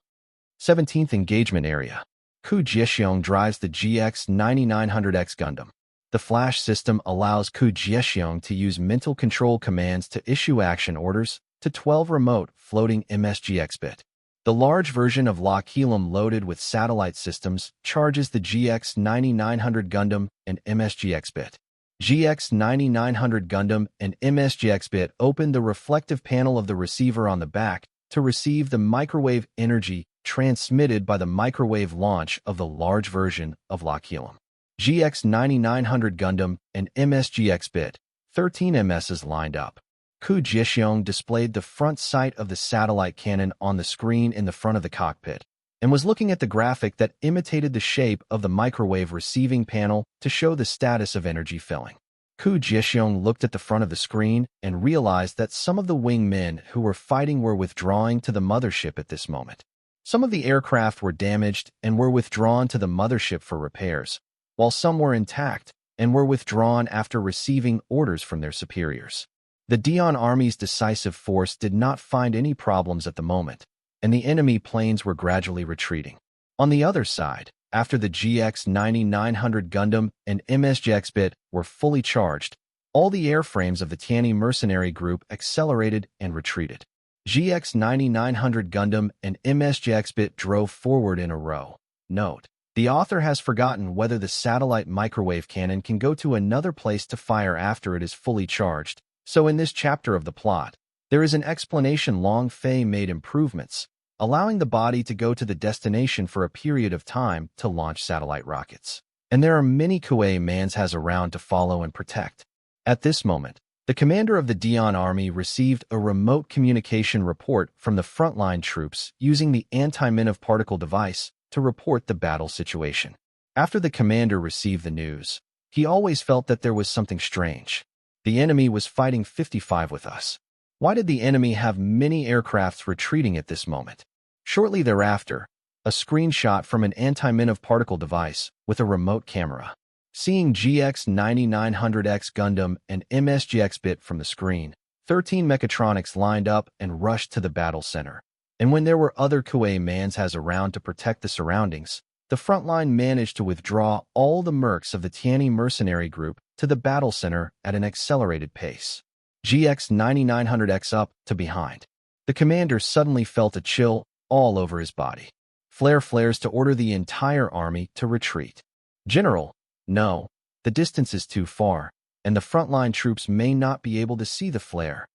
A: 17th Engagement Area. Ku Jiexiong drives the GX-9900X Gundam. The flash system allows Ku Jiexiong to use mental control commands to issue action orders to 12 remote floating MSGX-bit. The large version of Lockheelum loaded with satellite systems charges the GX-9900 Gundam and MSGX-bit. GX-9900 Gundam and MSGX-bit open the reflective panel of the receiver on the back to receive the microwave energy transmitted by the microwave launch of the large version of Lockheelum. GX-9900 Gundam and MSGX-bit, 13 MSs lined up. Ku Jiexiong displayed the front sight of the satellite cannon on the screen in the front of the cockpit and was looking at the graphic that imitated the shape of the microwave receiving panel to show the status of energy filling. Ku Jiexiong looked at the front of the screen and realized that some of the wingmen who were fighting were withdrawing to the mothership at this moment. Some of the aircraft were damaged and were withdrawn to the mothership for repairs, while some were intact and were withdrawn after receiving orders from their superiors. The Dion Army's decisive force did not find any problems at the moment, and the enemy planes were gradually retreating. On the other side, after the GX-9900 Gundam and MSGX-bit were fully charged, all the airframes of the Tianyi mercenary group accelerated and retreated. GX-9900 Gundam and MSGX-bit drove forward in a row. Note: the author has forgotten whether the satellite microwave cannon can go to another place to fire after it is fully charged, so in this chapter of the plot, there is an explanation. Long Fei made improvements, allowing the body to go to the destination for a period of time to launch satellite rockets. And there are many Kuei Manhwas around to follow and protect. At this moment, the commander of the Dion Army received a remote communication report from the frontline troops using the anti-Manhwa particle device to report the battle situation. After the commander received the news, he always felt that there was something strange. The enemy was fighting 55 with us. Why did the enemy have many aircrafts retreating at this moment? Shortly thereafter, a screenshot from an anti-Manhwa particle device with a remote camera. Seeing GX-9900X Gundam and MSGX-bit from the screen, 13 mechatronics lined up and rushed to the battle center. And when there were other Kuei Manhwas around to protect the surroundings, the front line managed to withdraw all the mercs of the Tianyi mercenary group to the battle center at an accelerated pace. GX-9900X up to behind. The commander suddenly felt a chill all over his body. Flares to order the entire army to retreat. General, no, the distance is too far, and the frontline troops may not be able to see the flare.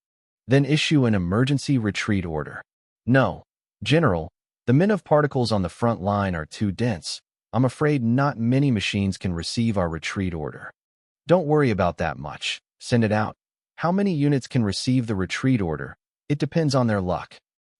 A: Then issue an emergency retreat order. No, General, the Manhwa particles on the front line are too dense. I'm afraid not many machines can receive our retreat order. Don't worry about that much. Send it out. How many units can receive the retreat order? It depends on their luck.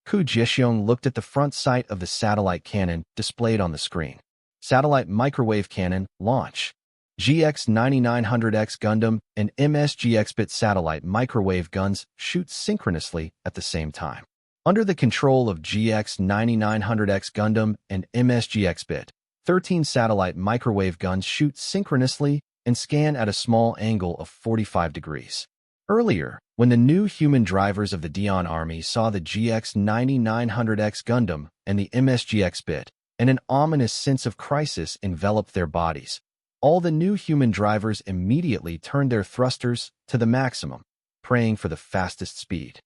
A: Ku Jixiong looked at the front sight of the satellite cannon displayed on the screen. Satellite microwave cannon, launch. GX-9900X Gundam and MSGX-bit satellite microwave guns shoot synchronously at the same time. Under the control of GX-9900X Gundam and MSGX-bit, 13 satellite microwave guns shoot synchronously and scan at a small angle of 45 degrees. Earlier, when the new human drivers of the Dion Army saw the GX-9900X Gundam and the MSGX-bit, and an ominous sense of crisis enveloped their bodies, all the new human drivers immediately turned their thrusters to the maximum, praying for the fastest speed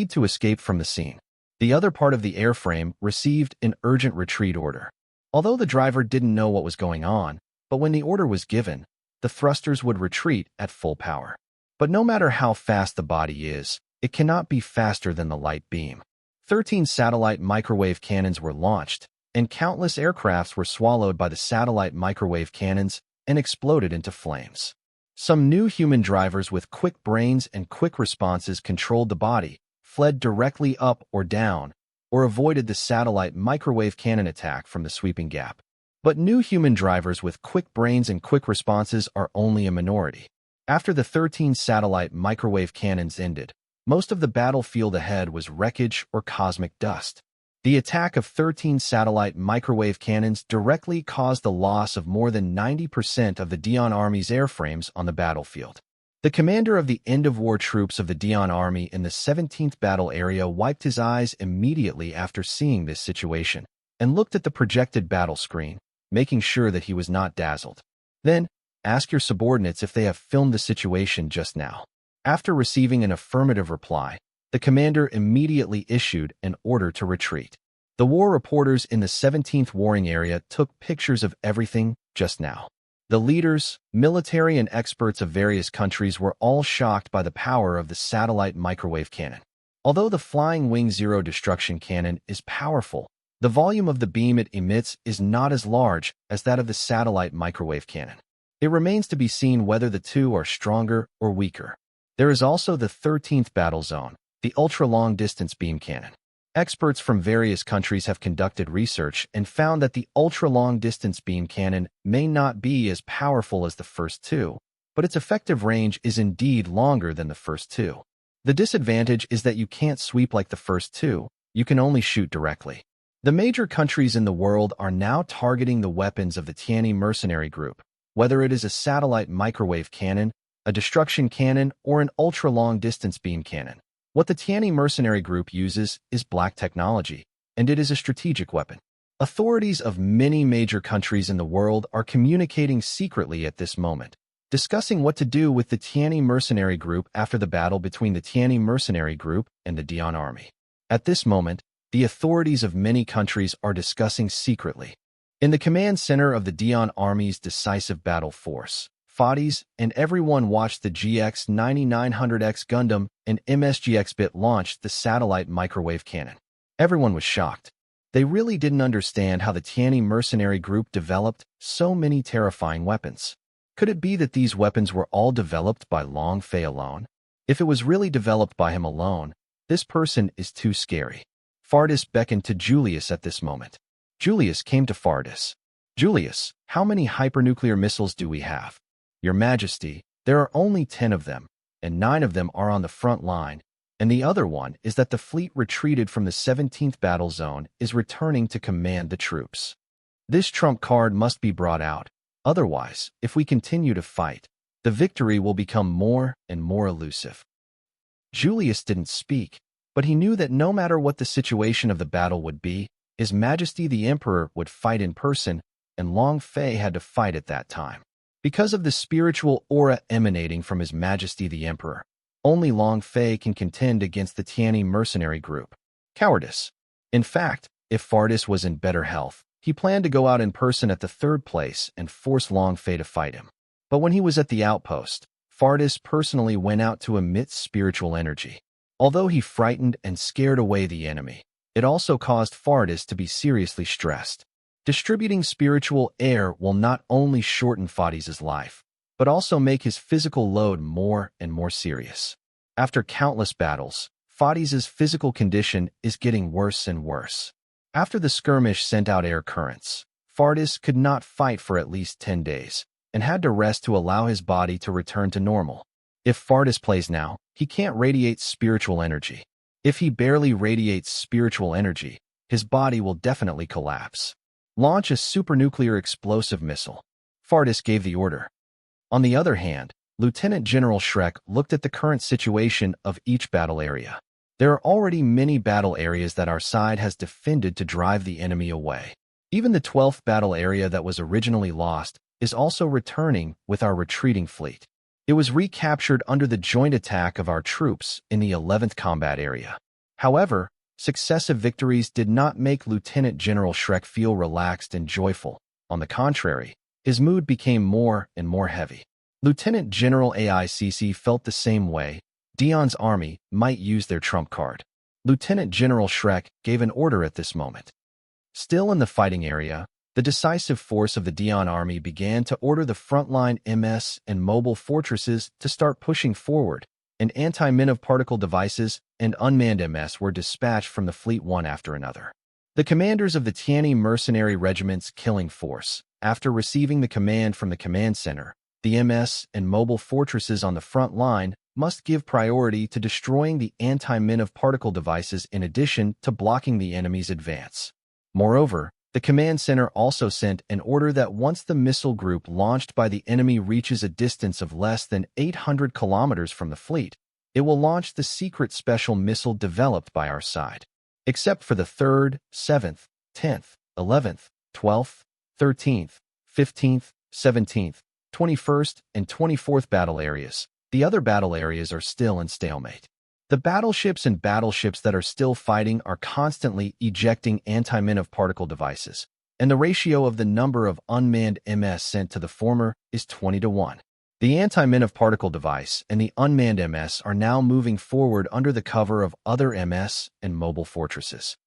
A: to escape from the scene. The other part of the airframe received an urgent retreat order. Although the driver didn't know what was going on, but when the order was given, the thrusters would retreat at full power. But no matter how fast the body is, it cannot be faster than the light beam. 13 satellite microwave cannons were launched, and countless aircrafts were swallowed by the satellite microwave cannons and exploded into flames. Some new human drivers with quick brains and quick responses controlled the body, fled directly up or down, or avoided the satellite microwave cannon attack from the sweeping gap. But new human drivers with quick brains and quick responses are only a minority. After the 13 satellite microwave cannons ended, most of the battlefield ahead was wreckage or cosmic dust. The attack of 13 satellite microwave cannons directly caused the loss of more than 90% of the Dion Army's airframes on the battlefield. The commander of the end-of-war troops of the Dion Army in the 17th battle area wiped his eyes immediately after seeing this situation and looked at the projected battle screen, making sure that he was not dazzled. Then, ask your subordinates if they have filmed the situation just now. After receiving an affirmative reply, the commander immediately issued an order to retreat. The war reporters in the 17th warring area took pictures of everything just now. The leaders, military, and experts of various countries were all shocked by the power of the satellite microwave cannon. Although the Flying Wing Zero destruction cannon is powerful, the volume of the beam it emits is not as large as that of the satellite microwave cannon. It remains to be seen whether the two are stronger or weaker. There is also the 13th battle zone, the ultra-long-distance beam cannon. Experts from various countries have conducted research and found that the ultra-long-distance beam cannon may not be as powerful as the first two, but its effective range is indeed longer than the first two. The disadvantage is that you can't sweep like the first two, you can only shoot directly. The major countries in the world are now targeting the weapons of the Tianyi mercenary group, whether it is a satellite microwave cannon, a destruction cannon, or an ultra-long-distance beam cannon. What the Tianyi mercenary group uses is black technology, and it is a strategic weapon. Authorities of many major countries in the world are communicating secretly at this moment, discussing what to do with the Tianyi mercenary group after the battle between the Tianyi mercenary group and the Dion Army. At this moment, the authorities of many countries are discussing secretly. In the command center of the Dion Army's decisive battle force, Fadis and everyone watched the GX-9900X Gundam and MSGX-bit launched the satellite microwave cannon. Everyone was shocked. They really didn't understand how the Tianyi mercenary group developed so many terrifying weapons. Could it be that these weapons were all developed by Long Fei alone? If it was really developed by him alone, this person is too scary. Fardis beckoned to Julius at this moment. Julius came to Fardis. Julius, how many hypernuclear missiles do we have? Your Majesty, there are only 10 of them, and 9 of them are on the front line, and the other one is that the fleet retreated from the 17th battle zone is returning to command the troops. This trump card must be brought out. Otherwise, if we continue to fight, the victory will become more and more elusive. Julius didn't speak, but he knew that no matter what the situation of the battle would be, His Majesty the Emperor would fight in person, and Long Fei had to fight at that time. Because of the spiritual aura emanating from His Majesty the Emperor, only Long Fei can contend against the Tianyi mercenary group. Cowardice. In fact, if Fardis was in better health, he planned to go out in person at the third place and force Long Fei to fight him. But when he was at the outpost, Fardis personally went out to emit spiritual energy. Although he frightened and scared away the enemy, it also caused Fardis to be seriously stressed. Distributing spiritual air will not only shorten Fadis's life, but also make his physical load more and more serious. After countless battles, Fadis's physical condition is getting worse and worse. After the skirmish sent out air currents, Fadis could not fight for at least 10 days, and had to rest to allow his body to return to normal. If Fadis plays now, he can't radiate spiritual energy. If he barely radiates spiritual energy, his body will definitely collapse. Launch a supernuclear explosive missile. Fadis gave the order. On the other hand, Lieutenant General Shrek looked at the current situation of each battle area. There are already many battle areas that our side has defended to drive the enemy away. Even the 12th battle area that was originally lost is also returning with our retreating fleet. It was recaptured under the joint attack of our troops in the 11th combat area. However, successive victories did not make Lieutenant General Shrek feel relaxed and joyful. On the contrary, his mood became more and more heavy. Lieutenant General Aicc felt the same way. Dion's army might use their trump card. Lieutenant General Shrek gave an order at this moment. Still in the fighting area, the decisive force of the Dion army began to order the frontline MS and mobile fortresses to start pushing forward, and anti-Manhwa particle devices and unmanned MS were dispatched from the fleet one after another. The commanders of the Tianyi mercenary regiment's killing force, after receiving the command from the command center, the MS and mobile fortresses on the front line must give priority to destroying the anti-Manhwa particle devices in addition to blocking the enemy's advance. Moreover, the command center also sent an order that once the missile group launched by the enemy reaches a distance of less than 800 kilometers from the fleet, it will launch the secret special missile developed by our side. Except for the 3rd, 7th, 10th, 11th, 12th, 13th, 15th, 17th, 21st, and 24th battle areas, the other battle areas are still in stalemate. The battleships that are still fighting are constantly ejecting anti-Manhwa particle devices, and the ratio of the number of unmanned MS sent to the former is 20-1. The anti-Manhwa particle device and the unmanned MS are now moving forward under the cover of other MS and mobile fortresses.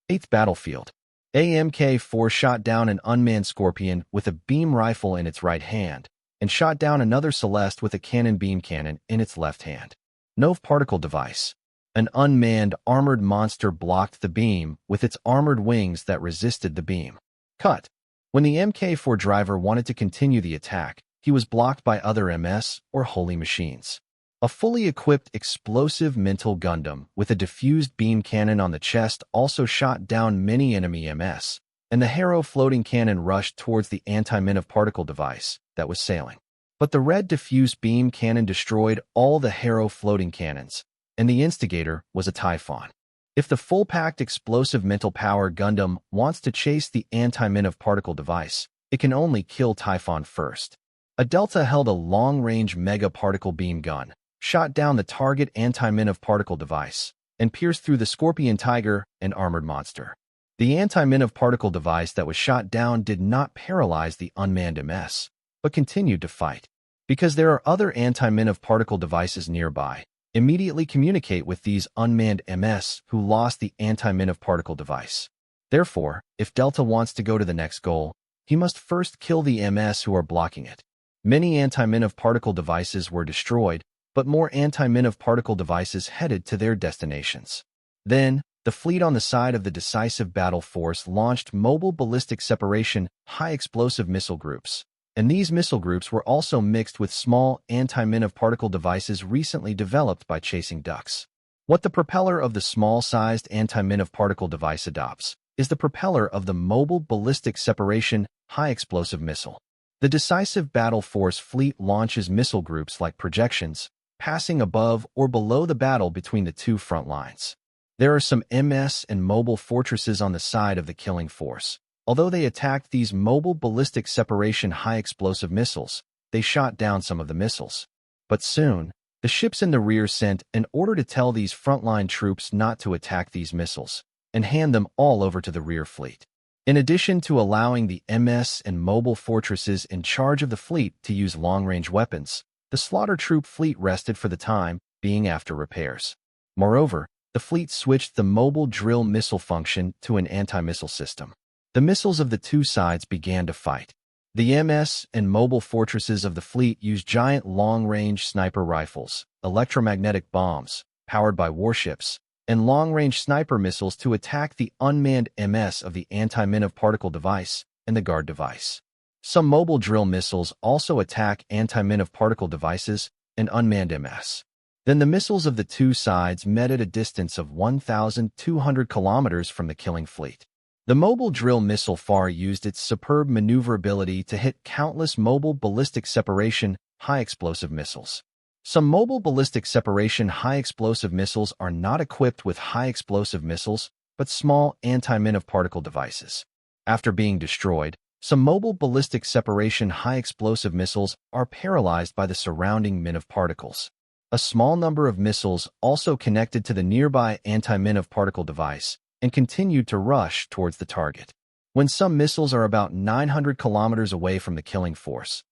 A: 8th Battlefield. AMK-4 shot down an unmanned Scorpion with a beam rifle in its right hand, and shot down another Celeste with a cannon beam cannon in its left hand. Nov particle device. An unmanned armored monster blocked the beam with its armored wings that resisted the beam. Cut. When the MK4 driver wanted to continue the attack, he was blocked by other MS or holy machines. A fully equipped explosive mental Gundam with a diffused beam cannon on the chest also shot down many enemy MS, and the Harrow floating cannon rushed towards the anti-Manhwa particle device that was sailing. But the red diffuse beam cannon destroyed all the Harrow floating cannons, and the instigator was a Typhon. If the full-packed explosive mental power Gundam wants to chase the anti-Manhwa particle device, it can only kill Typhon first. A Delta held a long-range mega particle beam gun, shot down the target anti-Manhwa particle device, and pierced through the Scorpion Tiger and armored monster. The anti-Manhwa particle device that was shot down did not paralyze the unmanned MS, but continued to fight. Because there are other anti-Manhwa particle devices nearby, immediately communicate with these unmanned MS who lost the anti-Manhwa particle device. Therefore, if Delta wants to go to the next goal, he must first kill the MS who are blocking it. Many anti-Manhwa particle devices were destroyed, but more anti-Manhwa particle devices headed to their destinations. Then, the fleet on the side of the decisive battle force launched mobile ballistic separation high-explosive missile groups. And these missile groups were also mixed with small anti-Manhwa particle devices recently developed by chasing ducks. What the propeller of the small-sized anti-Manhwa particle device adopts is the propeller of the mobile ballistic separation high-explosive missile. The decisive battle force fleet launches missile groups like projections, passing above or below the battle between the two front lines. There are some MS and mobile fortresses on the side of the killing force. Although they attacked these mobile ballistic separation high-explosive missiles, they shot down some of the missiles. But soon, the ships in the rear sent an order to tell these frontline troops not to attack these missiles, and hand them all over to the rear fleet. In addition to allowing the MS and mobile fortresses in charge of the fleet to use long-range weapons, the slaughter troop fleet rested for the time being after repairs. Moreover, the fleet switched the mobile drill missile function to an anti-missile system. The missiles of the two sides began to fight. The MS and mobile fortresses of the fleet used giant long-range sniper rifles, electromagnetic bombs, powered by warships, and long-range sniper missiles to attack the unmanned MS of the anti-Manhwa particle device and the guard device. Some mobile drill missiles also attack anti-Manhwa particle devices and unmanned MS. Then the missiles of the two sides met at a distance of 1,200 kilometers from the killing fleet. The mobile drill missile far used its superb maneuverability to hit countless mobile ballistic separation high-explosive missiles. Some mobile ballistic separation high-explosive missiles are not equipped with high-explosive missiles, but small anti-Manhwa particle devices. After being destroyed, some mobile ballistic separation high-explosive missiles are paralyzed by the surrounding Manhwa particles. A small number of missiles also connected to the nearby anti-Manhwa particle device and continued to rush towards the target. When some missiles are about 900 kilometers away from the killing force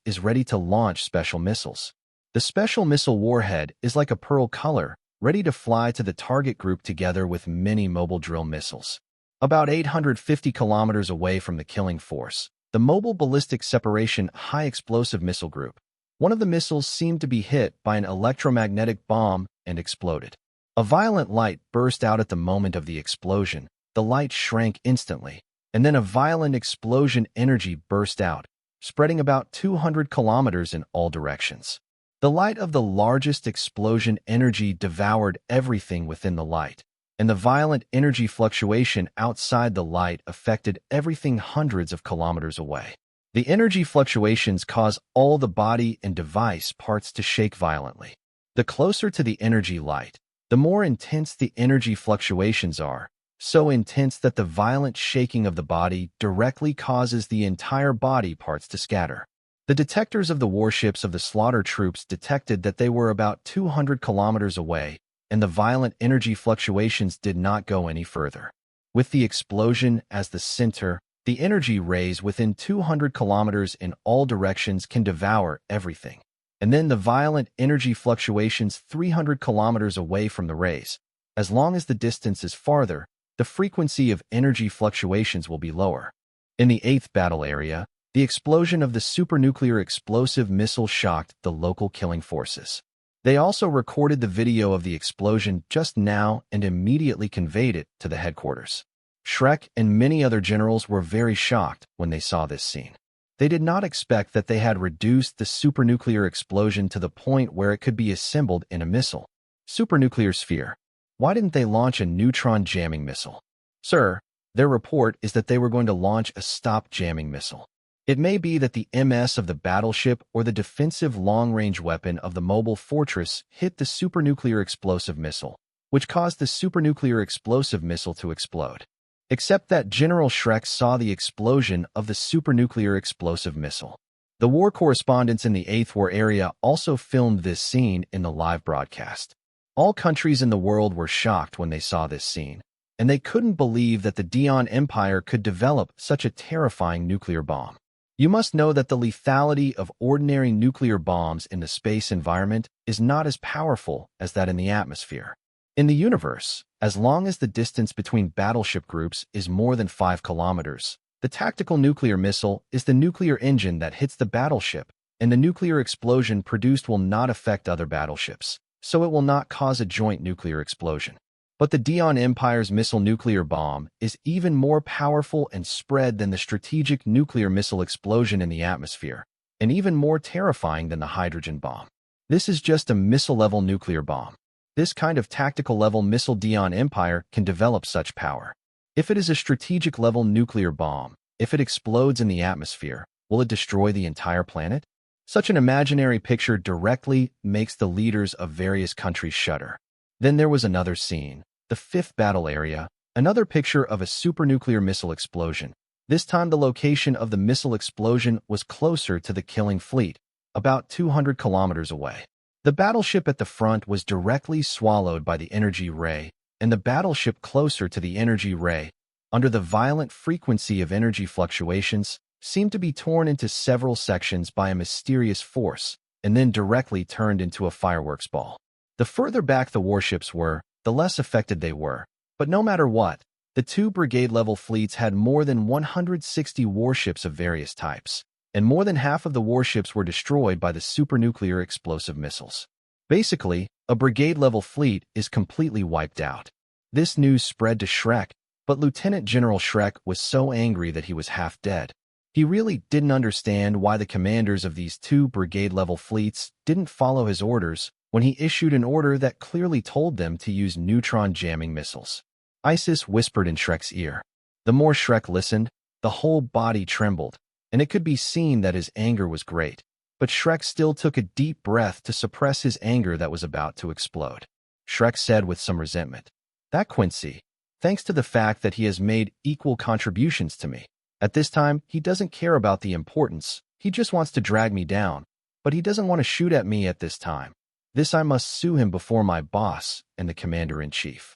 A: is ready to launch special missiles. The special missile warhead is like a pearl color, ready to fly to the target group together with many mobile drill missiles. About 850 kilometers away from the killing force, the mobile ballistic separation high-explosive missile group. One of the missiles seemed to be hit by an electromagnetic bomb and exploded. A violent light burst out at the moment of the explosion. The light shrank instantly, and then a violent explosion energy burst out, spreading about 200 kilometers in all directions. The light of the largest explosion energy devoured everything within the light, and the violent energy fluctuation outside the light affected everything hundreds of kilometers away. The energy fluctuations cause all the body and device parts to shake violently. The closer to the energy light, the more intense the energy fluctuations are, so intense that the violent shaking of the body directly causes the entire body parts to scatter. The detectors of the warships of the slaughter troops detected that they were about 200 kilometers away, and the violent energy fluctuations did not go any further. With the explosion as the center, the energy rays within 200 kilometers in all directions can devour everything. And then the violent energy fluctuations 300 kilometers away from the rays. As long as the distance is farther, the frequency of energy fluctuations will be lower. In the 8th battle area, the explosion of the supernuclear explosive missile shocked the local killing forces. They also recorded the video of the explosion just now and immediately conveyed it to the headquarters. Shrek and many other generals were very shocked when they saw this scene. They did not expect that they had reduced the supernuclear explosion to the point where it could be assembled in a missile. Supernuclear sphere. Why didn't they launch a neutron jamming missile? Sir, their report is that they were going to launch a stop jamming missile. It may be that the MS of the battleship or the defensive long-range weapon of the mobile fortress hit the supernuclear explosive missile, which caused the supernuclear explosive missile to explode. Except that General Shrek saw the explosion of the supernuclear explosive missile. The war correspondents in the 8th War area also filmed this scene in the live broadcast. All countries in the world were shocked when they saw this scene, and they couldn't believe that the Dion Empire could develop such a terrifying nuclear bomb. You must know that the lethality of ordinary nuclear bombs in the space environment is not as powerful as that in the atmosphere. In the universe, as long as the distance between battleship groups is more than 5 kilometers, the tactical nuclear missile is the nuclear engine that hits the battleship, and the nuclear explosion produced will not affect other battleships, so it will not cause a joint nuclear explosion. But the Dion Empire's missile nuclear bomb is even more powerful and spread than the strategic nuclear missile explosion in the atmosphere, and even more terrifying than the hydrogen bomb. This is just a missile-level nuclear bomb. This kind of tactical-level missile Dion Empire can develop such power. If it is a strategic-level nuclear bomb, if it explodes in the atmosphere, will it destroy the entire planet? Such an imaginary picture directly makes the leaders of various countries shudder. Then there was another scene, the 5th battle area, another picture of a supernuclear missile explosion. This time the location of the missile explosion was closer to the killing fleet, about 200 kilometers away. The battleship at the front was directly swallowed by the energy ray, and the battleship closer to the energy ray, under the violent frequency of energy fluctuations, seemed to be torn into several sections by a mysterious force, and then directly turned into a fireworks ball. The further back the warships were, the less affected they were, but no matter what, The two brigade-level fleets had more than 160 warships of various types, and more than half of the warships were destroyed by the supernuclear explosive missiles. Basically, a brigade-level fleet is completely wiped out. This news spread to Shrek, but Lieutenant General Shrek was so angry that he was half dead. He really didn't understand why the commanders of these two brigade-level fleets didn't follow his orders when he issued an order that clearly told them to use neutron jamming missiles. Isis whispered in Shrek's ear. The more Shrek listened, the whole body trembled, and it could be seen that his anger was great. But Shrek still took a deep breath to suppress his anger that was about to explode. Shrek said with some resentment, "That Quincy, thanks to the fact that he has made equal contributions to me. At this time, he doesn't care about the importance, he just wants to drag me down, but he doesn't want to shoot at me at this time. This I must sue him before my boss and the commander-in-chief."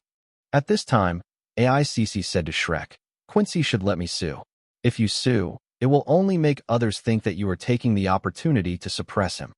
A: At this time, AICC said to Shrek, "Quincy should let me sue. If you sue, it will only make others think that you are taking the opportunity to suppress him."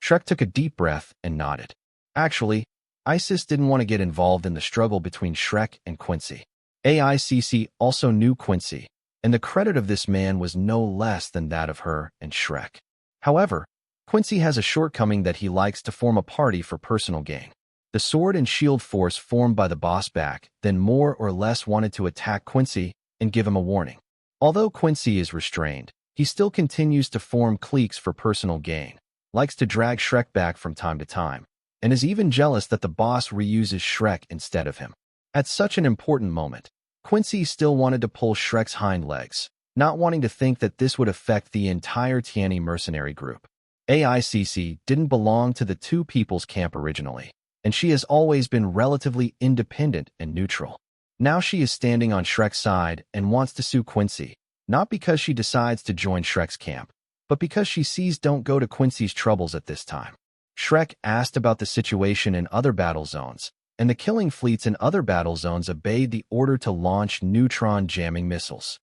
A: Shrek took a deep breath and nodded. Actually, Isis didn't want to get involved in the struggle between Shrek and Quincy. AICC also knew Quincy, and the credit of this man was no less than that of her and Shrek. However, Quincy has a shortcoming that he likes to form a party for personal gain. The sword and shield force formed by the boss back then more or less wanted to attack Quincy and give him a warning. Although Quincy is restrained, he still continues to form cliques for personal gain, likes to drag Shrek back from time to time, and is even jealous that the boss reuses Shrek instead of him. At such an important moment, Quincy still wanted to pull Shrek's hind legs, not wanting to think that this would affect the entire Tiani mercenary group. AICC didn't belong to the two people's camp originally, and she has always been relatively independent and neutral. Now she is standing on Shrek's side and wants to sue Quincy, not because she decides to join Shrek's camp, but because she sees don't go to Quincy's troubles at this time. Shrek asked about the situation in other battle zones, and the killing fleets in other battle zones obeyed the order to launch neutron jamming missiles.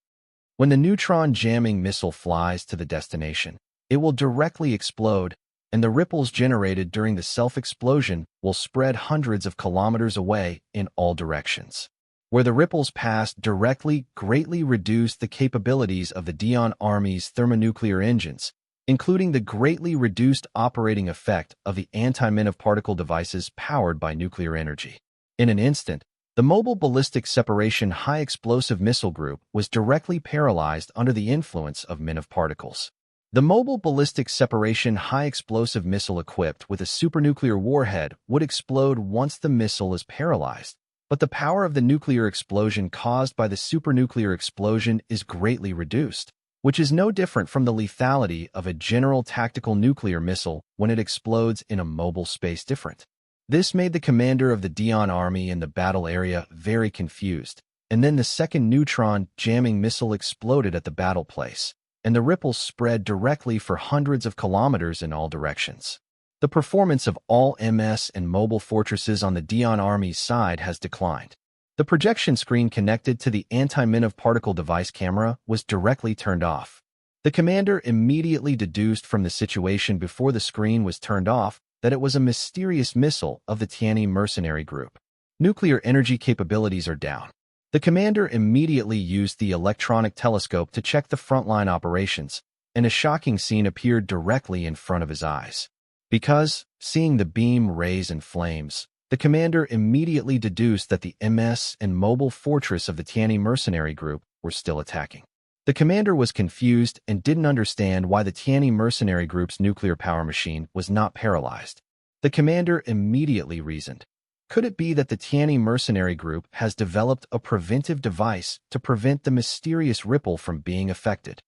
A: When the neutron jamming missile flies to the destination, it will directly explode, and the ripples generated during the self-explosion will spread hundreds of kilometers away in all directions. Where the ripples passed directly greatly reduced the capabilities of the Dion Army's thermonuclear engines, including the greatly reduced operating effect of the anti-men of particle devices powered by nuclear energy. In an instant, the Mobile Ballistic Separation High Explosive Missile Group was directly paralyzed under the influence of men of particles. The Mobile Ballistic Separation High Explosive Missile equipped with a supernuclear warhead would explode once the missile is paralyzed, but the power of the nuclear explosion caused by the supernuclear explosion is greatly reduced, which is no different from the lethality of a general tactical nuclear missile when it explodes in a mobile space different. This made the commander of the Dion army in the battle area very confused, and then the second neutron jamming missile exploded at the battle place, and the ripples spread directly for hundreds of kilometers in all directions. The performance of all MS and mobile fortresses on the Dion Army's side has declined. The projection screen connected to the anti-men of particle device camera was directly turned off. The commander immediately deduced from the situation before the screen was turned off that it was a mysterious missile of the Tiani mercenary group. Nuclear energy capabilities are down. The commander immediately used the electronic telescope to check the frontline operations, and a shocking scene appeared directly in front of his eyes. Because, seeing the beam rays and flames, the commander immediately deduced that the MS and mobile fortress of the Tiani mercenary group were still attacking. The commander was confused and didn't understand why the Tiani mercenary group's nuclear power machine was not paralyzed. The commander immediately reasoned, could it be that the Tiani mercenary group has developed a preventive device to prevent the mysterious ripple from being affected?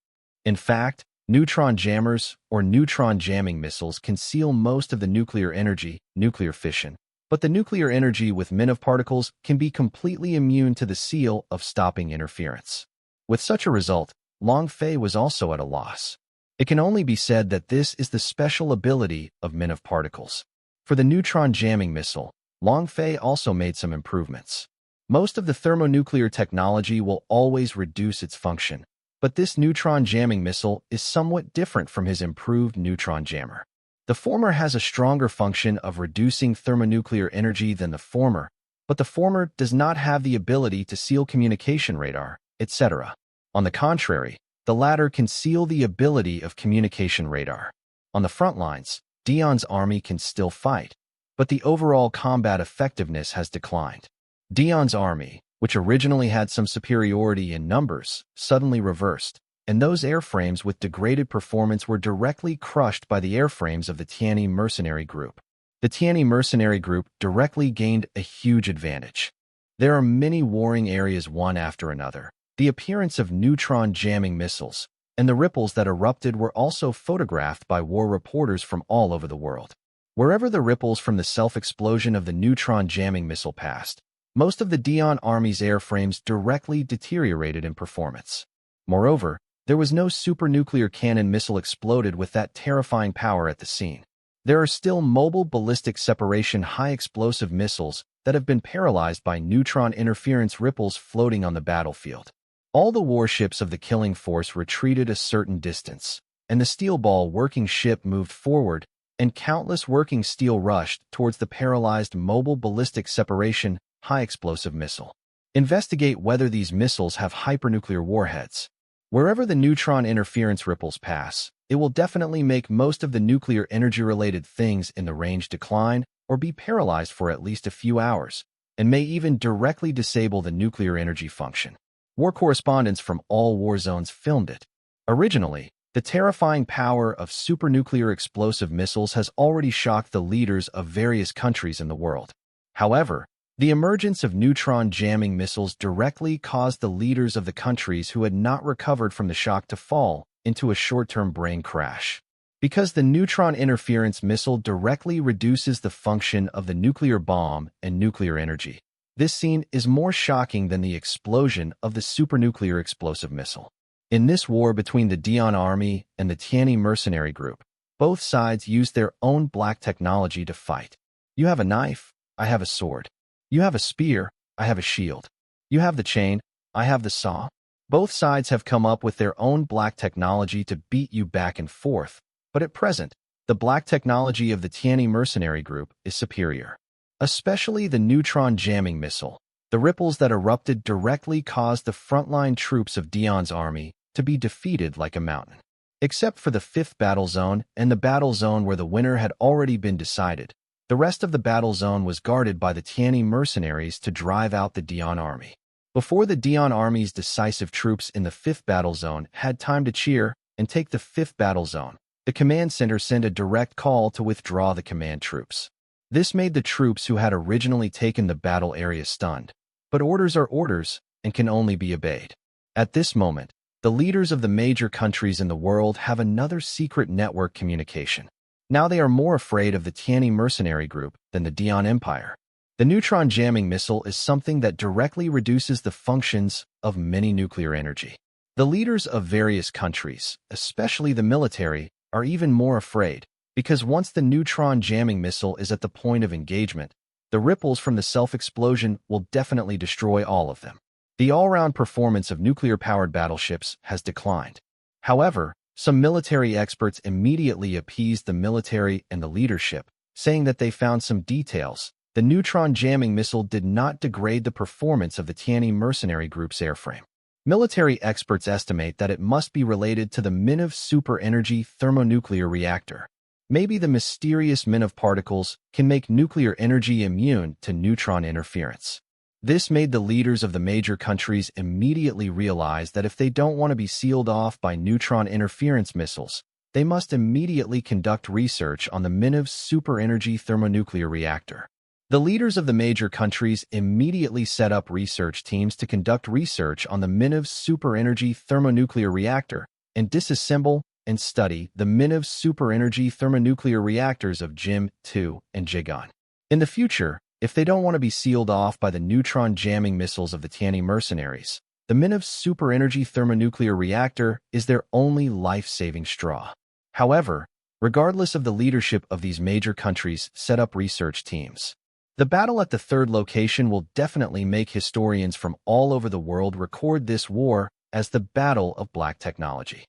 A: In fact, neutron jammers, or neutron jamming missiles, conceal most of the nuclear energy, nuclear fission, but the nuclear energy with men of particles can be completely immune to the seal of stopping interference. With such a result, Long Fei was also at a loss. It can only be said that this is the special ability of men of particles. For the neutron jamming missile, Long Fei also made some improvements. Most of the thermonuclear technology will always reduce its function, but this neutron jamming missile is somewhat different from his improved neutron jammer. The former has a stronger function of reducing thermonuclear energy than the former, but the former does not have the ability to seal communication radar, etc. On the contrary, the latter can seal the ability of communication radar. On the front lines, Dion's army can still fight, but the overall combat effectiveness has declined. Dion's army, which originally had some superiority in numbers, suddenly reversed, and those airframes with degraded performance were directly crushed by the airframes of the Tianyi mercenary group. The Tianyi mercenary group directly gained a huge advantage. There are many warring areas one after another. The appearance of neutron jamming missiles and the ripples that erupted were also photographed by war reporters from all over the world. Wherever the ripples from the self-explosion of the neutron jamming missile passed, most of the Dion Army's airframes directly deteriorated in performance. Moreover, there was no supernuclear cannon missile exploded with that terrifying power at the scene. There are still mobile ballistic separation high-explosive missiles that have been paralyzed by neutron interference ripples floating on the battlefield. All the warships of the killing force retreated a certain distance, and the steel ball working ship moved forward, and countless working steel rushed towards the paralyzed mobile ballistic separation high-explosive missile. Investigate whether these missiles have hypernuclear warheads. Wherever the neutron interference ripples pass, it will definitely make most of the nuclear energy-related things in the range decline or be paralyzed for at least a few hours, and may even directly disable the nuclear energy function. War correspondents from all war zones filmed it. Originally, the terrifying power of supernuclear explosive missiles has already shocked the leaders of various countries in the world. However, the emergence of neutron jamming missiles directly caused the leaders of the countries who had not recovered from the shock to fall into a short-term brain crash. Because the neutron interference missile directly reduces the function of the nuclear bomb and nuclear energy, this scene is more shocking than the explosion of the supernuclear explosive missile. In this war between the Dion Army and the Tianyi mercenary group, both sides used their own black technology to fight. You have a knife, I have a sword. You have a spear, I have a shield. You have the chain, I have the saw. Both sides have come up with their own black technology to beat you back and forth, but at present, the black technology of the Tianyi mercenary group is superior. Especially the neutron jamming missile. The ripples that erupted directly caused the frontline troops of Dion's army to be defeated like a mountain. Except for the 5th battle zone and the battle zone where the winner had already been decided, the rest of the battle zone was guarded by the Tianyi mercenaries to drive out the Dion army. Before the Dion army's decisive troops in the 5th battle zone had time to cheer and take the 5th battle zone, the command center sent a direct call to withdraw the command troops. This made the troops who had originally taken the battle area stunned. But orders are orders and can only be obeyed. At this moment, the leaders of the major countries in the world have another secret network communication. Now they are more afraid of the Tianyi mercenary group than the Dion Empire. The neutron jamming missile is something that directly reduces the functions of many nuclear energy. The leaders of various countries, especially the military, are even more afraid, because once the neutron jamming missile is at the point of engagement, the ripples from the self-explosion will definitely destroy all of them. The all-round performance of nuclear-powered battleships has declined. However, some military experts immediately appeased the military and the leadership, saying that they found some details. The neutron jamming missile did not degrade the performance of the Tianyi mercenary group's airframe. Military experts estimate that it must be related to the Manhwa super-energy thermonuclear reactor. Maybe the mysterious Manhwa particles can make nuclear energy immune to neutron interference. This made the leaders of the major countries immediately realize that if they don't want to be sealed off by neutron interference missiles, they must immediately conduct research on the Manhwa super-energy thermonuclear reactor. The leaders of the major countries immediately set up research teams to conduct research on the Manhwa super-energy thermonuclear reactor and disassemble and study the Manhwa super-energy thermonuclear reactors of Jim, Tu, and Jigan. In the future, if they don't want to be sealed off by the neutron jamming missiles of the Tianyi mercenaries, the Manhwa super-energy thermonuclear reactor is their only life-saving straw. However, regardless of the leadership of these major countries set up research teams, the battle at the 3rd location will definitely make historians from all over the world record this war as the Battle of Black Technology.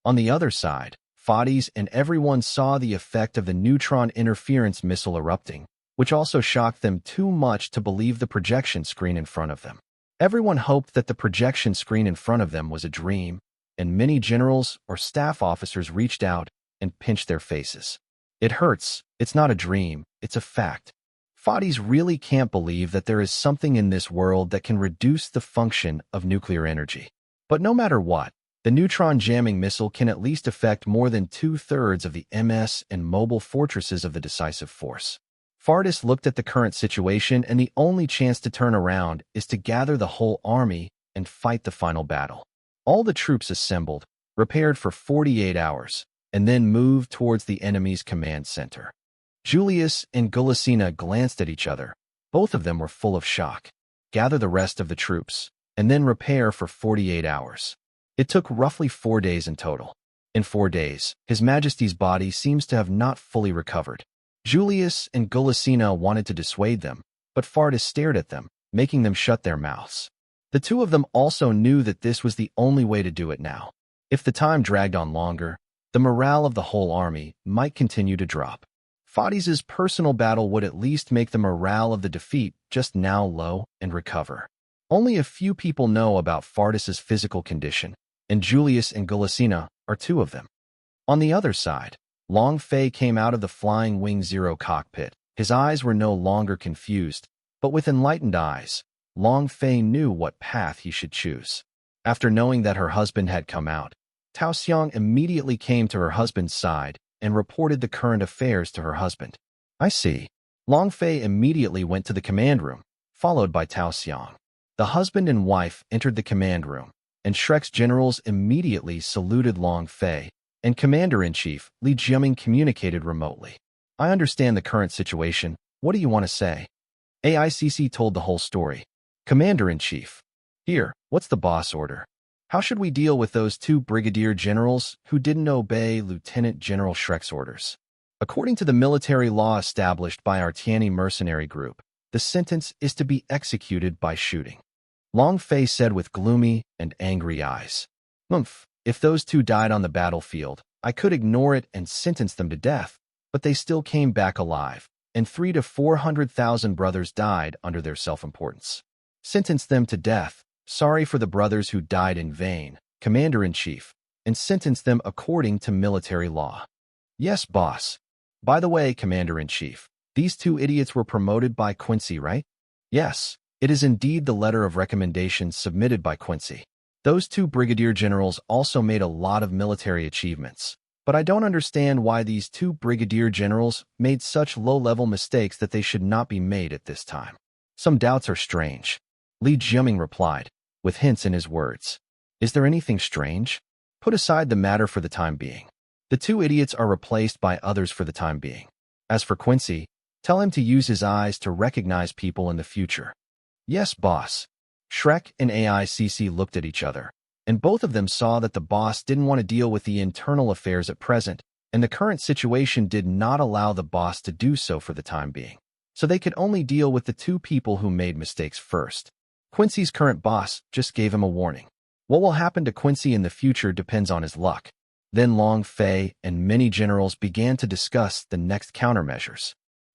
A: On the other side, Fadis and everyone saw the effect of the neutron interference missile erupting, which also shocked them too much to believe the projection screen in front of them. Everyone hoped that the projection screen in front of them was a dream, and many generals or staff officers reached out and pinched their faces. It hurts, it's not a dream, it's a fact. Fadis really can't believe that there is something in this world that can reduce the function of nuclear energy. But no matter what, the neutron jamming missile can at least affect more than 2/3 of the MS and mobile fortresses of the decisive force. Fardis looked at the current situation, and the only chance to turn around is to gather the whole army and fight the final battle. All the troops assembled, repaired for 48 hours, and then moved towards the enemy's command center. Julius and Gulasina glanced at each other. Both of them were full of shock. Gather the rest of the troops, and then repair for 48 hours. It took roughly 4 days in total. In 4 days, His Majesty's body seems to have not fully recovered. Julius and Gulasina wanted to dissuade them, but Fardis stared at them, making them shut their mouths. The two of them also knew that this was the only way to do it now. If the time dragged on longer, the morale of the whole army might continue to drop. Fadis's personal battle would at least make the morale of the defeat just now low and recover. Only a few people know about Fardis's physical condition, and Julius and Gulasina are two of them. On the other side, Long Fei came out of the Flying Wing Zero cockpit. His eyes were no longer confused, but with enlightened eyes, Long Fei knew what path he should choose. After knowing that her husband had come out, Tao Xiang immediately came to her husband's side and reported the current affairs to her husband. I see. Long Fei immediately went to the command room, followed by Tao Xiang. The husband and wife entered the command room, and Shrek's generals immediately saluted Long Fei, and Commander-in-Chief Li Jiaming communicated remotely. I understand the current situation. What do you want to say? AICC told the whole story. Commander-in-Chief. Here, what's the boss order? How should we deal with those 2 brigadier generals who didn't obey Lieutenant General Shrek's orders? According to the military law established by our Tiani mercenary group, the sentence is to be executed by shooting. Long Fei said with gloomy and angry eyes. If those 2 died on the battlefield, I could ignore it and sentence them to death, but they still came back alive, and 300,000 to 400,000 brothers died under their self-importance. Sentence them to death. Sorry for the brothers who died in vain, Commander-in-Chief, and sentence them according to military law. Yes, boss. By the way, Commander-in-Chief, these 2 idiots were promoted by Quincy, right? Yes, it is indeed the letter of recommendation submitted by Quincy. Those 2 brigadier generals also made a lot of military achievements, but I don't understand why these 2 brigadier generals made such low-level mistakes that they should not be made at this time. Some doubts are strange. Li Jiaming replied, with hints in his words. Is there anything strange? Put aside the matter for the time being. The 2 idiots are replaced by others for the time being. As for Quincy, tell him to use his eyes to recognize people in the future. Yes, boss. Shrek and AICC looked at each other, and both of them saw that the boss didn't want to deal with the internal affairs at present, and the current situation did not allow the boss to do so for the time being. So they could only deal with the 2 people who made mistakes first. Quincy's current boss just gave him a warning. What will happen to Quincy in the future depends on his luck. Then Long Fei and many generals began to discuss the next countermeasures.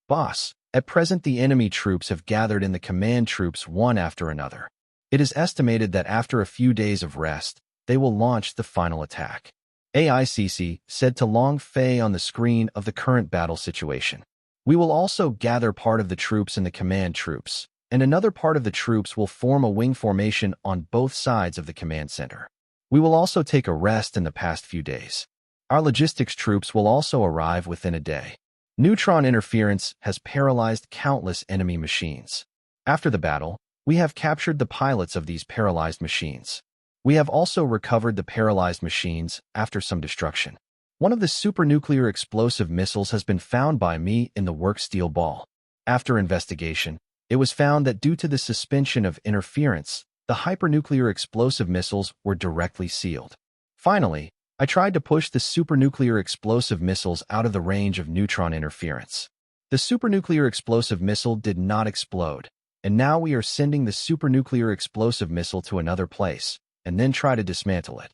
A: Boss, at present the enemy troops have gathered in the command troops one after another. It is estimated that after a few days of rest, they will launch the final attack. AICC said to Long Fei on the screen of the current battle situation. We will also gather part of the troops in the command troops, and another part of the troops will form a wing formation on both sides of the command center. We will also take a rest in the past few days. Our logistics troops will also arrive within a day. Neutron interference has paralyzed countless enemy machines. After the battle, we have captured the pilots of these paralyzed machines. We have also recovered the paralyzed machines after some destruction. One of the supernuclear explosive missiles has been found by me in the work steel ball. After investigation, it was found that due to the suspension of interference, the hypernuclear explosive missiles were directly sealed. Finally, I tried to push the supernuclear explosive missiles out of the range of neutron interference. The supernuclear explosive missile did not explode, and now we are sending the supernuclear explosive missile to another place, and then try to dismantle it.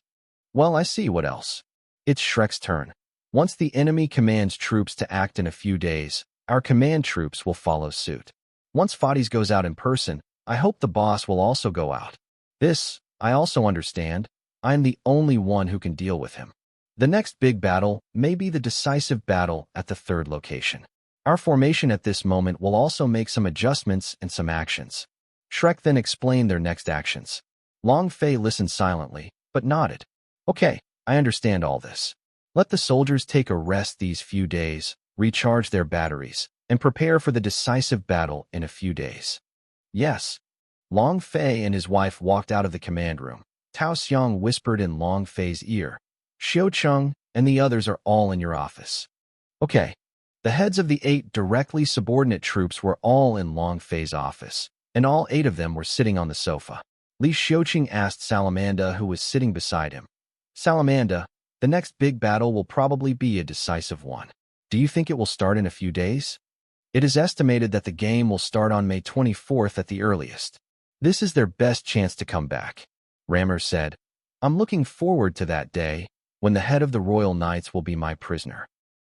A: Well, I see what else. It's Shrek's turn. Once the enemy commands troops to act in a few days, Our command troops will follow suit. Once Fades goes out in person, I hope the boss will also go out. This, I also understand. I'm the only one who can deal with him. The next big battle may be the decisive battle at the third location. Our formation at this moment will also make some adjustments and some actions. Shrek then explained their next actions. Long Fei listened silently, but nodded. Okay, I understand all this. Let the soldiers take a rest these few days, recharge their batteries, and prepare for the decisive battle in a few days. Yes. Long Fei and his wife walked out of the command room. Tao Xiang whispered in Long Fei's ear. Xiao Cheng and the others are all in your office. Okay. The heads of the 8 directly subordinate troops were all in Long Fei's office, and all 8 of them were sitting on the sofa. Li Xiuqing asked Salamanda, who was sitting beside him. Salamanda, the next big battle will probably be a decisive one. Do you think it will start in a few days? It is estimated that the game will start on May 24th at the earliest. This is their best chance to come back. Rammer said, I'm looking forward to that day, when the head of the Royal Knights will be my prisoner.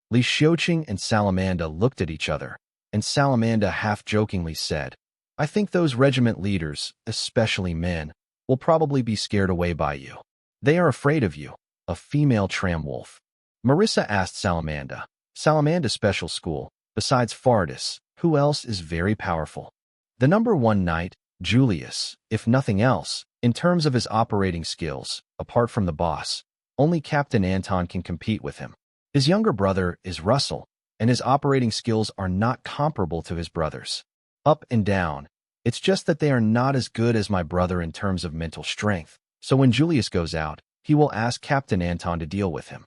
A: Li Xiuqing and Salamanda looked at each other, and Salamanda half-jokingly said, I think those regiment leaders, especially men, will probably be scared away by you. They are afraid of you, a female tramwolf. Marissa asked Salamanda, Salamanda Special School, besides Fardis, who else is very powerful? The number 1 knight, Julius, if nothing else, in terms of his operating skills, apart from the boss, only Captain Anton can compete with him. His younger brother is Russell, and his operating skills are not comparable to his brother's. Up and down, it's just that they are not as good as my brother in terms of mental strength, so when Julius goes out, he will ask Captain Anton to deal with him.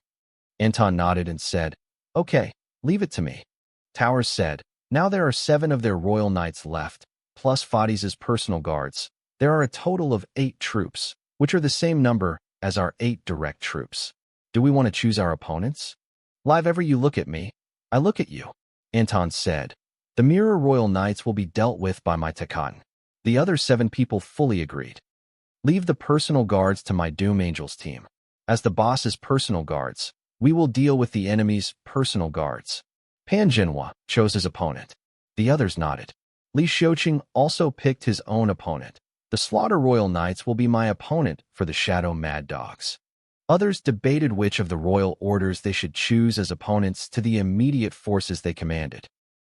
A: Anton nodded and said, Okay, leave it to me. Towers said, Now there are 7 of their royal knights left, plus Fades' personal guards. There are a total of 8 troops, which are the same number as our 8 direct troops. Do we want to choose our opponents? Live ever you look at me, I look at you, Anton said. The Mirror Royal Knights will be dealt with by my Takan. The other 7 people fully agreed. Leave the personal guards to my Doom Angels team. As the boss's personal guards, we will deal with the enemy's personal guards. Pan Jinhua chose his opponent. The others nodded. Li Xiuqing also picked his own opponent. The Slaughter Royal Knights will be my opponent for the Shadow Mad Dogs. Others debated which of the royal orders they should choose as opponents to the immediate forces they commanded.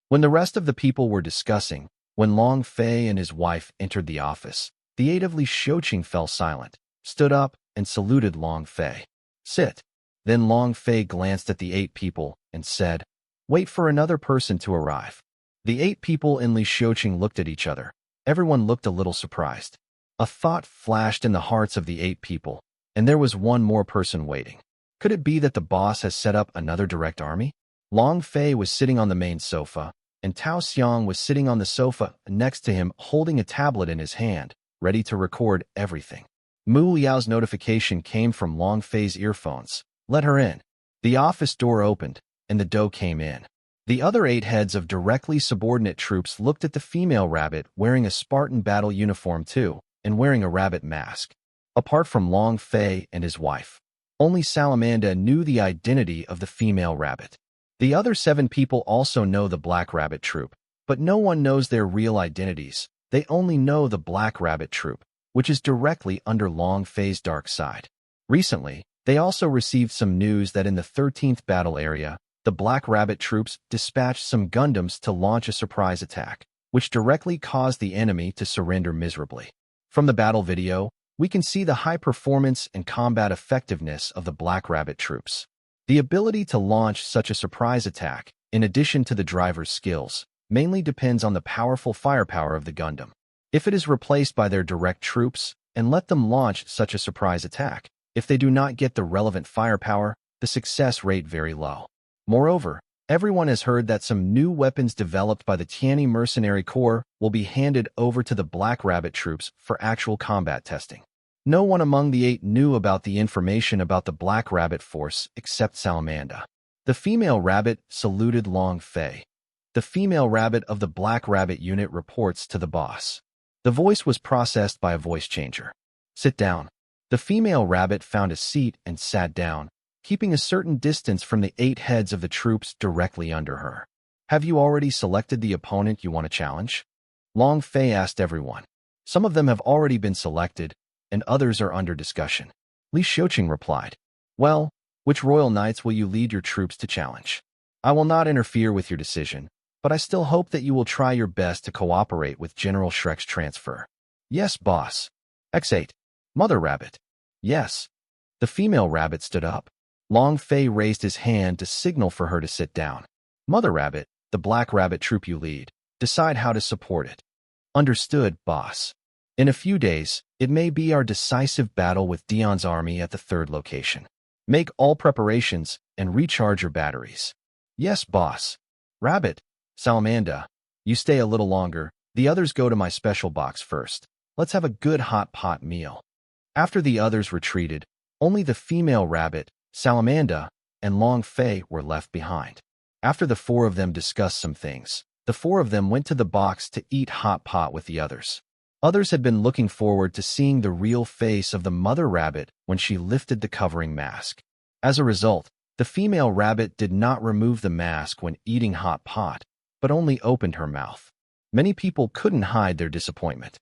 A: When the rest of the people were discussing, when Long Fei and his wife entered the office, the 8 of Li Xiuqing fell silent, stood up, and saluted Long Fei. Sit. Then Long Fei glanced at the 8 people and said, Wait for another person to arrive. The 8 people in Li Xiuqing looked at each other. Everyone looked a little surprised. A thought flashed in the hearts of the 8 people, and there was one more person waiting. Could it be that the boss has set up another direct army? Long Fei was sitting on the main sofa, and Tao Xiang was sitting on the sofa next to him holding a tablet in his hand, ready to record everything. Mu Liao's notification came from Long Fei's earphones. Let her in. The office door opened, and the dough came in. The other 8 heads of directly subordinate troops looked at the female rabbit wearing a Spartan battle uniform too, and wearing a rabbit mask. Apart from Long Fei and his wife, only Salamanda knew the identity of the female rabbit. The other 7 people also know the Black Rabbit Troop, but no one knows their real identities. They only know the Black Rabbit Troop, which is directly under Long Fei's dark side. Recently, they also received some news that in the 13th battle area, the Black Rabbit troops dispatched some Gundams to launch a surprise attack, which directly caused the enemy to surrender miserably. From the battle video, we can see the high performance and combat effectiveness of the Black Rabbit troops. The ability to launch such a surprise attack, in addition to the driver's skills, mainly depends on the powerful firepower of the Gundam. If it is replaced by their direct troops, and let them launch such a surprise attack, if they do not get the relevant firepower, the success rate very low. Moreover, everyone has heard that some new weapons developed by the Tianyi Mercenary Corps will be handed over to the Black Rabbit troops for actual combat testing. No one among the 8 knew about the information about the Black Rabbit force except Salamanda. The female rabbit saluted Long Fei. The female rabbit of the Black Rabbit unit reports to the boss. The voice was processed by a voice changer. Sit down. The female rabbit found a seat and sat down, keeping a certain distance from the 8 heads of the troops directly under her. Have you already selected the opponent you want to challenge? Long Fei asked everyone. Some of them have already been selected, and others are under discussion. Li Xiuqing replied, well, which royal knights will you lead your troops to challenge? I will not interfere with your decision, but I still hope that you will try your best to cooperate with General Shrek's transfer. Yes, boss. X8. Mother Rabbit. Yes. The female rabbit stood up. Long Fei raised his hand to signal for her to sit down. Mother Rabbit, the black rabbit troop you lead, decide how to support it. Understood, boss. In a few days, it may be our decisive battle with Dion's army at the third location. Make all preparations and recharge your batteries. Yes, boss. Rabbit, Salamander, you stay a little longer. The others go to my special box first. Let's have a good hot pot meal. After the others retreated, only the female rabbit, Salamander, and Long Fei were left behind. After the four of them discussed some things, the four of them went to the box to eat hot pot with the others. Others had been looking forward to seeing the real face of the mother rabbit when she lifted the covering mask. As a result, the female rabbit did not remove the mask when eating hot pot, but only opened her mouth. Many people couldn't hide their disappointment.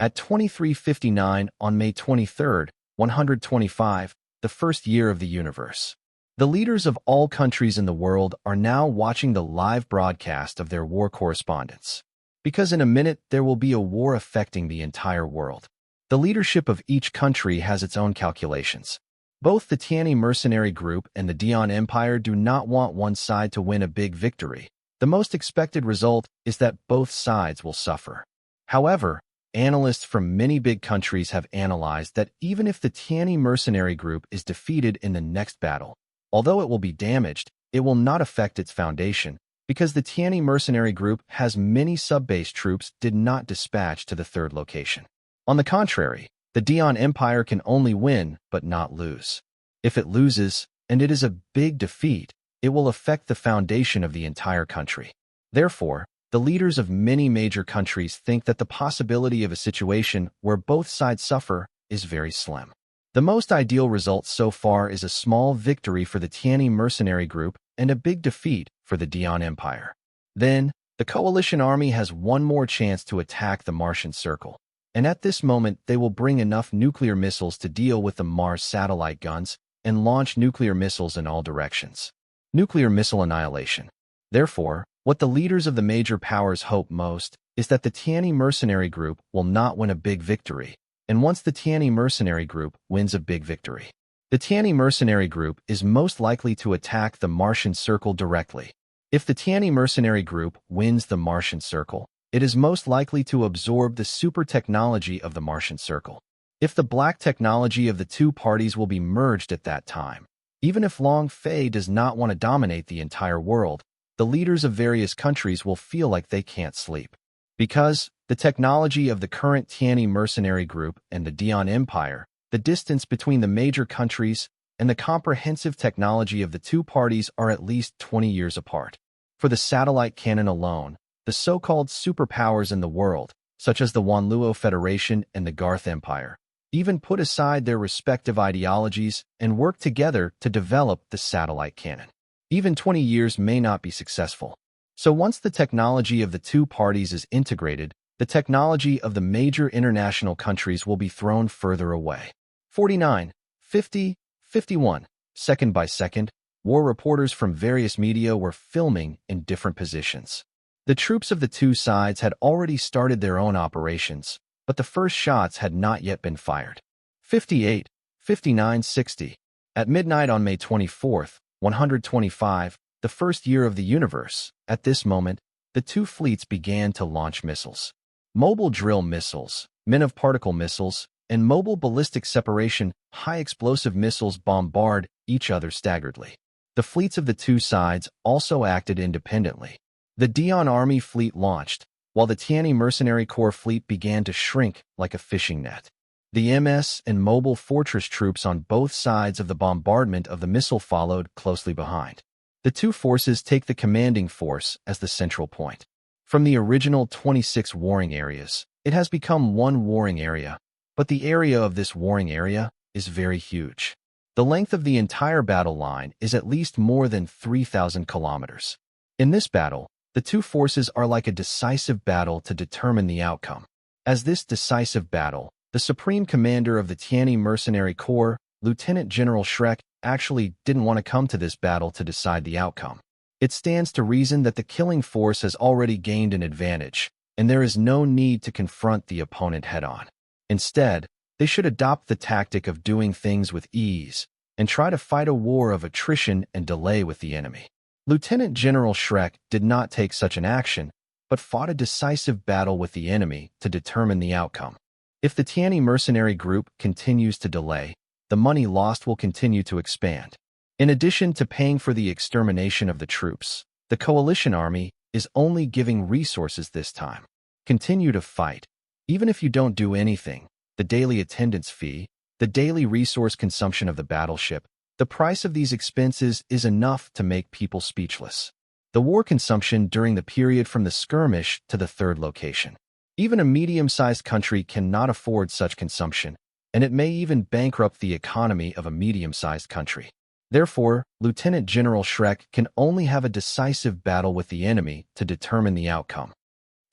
A: At 23:59 on May 23, 125, the first year of the universe, the leaders of all countries in the world are now watching the live broadcast of their war correspondence. Because in a minute there will be a war affecting the entire world. The leadership of each country has its own calculations. Both the Tianyi mercenary group and the Dion Empire do not want one side to win a big victory. The most expected result is that both sides will suffer. However, analysts from many big countries have analyzed that even if the Tianyi mercenary group is defeated in the next battle, although it will be damaged, it will not affect its foundation, because the Tianyi mercenary group has many sub-base troops did not dispatch to the third location. On the contrary, the Dion Empire can only win but not lose. If it loses, and it is a big defeat, it will affect the foundation of the entire country. Therefore, the leaders of many major countries think that the possibility of a situation where both sides suffer is very slim. The most ideal result so far is a small victory for the Tianyi mercenary group and a big defeat for the Dion Empire. Then, the coalition army has one more chance to attack the Martian Circle, and at this moment they will bring enough nuclear missiles to deal with the Mars satellite guns and launch nuclear missiles in all directions. Nuclear missile annihilation. Therefore, what the leaders of the major powers hope most is that the Tianyi mercenary group will not win a big victory, and once the Tianyi mercenary group wins a big victory, the Tianyi mercenary group is most likely to attack the Martian Circle directly. If the Tianyi mercenary group wins the Martian Circle, it is most likely to absorb the super technology of the Martian Circle. If the black technology of the two parties will be merged at that time, even if Long Fei does not want to dominate the entire world, the leaders of various countries will feel like they can't sleep. Because the technology of the current Tianyi mercenary group and the Dion Empire, the distance between the major countries, and the comprehensive technology of the two parties are at least 20 years apart. For the satellite cannon alone, the so-called superpowers in the world, such as the Wanluo Federation and the Garth Empire, even put aside their respective ideologies and work together to develop the satellite cannon. Even 20 years may not be successful. So once the technology of the two parties is integrated, the technology of the major international countries will be thrown further away. 49, 50, 51. Second by second, war reporters from various media were filming in different positions. The troops of the two sides had already started their own operations, but the first shots had not yet been fired. 58, 59, 60. At midnight on May 24th, 125, the first year of the universe, at this moment, the two fleets began to launch missiles. Mobile drill missiles, men of particle missiles, and mobile ballistic separation high-explosive missiles bombard each other staggeredly. The fleets of the two sides also acted independently. The Dion Army fleet launched, while the Tianyi Mercenary Corps fleet began to shrink like a fishing net. The MS and mobile fortress troops on both sides of the bombardment of the missile followed closely behind. The two forces take the commanding force as the central point. From the original 26 warring areas, it has become one warring area, but the area of this warring area is very huge. The length of the entire battle line is at least more than 3,000 kilometers. In this battle, The two forces are like a decisive battle to determine the outcome. As this decisive battle, the Supreme Commander of the Tianyi Mercenary Corps, Lieutenant General Shrek, actually didn't want to come to this battle to decide the outcome. It stands to reason that the killing force has already gained an advantage, and there is no need to confront the opponent head-on. Instead, they should adopt the tactic of doing things with ease and try to fight a war of attrition and delay with the enemy. Lieutenant General Shrek did not take such an action, but fought a decisive battle with the enemy to determine the outcome. If the Tianyi mercenary group continues to delay, the money lost will continue to expand. In addition to paying for the extermination of the troops, the coalition army is only giving resources this time. Continue to fight. Even if you don't do anything, the daily attendance fee, the daily resource consumption of the battleship, the price of these expenses is enough to make people speechless. The war consumption during the period from the skirmish to the third location. Even a medium-sized country cannot afford such consumption, and it may even bankrupt the economy of a medium-sized country. Therefore, Lieutenant General Shrek can only have a decisive battle with the enemy to determine the outcome.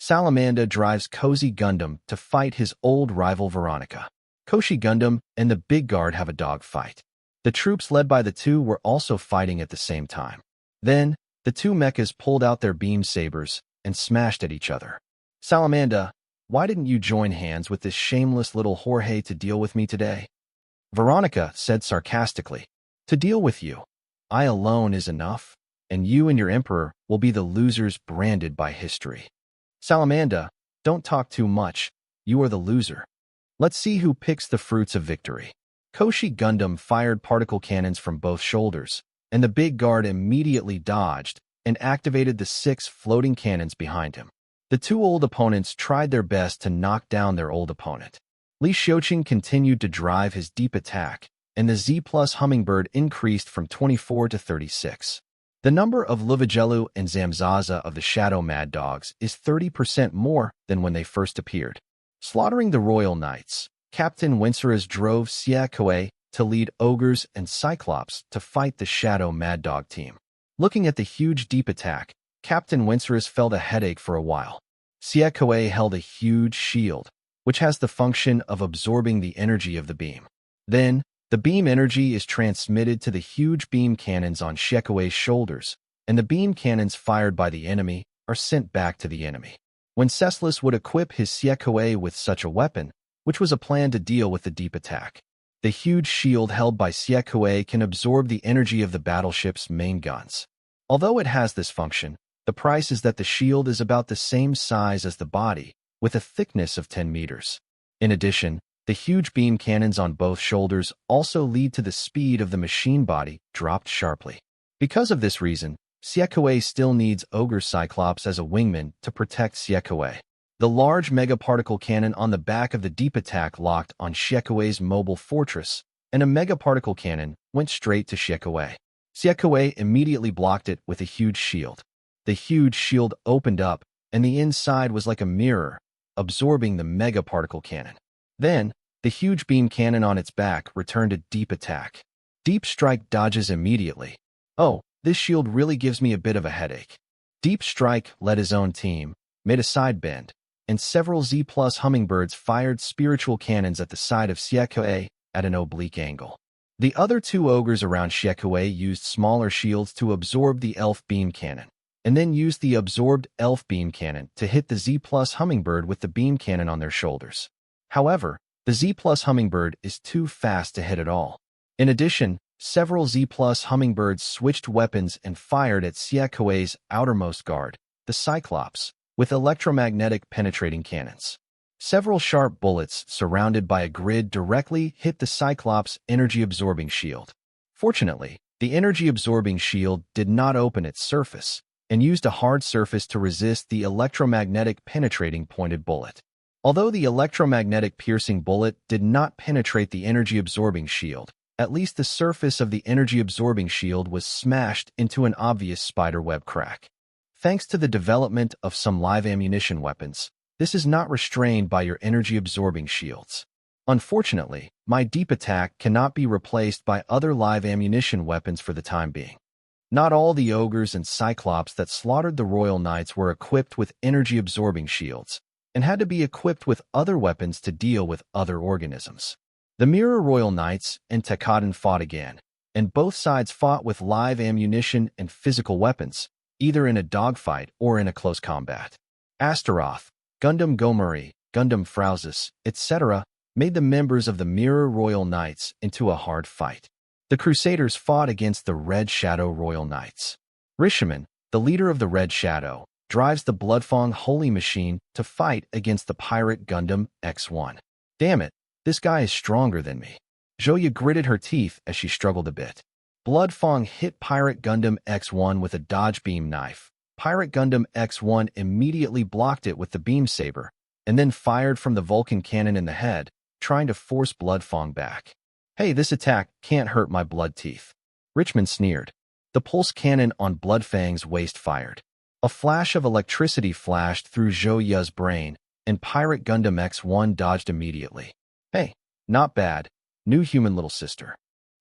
A: Salamander drives Cozy Gundam to fight his old rival Veronica. Koshi Gundam and the Big Guard have a dogfight. The troops led by the two were also fighting at the same time. Then, the two mechas pulled out their beam sabers and smashed at each other. Salamander, why didn't you join hands with this shameless little Jorge to deal with me today? Veronica said sarcastically. To deal with you, I alone is enough, and you and your emperor will be the losers branded by history. Salamander, don't talk too much, you are the loser. Let's see who picks the fruits of victory. Koshi Gundam fired particle cannons from both shoulders, and the Big Guard immediately dodged and activated the 6 floating cannons behind him. The two old opponents tried their best to knock down their old opponent. Li Xiuqing continued to drive his deep attack, and the Z-Plus Hummingbird increased from 24 to 36. The number of Luvagelu and Zamzaza of the Shadow Mad Dogs is 30% more than when they first appeared. Slaughtering the Royal Knights, Captain Winceras drove Xia Kuei to lead Ogres and Cyclops to fight the Shadow Mad Dog team. Looking at the huge deep attack, Captain Winceras felt a headache for a while. Xia Kuei held a huge shield, which has the function of absorbing the energy of the beam. Then, the beam energy is transmitted to the huge beam cannons on Xia Kuei's shoulders, and the beam cannons fired by the enemy are sent back to the enemy. Wenceslas would equip his Xia Kuei with such a weapon, which was a plan to deal with the deep attack. The huge shield held by Xia Kuei can absorb the energy of the battleship's main guns. Although it has this function, the price is that the shield is about the same size as the body, with a thickness of 10 meters. In addition, the huge beam cannons on both shoulders also lead to the speed of the machine body dropped sharply. Because of this reason, Xia Kuei still needs Ogre Cyclops as a wingman to protect Xia Kuei. The large megaparticle cannon on the back of the deep attack locked on Xia Kuei's mobile fortress, and a megaparticle cannon went straight to Xia Kuei. Xia Kuei immediately blocked it with a huge shield. The huge shield opened up, and the inside was like a mirror, absorbing the megaparticle cannon. Then, the huge beam cannon on its back returned a deep attack. Deep Strike dodges immediately. Oh, this shield really gives me a bit of a headache. Deep Strike led his own team, made a side bend, and several Z-Plus Hummingbirds fired spiritual cannons at the side of Xia Kuei at an oblique angle. The other two ogres around Xia Kuei used smaller shields to absorb the elf beam cannon, and then used the absorbed elf beam cannon to hit the Z-Plus Hummingbird with the beam cannon on their shoulders. However, the Z-Plus Hummingbird is too fast to hit at all. In addition, several Z-Plus Hummingbirds switched weapons and fired at Xia Kuei's outermost guard, the Cyclops, with electromagnetic penetrating cannons. Several sharp bullets surrounded by a grid directly hit the Cyclops' energy-absorbing shield. Fortunately, the energy-absorbing shield did not open its surface and used a hard surface to resist the electromagnetic penetrating pointed bullet. Although the electromagnetic piercing bullet did not penetrate the energy-absorbing shield, at least the surface of the energy-absorbing shield was smashed into an obvious spiderweb crack. Thanks to the development of some live ammunition weapons, this is not restrained by your energy-absorbing shields. Unfortunately, my deep attack cannot be replaced by other live ammunition weapons for the time being. Not all the ogres and cyclops that slaughtered the royal knights were equipped with energy-absorbing shields, and had to be equipped with other weapons to deal with other organisms. The Mirror Royal Knights and Tekaden fought again, and both sides fought with live ammunition and physical weapons, either in a dogfight or in a close combat. Astaroth, Gundam Gomori, Gundam Frausis, etc., made the members of the Mirror Royal Knights into a hard fight. The Crusaders fought against the Red Shadow Royal Knights. Rishiman, the leader of the Red Shadow, drives the Bloodfang Holy Machine to fight against the Pirate Gundam X1. Damn it, this guy is stronger than me. Zhoya gritted her teeth as she struggled a bit. Bloodfang hit Pirate Gundam X1 with a dodge beam knife. Pirate Gundam X1 immediately blocked it with the beam saber, and then fired from the Vulcan cannon in the head, trying to force Bloodfang back. Hey, this attack can't hurt my blood teeth. Richmond sneered. The pulse cannon on Bloodfang's waist fired. A flash of electricity flashed through Zhouya's brain, and Pirate Gundam X1 dodged immediately. Hey, not bad, new human little sister.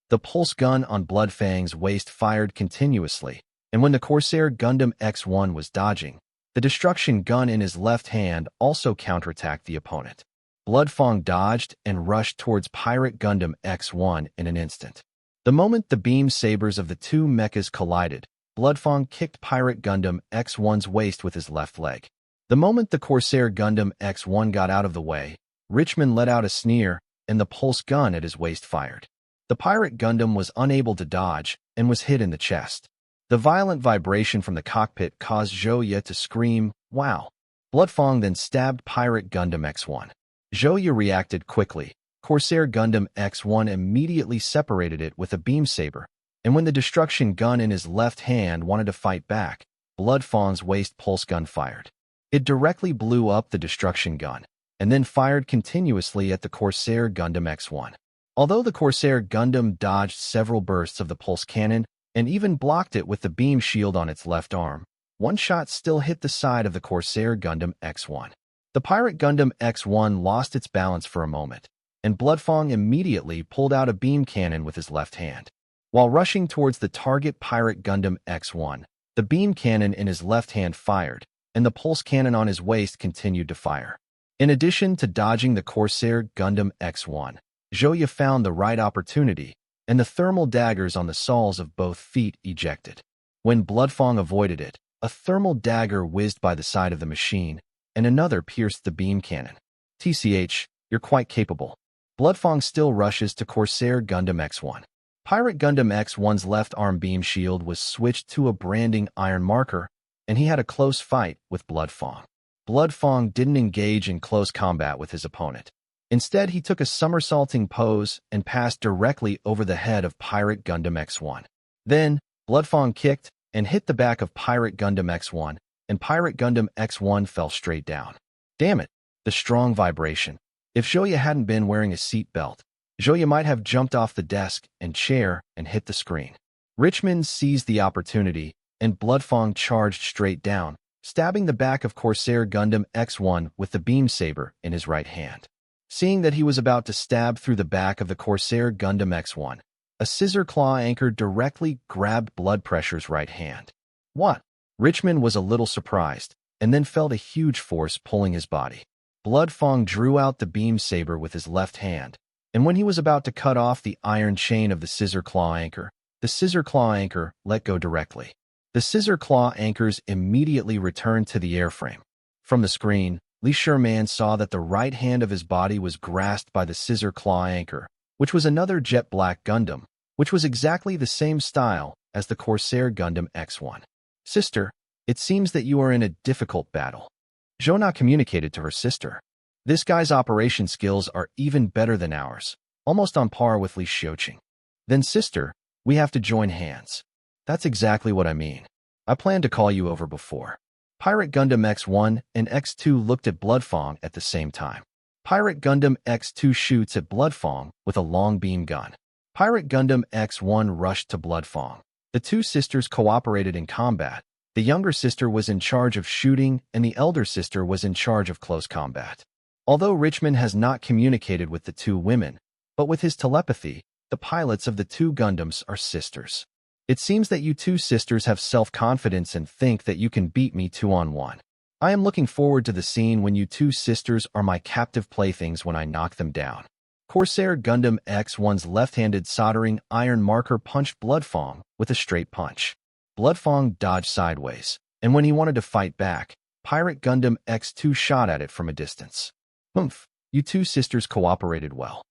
A: The pulse gun on Bloodfang's waist fired continuously, and when the Corsair Gundam X1 was dodging, the destruction gun in his left hand also counterattacked the opponent. Bloodfang dodged and rushed towards Pirate Gundam X1 in an instant. The moment the beam sabers of the two mechas collided, Bloodfang kicked Pirate Gundam X1's waist with his left leg. The moment the Corsair Gundam X1 got out of the way, Richmond let out a sneer, and the pulse gun at his waist fired. The Pirate Gundam was unable to dodge and was hit in the chest. The violent vibration from the cockpit caused Zhouya to scream, "Wow!" Bloodfang then stabbed Pirate Gundam X1. Zhouya reacted quickly. Corsair Gundam X1 immediately separated it with a beam saber, and when the destruction gun in his left hand wanted to fight back, Bloodfang's waist pulse gun fired. It directly blew up the destruction gun, and then fired continuously at the Corsair Gundam X1. Although the Corsair Gundam dodged several bursts of the pulse cannon, and even blocked it with the beam shield on its left arm, one shot still hit the side of the Corsair Gundam X1. The Pirate Gundam X1 lost its balance for a moment, and Bloodfang immediately pulled out a beam cannon with his left hand. While rushing towards the target Pirate Gundam X1, the beam cannon in his left hand fired, and the pulse cannon on his waist continued to fire. In addition to dodging the Corsair Gundam X1, Zhouya found the right opportunity, and the thermal daggers on the soles of both feet ejected. When Bloodfang avoided it, a thermal dagger whizzed by the side of the machine, and another pierced the beam cannon. TCH, you're quite capable. Bloodfang still rushes to Corsair Gundam X1. Pirate Gundam X1's left arm beam shield was switched to a branding iron marker, and he had a close fight with Bloodfang. Bloodfang didn't engage in close combat with his opponent. Instead, he took a somersaulting pose and passed directly over the head of Pirate Gundam X1. Then, Bloodfang kicked and hit the back of Pirate Gundam X1, and Pirate Gundam X1 fell straight down. Damn it, the strong vibration. If Zhouya hadn't been wearing a seat belt, Zhouya might have jumped off the desk and chair and hit the screen. Richmond seized the opportunity, and Bloodfang charged straight down, stabbing the back of Corsair Gundam X1 with the beam saber in his right hand. Seeing that he was about to stab through the back of the Corsair Gundam X1, a scissor claw anchor directly grabbed Blood Pressure's right hand. What? Richmond was a little surprised, and then felt a huge force pulling his body. Bloodfang drew out the beam saber with his left hand, and when he was about to cut off the iron chain of the scissor claw anchor, the scissor claw anchor let go directly. The scissor claw anchors immediately returned to the airframe. From the screen, Li Sherman saw that the right hand of his body was grasped by the scissor claw anchor, which was another jet black Gundam, which was exactly the same style as the Corsair Gundam X1. Sister, it seems that you are in a difficult battle. Zhona communicated to her sister. This guy's operation skills are even better than ours, almost on par with Li Xiuqing. Then sister, we have to join hands. That's exactly what I mean. I planned to call you over before. Pirate Gundam X1 and X2 looked at Bloodfang at the same time. Pirate Gundam X2 shoots at Bloodfang with a long beam gun. Pirate Gundam X1 rushed to Bloodfang. The two sisters cooperated in combat. The younger sister was in charge of shooting, and the elder sister was in charge of close combat. Although Richmond has not communicated with the two women, but with his telepathy, the pilots of the two Gundams are sisters. It seems that you two sisters have self-confidence and think that you can beat me 2-on-1. I am looking forward to the scene when you two sisters are my captive playthings when I knock them down. Corsair Gundam X1's left-handed soldering iron marker punched Bloodfang with a straight punch. Bloodfang dodged sideways, and when he wanted to fight back, Pirate Gundam X2 shot at it from a distance. Humph, you two sisters cooperated well.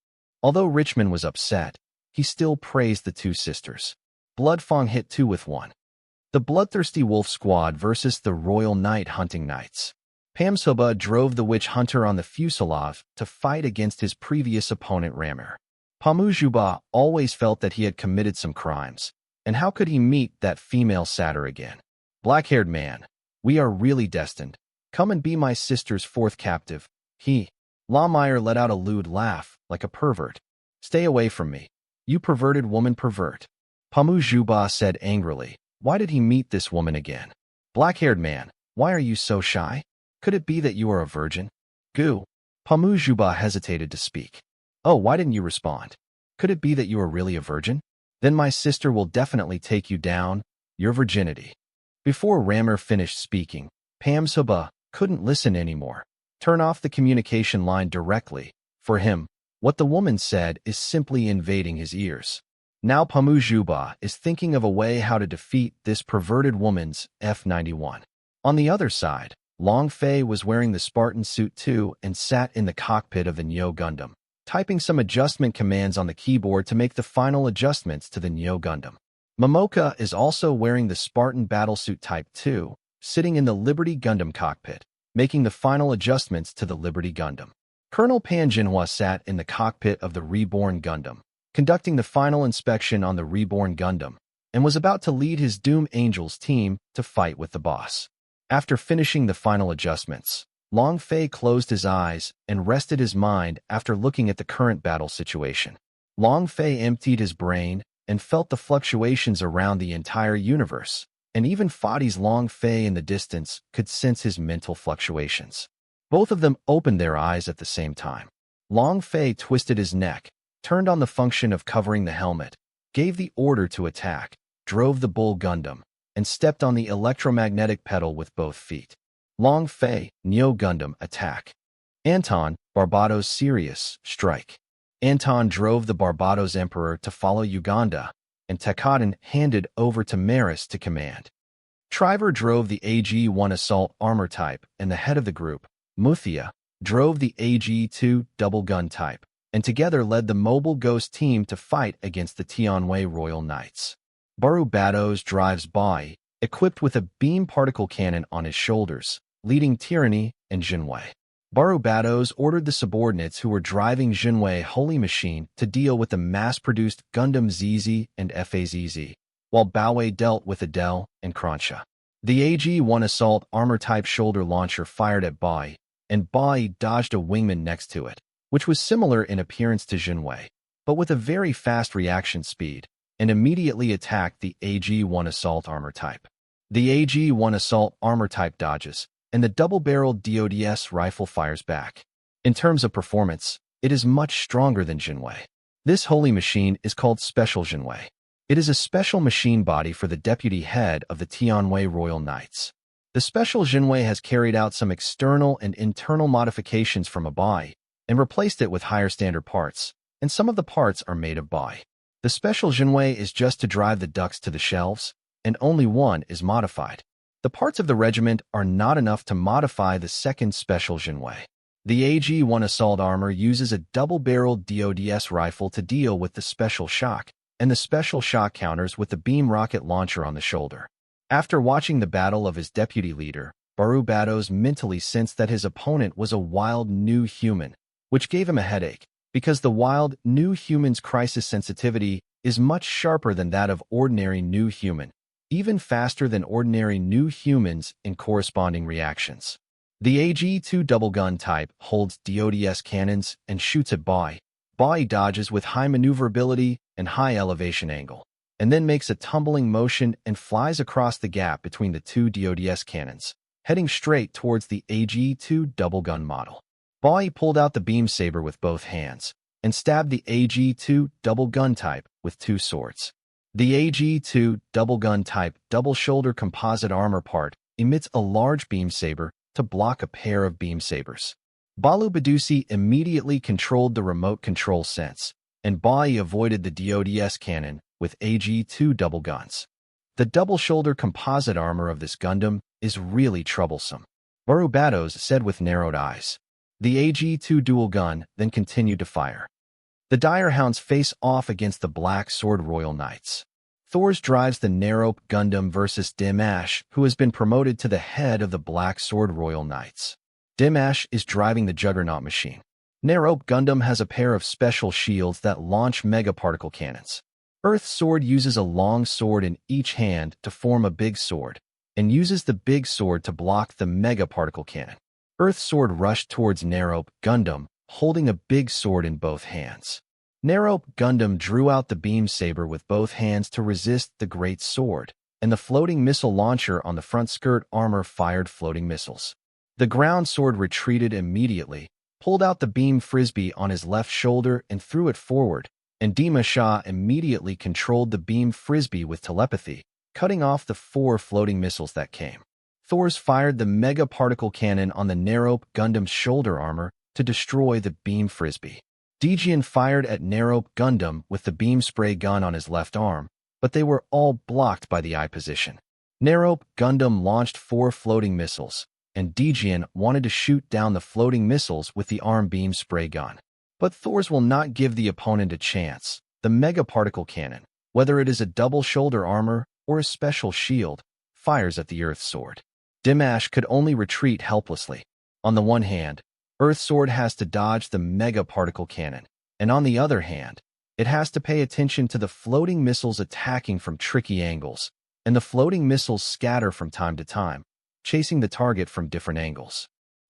A: Although Richmond was upset, he still praised the two sisters. Bloodfang hit 2 with 1. The Bloodthirsty Wolf Squad versus the Royal Night Hunting Knights. Pamsuba drove the Witch Hunter on the fuselage to fight against his previous opponent Rammer. Pamujuba always felt that he had committed some crimes, and how could he meet that female satyr again? Black-haired man, we are really destined. Come and be my sister's fourth captive. Lawmire let out a lewd laugh, like a pervert. Stay away from me, you perverted woman pervert. Pamujuba said angrily. Why did he meet this woman again? Black-haired man, why are you so shy? Could it be that you are a virgin? Goo. Pamujuba hesitated to speak. Oh, why didn't you respond? Could it be that you are really a virgin? Then my sister will definitely take you down, your virginity. Before Rammer finished speaking, Pamsuba couldn't listen anymore. Turn off the communication line directly. For him, what the woman said is simply invading his ears. Now Pamujuba is thinking of a way how to defeat this perverted woman's F-91. On the other side, Long Fei was wearing the Spartan suit too and sat in the cockpit of the Neo Gundam, typing some adjustment commands on the keyboard to make the final adjustments to the Neo Gundam. Momoka is also wearing the Spartan battlesuit Type 2, sitting in the Liberty Gundam cockpit, making the final adjustments to the Liberty Gundam. Colonel Panjinhua sat in the cockpit of the Reborn Gundam, conducting the final inspection on the Reborn Gundam, and was about to lead his Doom Angels team to fight with the boss. After finishing the final adjustments, Long Fei closed his eyes and rested his mind after looking at the current battle situation. Long Fei emptied his brain and felt the fluctuations around the entire universe, and even Fadi's Long Fei in the distance could sense his mental fluctuations. Both of them opened their eyes at the same time. Long Fei twisted his neck, turned on the function of covering the helmet, gave the order to attack, drove the Bull Gundam, and stepped on the electromagnetic pedal with both feet. Long Fei, Neo Gundam, attack. Anton, Barbados Sirius, strike. Anton drove the Barbados Emperor to follow Uganda, and Tekaden handed over to Maris to command. Triver drove the AG-1 assault armor type, and the head of the group, Muthia, drove the AG-2 double gun type, and together led the Mobile Ghost team to fight against the Tianwei Royal Knights. Barubados drives Bai, equipped with a beam particle cannon on his shoulders, leading Tyranny and Jinwei. Barubados ordered the subordinates who were driving Jinwei Holy Machine to deal with the mass-produced Gundam ZZ and FAZZ, while Baowei dealt with Adele and Krancha. The AG-1 assault armor-type shoulder launcher fired at Bai, and Bai dodged a wingman next to it, which was similar in appearance to Jinwei, but with a very fast reaction speed, and immediately attacked the AG-1 assault armor type. The AG-1 assault armor type dodges, and the double-barreled DODS rifle fires back. In terms of performance, it is much stronger than Jinwei. This holy machine is called Special Jinwei. It is a special machine body for the deputy head of the Tianwei Royal Knights. The Special Jinwei has carried out some external and internal modifications from a Bai, and replaced it with higher standard parts, and some of the parts are made of Bai. The Special Jinwei is just to drive the ducks to the shelves, and only one is modified. The parts of the regiment are not enough to modify the second Special Jinwei. The AG-1 assault armor uses a double-barreled DODS rifle to deal with the special shock, and the special shock counters with the beam rocket launcher on the shoulder. After watching the battle of his deputy leader, Barubados mentally sensed that his opponent was a wild new human, which gave him a headache, because the wild new human's crisis sensitivity is much sharper than that of ordinary new human, even faster than ordinary new humans in corresponding reactions. The AG-2 double gun type holds DODS cannons and shoots at Bai. Bai dodges with high maneuverability and high elevation angle, and then makes a tumbling motion and flies across the gap between the two DODS cannons, heading straight towards the AG-2 double gun model. Bai pulled out the beam saber with both hands and stabbed the AG-2 double gun type with two swords. The AG-2 double-gun type double-shoulder composite armor part emits a large beam saber to block a pair of beam sabers. Balu Badusi immediately controlled the remote control sense, and Bai avoided the DODS cannon with AG-2 double guns. The double-shoulder composite armor of this Gundam is really troublesome, Barubatos said with narrowed eyes. The AG-2 dual gun then continued to fire. The Dire Hounds face off against the Black Sword Royal Knights. Thors drives the Narope Gundam versus Dimash, who has been promoted to the head of the Black Sword Royal Knights. Dimash is driving the Juggernaut machine. Narope Gundam has a pair of special shields that launch megaparticle cannons. Earth Sword uses a long sword in each hand to form a big sword, and uses the big sword to block the megaparticle cannon. Earth Sword rushed towards Narope Gundam, holding a big sword in both hands. Narope Gundam drew out the beam saber with both hands to resist the great sword, and the floating missile launcher on the front skirt armor fired floating missiles. The ground sword retreated immediately, pulled out the beam frisbee on his left shoulder and threw it forward, and Dima Shah immediately controlled the beam frisbee with telepathy, cutting off the 4 floating missiles that came. Thors fired the mega particle cannon on the Narope Gundam's shoulder armor to destroy the beam frisbee. Dejian fired at Narope Gundam with the beam spray gun on his left arm, but they were all blocked by the I position. Narope Gundam launched 4 floating missiles, and Dejian wanted to shoot down the floating missiles with the arm beam spray gun. But Thors will not give the opponent a chance. The mega particle cannon, whether it is a double shoulder armor or a special shield, fires at the Earth Sword. Dimash could only retreat helplessly. On the one hand, Earth Sword has to dodge the mega particle cannon, and on the other hand, it has to pay attention to the floating missiles attacking from tricky angles, and the floating missiles scatter from time to time, chasing the target from different angles.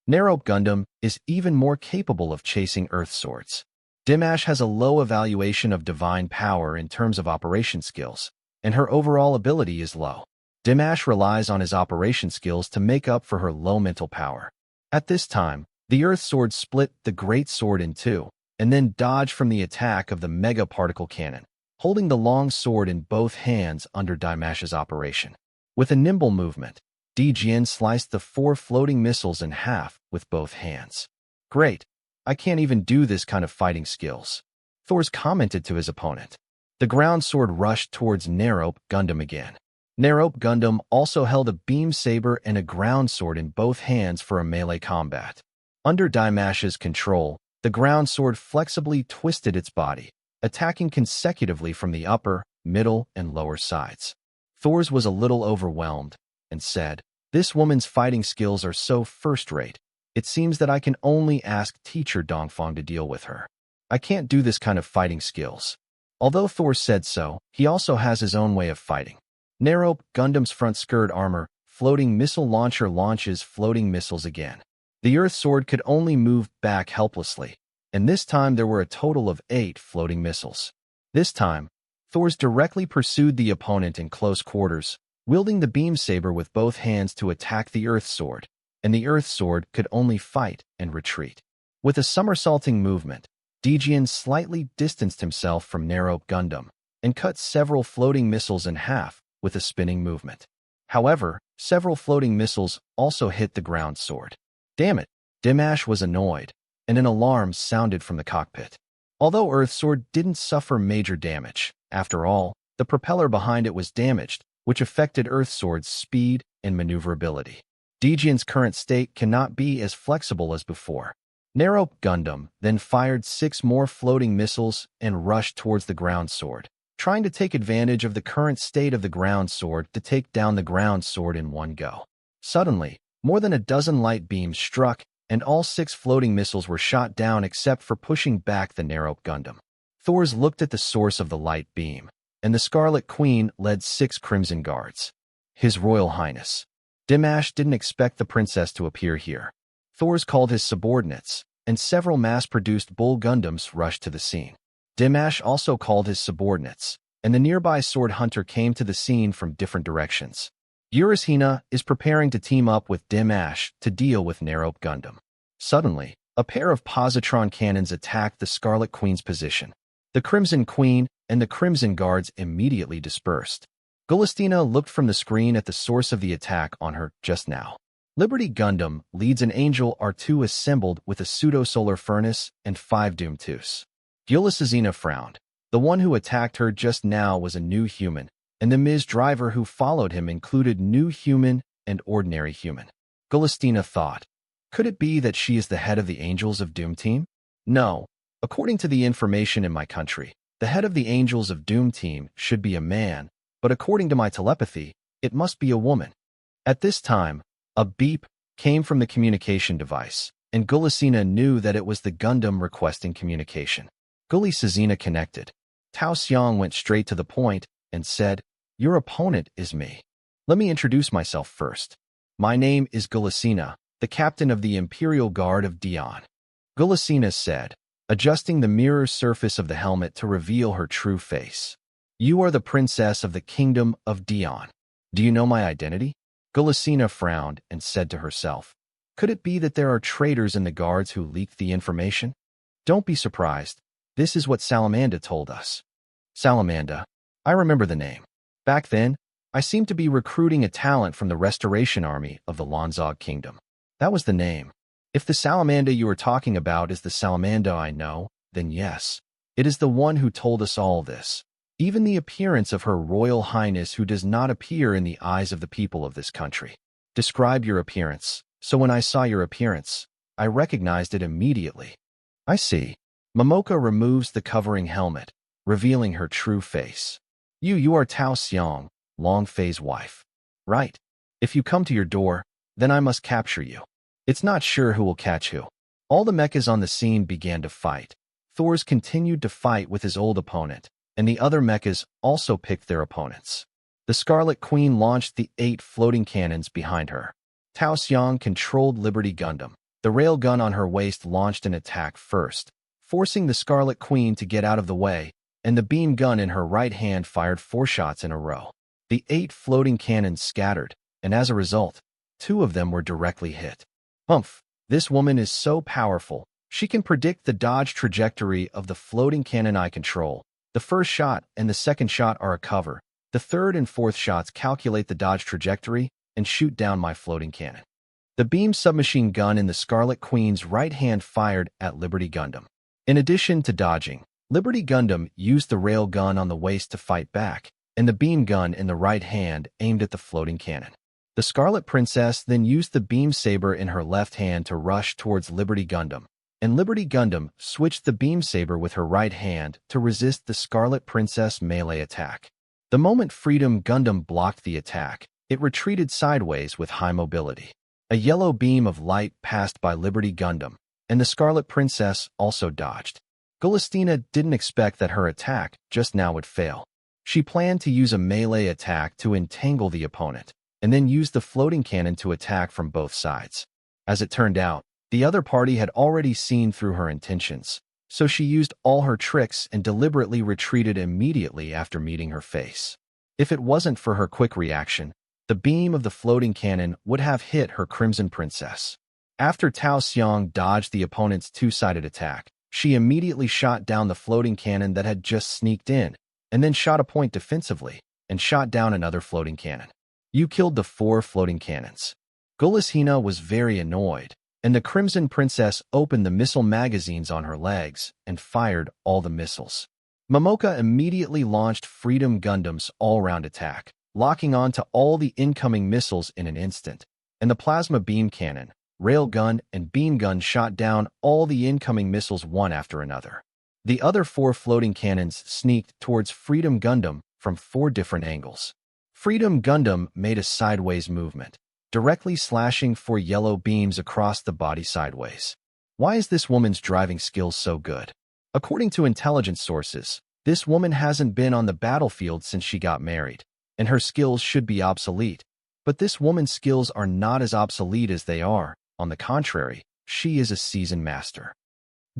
A: Narope Gundam is even more capable of chasing Earth Swords. Dimash has a low evaluation of divine power in terms of operation skills, and her overall ability is low. Dimash relies on his operation skills to make up for her low mental power. At this time, the Earth Sword split the Great Sword in 2, and then dodged from the attack of the Mega Particle Cannon, holding the long sword in both hands under Dimash's operation. With a nimble movement, Dejian sliced the 4 floating missiles in half with both hands. Great, I can't even do this kind of fighting skills, Thors commented to his opponent. The ground sword rushed towards Narope Gundam again. Narope Gundam also held a beam saber and a ground sword in both hands for a melee combat. Under Dimash's control, the ground sword flexibly twisted its body, attacking consecutively from the upper, middle, and lower sides. Thors was a little overwhelmed and said, "This woman's fighting skills are so first-rate. It seems that I can only ask teacher Dongfang to deal with her. I can't do this kind of fighting skills." Although Thor said so, he also has his own way of fighting. Narope Gundam's front skirt armor, floating missile launcher launches floating missiles again. The Earth Sword could only move back helplessly, and this time there were a total of 8 floating missiles. This time, Thors directly pursued the opponent in close quarters, wielding the beam saber with both hands to attack the Earth Sword, and the Earth Sword could only fight and retreat. With a somersaulting movement, Dejian slightly distanced himself from Narope Gundam and cut several floating missiles in half with a spinning movement. However, several floating missiles also hit the ground sword. Damn it, Dimash was annoyed, and an alarm sounded from the cockpit. Although Earth Sword didn't suffer major damage, after all, the propeller behind it was damaged, which affected Earth Sword's speed and maneuverability. Dejian's current state cannot be as flexible as before. Narope Gundam then fired 6 more floating missiles and rushed towards the ground sword, trying to take advantage of the current state of the ground sword to take down the ground sword in one go. Suddenly, more than a dozen light beams struck, and all 6 floating missiles were shot down except for pushing back the Narope Gundam. Thors looked at the source of the light beam, and the Scarlet Queen led 6 Crimson Guards. His Royal Highness. Dimash didn't expect the princess to appear here. Thors called his subordinates, and several mass-produced Bull Gundams rushed to the scene. Dimash also called his subordinates, and the nearby sword hunter came to the scene from different directions. Urashina is preparing to team up with Dimash to deal with Narope Gundam. Suddenly, a pair of positron cannons attacked the Scarlet Queen's position. The Crimson Queen and the Crimson Guards immediately dispersed. Gulistina looked from the screen at the source of the attack on her just now. Liberty Gundam leads an Angel R2 assembled with a pseudo-solar furnace and 5 Doom-2s. Gulistina frowned. The one who attacked her just now was a new human, and the Ms. driver who followed him included new human and ordinary human. Gulistina thought, could it be that she is the head of the Angels of Doom Team? No. According to the information in my country, the head of the Angels of Doom Team should be a man, but according to my telepathy, it must be a woman. At this time, a beep came from the communication device, and Gulistina knew that it was the Gundam requesting communication. Gulistina connected. Tao Xiong went straight to the point and said, "Your opponent is me. Let me introduce myself first. My name is Gulistina, the captain of the Imperial Guard of Dion." Gulistina said, adjusting the mirror surface of the helmet to reveal her true face. "You are the princess of the kingdom of Dion. Do you know my identity?" Gulistina frowned and said to herself, could it be that there are traitors in the guards who leaked the information? Don't be surprised. This is what Salamanda told us. Salamanda. I remember the name. Back then, I seemed to be recruiting a talent from the Restoration Army of the Lanzog Kingdom. That was the name. If the Salamanda you are talking about is the Salamanda I know, then yes, it is the one who told us all this. Even the appearance of Her Royal Highness who does not appear in the eyes of the people of this country. Describe your appearance. So when I saw your appearance, I recognized it immediately. I see. Momoka removes the covering helmet, revealing her true face. You are Tao Xiong, Long Fei's wife. Right. If you come to your door, then I must capture you. It's not sure who will catch who. All the mechas on the scene began to fight. Thors continued to fight with his old opponent, and the other mechas also picked their opponents. The Scarlet Queen launched the 8 floating cannons behind her. Tao Xiong controlled Liberty Gundam. The railgun on her waist launched an attack first, forcing the Scarlet Queen to get out of the way, and the beam gun in her right hand fired 4 shots in a row. The 8 floating cannons scattered, and as a result, 2 of them were directly hit. Humph, this woman is so powerful. She can predict the dodge trajectory of the floating cannon I control. The first shot and the second shot are a cover. The third and fourth shots calculate the dodge trajectory and shoot down my floating cannon. The beam submachine gun in the Scarlet Queen's right hand fired at Liberty Gundam. In addition to dodging, Liberty Gundam used the rail gun on the waist to fight back, and the beam gun in the right hand aimed at the floating cannon. The Scarlet Princess then used the beam saber in her left hand to rush towards Liberty Gundam, and Liberty Gundam switched the beam saber with her right hand to resist the Scarlet Princess melee attack. The moment Freedom Gundam blocked the attack, it retreated sideways with high mobility. A yellow beam of light passed by Liberty Gundam, and the Scarlet Princess also dodged. Gulistina didn't expect that her attack just now would fail. She planned to use a melee attack to entangle the opponent, and then use the floating cannon to attack from both sides. As it turned out, the other party had already seen through her intentions, so she used all her tricks and deliberately retreated immediately after meeting her face. If it wasn't for her quick reaction, the beam of the floating cannon would have hit her Crimson Princess. After Tao Xiong dodged the opponent's 2-sided attack, she immediately shot down the floating cannon that had just sneaked in, and then shot a point defensively, and shot down another floating cannon. You killed the 4 floating cannons. Gulistina was very annoyed, and the Crimson Princess opened the missile magazines on her legs and fired all the missiles. Momoka immediately launched Freedom Gundam's all-round attack, locking on to all the incoming missiles in an instant, and the plasma beam cannon, rail gun, and beam gun shot down all the incoming missiles one after another. The other 4 floating cannons sneaked towards Freedom Gundam from 4 different angles. Freedom Gundam made a sideways movement, directly slashing 4 yellow beams across the body sideways. Why is this woman's driving skills so good? According to intelligence sources, this woman hasn't been on the battlefield since she got married, and her skills should be obsolete. But this woman's skills are not as obsolete as they are. On the contrary, she is a seasoned master.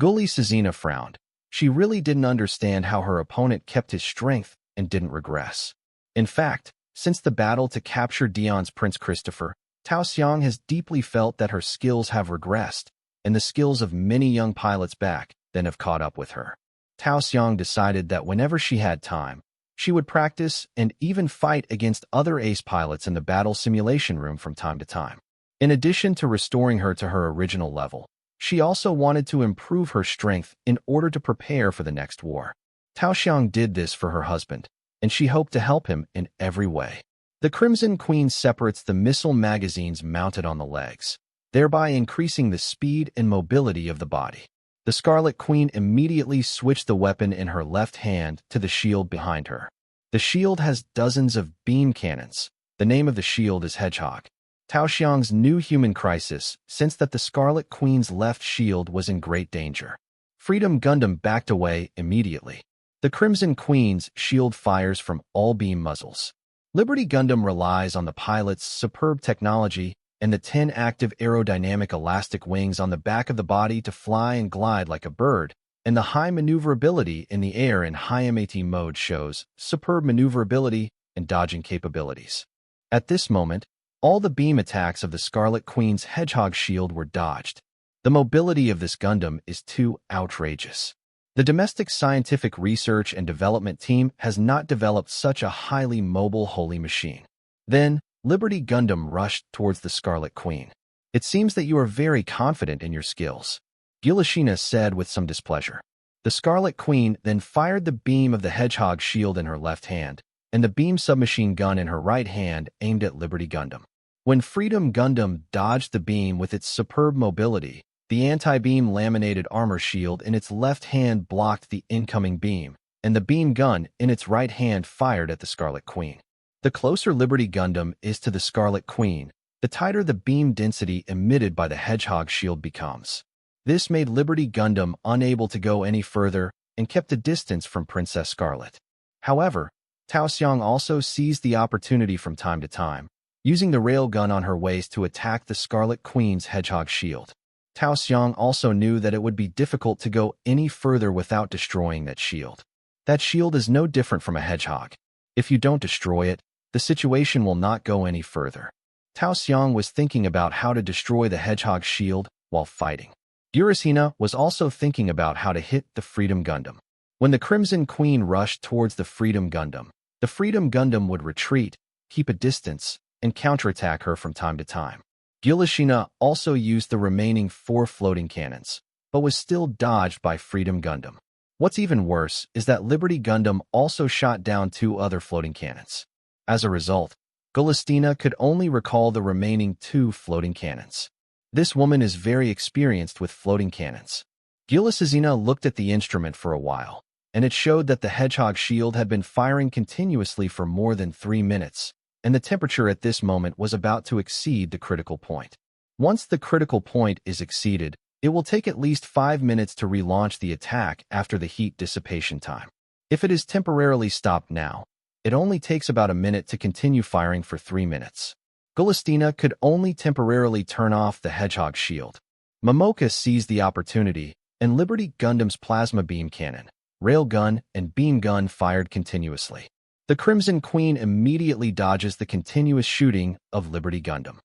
A: Gulistina frowned. She really didn't understand how her opponent kept his strength and didn't regress. In fact, since the battle to capture Dion's Prince Christopher, Tao Xiong has deeply felt that her skills have regressed, and the skills of many young pilots back then have caught up with her. Tao Xiang decided that whenever she had time, she would practice and even fight against other ace pilots in the battle simulation room from time to time. In addition to restoring her to her original level, she also wanted to improve her strength in order to prepare for the next war. Tao Xiang did this for her husband, and she hoped to help him in every way. The Crimson Queen separates the missile magazines mounted on the legs, thereby increasing the speed and mobility of the body. The Scarlet Queen immediately switched the weapon in her left hand to the shield behind her. The shield has dozens of beam cannons. The name of the shield is Hedgehog. Tao Xiang's new human crisis sensed that the Scarlet Queen's left shield was in great danger. Freedom Gundam backed away immediately. The Crimson Queen's shield fires from all beam muzzles. Liberty Gundam relies on the pilot's superb technology and the 10 active aerodynamic elastic wings on the back of the body to fly and glide like a bird, and the high maneuverability in the air in high MAT mode shows superb maneuverability and dodging capabilities. At this moment, all the beam attacks of the Scarlet Queen's Hedgehog shield were dodged. The mobility of this Gundam is too outrageous. The domestic scientific research and development team has not developed such a highly mobile holy machine. Then, Liberty Gundam rushed towards the Scarlet Queen. It seems that you are very confident in your skills, Gilashina said with some displeasure. The Scarlet Queen then fired the beam of the Hedgehog shield in her left hand, and the beam submachine gun in her right hand aimed at Liberty Gundam. When Freedom Gundam dodged the beam with its superb mobility, the anti-beam laminated armor shield in its left hand blocked the incoming beam, and the beam gun in its right hand fired at the Scarlet Queen. The closer Liberty Gundam is to the Scarlet Queen, the tighter the beam density emitted by the Hedgehog shield becomes. This made Liberty Gundam unable to go any further and kept a distance from Princess Scarlet. However, Tao Xiang also seized the opportunity from time to time, using the railgun on her waist to attack the Scarlet Queen's Hedgehog shield. Tao Xiang also knew that it would be difficult to go any further without destroying that shield. That shield is no different from a hedgehog. If you don't destroy it, the situation will not go any further. Tao Xiang was thinking about how to destroy the Hedgehog shield while fighting. Gilashina was also thinking about how to hit the Freedom Gundam. When the Crimson Queen rushed towards the Freedom Gundam would retreat, keep a distance, and counterattack her from time to time. Gilashina also used the remaining 4 floating cannons, but was still dodged by Freedom Gundam. What's even worse is that Liberty Gundam also shot down 2 other floating cannons. As a result, Gilashina could only recall the remaining 2 floating cannons. This woman is very experienced with floating cannons. Gilashina looked at the instrument for a while, and it showed that the Hedgehog shield had been firing continuously for more than 3 minutes, and the temperature at this moment was about to exceed the critical point. Once the critical point is exceeded, it will take at least 5 minutes to relaunch the attack after the heat dissipation time. If it is temporarily stopped now, it only takes about a minute to continue firing for 3 minutes. Gilashina could only temporarily turn off the Hedgehog shield. Momoka seized the opportunity, and Liberty Gundam's plasma beam cannon, railgun, and beam gun fired continuously. The Crimson Queen immediately dodges the continuous shooting of Liberty Gundam.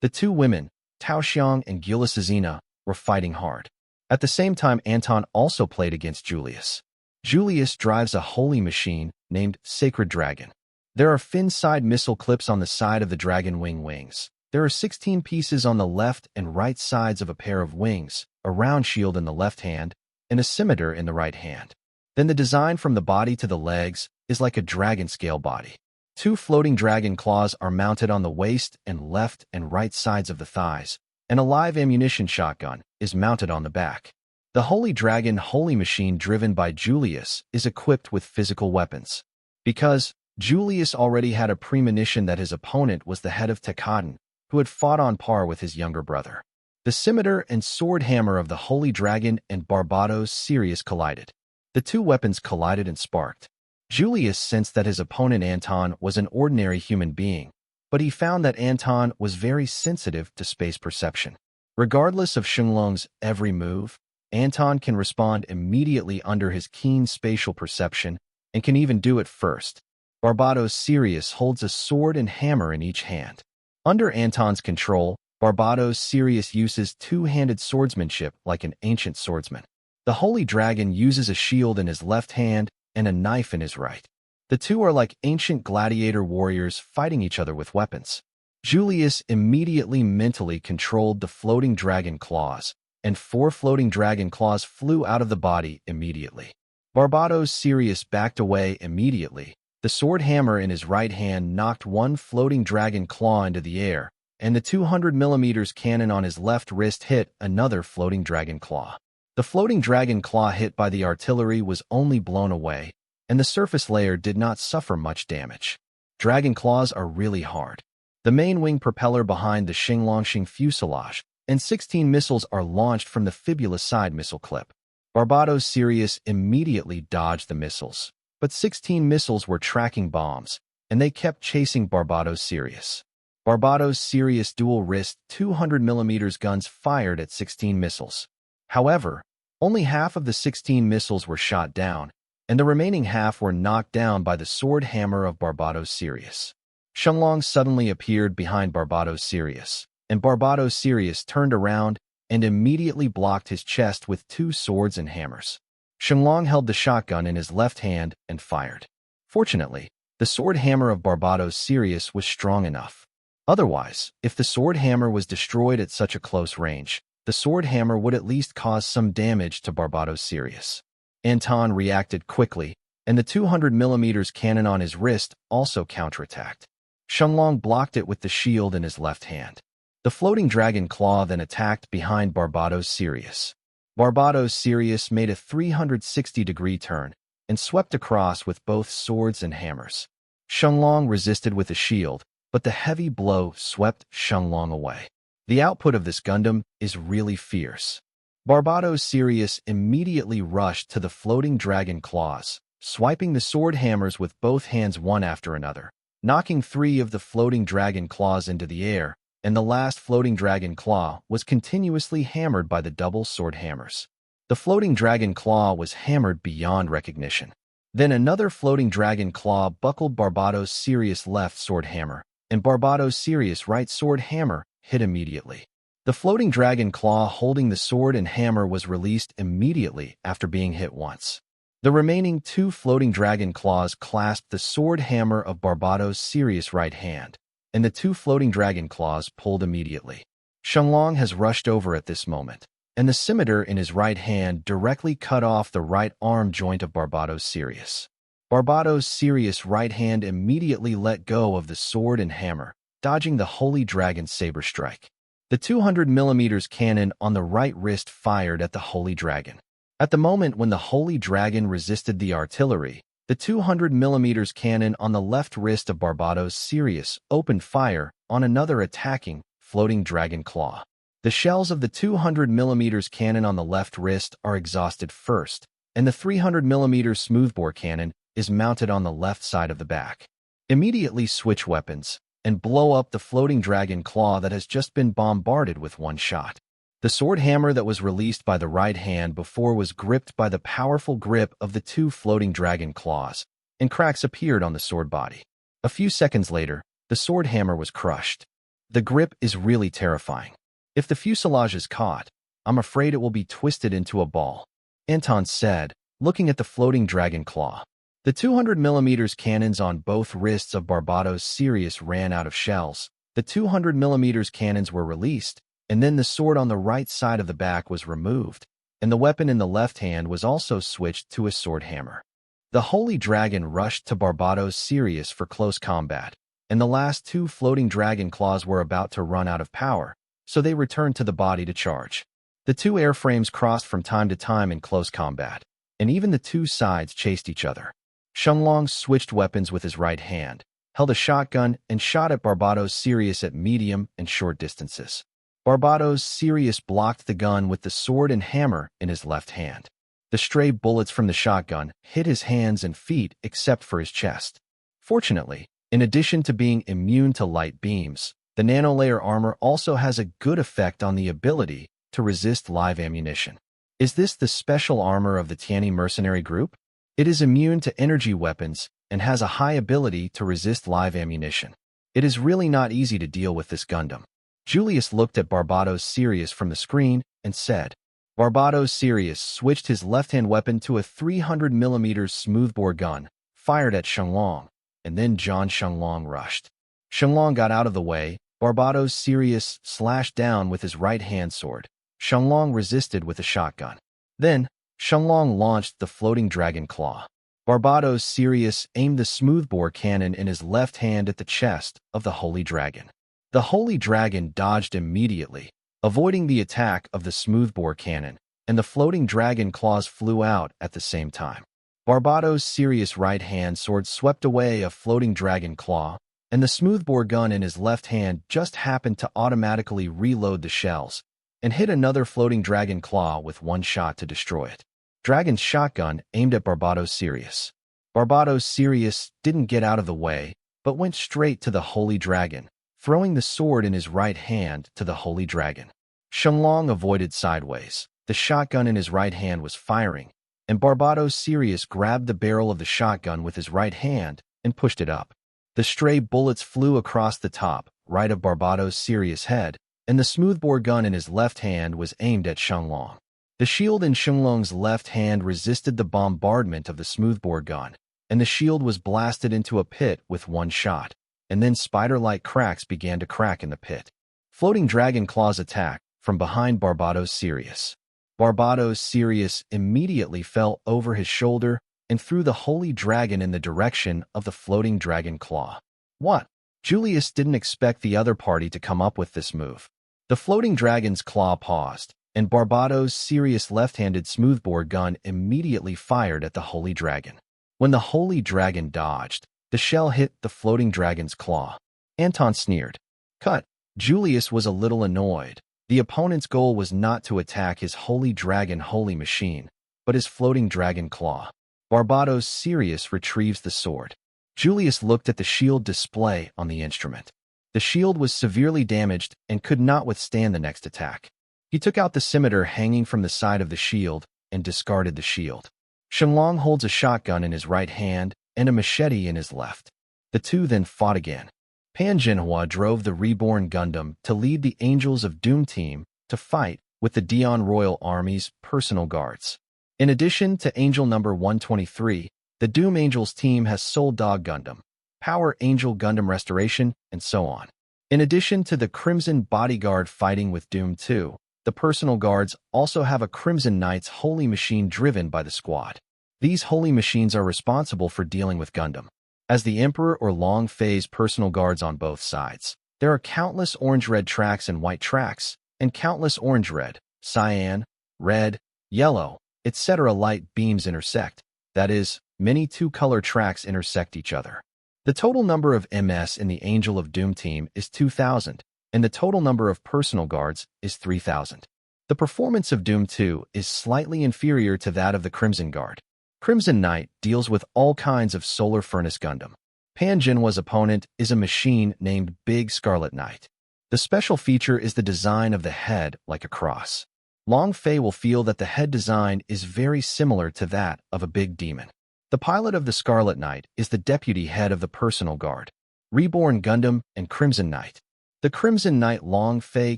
A: The 2 women, Tao Xiang and Gilashina, were fighting hard. At the same time, Anton also played against Julius. Julius drives a holy machine named Sacred Dragon. There are fin-side missile clips on the side of the dragon wings. There are 16 pieces on the left and right sides of a pair of wings, a round shield in the left hand, and a scimitar in the right hand. Then the design from the body to the legs is like a dragon scale body. 2 floating dragon claws are mounted on the waist and left and right sides of the thighs, and a live ammunition shotgun is mounted on the back. The Holy Dragon holy machine driven by Julius is equipped with physical weapons. Because Julius already had a premonition that his opponent was the head of Tekaden, who had fought on par with his younger brother. The scimitar and sword hammer of the Holy Dragon and Barbados Sirius collided. The 2 weapons collided and sparked. Julius sensed that his opponent Anton was an ordinary human being, but he found that Anton was very sensitive to space perception. Regardless of Shenlong's every move, Anton can respond immediately under his keen spatial perception and can even do it first. Barbados Sirius holds a sword and hammer in each hand. Under Anton's control, Barbados Sirius uses 2-handed swordsmanship like an ancient swordsman. The Holy Dragon uses a shield in his left hand and a knife in his right. The two are like ancient gladiator warriors fighting each other with weapons. Julius immediately mentally controlled the floating dragon claws, and 4 floating dragon claws flew out of the body immediately. Barbados Sirius backed away immediately. The sword hammer in his right hand knocked 1 floating dragon claw into the air, and the 200mm cannon on his left wrist hit another floating dragon claw. The floating dragon claw hit by the artillery was only blown away, and the surface layer did not suffer much damage. Dragon claws are really hard. The main wing propeller behind the Xinglongxing fuselage, and 16 missiles are launched from the fibula side missile clip. Barbados Sirius immediately dodged the missiles, but 16 missiles were tracking bombs, and they kept chasing Barbados Sirius. Barbados Sirius dual-wrist 200mm guns fired at 16 missiles. However, only half of the 16 missiles were shot down, and the remaining half were knocked down by the sword hammer of Barbados Sirius. Xinglong suddenly appeared behind Barbados Sirius, and Barbados Sirius turned around and immediately blocked his chest with 2 swords and hammers. Xinglong held the shotgun in his left hand and fired. Fortunately, the sword hammer of Barbados Sirius was strong enough. Otherwise, if the sword hammer was destroyed at such a close range, the sword hammer would at least cause some damage to Barbados Sirius. Anton reacted quickly, and the 200mm cannon on his wrist also counterattacked. Xinglong blocked it with the shield in his left hand. The floating dragon claw then attacked behind Barbados Sirius. Barbados Sirius made a 360-degree turn and swept across with both swords and hammers. Xinglong resisted with a shield, but the heavy blow swept Xinglong away. The output of this Gundam is really fierce. Barbados Sirius immediately rushed to the floating dragon claws, swiping the sword hammers with both hands one after another, knocking 3 of the floating dragon claws into the air, and the last floating dragon claw was continuously hammered by the double sword hammers. The floating dragon claw was hammered beyond recognition. Then another floating dragon claw buckled Barbados Sirius' left sword hammer, and Barbados Sirius' right sword hammer hit immediately. The floating dragon claw holding the sword and hammer was released immediately after being hit once. The remaining 2 floating dragon claws clasped the sword hammer of Barbados Sirius' right hand, and the 2 floating dragon claws pulled immediately. Xinglong has rushed over at this moment, and the scimitar in his right hand directly cut off the right arm joint of Barbados Sirius. Barbados Sirius' right hand immediately let go of the sword and hammer, dodging the Holy Dragon's saber strike. The 200mm cannon on the right wrist fired at the Holy Dragon. At the moment when the Holy Dragon resisted the artillery, the 200mm cannon on the left wrist of Barbados Sirius opened fire on another attacking floating dragon claw. The shells of the 200mm cannon on the left wrist are exhausted first, and the 300mm smoothbore cannon is mounted on the left side of the back. Immediately switch weapons and blow up the floating dragon claw that has just been bombarded with one shot. The sword hammer that was released by the right hand before was gripped by the powerful grip of the 2 floating dragon claws, and cracks appeared on the sword body. A few seconds later, the sword hammer was crushed. The grip is really terrifying. If the fuselage is caught, I'm afraid it will be twisted into a ball, Anton said, looking at the floating dragon claw. The 200mm cannons on both wrists of Barbados Sirius ran out of shells. The 200mm cannons were released, and then the sword on the right side of the back was removed, and the weapon in the left hand was also switched to a sword hammer. The Holy Dragon rushed to Barbados Sirius for close combat, and the last 2 floating dragon claws were about to run out of power, so they returned to the body to charge. The 2 airframes crossed from time to time in close combat, and even the 2 sides chased each other. Xinglong switched weapons with his right hand, held a shotgun, and shot at Barbados Sirius at medium and short distances. Barbados Sirius blocked the gun with the sword and hammer in his left hand. The stray bullets from the shotgun hit his hands and feet except for his chest. Fortunately, in addition to being immune to light beams, the nanolayer armor also has a good effect on the ability to resist live ammunition. Is this the special armor of the Tianyi mercenary group? It is immune to energy weapons and has a high ability to resist live ammunition. It is really not easy to deal with this Gundam. Julius looked at Barbados Sirius from the screen and said, Barbados Sirius switched his left-hand weapon to a 300mm smoothbore gun, fired at Shenlong, and then John Shenlong rushed. Shenlong got out of the way. Barbados Sirius slashed down with his right-hand sword. Shenlong resisted with a shotgun. Then, Shenlong launched the floating dragon claw. Barbados Sirius aimed the smoothbore cannon in his left hand at the chest of the Holy Dragon. The Holy Dragon dodged immediately, avoiding the attack of the smoothbore cannon, and the floating dragon claws flew out at the same time. Barbados Sirius' right-hand sword swept away a floating dragon claw, and the smoothbore gun in his left hand just happened to automatically reload the shells and hit another floating dragon claw with one shot to destroy it. Dragon's shotgun aimed at Barbados Sirius. Barbados Sirius didn't get out of the way, but went straight to the Holy Dragon, throwing the sword in his right hand to the Holy Dragon. Shenlong avoided sideways. The shotgun in his right hand was firing, and Barbados Sirius grabbed the barrel of the shotgun with his right hand and pushed it up. The stray bullets flew across the top, right of Barbados Sirius' head, and the smoothbore gun in his left hand was aimed at Shenlong. The shield in Shenlong's left hand resisted the bombardment of the smoothbore gun, and the shield was blasted into a pit with one shot, and then spider-like cracks began to crack in the pit. Floating dragon claws attacked from behind Barbados Sirius. Barbados Sirius immediately fell over his shoulder and threw the Holy Dragon in the direction of the floating dragon claw. What? Julius didn't expect the other party to come up with this move. The floating dragon's claw paused, and Barbados Sirius' left-handed smoothbore gun immediately fired at the Holy Dragon. When the Holy Dragon dodged, the shell hit the floating dragon's claw. Anton sneered. Cut. Julius was a little annoyed. The opponent's goal was not to attack his Holy Dragon Holy Machine, but his floating dragon claw. Barbados Sirius retrieves the sword. Julius looked at the shield display on the instrument. The shield was severely damaged and could not withstand the next attack. He took out the scimitar hanging from the side of the shield and discarded the shield. Shenlong holds a shotgun in his right hand and a machete in his left. The two then fought again. Manhwa drove the Reborn Gundam to lead the Angels of Doom team to fight with the Dion Royal Army's personal guards. In addition to Angel number 123, the Doom Angels team has Soul Dog Gundam, Power Angel Gundam Restoration, and so on. In addition to the Crimson Bodyguard fighting with Doom 2, the personal guards also have a Crimson Knight's Holy Machine driven by the squad. These Holy Machines are responsible for dealing with Gundam. As the Emperor or Long Fei's personal guards on both sides, there are countless orange-red tracks and white tracks, and countless orange-red, cyan, red, yellow, etc. light beams intersect. That is, many two-color tracks intersect each other. The total number of MS in the Angel of Doom team is 2,000, and the total number of personal guards is 3,000. The performance of Doom 2 is slightly inferior to that of the Crimson Guard. Crimson Knight deals with all kinds of Solar Furnace Gundam. Manhwa's opponent is a machine named Big Scarlet Knight. The special feature is the design of the head like a cross. Long Fei will feel that the head design is very similar to that of a big demon. The pilot of the Scarlet Knight is the deputy head of the personal guard, Reborn Gundam and Crimson Knight. The Crimson Knight Long Fei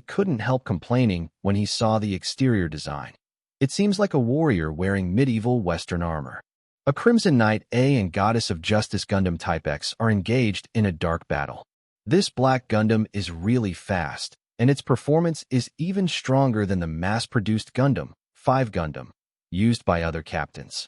A: couldn't help complaining when he saw the exterior design. It seems like a warrior wearing medieval Western armor. A Crimson Knight A and Goddess of Justice Gundam Type X are engaged in a dark battle. This black Gundam is really fast, and its performance is even stronger than the mass-produced Gundam, 5 Gundam, used by other captains.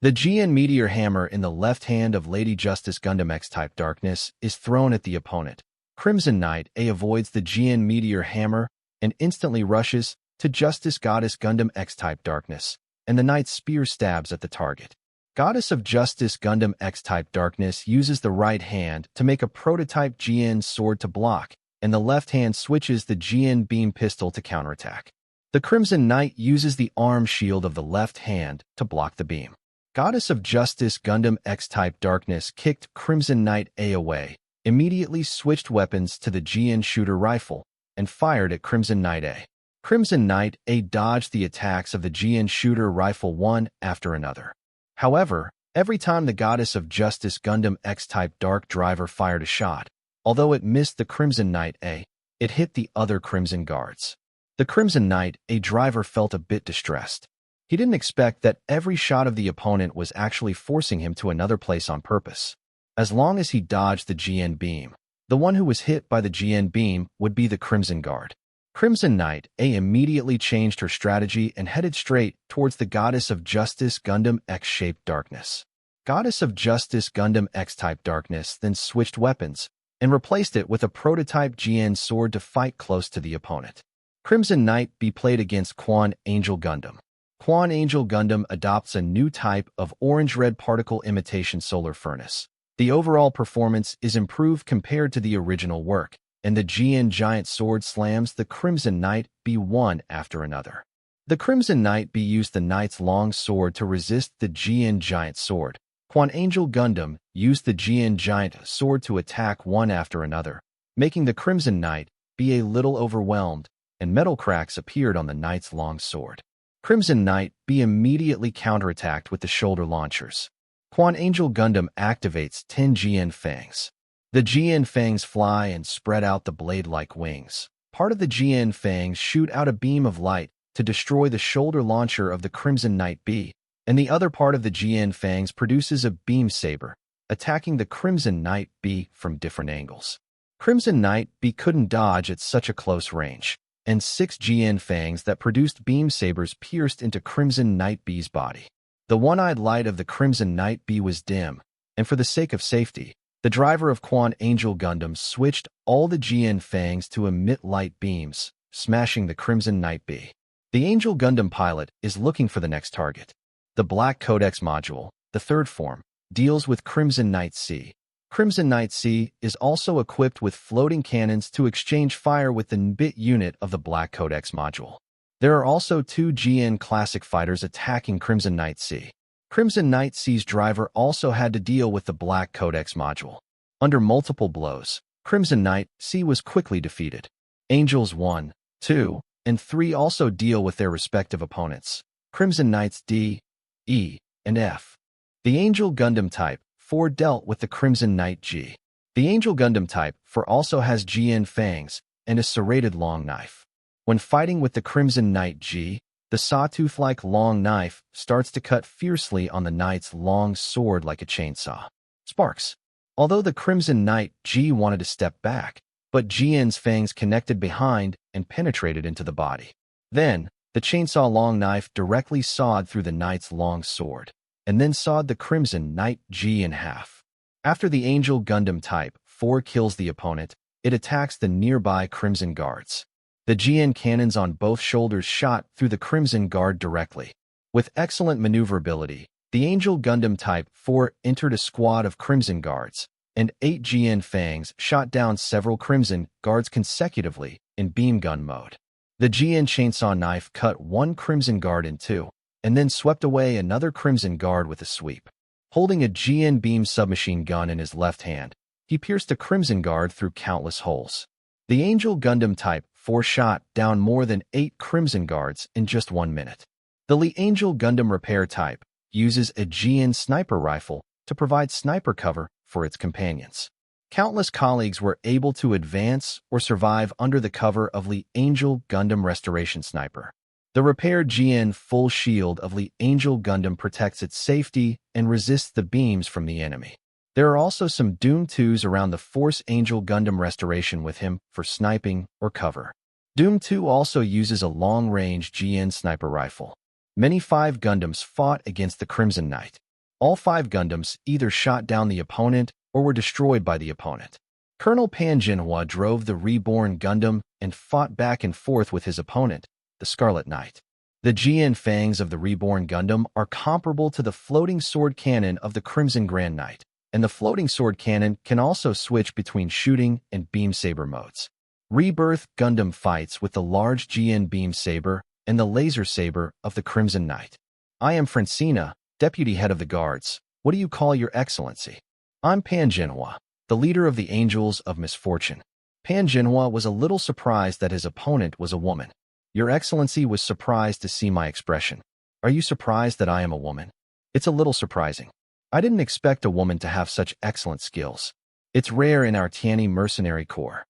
A: The GN Meteor Hammer in the left hand of Lady Justice Gundam X-Type Darkness is thrown at the opponent. Crimson Knight A avoids the GN Meteor Hammer and instantly rushes to Justice Goddess Gundam X-Type Darkness, and the Knight's spear stabs at the target. Goddess of Justice Gundam X-Type Darkness uses the right hand to make a prototype GN sword to block, and the left hand switches the GN beam pistol to counterattack. The Crimson Knight uses the arm shield of the left hand to block the beam. Goddess of Justice Gundam X-Type Darkness kicked Crimson Knight A away, immediately switched weapons to the GN shooter rifle, and fired at Crimson Knight A. Crimson Knight A dodged the attacks of the GN shooter rifle one after another. However, every time the Goddess of Justice Gundam X-Type Dark Driver fired a shot, although it missed the Crimson Knight A, it hit the other Crimson Guards. The Crimson Knight, a driver, felt a bit distressed. He didn't expect that every shot of the opponent was actually forcing him to another place on purpose. As long as he dodged the GN beam, the one who was hit by the GN beam would be the Crimson Guard. Crimson Knight A immediately changed her strategy and headed straight towards the Goddess of Justice Gundam X-shaped darkness. Goddess of Justice Gundam X-type darkness then switched weapons and replaced it with a prototype GN sword to fight close to the opponent. Crimson Knight B played against Quan Angel Gundam. Quan Angel Gundam adopts a new type of orange-red particle imitation solar furnace. The overall performance is improved compared to the original work, and the GN Giant Sword slams the Crimson Knight B one after another. The Crimson Knight B used the Knight's long sword to resist the GN Giant Sword. Quan Angel Gundam used the GN Giant Sword to attack one after another, making the Crimson Knight be a little overwhelmed, and metal cracks appeared on the Knight's long sword. Crimson Knight B immediately counterattacked with the shoulder launchers. Quan Angel Gundam activates 10 GN Fangs. The GN Fangs fly and spread out the blade-like wings. Part of the GN Fangs shoot out a beam of light to destroy the shoulder launcher of the Crimson Knight B, and the other part of the GN Fangs produces a beam saber, attacking the Crimson Knight B from different angles. Crimson Knight B couldn't dodge at such a close range, and 6 GN Fangs that produced beam sabers pierced into Crimson Knight B's body. The one-eyed light of the Crimson Knight B was dim, and for the sake of safety, the driver of Quan Angel Gundam switched all the GN Fangs to emit light beams, smashing the Crimson Knight B. The Angel Gundam pilot is looking for the next target. The Black Codex module, the third form, deals with Crimson Knight C. Crimson Knight C is also equipped with floating cannons to exchange fire with the NBIT unit of the Black Codex module. There are also 2 GN Classic fighters attacking Crimson Knight C. Crimson Knight C's driver also had to deal with the Black Codex module. Under multiple blows, Crimson Knight C was quickly defeated. Angels 1, 2, and 3 also deal with their respective opponents, Crimson Knights D, E, and F. The Angel Gundam Type 4 dealt with the Crimson Knight G. The Angel Gundam Type 4 also has GN Fangs and a serrated long knife. When fighting with the Crimson Knight G, the sawtooth-like long knife starts to cut fiercely on the Knight's long sword like a chainsaw. Sparks. Although the Crimson Knight G wanted to step back, but GN's fangs connected behind and penetrated into the body. Then, the chainsaw long knife directly sawed through the Knight's long sword, and then sawed the Crimson Knight G in half. After the Angel Gundam Type 4 kills the opponent, it attacks the nearby Crimson Guards. The GN cannons on both shoulders shot through the Crimson Guard directly. With excellent maneuverability, the Angel Gundam Type 4 entered a squad of Crimson Guards, and 8 GN Fangs shot down several Crimson Guards consecutively in beam gun mode. The GN chainsaw knife cut one Crimson Guard in two, and then swept away another Crimson Guard with a sweep. Holding a GN beam submachine gun in his left hand, he pierced a Crimson Guard through countless holes. The Angel Gundam Type 4 shot down more than 8 Crimson Guards in just 1 minute. The Lee Angel Gundam Repair Type uses a GN sniper rifle to provide sniper cover for its companions. Countless colleagues were able to advance or survive under the cover of Lee Angel Gundam Restoration Sniper. The repaired GN full shield of Lee Angel Gundam protects its safety and resists the beams from the enemy. There are also some Doom 2s around the Force Angel Gundam Restoration with him for sniping or cover. Doom 2 also uses a long-range GN sniper rifle. Many 5 Gundams fought against the Crimson Knight. All 5 Gundams either shot down the opponent or were destroyed by the opponent. Colonel Manhwa drove the Reborn Gundam and fought back and forth with his opponent, the Scarlet Knight. The GN Fangs of the Reborn Gundam are comparable to the floating sword cannon of the Crimson Grand Knight, and the floating sword cannon can also switch between shooting and beam saber modes. Rebirth Gundam fights with the large GN beam saber and the laser saber of the Crimson Knight. I am Francina, Deputy Head of the Guards. What do you call your excellency? I'm Manhwa, the leader of the Angels of Misfortune. Manhwa was a little surprised that his opponent was a woman. Your excellency was surprised to see my expression. Are you surprised that I am a woman? It's a little surprising. I didn't expect a woman to have such excellent skills. It's rare in our Tiani mercenary corps.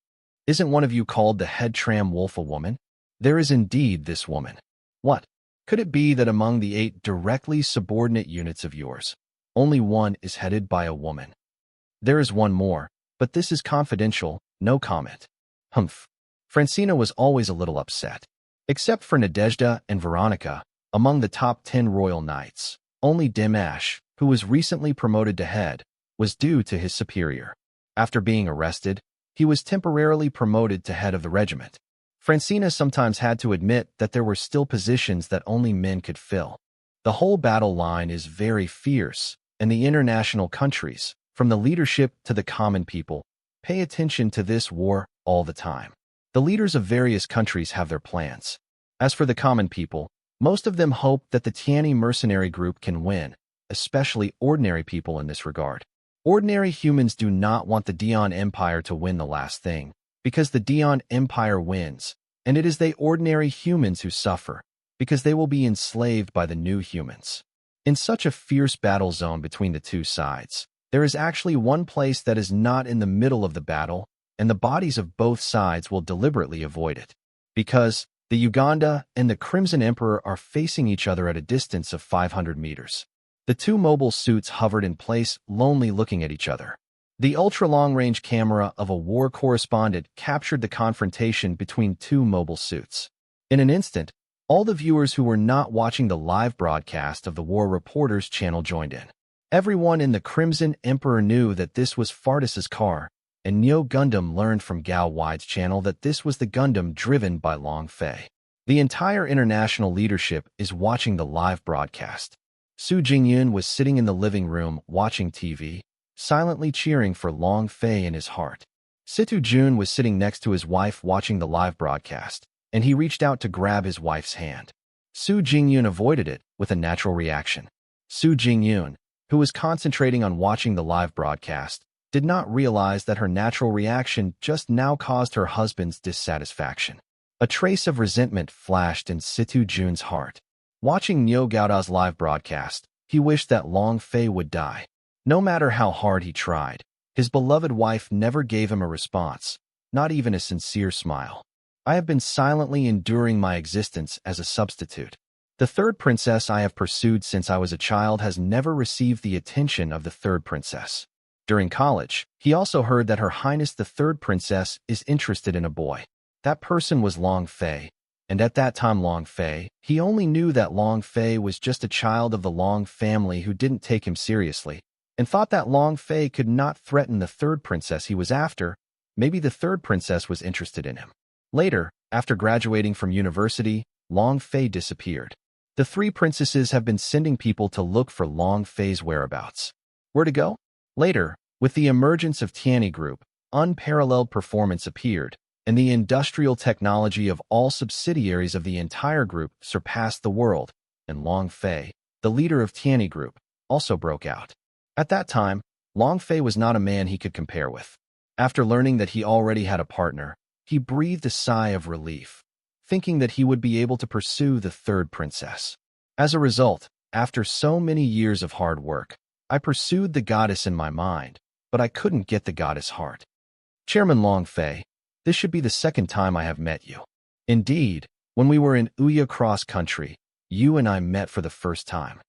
A: Isn't one of you called the head tram wolf a woman? There is indeed this woman. What? Could it be that among the 8 directly subordinate units of yours, only one is headed by a woman? There is one more, but this is confidential, no comment. Humph. Francina was always a little upset. Except for Nadezhda and Veronica, among the top 10 royal knights, only Dimash, who was recently promoted to head, was due to his superior. After being arrested, he was temporarily promoted to head of the regiment. Francina sometimes had to admit that there were still positions that only men could fill. The whole battle line is very fierce, and the international countries, from the leadership to the common people, pay attention to this war all the time. The leaders of various countries have their plans. As for the common people, most of them hope that the Tiani mercenary group can win, especially ordinary people in this regard. Ordinary humans do not want the Dion Empire to win the last thing, because the Dion Empire wins, and it is they ordinary humans who suffer, because they will be enslaved by the new humans. In such a fierce battle zone between the two sides, there is actually one place that is not in the middle of the battle, and the bodies of both sides will deliberately avoid it. Because the Uganda and the Crimson Emperor are facing each other at a distance of 500 meters. The two mobile suits hovered in place, lonely looking at each other. The ultra-long-range camera of a war correspondent captured the confrontation between two mobile suits. In an instant, all the viewers who were not watching the live broadcast of the War Reporters channel joined in. Everyone in the Crimson Emperor knew that this was Fardis's car, and Neo Gundam learned from Gao Wide's channel that this was the Gundam driven by Long Fei. The entire international leadership is watching the live broadcast. Su Jingyun was sitting in the living room watching TV, silently cheering for Long Fei in his heart. Situ Jun was sitting next to his wife watching the live broadcast, and he reached out to grab his wife's hand. Su Jingyun avoided it with a natural reaction. Su Jingyun, who was concentrating on watching the live broadcast, did not realize that her natural reaction just now caused her husband's dissatisfaction. A trace of resentment flashed in Situ Jun's heart. Watching Neo Gauda's live broadcast, he wished that Long Fei would die. No matter how hard he tried, his beloved wife never gave him a response, not even a sincere smile. I have been silently enduring my existence as a substitute. The third princess I have pursued since I was a child has never received the attention of the third princess. During college, he also heard that Her Highness the third princess is interested in a boy. That person was Long Fei, and at that time Long Fei, he only knew that Long Fei was just a child of the Long family who didn't take him seriously, and thought that Long Fei could not threaten the third princess he was after. Maybe the third princess was interested in him. Later, after graduating from university, Long Fei disappeared. The three princesses have been sending people to look for Long Fei's whereabouts. Where to go? Later, with the emergence of Tiani Group, unparalleled performance appeared, and the industrial technology of all subsidiaries of the entire group surpassed the world, and Long Fei, the leader of Tiani Group, also broke out. At that time, Long Fei was not a man he could compare with. After learning that he already had a partner, he breathed a sigh of relief, thinking that he would be able to pursue the third princess. As a result, after so many years of hard work, I pursued the goddess in my mind, but I couldn't get the goddess heart. Chairman Long Fei, this should be the second time I have met you. Indeed, when we were in Uya Cross Country, you and I met for the first time.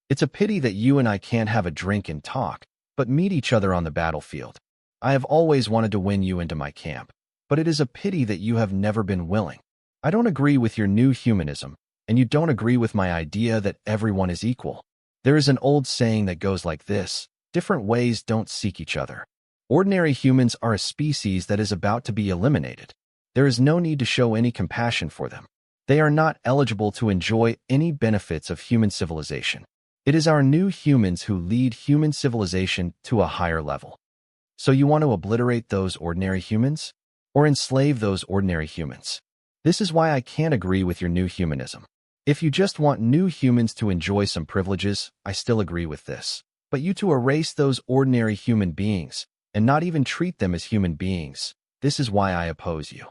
A: It's a pity that you and I can't have a drink and talk, but meet each other on the battlefield. I have always wanted to win you into my camp, but it is a pity that you have never been willing. I don't agree with your new humanism, and you don't agree with my idea that everyone is equal. There is an old saying that goes like this: different ways don't seek each other. Ordinary humans are a species that is about to be eliminated. There is no need to show any compassion for them. They are not eligible to enjoy any benefits of human civilization. It is our new humans who lead human civilization to a higher level. So you want to obliterate those ordinary humans? Or enslave those ordinary humans? This is why I can't agree with your new humanism. If you just want new humans to enjoy some privileges, I still agree with this. But you to erase those ordinary human beings, and not even treat them as human beings, this is why I oppose you.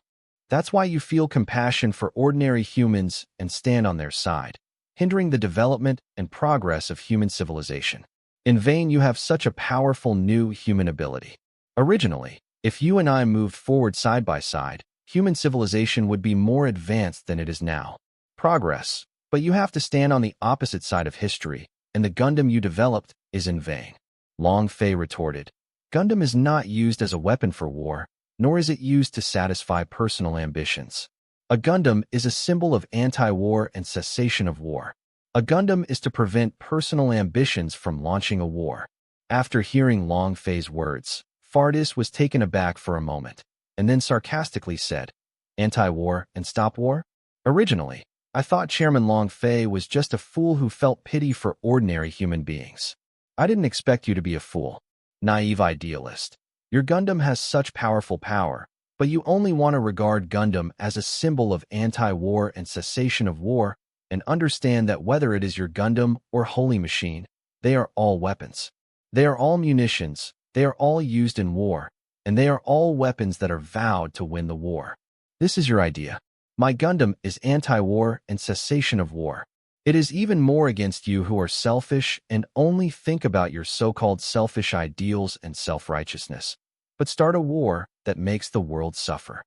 A: That's why you feel compassion for ordinary humans and stand on their side, hindering the development and progress of human civilization. In vain you have such a powerful new human ability. Originally, if you and I moved forward side by side, human civilization would be more advanced than it is now. Progress. But you have to stand on the opposite side of history, and the Gundam you developed is in vain. Long Fei retorted. Gundam is not used as a weapon for war, nor is it used to satisfy personal ambitions. A Gundam is a symbol of anti-war and cessation of war. A Gundam is to prevent personal ambitions from launching a war. After hearing Long Fei's words, Fardis was taken aback for a moment, and then sarcastically said, "Anti-war and stop war? Originally, I thought Chairman Long Fei was just a fool who felt pity for ordinary human beings. I didn't expect you to be a fool. Naive idealist. Your Gundam has such powerful power, but you only want to regard Gundam as a symbol of anti-war and cessation of war, and understand that whether it is your Gundam or holy machine, they are all weapons. They are all munitions, they are all used in war, and they are all weapons that are vowed to win the war. This is your idea. My Gundam is anti-war and cessation of war. It is even more against you who are selfish and only think about your so-called selfish ideals and self-righteousness, but start a war that makes the world suffer.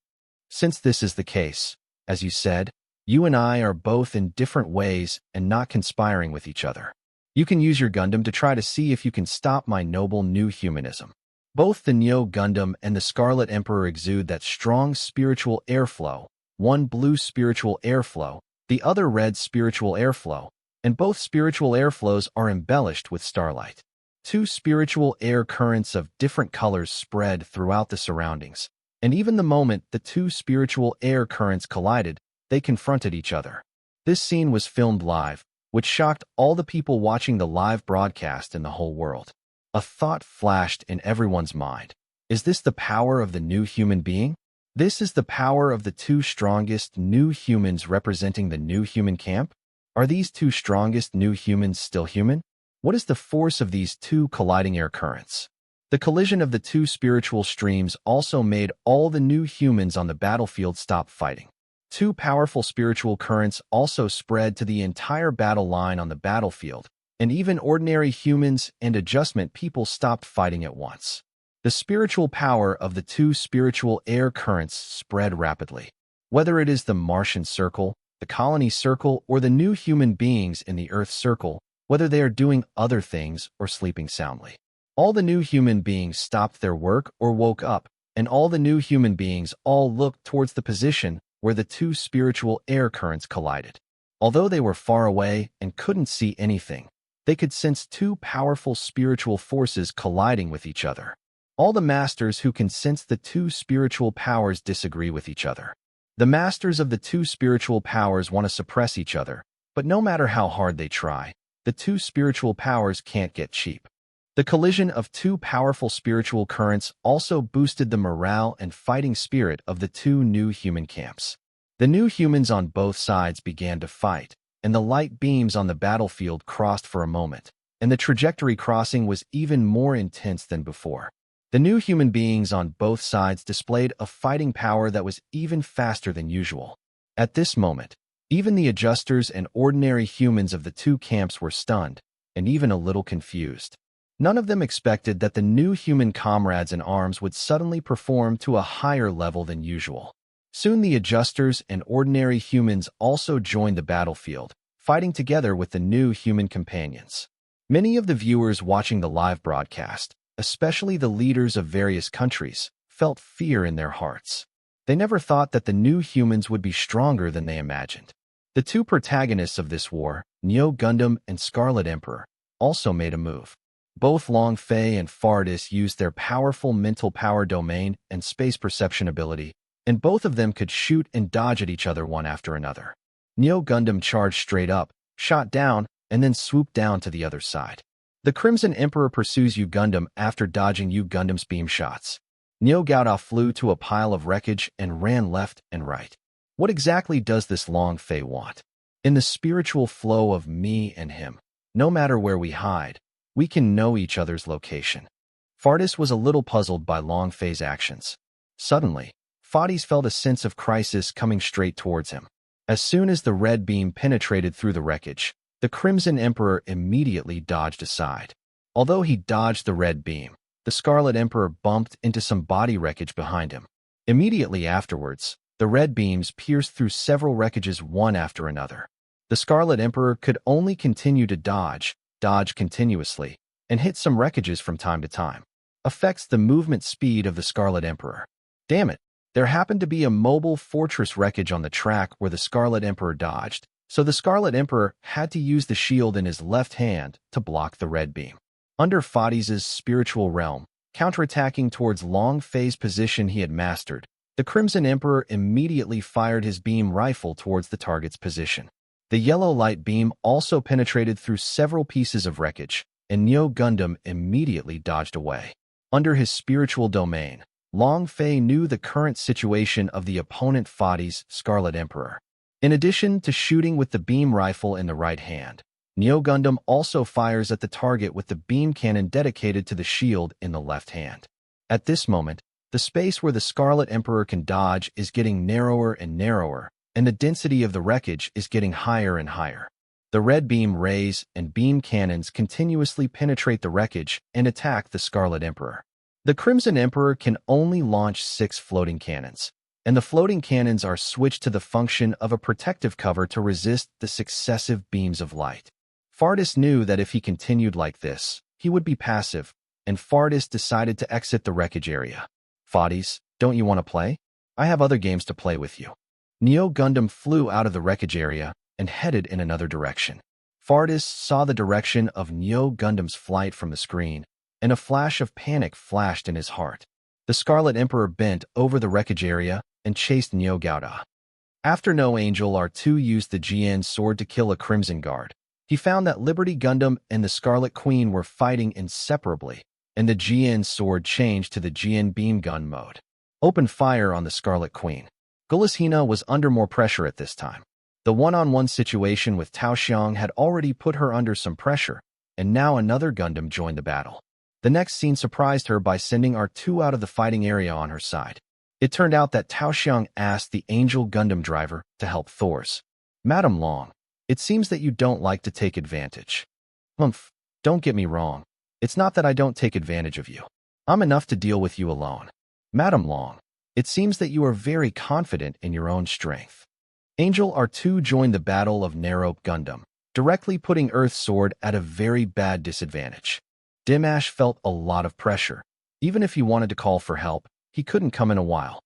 A: Since this is the case, as you said, you and I are both in different ways and not conspiring with each other. You can use your Gundam to try to see if you can stop my noble new humanism. Both the Neo Gundam and the Scarlet Emperor exude that strong spiritual airflow, one blue spiritual airflow, the other red spiritual airflow, and both spiritual airflows are embellished with starlight. Two spiritual air currents of different colors spread throughout the surroundings, and even the moment the two spiritual air currents collided, they confronted each other. This scene was filmed live, which shocked all the people watching the live broadcast in the whole world. A thought flashed in everyone's mind. Is this the power of the new human being? This is the power of the two strongest new humans representing the new human camp? Are these two strongest new humans still human? What is the force of these two colliding air currents? The collision of the two spiritual streams also made all the new humans on the battlefield stop fighting. Two powerful spiritual currents also spread to the entire battle line on the battlefield, and even ordinary humans and adjustment people stopped fighting at once. The spiritual power of the two spiritual air currents spread rapidly. Whether it is the Martian circle, the colony circle, or the new human beings in the Earth circle, whether they are doing other things or sleeping soundly. All the new human beings stopped their work or woke up, and all the new human beings all looked towards the position where the two spiritual air currents collided. Although they were far away and couldn't see anything, they could sense two powerful spiritual forces colliding with each other. All the masters who can sense the two spiritual powers disagree with each other. The masters of the two spiritual powers want to suppress each other, but no matter how hard they try, the two spiritual powers can't get cheap. The collision of two powerful spiritual currents also boosted the morale and fighting spirit of the two new human camps. The new humans on both sides began to fight, and the light beams on the battlefield crossed for a moment, and the trajectory crossing was even more intense than before. The new human beings on both sides displayed a fighting power that was even faster than usual. At this moment, even the adjusters and ordinary humans of the two camps were stunned, and even a little confused. None of them expected that the new human comrades in arms would suddenly perform to a higher level than usual. Soon the adjusters and ordinary humans also joined the battlefield, fighting together with the new human companions. Many of the viewers watching the live broadcast, especially the leaders of various countries, felt fear in their hearts. They never thought that the new humans would be stronger than they imagined. The two protagonists of this war, Neo Gundam and Scarlet Emperor, also made a move. Both Long Fei and Fardis used their powerful mental power domain and space perception ability, and both of them could shoot and dodge at each other one after another. Neo Gundam charged straight up, shot down, and then swooped down to the other side. The Crimson Emperor pursues U Gundam after dodging U Gundam's beam shots. Neo Gauda flew to a pile of wreckage and ran left and right. What exactly does this Long Fei want? In the spiritual flow of me and him, no matter where we hide, we can know each other's location. Fardis was a little puzzled by Long Fei's actions. Suddenly, Fardis felt a sense of crisis coming straight towards him. As soon as the red beam penetrated through the wreckage, the Crimson Emperor immediately dodged aside. Although he dodged the red beam, the Scarlet Emperor bumped into some body wreckage behind him. Immediately afterwards, The red beams pierced through several wreckages one after another. The Scarlet Emperor could only continue to dodge continuously, and hit some wreckages from time to time. Affects the movement speed of the Scarlet Emperor. Damn it, there happened to be a mobile fortress wreckage on the track where the Scarlet Emperor dodged, so the Scarlet Emperor had to use the shield in his left hand to block the red beam. Under Fadis's spiritual realm, counterattacking towards Long Fei's position he had mastered, the Crimson Emperor immediately fired his beam rifle towards the target's position. The yellow light beam also penetrated through several pieces of wreckage, and Neo Gundam immediately dodged away. Under his spiritual domain, Long Fei knew the current situation of the opponent Fadi's Scarlet Emperor. In addition to shooting with the beam rifle in the right hand, Neo Gundam also fires at the target with the beam cannon dedicated to the shield in the left hand. At this moment, the space where the Scarlet Emperor can dodge is getting narrower and narrower, and the density of the wreckage is getting higher and higher. The red beam rays and beam cannons continuously penetrate the wreckage and attack the Scarlet Emperor. The Crimson Emperor can only launch 6 floating cannons, and the floating cannons are switched to the function of a protective cover to resist the successive beams of light. Fardis knew that if he continued like this, he would be passive, and Fardis decided to exit the wreckage area. Fadis, don't you want to play? I have other games to play with you. Neo Gundam flew out of the wreckage area and headed in another direction. Fardis saw the direction of Neo Gundam's flight from the screen, and a flash of panic flashed in his heart. The Scarlet Emperor bent over the wreckage area and chased Neo Gauda. After No Angel R2 used the GN sword to kill a Crimson Guard, he found that Liberty Gundam and the Scarlet Queen were fighting inseparably, and the GN sword changed to the GN beam gun mode. Open fire on the Scarlet Queen. Gulishina was under more pressure at this time. The one-on-one situation with Tao Xiang had already put her under some pressure, and now another Gundam joined the battle. The next scene surprised her by sending R2 out of the fighting area on her side. It turned out that Tao Xiang asked the Angel Gundam driver to help Thor's. Madam Long, it seems that you don't like to take advantage. Don't get me wrong. It's not that I don't take advantage of you. I'm enough to deal with you alone. Madam Long, it seems that you are very confident in your own strength. Angel R2 joined the battle of Narope Gundam, directly putting Earth's sword at a very bad disadvantage. Dimash felt a lot of pressure. Even if he wanted to call for help, he couldn't come in a while.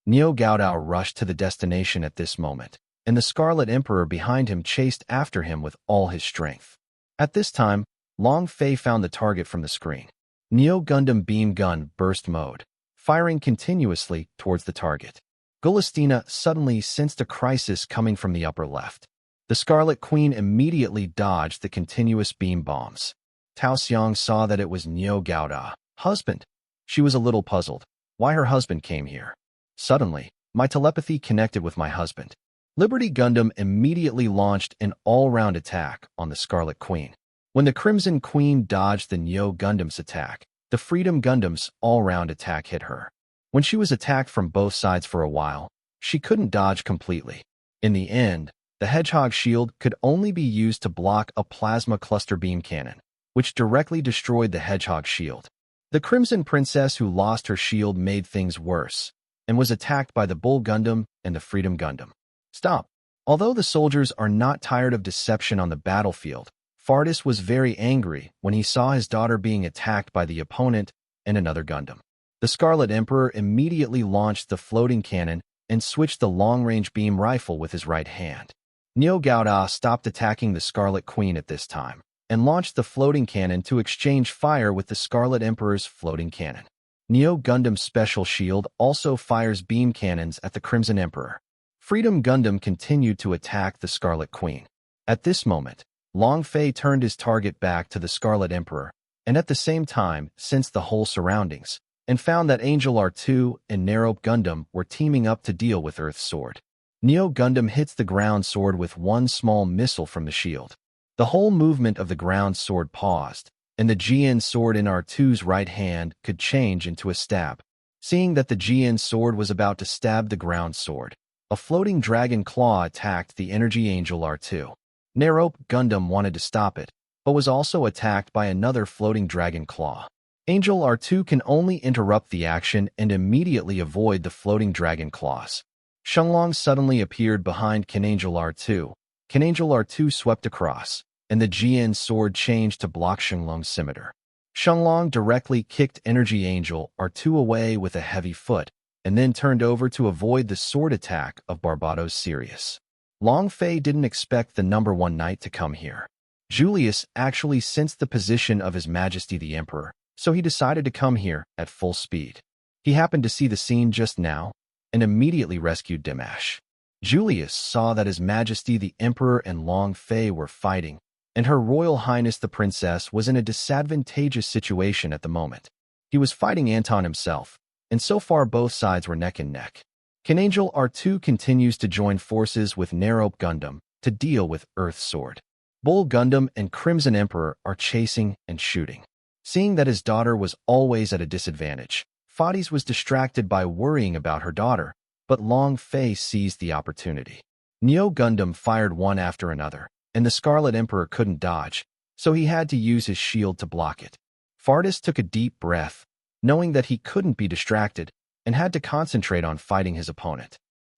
A: Neo Gaodao rushed to the destination at this moment, and the Scarlet Emperor behind him chased after him with all his strength. At this time, Long Fei found the target from the screen. Neo Gundam beam gun burst mode, firing continuously towards the target. Gulishina suddenly sensed a crisis coming from the upper left. The Scarlet Queen immediately dodged the continuous beam bombs. Tao Xiang saw that it was Neo Gauda, husband. She was a little puzzled. Why her husband came here. Suddenly, my telepathy connected with my husband. Liberty Gundam immediately launched an all-round attack on the Scarlet Queen. When the Crimson Queen dodged the Neo Gundam's attack, the Freedom Gundam's all-round attack hit her. When she was attacked from both sides for a while, she couldn't dodge completely. In the end, the Hedgehog shield could only be used to block a plasma cluster beam cannon, which directly destroyed the Hedgehog shield. The Crimson Princess who lost her shield made things worse, and was attacked by the Bull Gundam and the Freedom Gundam. Stop. Although the soldiers are not tired of deception on the battlefield, Fardis was very angry when he saw his daughter being attacked by the opponent and another Gundam. The Scarlet Emperor immediately launched the floating cannon and switched the long-range beam rifle with his right hand. Neo Gauda stopped attacking the Scarlet Queen at this time, and launched the floating cannon to exchange fire with the Scarlet Emperor's floating cannon. Neo Gundam's special shield also fires beam cannons at the Crimson Emperor. Freedom Gundam continued to attack the Scarlet Queen. At this moment, Long Fei turned his target back to the Scarlet Emperor, and at the same time sensed the whole surroundings, and found that Angel R2 and Narope Gundam were teaming up to deal with Earth's sword. Neo Gundam hits the ground sword with one small missile from the shield. The whole movement of the ground sword paused, and the GN sword in R2's right hand could change into a stab. Seeing that the GN sword was about to stab the ground sword, a floating dragon claw attacked the Energy Angel R2. Narope Gundam wanted to stop it, but was also attacked by another floating dragon claw. Angel R2 can only interrupt the action and immediately avoid the floating dragon claws. Shenlong suddenly appeared behind Kanangel R2. Kanangel R2 swept across, and the Jian sword changed to block Shenlong's scimitar. Shenlong directly kicked Energy Angel R2 away with a heavy foot, and then turned over to avoid the sword attack of Barbados Sirius. Long Fei didn't expect the number 1 knight to come here. Julius actually sensed the position of His Majesty the Emperor, so he decided to come here at full speed. He happened to see the scene just now, and immediately rescued Dimash. Julius saw that His Majesty the Emperor and Long Fei were fighting, and Her Royal Highness the Princess was in a disadvantageous situation at the moment. He was fighting Anton himself, and so far both sides were neck and neck. Kanangel R2 continues to join forces with Narope Gundam to deal with Earth Sword. Bull Gundam and Crimson Emperor are chasing and shooting. Seeing that his daughter was always at a disadvantage, Fades was distracted by worrying about her daughter, but Long Fei seized the opportunity. Neo Gundam fired one after another, and the Scarlet Emperor couldn't dodge, so he had to use his shield to block it. Fardis took a deep breath, knowing that he couldn't be distracted, and had to concentrate on fighting his opponent.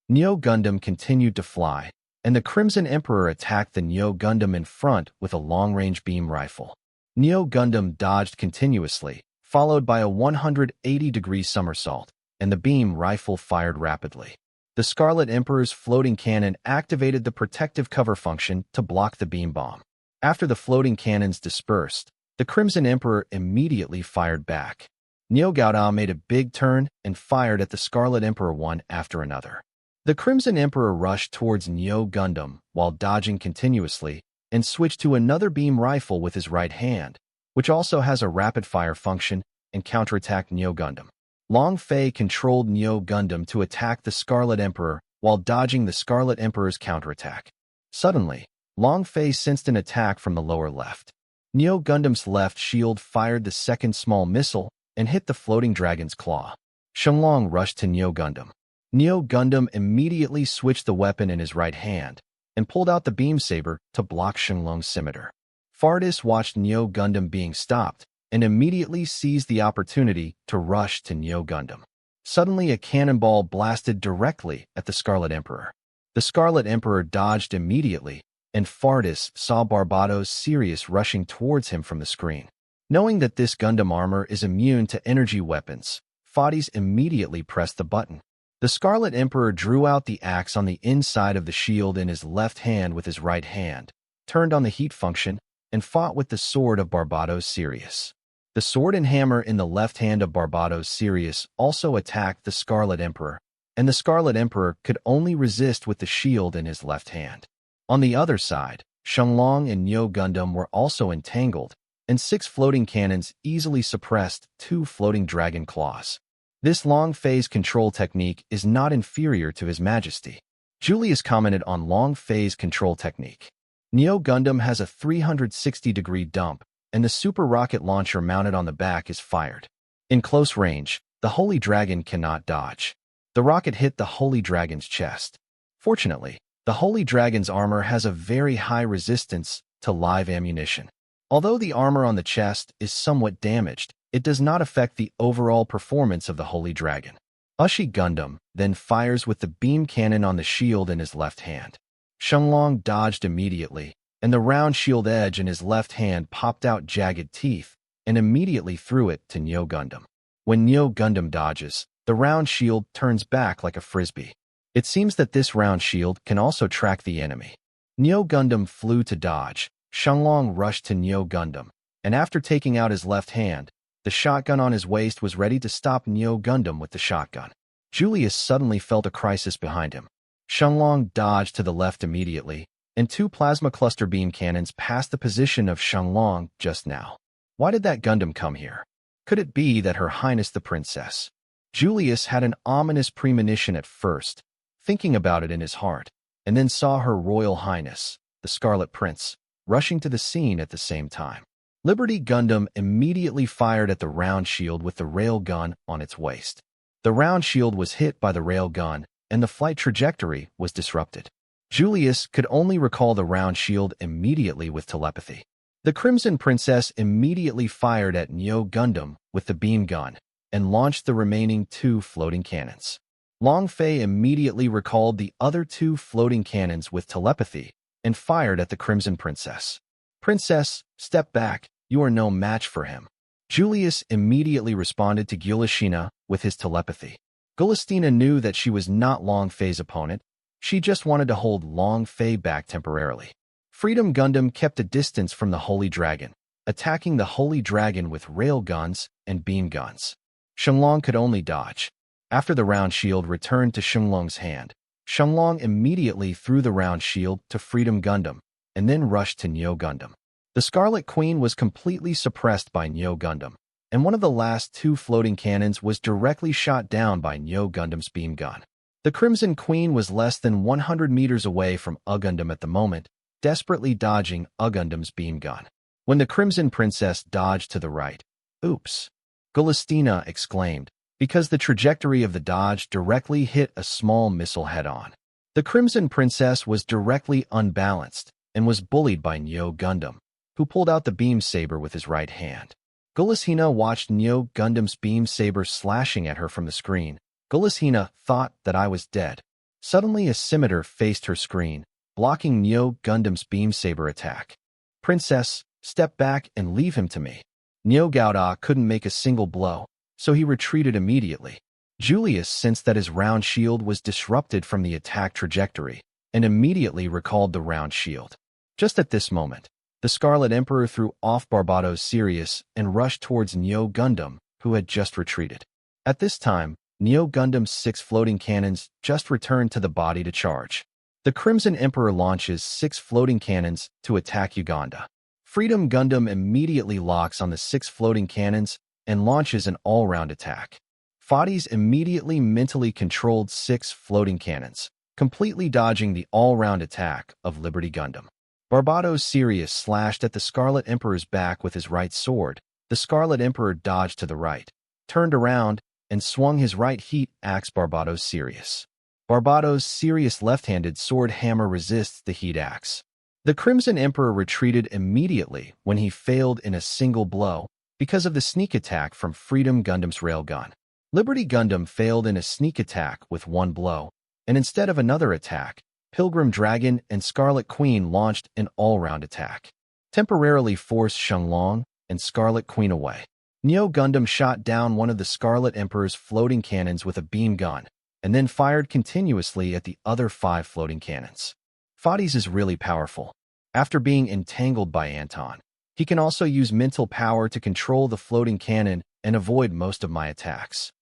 A: Neo Gundam continued to fly, and the Crimson Emperor attacked the Neo Gundam in front with a long-range beam rifle. Neo Gundam dodged continuously, followed by a 180-degree somersault, and the beam rifle fired rapidly. The Scarlet Emperor's floating cannon activated the protective cover function to block the beam bomb. After the floating cannons dispersed, the Crimson Emperor immediately fired back. Neo Gundam made a big turn and fired at the Scarlet Emperor one after another. The Crimson Emperor rushed towards Neo Gundam while dodging continuously and switched to another beam rifle with his right hand, which also has a rapid-fire function, and counterattacked Neo Gundam. Long Fei controlled Neo Gundam to attack the Scarlet Emperor while dodging the Scarlet Emperor's counterattack. Suddenly, Long Fei sensed an attack from the lower left. Neo Gundam's left shield fired the second small missile and hit the floating dragon's claw. Shenlong rushed to Neo Gundam. Neo Gundam immediately switched the weapon in his right hand and pulled out the beam saber to block Shenlong's scimitar. Fardis watched Neo Gundam being stopped and immediately seized the opportunity to rush to Neo Gundam. Suddenly, a cannonball blasted directly at the Scarlet Emperor. The Scarlet Emperor dodged immediately, and Fardis saw Barbados Sirius rushing towards him from the screen. Knowing that this Gundam armor is immune to energy weapons, Fades immediately pressed the button. The Scarlet Emperor drew out the axe on the inside of the shield in his left hand with his right hand, turned on the heat function, and fought with the sword of Barbados Sirius. The sword and hammer in the left hand of Barbados Sirius also attacked the Scarlet Emperor, and the Scarlet Emperor could only resist with the shield in his left hand. On the other side, Shenlong and Neo Gundam were also entangled, and 6 floating cannons easily suppressed 2 floating dragon claws. This long phase control technique is not inferior to His Majesty. Julius commented on long phase control technique. Neo Gundam has a 360-degree dump, and the super rocket launcher mounted on the back is fired. In close range, the Holy Dragon cannot dodge. The rocket hit the Holy Dragon's chest. Fortunately, the Holy Dragon's armor has a very high resistance to live ammunition. Although the armor on the chest is somewhat damaged, it does not affect the overall performance of the Holy Dragon. Ushi Gundam then fires with the beam cannon on the shield in his left hand. Shenlong dodged immediately, and the round shield edge in his left hand popped out jagged teeth and immediately threw it to Neo Gundam. When Neo Gundam dodges, the round shield turns back like a frisbee. It seems that this round shield can also track the enemy. Neo Gundam flew to dodge. Shenlong rushed to Neo Gundam, and after taking out his left hand, the shotgun on his waist was ready to stop Neo Gundam with the shotgun. Julius suddenly felt a crisis behind him. Shenlong dodged to the left immediately, and 2 plasma cluster beam cannons passed the position of Shenlong just now. Why did that Gundam come here? Could it be that Her Highness the Princess? Julius had an ominous premonition at first, thinking about it in his heart, and then saw Her Royal Highness, the Scarlet Prince, rushing to the scene at the same time. Liberty Gundam immediately fired at the round shield with the rail gun on its waist. The round shield was hit by the rail gun, and the flight trajectory was disrupted. Julius could only recall the round shield immediately with telepathy. The Crimson Princess immediately fired at Neo Gundam with the beam gun and launched the remaining 2 floating cannons. Long Fei immediately recalled the other two floating cannons with telepathy and fired at the Crimson Princess. Princess, step back, you are no match for him. Julius immediately responded to Gulashina with his telepathy. Gulastina knew that she was not Long Fei's opponent. She just wanted to hold Long Fei back temporarily. Freedom Gundam kept a distance from the Holy Dragon, attacking the Holy Dragon with rail guns and beam guns. Shenlong could only dodge. After the round shield returned to Shenlong's hand, Shenlong immediately threw the round shield to Freedom Gundam and then rushed to Neo Gundam. The Scarlet Queen was completely suppressed by Neo Gundam, and one of the last two floating cannons was directly shot down by Neo Gundam's beam gun. The Crimson Queen was less than 100 meters away from Gundam at the moment, desperately dodging Gundam's beam gun. When the Crimson Princess dodged to the right, "Oops!" Gulastina exclaimed, because the trajectory of the dodge directly hit a small missile head-on. The Crimson Princess was directly unbalanced and was bullied by Neo Gundam, who pulled out the beam saber with his right hand. Gulastina watched Neo Gundam's beam saber slashing at her from the screen. Gulastina thought that I was dead. Suddenly a scimitar faced her screen, blocking Neo Gundam's beam saber attack. "Princess, step back and leave him to me." Neo Gauda couldn't make a single blow, so he retreated immediately. Julius sensed that his round shield was disrupted from the attack trajectory and immediately recalled the round shield. Just at this moment, the Scarlet Emperor threw off Barbados Sirius and rushed towards Neo Gundam, who had just retreated. At this time, Neo Gundam's 6 floating cannons just returned to the body to charge. The Crimson Emperor launches 6 floating cannons to attack Uganda. Freedom Gundam immediately locks on the 6 floating cannons and launches an all-round attack. Fades immediately mentally controlled 6 floating cannons, completely dodging the all-round attack of Liberty Gundam. Barbados Sirius slashed at the Scarlet Emperor's back with his right sword. The Scarlet Emperor dodged to the right, turned around, and swung his right heat axe Barbados Sirius. Barbados Sirius' left-handed sword hammer resists the heat axe. The Crimson Emperor retreated immediately when he failed in a single blow because of the sneak attack from Freedom Gundam's railgun. Liberty Gundam failed in a sneak attack with 1 blow, and instead of another attack, Pilgrim Dragon and Scarlet Queen launched an all-round attack, temporarily forced Shenlong and Scarlet Queen away. Neo Gundam shot down one of the Scarlet Emperor's floating cannons with a beam gun, and then fired continuously at the other 5 floating cannons. Fades is really powerful. After being entangled by Anton, he can also use mental power to control the floating cannon and avoid most of my attacks.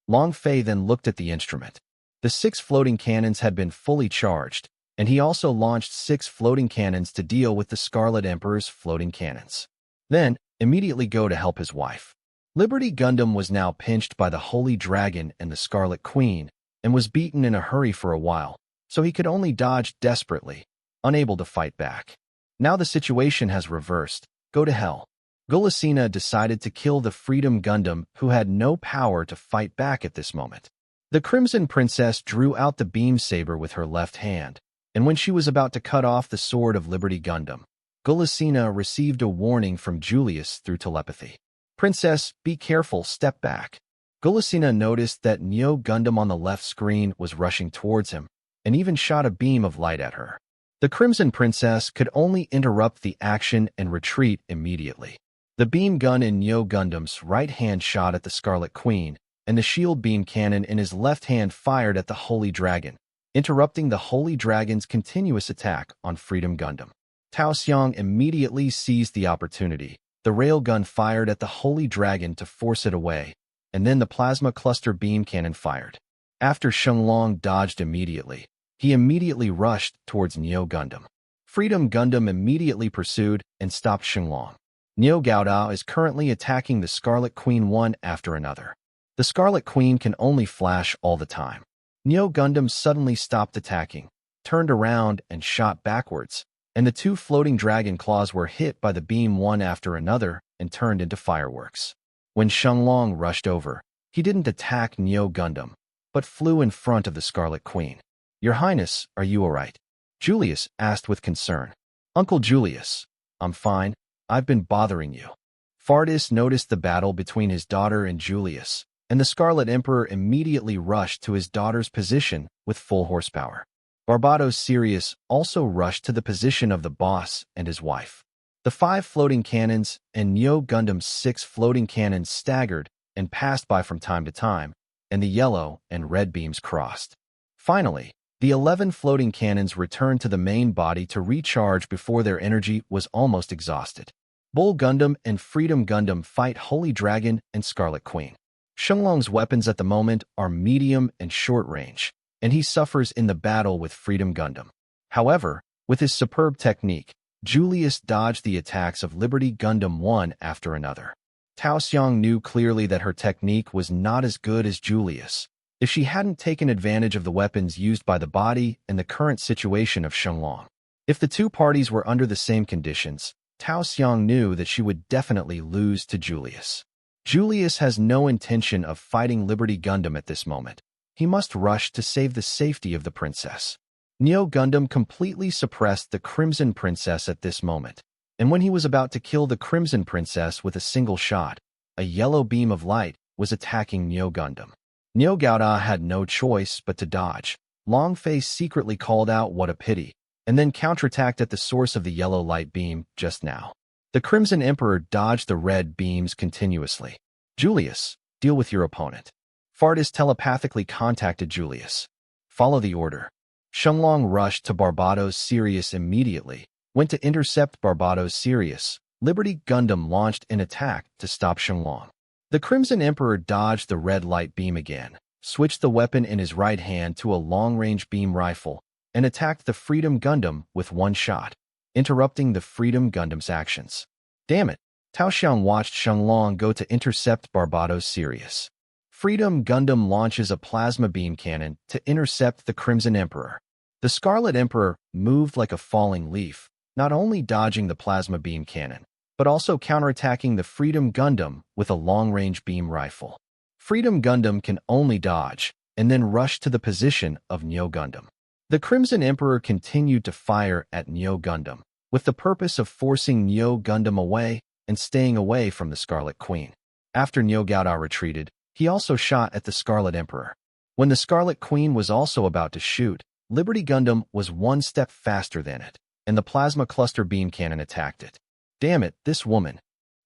A: Long Fei then looked at the instrument. The 6 floating cannons had been fully charged, and he also launched 6 floating cannons to deal with the Scarlet Emperor's floating cannons. Then, immediately go to help his wife. Liberty Gundam was now pinched by the Holy Dragon and the Scarlet Queen, and was beaten in a hurry for a while, so he could only dodge desperately, unable to fight back. Now the situation has reversed. Go to hell. Gulasina decided to kill the Freedom Gundam, who had no power to fight back at this moment. The Crimson Princess drew out the beam saber with her left hand, and when she was about to cut off the sword of Liberty Gundam, Gulasina received a warning from Julius through telepathy. "Princess, be careful, step back." Gulasina noticed that Neo Gundam on the left screen was rushing towards him, and even shot a beam of light at her. The Crimson Princess could only interrupt the action and retreat immediately. The beam gun in Neo Gundam's right hand shot at the Scarlet Queen, and the shield beam cannon in his left hand fired at the Holy Dragon, interrupting the Holy Dragon's continuous attack on Freedom Gundam. Tao Xiang immediately seized the opportunity. The railgun fired at the Holy Dragon to force it away, and then the plasma cluster beam cannon fired. After Shenlong dodged immediately, he immediately rushed towards Neo Gundam. Freedom Gundam immediately pursued and stopped Shenlong. Neo Gauda is currently attacking the Scarlet Queen one after another. The Scarlet Queen can only flash all the time. Neo Gundam suddenly stopped attacking, turned around and shot backwards, and the 2 floating dragon claws were hit by the beam one after another and turned into fireworks. When Shenlong rushed over, he didn't attack Neo Gundam, but flew in front of the Scarlet Queen. "Your Highness, are you all right?" Julius asked with concern. "Uncle Julius, I'm fine. I've been bothering you." Fardis noticed the battle between his daughter and Julius, and the Scarlet Emperor immediately rushed to his daughter's position with full horsepower. Barbados Sirius also rushed to the position of the boss and his wife. The 5 floating cannons and Neo Gundam's 6 floating cannons staggered and passed by from time to time, and the yellow and red beams crossed. Finally, the 11 floating cannons returned to the main body to recharge before their energy was almost exhausted. Bull Gundam and Freedom Gundam fight Holy Dragon and Scarlet Queen. Shenlong's weapons at the moment are medium and short range, and he suffers in the battle with Freedom Gundam. However, with his superb technique, Julius dodged the attacks of Liberty Gundam one after another. Tao Xiang knew clearly that her technique was not as good as Julius. If she hadn't taken advantage of the weapons used by the body and the current situation of Shenlong. If the two parties were under the same conditions, Tao Xiang knew that she would definitely lose to Julius. Julius has no intention of fighting Liberty Gundam at this moment. He must rush to save the safety of the princess. Neo Gundam completely suppressed the Crimson Princess at this moment, and when he was about to kill the Crimson Princess with a single shot, a yellow beam of light was attacking Neo Gundam. Neo Gouda had no choice but to dodge. Longface secretly called out "what a pity," and then counterattacked at the source of the yellow light beam just now. The Crimson Emperor dodged the red beams continuously. Julius, deal with your opponent. Fardis telepathically contacted Julius. Follow the order. Shenlong rushed to Barbados Sirius immediately, went to intercept Barbados Sirius. Liberty Gundam launched an attack to stop Shenlong. The Crimson Emperor dodged the red light beam again, switched the weapon in his right hand to a long-range beam rifle, and attacked the Freedom Gundam with one shot, interrupting the Freedom Gundam's actions. Damn it! Tao Xiang watched Shenlong go to intercept Barbados Sirius. Freedom Gundam launches a plasma beam cannon to intercept the Crimson Emperor. The Scarlet Emperor moved like a falling leaf, not only dodging the plasma beam cannon, but also counterattacking the Freedom Gundam with a long-range beam rifle. Freedom Gundam can only dodge, and then rush to the position of Neo Gundam. The Crimson Emperor continued to fire at Neo Gundam, with the purpose of forcing Neo Gundam away and staying away from the Scarlet Queen. After Neo Gouda retreated, he also shot at the Scarlet Emperor. When the Scarlet Queen was also about to shoot, Liberty Gundam was one step faster than it, and the plasma cluster beam cannon attacked it. Damn it, this woman.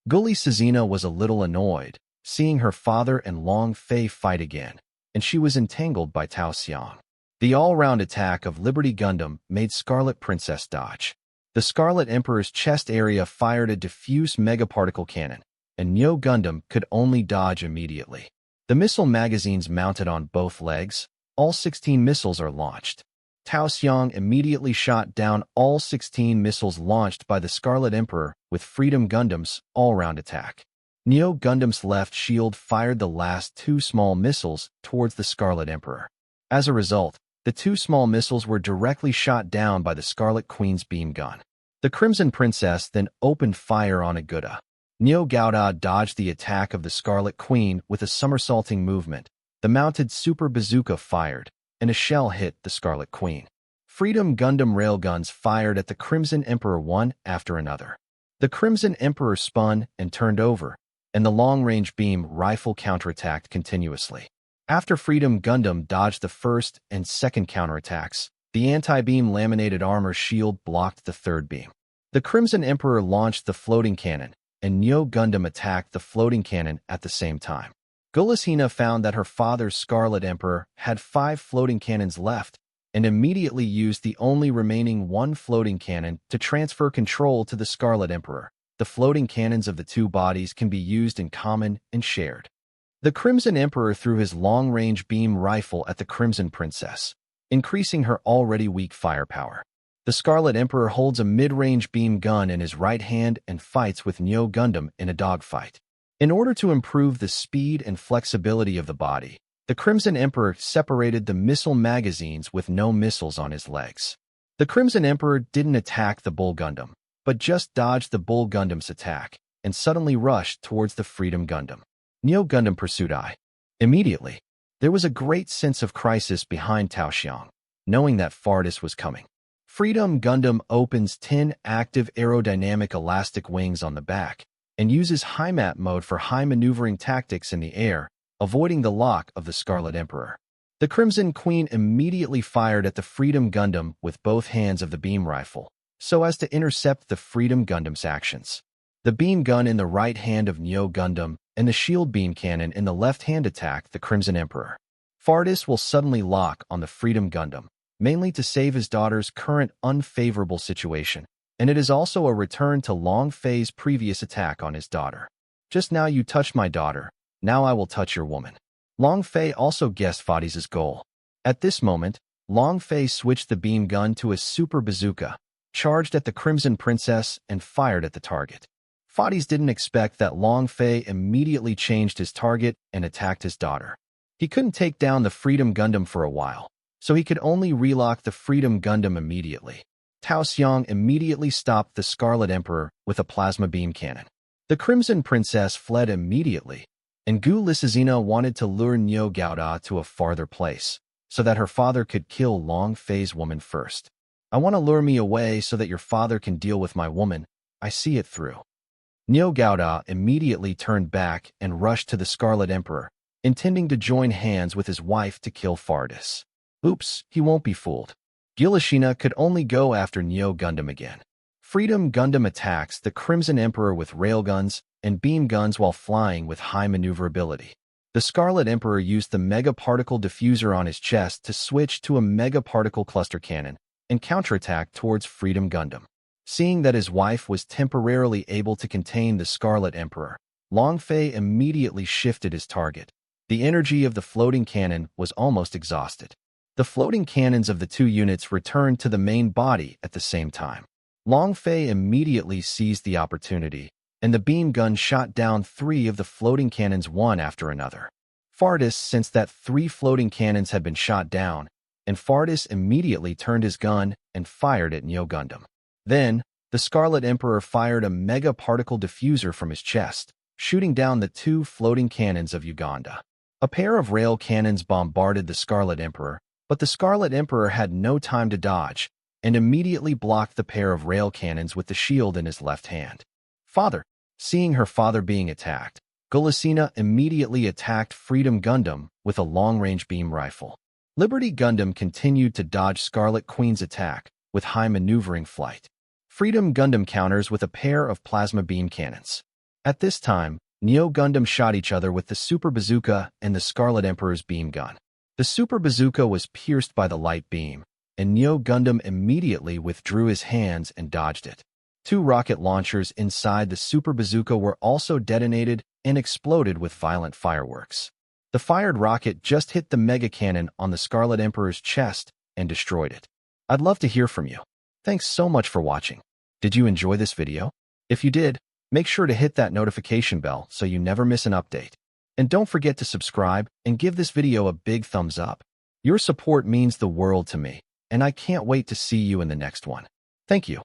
A: Gully Sazina was a little annoyed, seeing her father and Long Fei fight again, and she was entangled by Tao Xiang. The all-round attack of Liberty Gundam made Scarlet Princess dodge. The Scarlet Emperor's chest area fired a diffuse megaparticle cannon, and Neo Gundam could only dodge immediately. The missile magazines mounted on both legs. All 16 missiles are launched. Tao Xiang immediately shot down all 16 missiles launched by the Scarlet Emperor with Freedom Gundam's all-round attack. Neo Gundam's left shield fired the last 2 small missiles towards the Scarlet Emperor. As a result, the 2 small missiles were directly shot down by the Scarlet Queen's beam gun. The Crimson Princess then opened fire on Aguda. Neo Gouda dodged the attack of the Scarlet Queen with a somersaulting movement. The mounted super bazooka fired, and a shell hit the Scarlet Queen. Freedom Gundam railguns fired at the Crimson Emperor one after another. The Crimson Emperor spun and turned over, and the long-range beam rifle counterattacked continuously. After Freedom Gundam dodged the first and second counterattacks, the anti-beam laminated armor shield blocked the third beam. The Crimson Emperor launched the floating cannon, and Neo Gundam attacked the floating cannon at the same time. Gulisina found that her father's Scarlet Emperor had 5 floating cannons left, and immediately used the only remaining 1 floating cannon to transfer control to the Scarlet Emperor. The floating cannons of the 2 bodies can be used in common and shared. The Crimson Emperor threw his long-range beam rifle at the Crimson Princess, increasing her already weak firepower. The Scarlet Emperor holds a mid-range beam gun in his right hand and fights with Neo Gundam in a dogfight. In order to improve the speed and flexibility of the body, the Crimson Emperor separated the missile magazines with no missiles on his legs. The Crimson Emperor didn't attack the Bull Gundam, but just dodged the Bull Gundam's attack and suddenly rushed towards the Freedom Gundam. Neo Gundam pursued immediately. There was a great sense of crisis behind Tao Xiang, knowing that Fardis was coming. Freedom Gundam opens 10 active aerodynamic elastic wings on the back and uses high map mode for high maneuvering tactics in the air avoiding the lock of the Scarlet Emperor. The Crimson Queen immediately fired at the Freedom Gundam with both hands of the beam rifle, so as to intercept the Freedom Gundam's actions. The beam gun in the right hand of Neo Gundam and the shield beam cannon in the left hand attack the Crimson Emperor. Fardis will suddenly lock on the Freedom Gundam, mainly to save his daughter's current unfavorable situation, and it is also a return to Long Fei's previous attack on his daughter. Just now you touched my daughter, now I will touch your woman. Long Fei also guessed Fardis' goal. At this moment, Long Fei switched the beam gun to a super bazooka, charged at the Crimson Princess and fired at the target. Fardis didn't expect that Long Fei immediately changed his target and attacked his daughter. He couldn't take down the Freedom Gundam for a while, so he could only relock the Freedom Gundam immediately. Tao Xiang immediately stopped the Scarlet Emperor with a plasma beam cannon. The Crimson Princess fled immediately, and Gu Lisizina wanted to lure Neo Gouda to a farther place, so that her father could kill Long Fei's woman first. I want to lure me away so that your father can deal with my woman. I see it through. Neo Gouda immediately turned back and rushed to the Scarlet Emperor, intending to join hands with his wife to kill Fardis. Oops, he won't be fooled. Gilashina could only go after Neo Gundam again. Freedom Gundam attacks the Crimson Emperor with railguns and beam guns while flying with high maneuverability. The Scarlet Emperor used the Mega Particle Diffuser on his chest to switch to a Mega Particle Cluster Cannon and counterattack towards Freedom Gundam. Seeing that his wife was temporarily able to contain the Scarlet Emperor, Long Fei immediately shifted his target. The energy of the floating cannon was almost exhausted. The floating cannons of the two units returned to the main body at the same time. Long Fei immediately seized the opportunity, and the beam gun shot down 3 of the floating cannons one after another. Fardis sensed that 3 floating cannons had been shot down, and Fardis immediately turned his gun and fired at Neo Gundam. Then, the Scarlet Emperor fired a Mega Particle Diffuser from his chest, shooting down the 2 floating cannons of Uganda. A pair of rail cannons bombarded the Scarlet Emperor, but the Scarlet Emperor had no time to dodge, and immediately blocked the pair of rail cannons with the shield in his left hand. Father, seeing her father being attacked, Gulasina immediately attacked Freedom Gundam with a long-range beam rifle. Liberty Gundam continued to dodge Scarlet Queen's attack with high maneuvering flight. Freedom Gundam counters with a pair of plasma beam cannons. At this time, Neo Gundam shot each other with the Super Bazooka and the Scarlet Emperor's beam gun. The Super Bazooka was pierced by the light beam, and Neo Gundam immediately withdrew his hands and dodged it. 2 rocket launchers inside the Super Bazooka were also detonated and exploded with violent fireworks. The fired rocket just hit the Mega Cannon on the Scarlet Emperor's chest and destroyed it. I'd love to hear from you. Thanks so much for watching. Did you enjoy this video? If you did, make sure to hit that notification bell so you never miss an update. And don't forget to subscribe and give this video a big thumbs up. Your support means the world to me, and I can't wait to see you in the next one. Thank you.